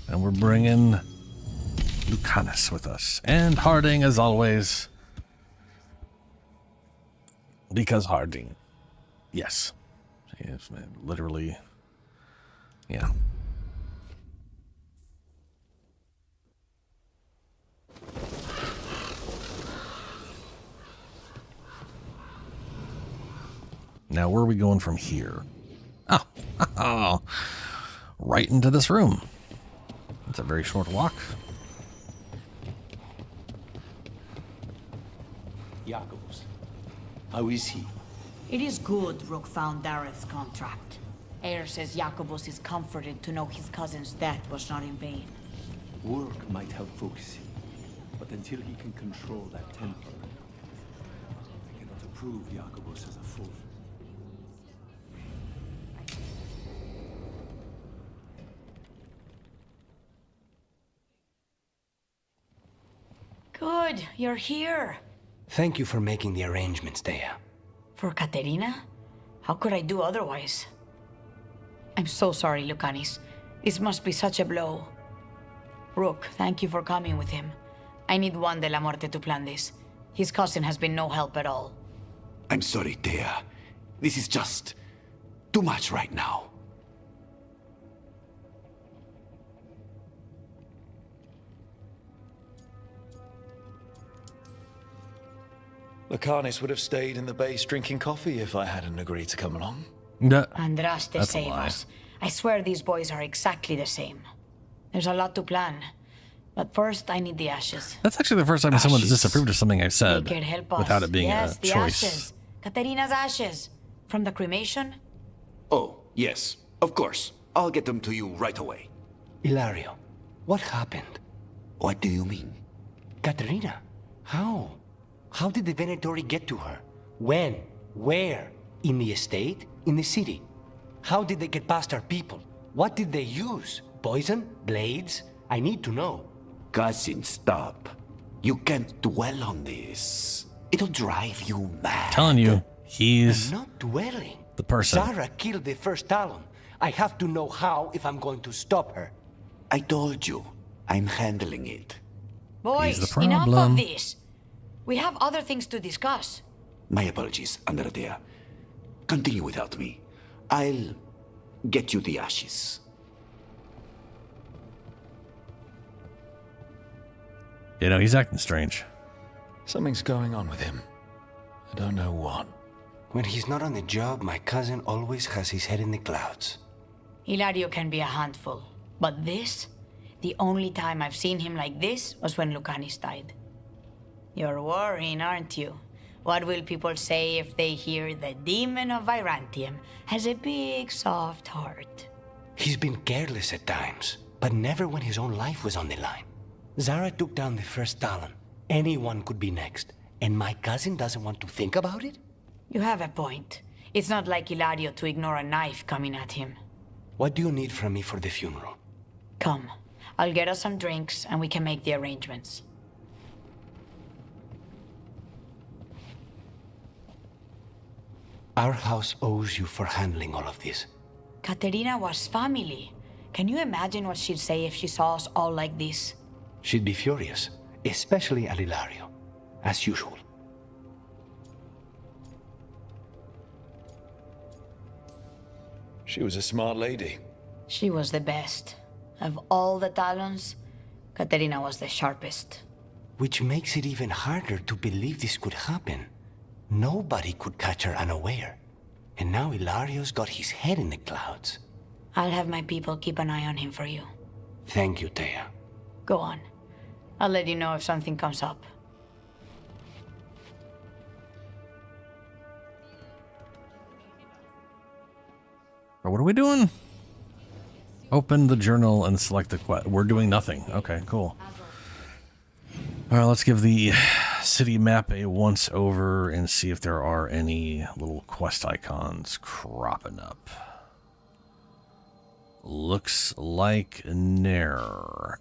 And we're bringing Lucanus with us. And Harding, as always. Because Harding. Yes. Yes, man. Literally. Yeah. Now, where are we going from here? Oh, right into this room. It's a very short walk. Jacobus, how is he? It is good Rook found Dareth's contract. Eyre says Jacobus is comforted to know his cousin's death was not in vain. Work might help focusing, but until he can control that temper, I cannot approve Jacobus as a fool. Good, you're here. Thank you for making the arrangements, Dea. For Katerina? How could I do otherwise? I'm so sorry, Lucanis. This must be such a blow. Rook, thank you for coming with him. I need Juan de la Muerte to plan this. His cousin has been no help at all. I'm sorry, Dea. This is just too much right now. Lucanus would have stayed in the base drinking coffee if I hadn't agreed to come along. No. Andraste save us. I swear these boys are exactly the same. There's a lot to plan. But first, I need the ashes. That's actually the first time someone has disapproved of something I've said They could help us. without it being yes, a the choice. Ashes. Katerina's ashes. From the cremation? Oh, yes, of course. I'll get them to you right away. Ilario, what happened? What do you mean? Katerina, how? How did the Venatori get to her? When? Where? In the estate? In the city? How did they get past our people? What did they use? Poison? Blades? I need to know. Cousin, stop. You can't dwell on this. It'll drive you mad. Telling you, he's I'm not dwelling. the person. Zara killed the first Talon. I have to know how if I'm going to stop her. I told you, I'm handling it. Boys, He's the enough problem. of this. We have other things to discuss. My apologies, Andradea. Continue without me. I'll get you the ashes. You know, he's acting strange. Something's going on with him. I don't know what. When he's not on the job, my cousin always has his head in the clouds. Hilario can be a handful. But this? The only time I've seen him like this was when Lucanis died. You're worrying, aren't you? What will people say if they hear the demon of Virantium has a big, soft heart? He's been careless at times, but never when his own life was on the line. Zara took down the first Talon. Anyone could be next. And my cousin doesn't want to think about it? You have a point. It's not like Hilario to ignore a knife coming at him. What do you need from me for the funeral? Come. I'll get us some drinks and we can make the arrangements. Our house owes you for handling all of this. Katerina was family. Can you imagine what she'd say if she saw us all like this? She'd be furious, especially at Hilario, as usual. She was a smart lady. She was the best. Of all the Talons, Katerina was the sharpest. Which makes it even harder to believe this could happen. Nobody could catch her unaware. And now Hilario's got his head in the clouds. I'll have my people keep an eye on him for you. Thank you, Thea. Go on. I'll let you know if something comes up. What are we doing? Open the journal and select the quest. We're doing nothing. Okay, cool. All right, let's give the city map a once over and see if there are any little quest icons cropping up. Looks like Nair.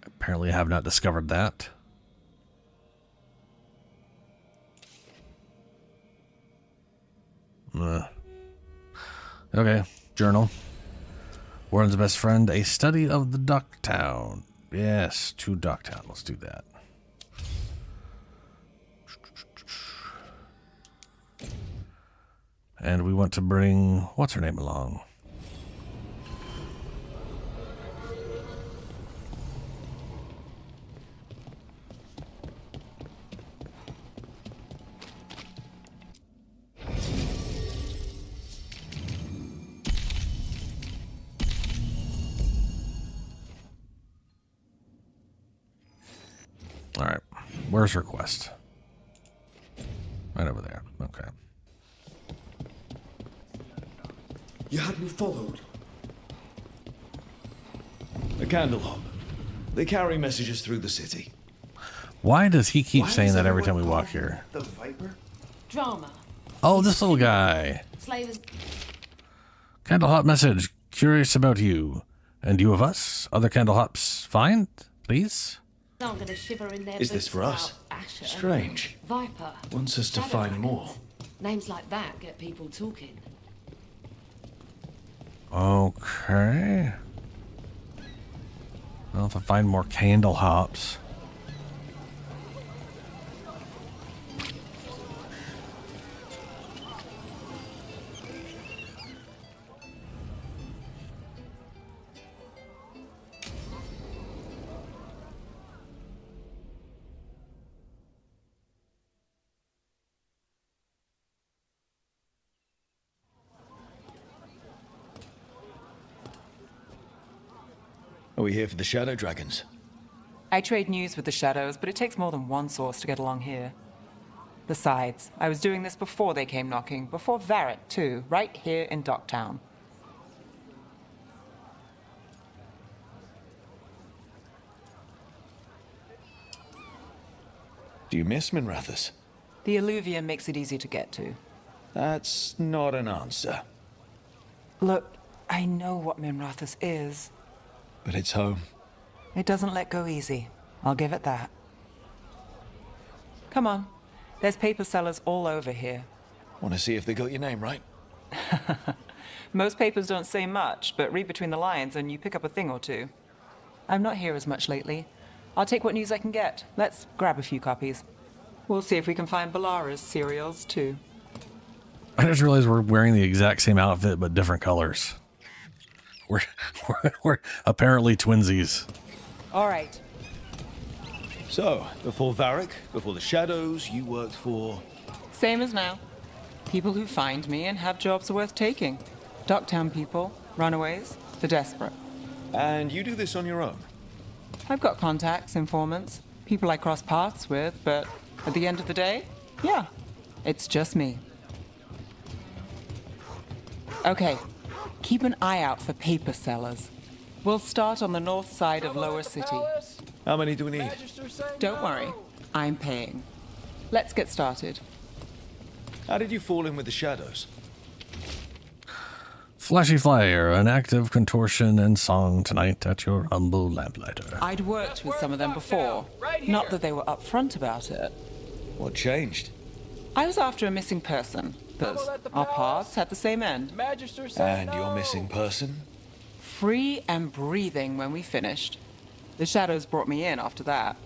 Apparently I have not discovered that. Okay, journal. Warden's best friend, a study of the Ducktown. Yes, to Ducktown. Let's do that. And we want to bring, what's her name along? All right, where's her quest? Right over there. Okay. You had me followed. A candle hop. They carry messages through the city. Why does he keep saying that every time we walk here? The Viper? Drama. Oh, this little guy. Slavers. Candle hop message. Curious about you. And you of us? Other candle hops find, please? I'm gonna shiver in their Is this boots for us? about Asher. Strange. Viper. Wants us to Shadow find dragons. more. Names like that get people talking. Okay. Well, if I find more candle hops. Are we here for the Shadow Dragons? I trade news with the Shadows, but it takes more than one source to get along here. Besides, I was doing this before they came knocking, before Varret, too, right here in Docktown. Do you miss Minrathous? The alluvium makes it easy to get to. That's not an answer. Look, I know what Minrathous is. But it's home. It doesn't let go easy. I'll give it that. Come on. There's paper sellers all over here. Want to see if they got your name right? Most papers don't say much, but read between the lines and you pick up a thing or two. I'm not here as much lately. I'll take what news I can get. Let's grab a few copies. We'll see if we can find Balara's cereals, too. I just realized we're wearing the exact same outfit, but different colors. We're apparently twinsies. All right. So, before Varric, before the Shadows, you worked for... Same as now. People who find me and have jobs worth taking. Docktown people, runaways, the desperate. And you do this on your own? I've got contacts, informants, people I cross paths with, but at the end of the day, yeah, it's just me. Okay, keep an eye out for paper sellers. We'll start on the north side of Lower City. How many do we need? Don't worry, I'm paying. Let's get started. How did you fall in with the Shadows? Flashy Flyer, an active contortion and song tonight at your humble lamplighter. I'd worked with some of them before. Not that they were upfront about it. What changed? I was after a missing person. Because our paths had the same end. And your missing person? Free and breathing when we finished. The Shadows brought me in after that.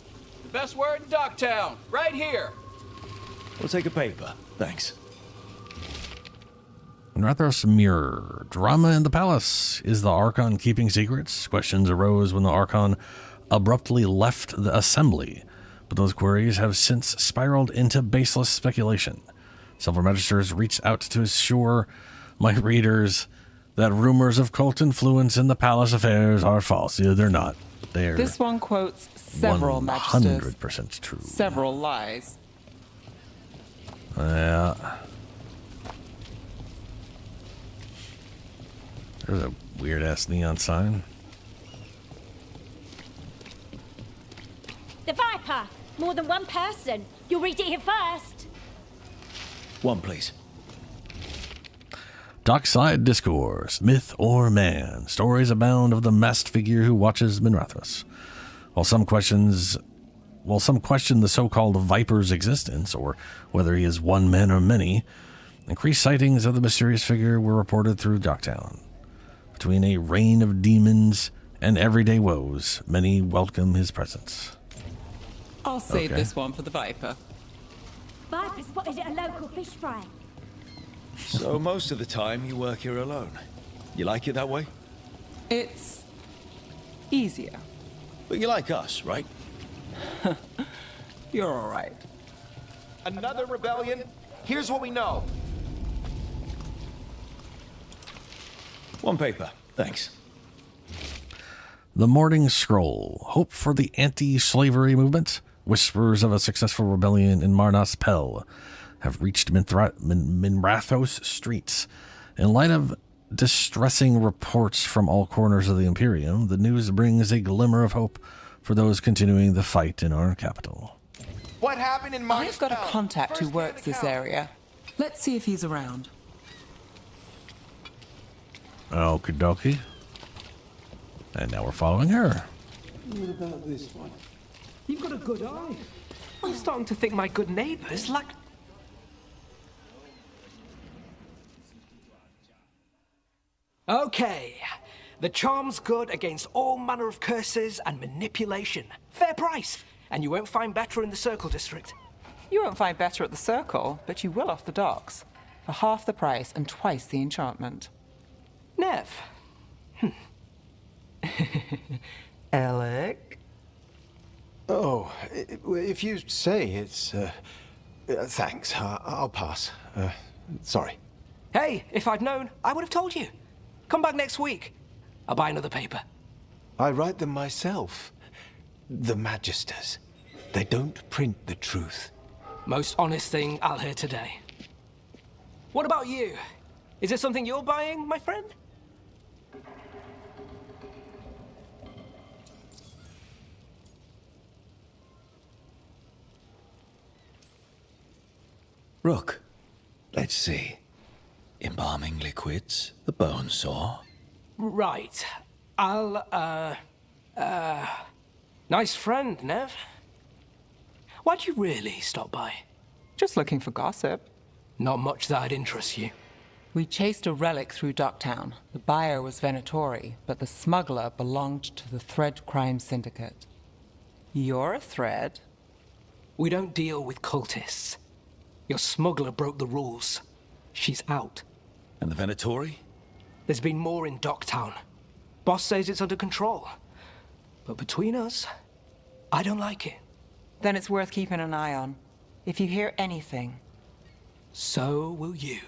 The best word in Docktown, right here. We'll take a paper. Thanks. Minrathous Mirror. Drama in the palace. Is the Archon keeping secrets? Questions arose when the Archon abruptly left the assembly, but those queries have since spiraled into baseless speculation. Several magisters reached out to assure my readers that rumors of cult influence in the palace affairs are false. Yeah, they're not. They're This one quotes several magisters. 100% true. Several lies. Yeah. There's a weird-ass neon sign. The Viper! More than one person. You'll read it here first. One, please. Dockside Discourse, Myth or Man. Stories abound of the masked figure who watches Minrathos. While some question the so-called Viper's existence, or whether he is one man or many, increased sightings of the mysterious figure were reported through Docktown. Between a reign of demons and everyday woes, many welcome his presence. I'll save this one for the Viper. Viper spotted at a local fish fry. So most of the time you work here alone. You like it that way? It's easier. But you like us, right? You're all right. Another rebellion? Here's what we know. One paper, thanks. The Morning Scroll. Hope for the anti-slavery movement. Whispers of a successful rebellion in Marnas Pel have reached Minrathos streets. In light of distressing reports from all corners of the Imperium, the news brings a glimmer of hope for those continuing the fight in our capital. What happened in I've got a contact who works this area. Let's see if he's around. Okie dokie. And now we're following her. What about this one? You've got a good eye. I'm starting to think my good neighbors like... Okay. The charm's good against all manner of curses and manipulation. Fair price. And you won't find better in the Circle District. You won't find better at the Circle, but you will off the docks. For half the price and twice the enchantment. Nev. Alec? Oh, if you say it's... thanks. I'll pass. Sorry. Hey, if I'd known, I would have told you. Come back next week. I'll buy another paper. I write them myself. The Magisters. They don't print the truth. Most honest thing I'll hear today. What about you? Is there something you're buying, my friend? Rook, let's see. Embalming liquids, the bone saw. Right. I'll, nice friend, Nev. Why'd you really stop by? Just looking for gossip. Not much that'd interest you. We chased a relic through Docktown. The buyer was Venatori, but the smuggler belonged to the Thread Crime Syndicate. You're a Thread? We don't deal with cultists. Your smuggler broke the rules. She's out. And the Venatori? There's been more in Docktown. Boss says it's under control. But between us, I don't like it. Then it's worth keeping an eye on. If you hear anything. So will you.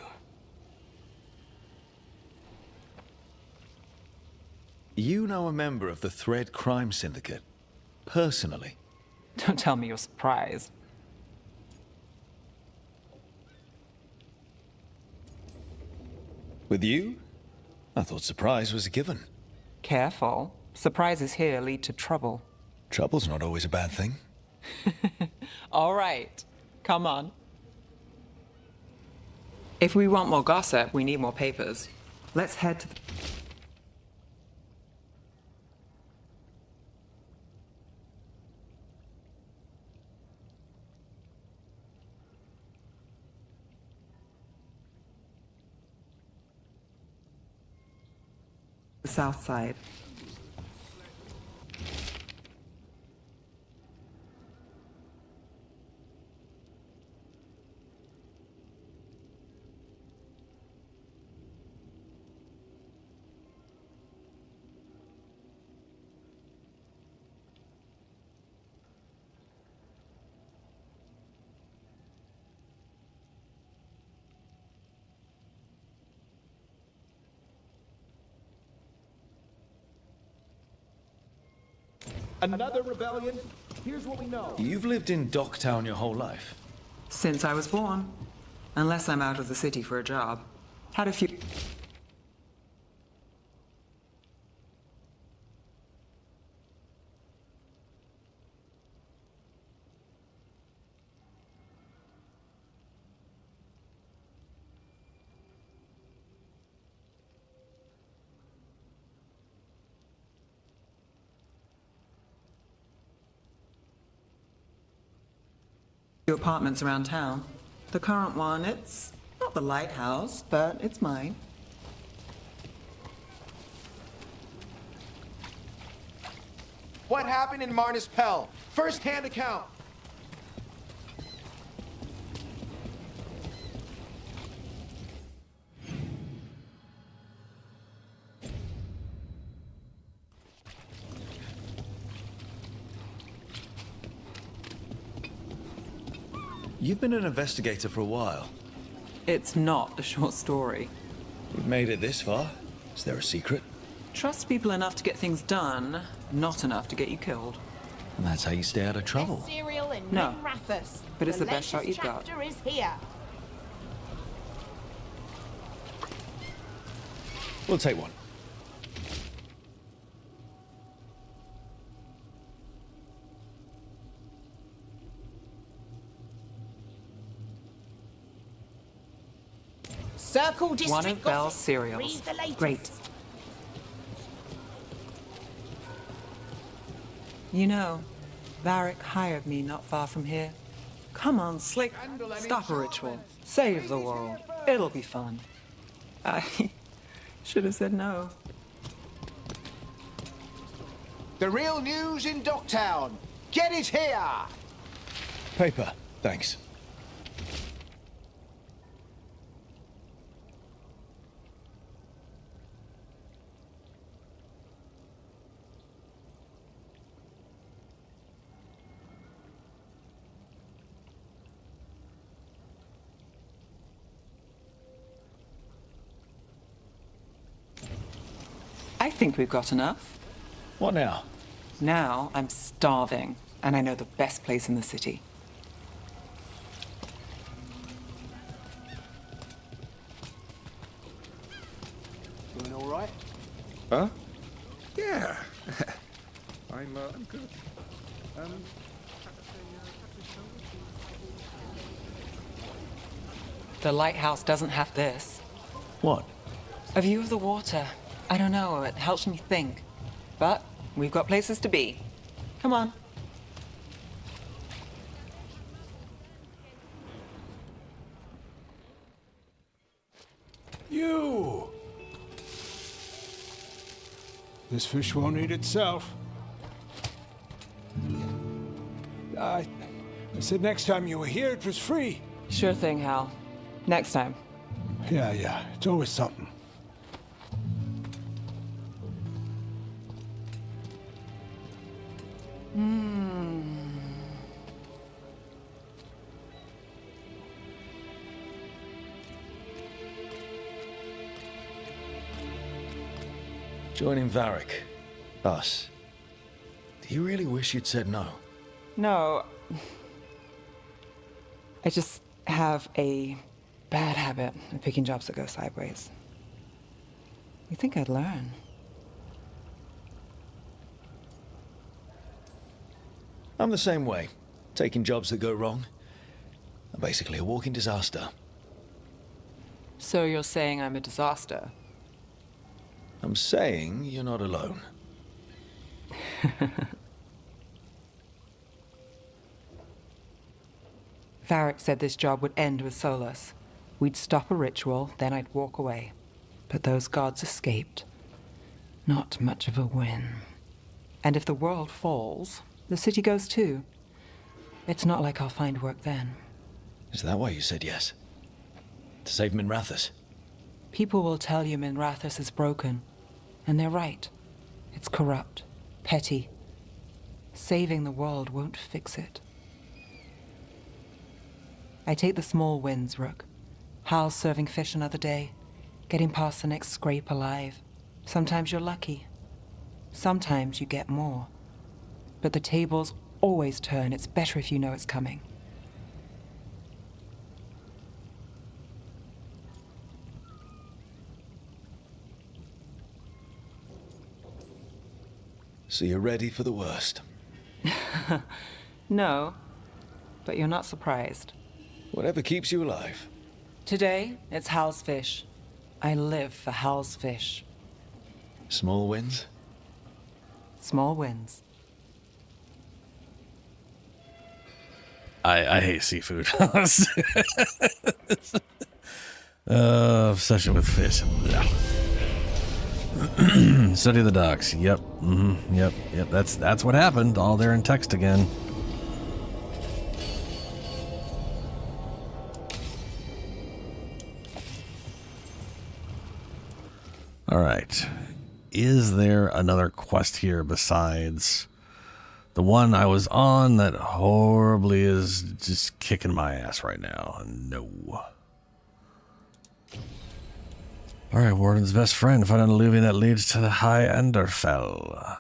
You know a member of the Thread Crime Syndicate? Personally? Don't tell me you're surprised. With you? I thought surprise was a given. Careful. Surprises here lead to trouble. Trouble's not always a bad thing. All right. Come on. If we want more gossip, we need more papers. Let's head to the south side. Another rebellion? Here's what we know. You've lived in Docktown your whole life. Since I was born. Unless I'm out of the city for a job. Had a few... apartments around town. The current one, it's not the lighthouse, but it's mine. What happened in Marnus Pell? First-hand account. You've been an investigator for a while. It's not a short story. We've made it this far. Is there a secret? Trust people enough to get things done, not enough to get you killed. And that's how you stay out of trouble. Cereal in No, Rathus. but it's the best shot latest you've got. chapter is here. We'll take one. Circle District One of Belle's Office. cereals. Read the latest. Great. You know, Varric hired me not far from here. Come on, Slick. Stop a ritual. Save the world. It'll be fun. I should have said no. The real news in Docktown. Get it here! Paper, thanks. I think we've got enough. What now? Now I'm starving, and I know the best place in the city. Doing all right? Huh? Yeah. I'm good. The lighthouse doesn't have this. What? A view of the water. I don't know, it helps me think. But we've got places to be. Come on. You! This fish won't eat itself. I said next time you were here, it was free. Sure thing, Hal. Next time. Yeah, it's always something. Joining Varric. Us. Do you really wish you'd said no? No. I just have a bad habit of picking jobs that go sideways. You think I'd learn? I'm the same way. Taking jobs that go wrong. I'm basically a walking disaster. So you're saying I'm a disaster? I'm saying you're not alone. Varric said this job would end with Solus. We'd stop a ritual, then I'd walk away. But those gods escaped. Not much of a win. And if the world falls, the city goes too. It's not like I'll find work then. Is that why you said yes? To save Minrathous? People will tell you Minrathous is broken. And they're right. It's corrupt, petty. Saving the world won't fix it. I take the small wins, Rook. Hal's serving fish another day, getting past the next scrape alive. Sometimes you're lucky. Sometimes you get more. but the tables always turn. It's better if you know it's coming. So you're ready for the worst? No, but you're not surprised. Whatever keeps you alive. Today, it's Hal's fish. I live for Hal's fish. Small wins? Small wins. I hate seafood. Obsession with fish. Study the docks. Yep. Yep. That's what happened. All there in text again. All right. Is there another quest here besides the one I was on that horribly is just kicking my ass right now? No. All right, Warden's best friend. Find an alluvium that leads to the High Enderfell.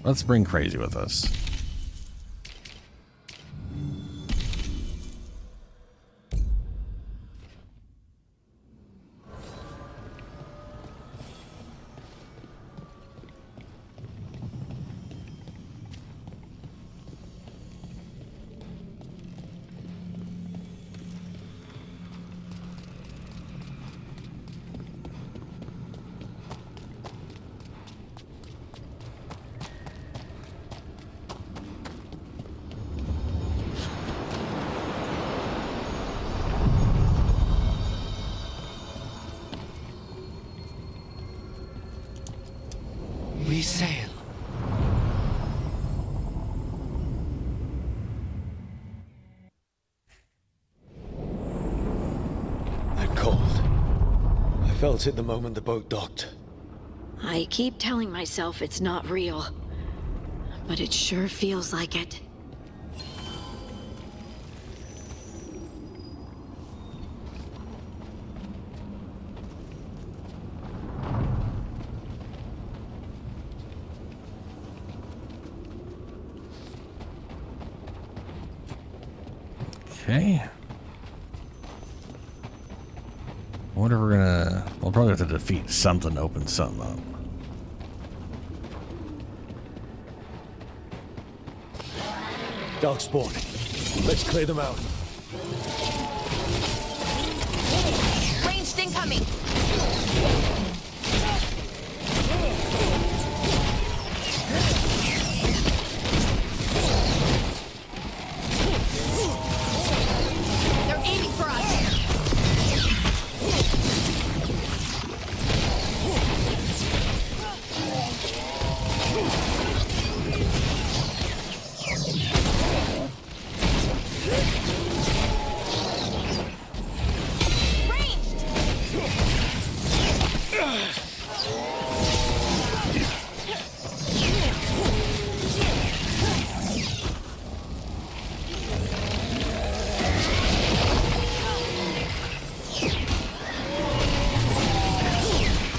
Let's bring Crazy with us. We sail. That cold. I felt it the moment the boat docked. I keep telling myself it's not real, but it sure feels like it. Okay. I wonder if we're gonna... We'll probably have to defeat something to open something up. Darkspawn. Let's clear them out. Ranged incoming. They're aiming for us.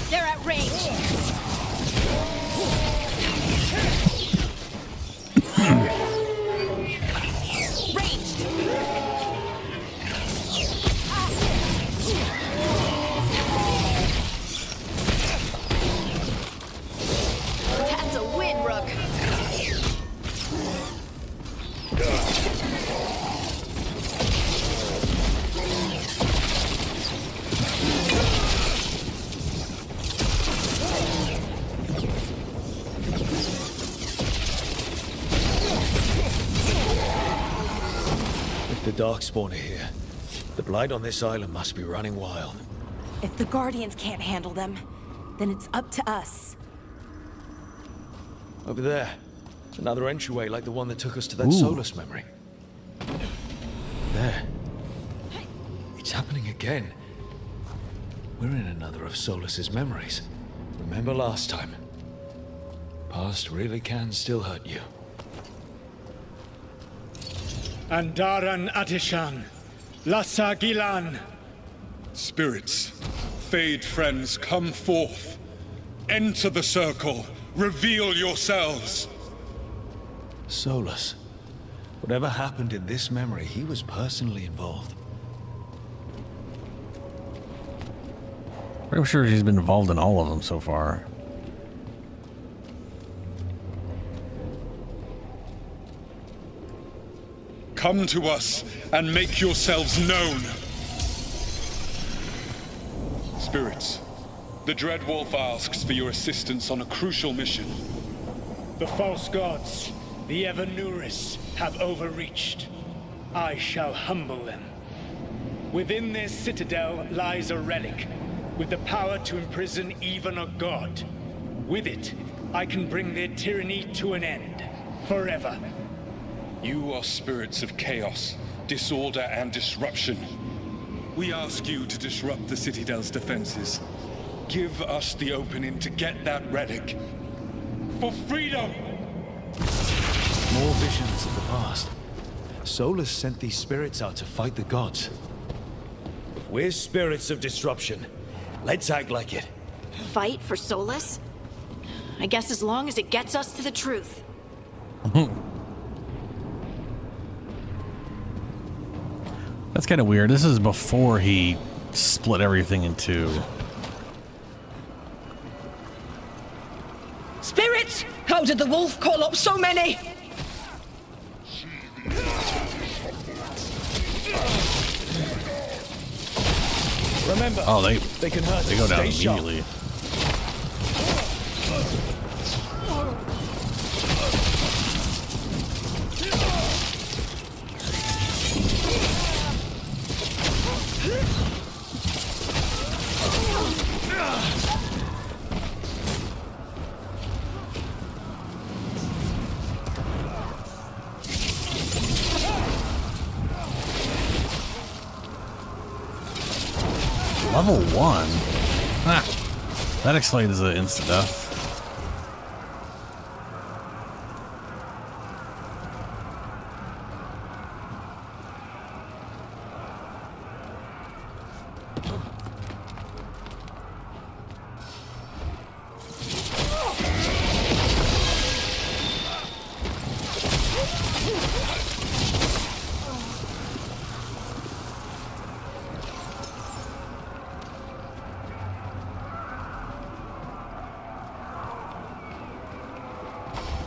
They're at range. That's a win, Rook. If the Darkspawn are here, the blight on this island must be running wild. If the Guardians can't handle them, then it's up to us. Over there. Another entryway like the one that took us to that Solus memory. There. It's happening again. We're in another of Solus's memories. Remember last time? Past really can still hurt you. Andaran Atishan, Lassa Gilan. Spirits, Fade friends, come forth. Enter the circle. Reveal yourselves. Solus. Whatever happened in this memory, he was personally involved. I'm sure he's been involved in all of them so far. Come to us and make yourselves known. Spirits, the Dread Wolf asks for your assistance on a crucial mission. The false gods, the Evanuris, have overreached. I shall humble them. Within their citadel lies a relic, with the power to imprison even a god. With it, I can bring their tyranny to an end, forever. You are spirits of chaos, disorder, and disruption. We ask you to disrupt the Citadel's defenses. Give us the opening to get that relic. For freedom! More visions of the past. Solus sent these spirits out to fight the gods. If we're spirits of disruption, let's act like it. Fight for Solus? I guess as long as it gets us to the truth. That's kind of weird. This is before he split everything in two. Spirits! How did the wolf call up so many? Remember, oh, they can hurt. They go down immediately. Level 1? Ah, that explains the insta-death.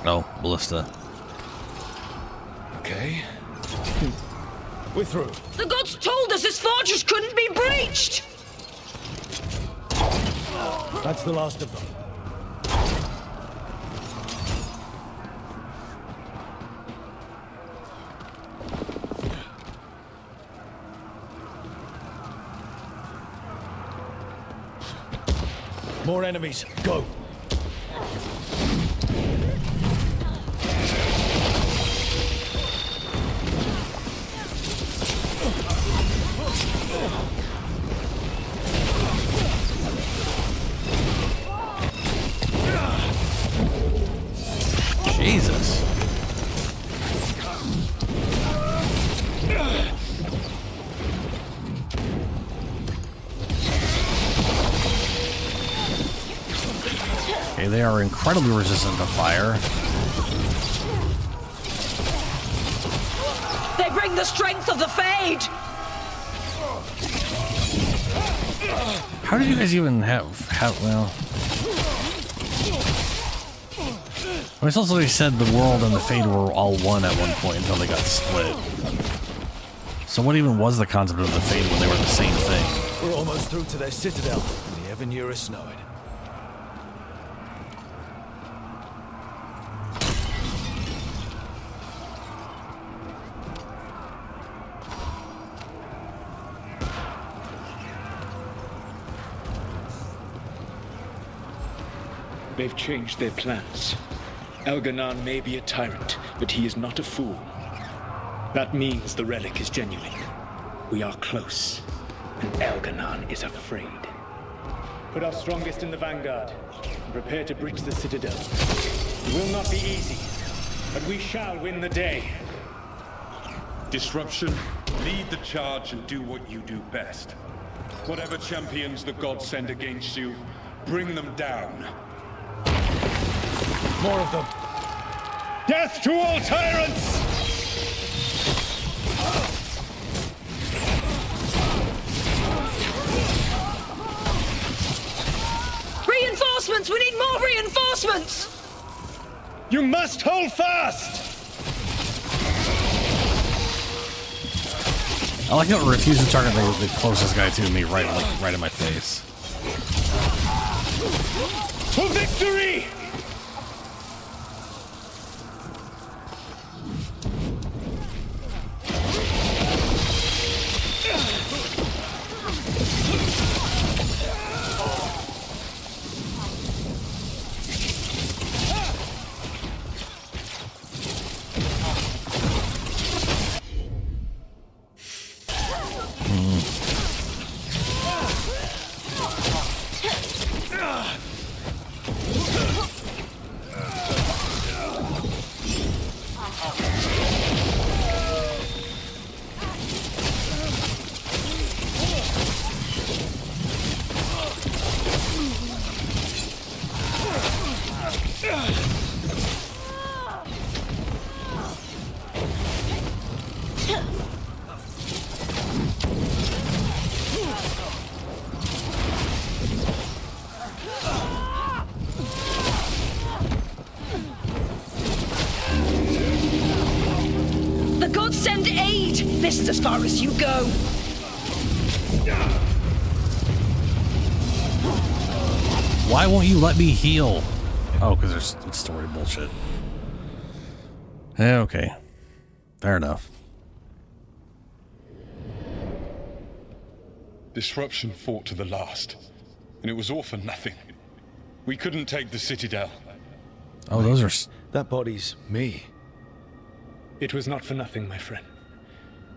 Oh, ballista. Okay. We're through. The gods told us this fortress couldn't be breached! That's the last of them. More enemies. Go. Jesus. Okay, they are incredibly resistant to fire. They bring the strength of the Fade! How did you guys even have well... It's also they said the world and the Fade were all one at one point until they got split. So what even was the concept of the Fade when they were the same thing? We're almost through to their citadel, and the Evanuris know it. They've changed their plans. Elganon may be a tyrant, but he is not a fool. That means the relic is genuine. We are close, and Elganon is afraid. Put our strongest in the vanguard, and prepare to breach the citadel. It will not be easy, but we shall win the day. Disruption, lead the charge and do what you do best. Whatever champions the gods send against you, bring them down. More of them. Death to all tyrants! Reinforcements! We need more reinforcements! You must hold fast! I like how it refuses to target the closest guy to me right in my face. For victory! Send aid! This is as far as you go! Why won't you let me heal? Oh, because there's story bullshit. Okay. Fair enough. Disruption fought to the last, and it was all for nothing. We couldn't take the Citadel. Oh, those are... That body's me. It was not for nothing, my friend.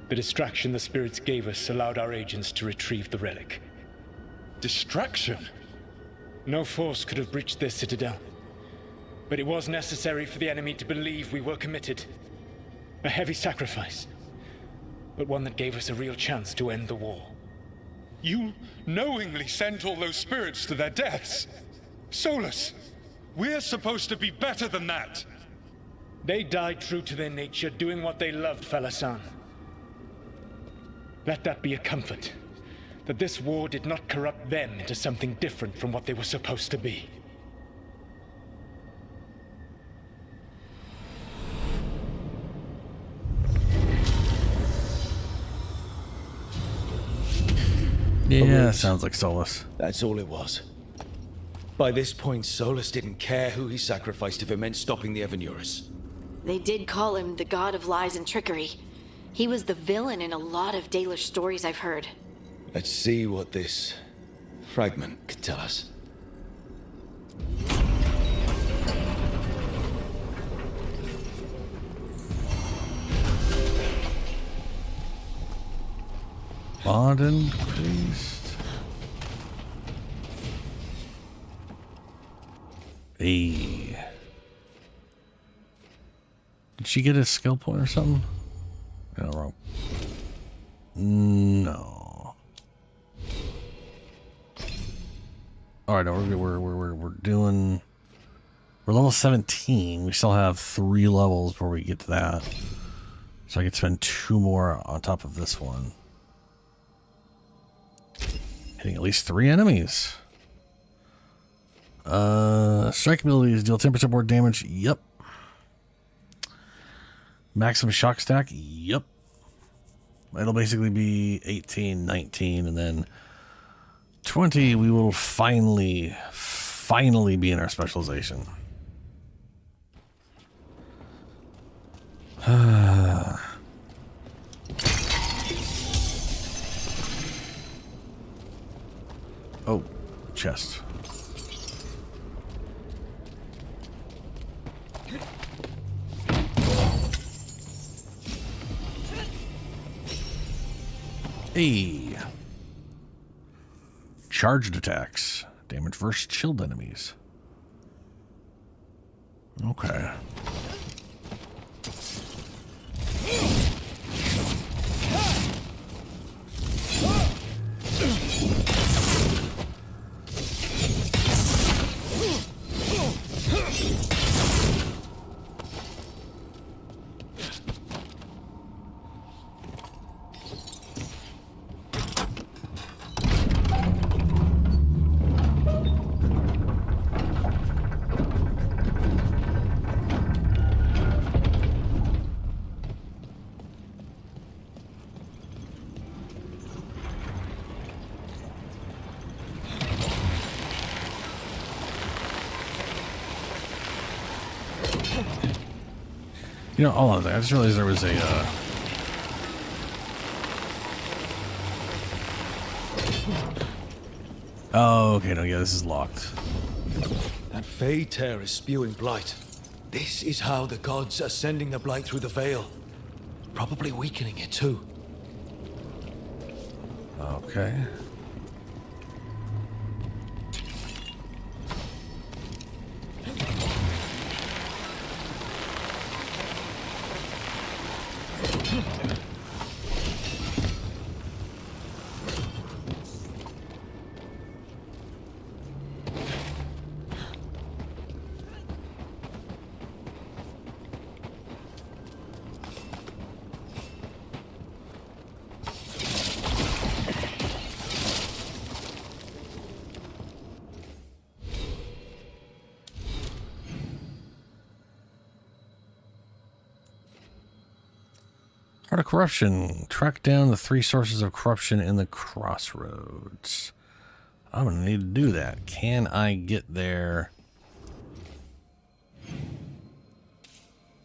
The distraction the spirits gave us allowed our agents to retrieve the relic. Distraction? No force could have breached this citadel. But it was necessary for the enemy to believe we were committed. A heavy sacrifice, but one that gave us a real chance to end the war. You knowingly sent all those spirits to their deaths. Solus, we're supposed to be better than that. They died true to their nature, doing what they loved, Falasan. Let that be a comfort, that this war did not corrupt them into something different from what they were supposed to be. Yeah, sounds like Solus. That's all it was. By this point, Solus didn't care who he sacrificed if it meant stopping the Evanurus. They did call him the god of lies and trickery. He was the villain in a lot of Dalish stories I've heard. Let's see what this fragment could tell us. Modern priest. Hey. Did she get a skill point or something? No, wrong. No. All right, no, we're doing. We're level 17. We still have 3 levels before we get to that. So I could spend 2 more on top of this one. Hitting at least 3 enemies. Strike abilities deal 10% more damage. Yep. Maximum shock stack. Yep. It'll basically be 18, 19, and then 20. We will finally be in our specialization. Oh, chest. Hey. Charged attacks. Damage versus chilled enemies. Okay. You know, hold on a second. I just realized there was a, Oh, okay, no, yeah, this is locked. That Fey tear is spewing blight. This is how the gods are sending the blight through the veil. Probably weakening it too. Okay. Heart of Corruption. Track down the 3 sources of corruption in the crossroads. I'm going to need to do that. Can I get there?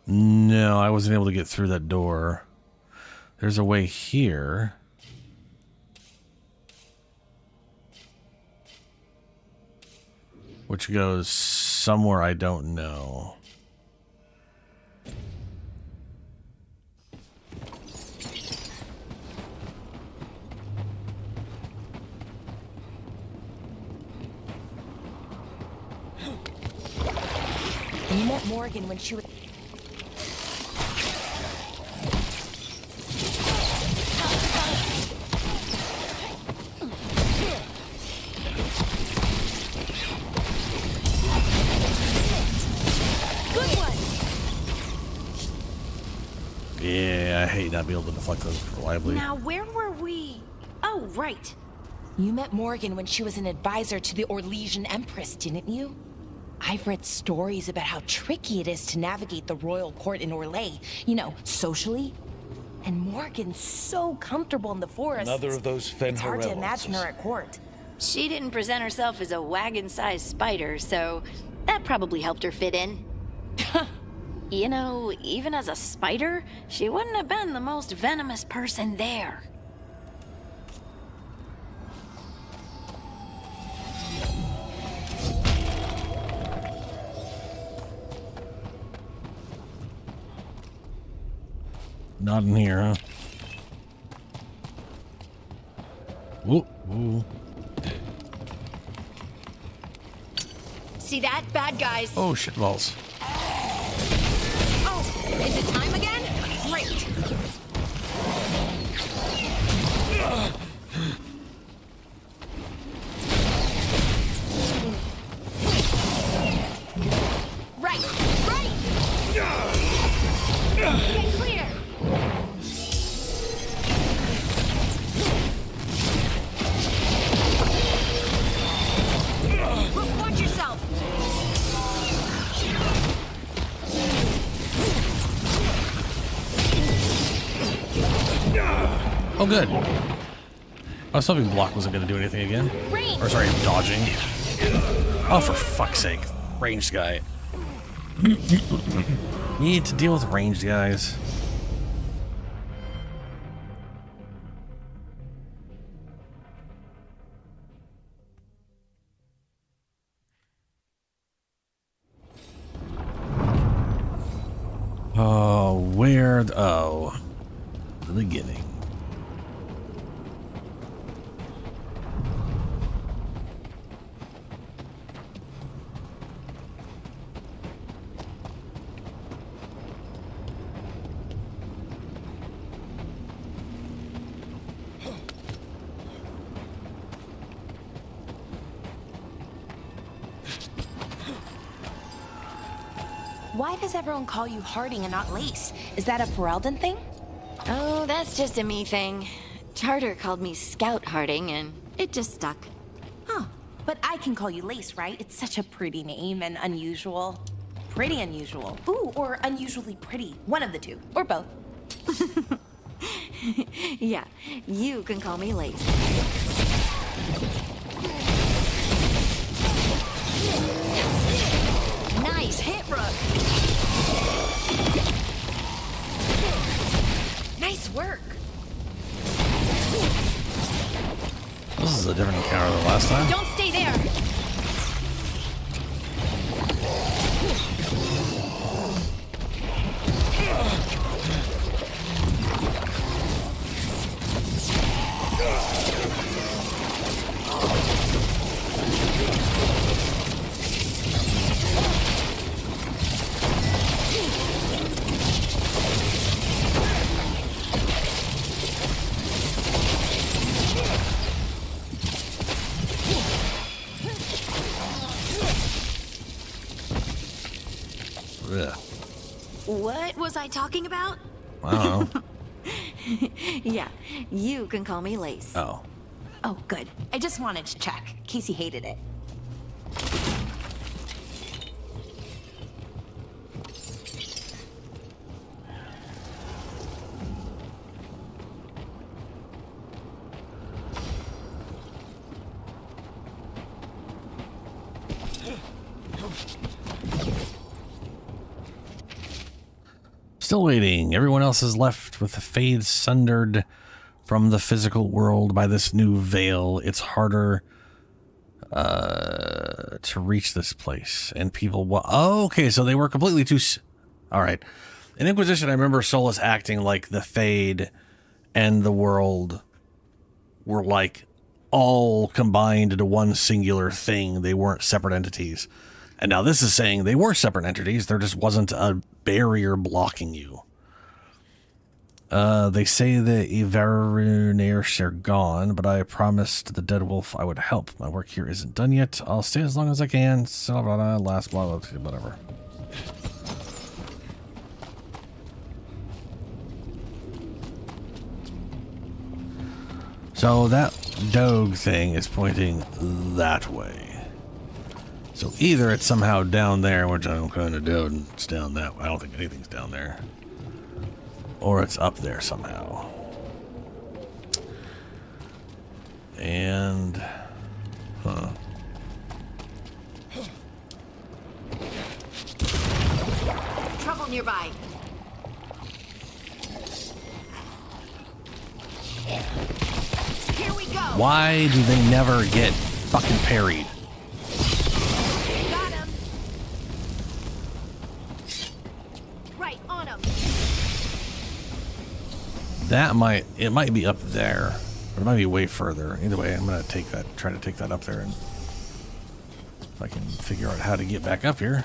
No, I wasn't able to get through that door. There's a way here. Which goes somewhere I don't know. You met Morgan when she was... Good one. Yeah, I hate not being able to deflect those reliably. Now, where were we? Oh, right. You met Morgan when she was an advisor to the Orlesian Empress, didn't you? I've read stories about how tricky it is to navigate the royal court in Orlais, you know, socially. And Morgan's so comfortable in the forest. Another of those Fenrir It's hard to imagine her at court. She didn't present herself as a wagon-sized spider, so that probably helped her fit in. You know, even as a spider, she wouldn't have been the most venomous person there. Not in here, huh? Whoa, whoa. See that? Bad guys. Oh, shit balls. Oh, is it time again? Great. Right, right. Get clear. Watch yourself. Oh, good. I was hoping block wasn't going to do anything again. Or sorry, dodging. Oh, for fuck's sake. Ranged guy. Need to deal with ranged guys. Oh, where? Oh, the beginning. Why does everyone call you Harding and not Lace? Is that a Ferelden thing? Oh, that's just a me thing. Charter called me Scout Harding, and it just stuck. Huh. But I can call you Lace, right? It's such a pretty name and unusual. Pretty unusual. Ooh, or unusually pretty. One of the two. Or both. Yeah, you can call me Lace. Nice hit, Rook. Nice work. This is a different encounter than last time. Don't stay there. Ugh. What was I talking about? I don't know. Yeah, you can call me Lace. Oh. Oh, good. I just wanted to check. Casey hated it. Still waiting. Everyone else is left with the Fade sundered from the physical world by this new veil. It's harder to reach this place. And people... Oh, okay, so they were completely too... All right. In Inquisition, I remember Solus acting like the Fade and the world were like all combined into one singular thing. They weren't separate entities. And now this is saying they were separate entities. There just wasn't a barrier blocking you. They say the Ivarunairs are gone, but I promised the dead wolf I would help. My work here isn't done yet. I'll stay as long as I can. So, last blah, blah, whatever. So that dog thing is pointing that way. So either it's somehow down there, which I'm kind of doubt it's down that way. I don't think anything's down there. Or it's up there somehow. And... Huh. Trouble nearby. Here we go. Why do they never get fucking parried? Got him. Right on him. That it might be up there. Or it might be way further. Either way, I'm gonna try to take that up there, and if I can figure out how to get back up here.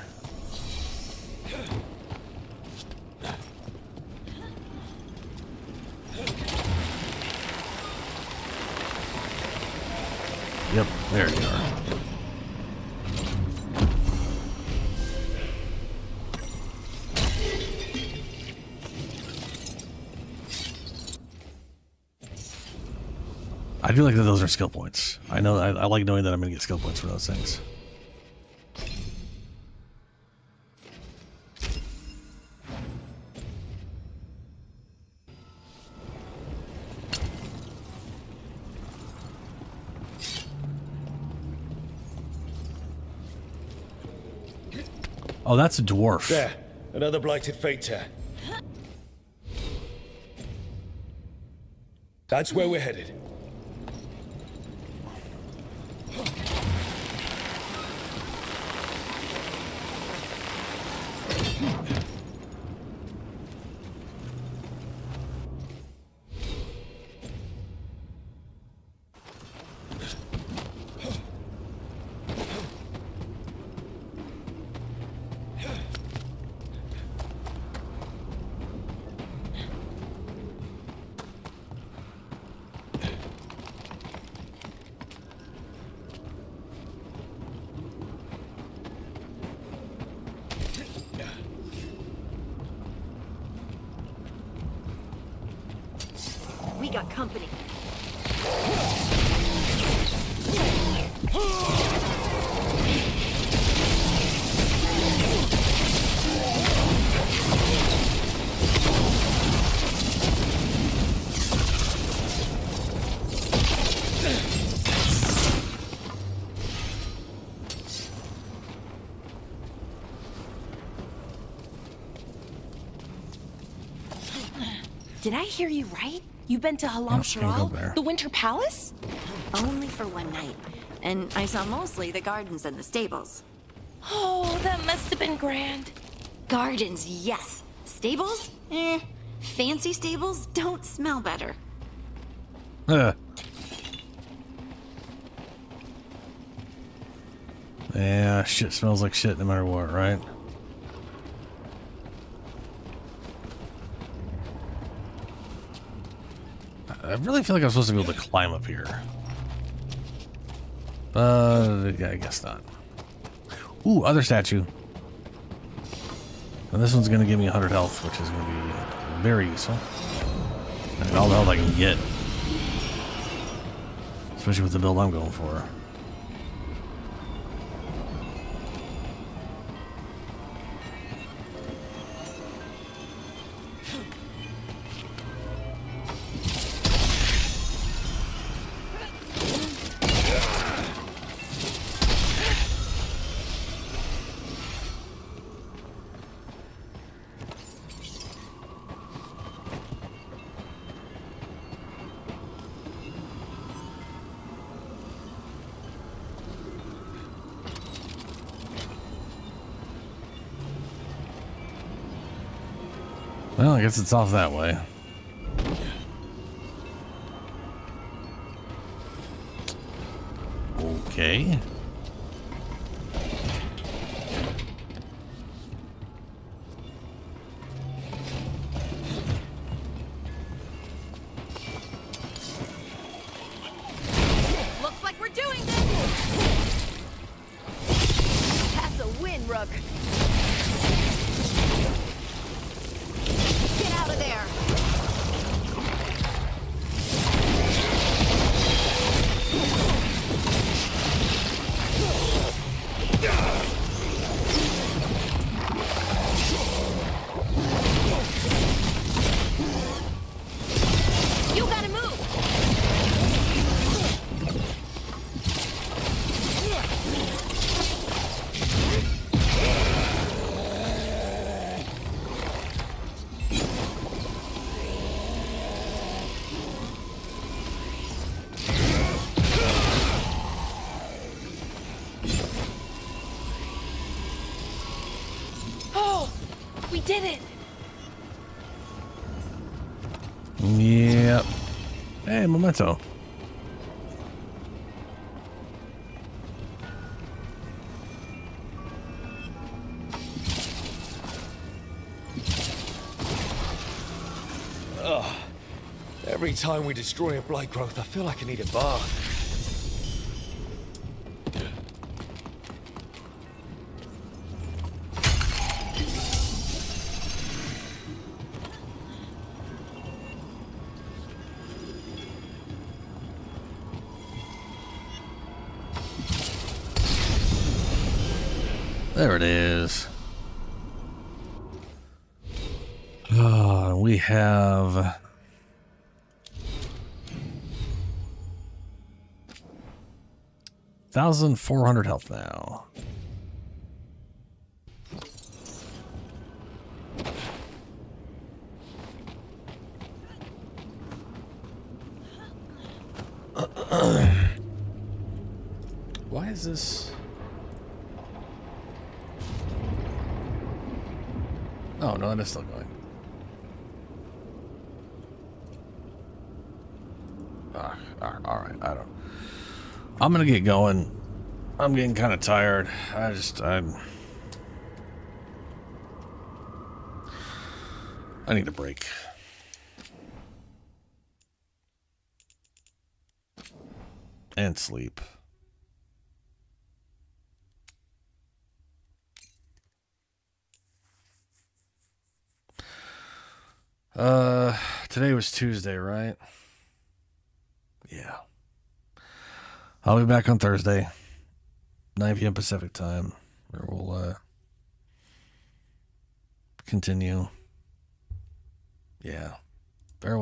Yep, there you are. I do like that those are skill points. I know I like knowing that I'm going to get skill points for those things. Oh, that's a dwarf. There, another blighted fate tear. That's where we're headed. got company. Did I hear you right? You've been to Halam can't go there. Sharal, the Winter Palace? Only for one night. And I saw mostly the gardens and the stables. Oh, that must have been grand. Gardens, yes. Stables? Fancy stables don't smell better. Yeah, shit smells like shit no matter what, right? I really feel like I'm supposed to be able to climb up here. But yeah, I guess not. Ooh, other statue. And this one's going to give me 100 health, which is going to be very useful. I mean, all the health I can get. Especially with the build I'm going for. Well, I guess it's off that way. Okay. Looks like we're doing this! That's a win, Rook. Get out of there! You gotta move! Oh, we did it! Yep. Hey, memento. Ugh. Every time we destroy a blight growth, I feel like I need a bath. There it is. We have 1,400 health now. Why is this? Oh no, that is still going. All right, I'm gonna get going. I'm getting kind of tired. I need a break. And sleep. Today was Tuesday, right? Yeah. I'll be back on Thursday, 9 p.m. Pacific time, where we'll continue. Yeah. Farewell.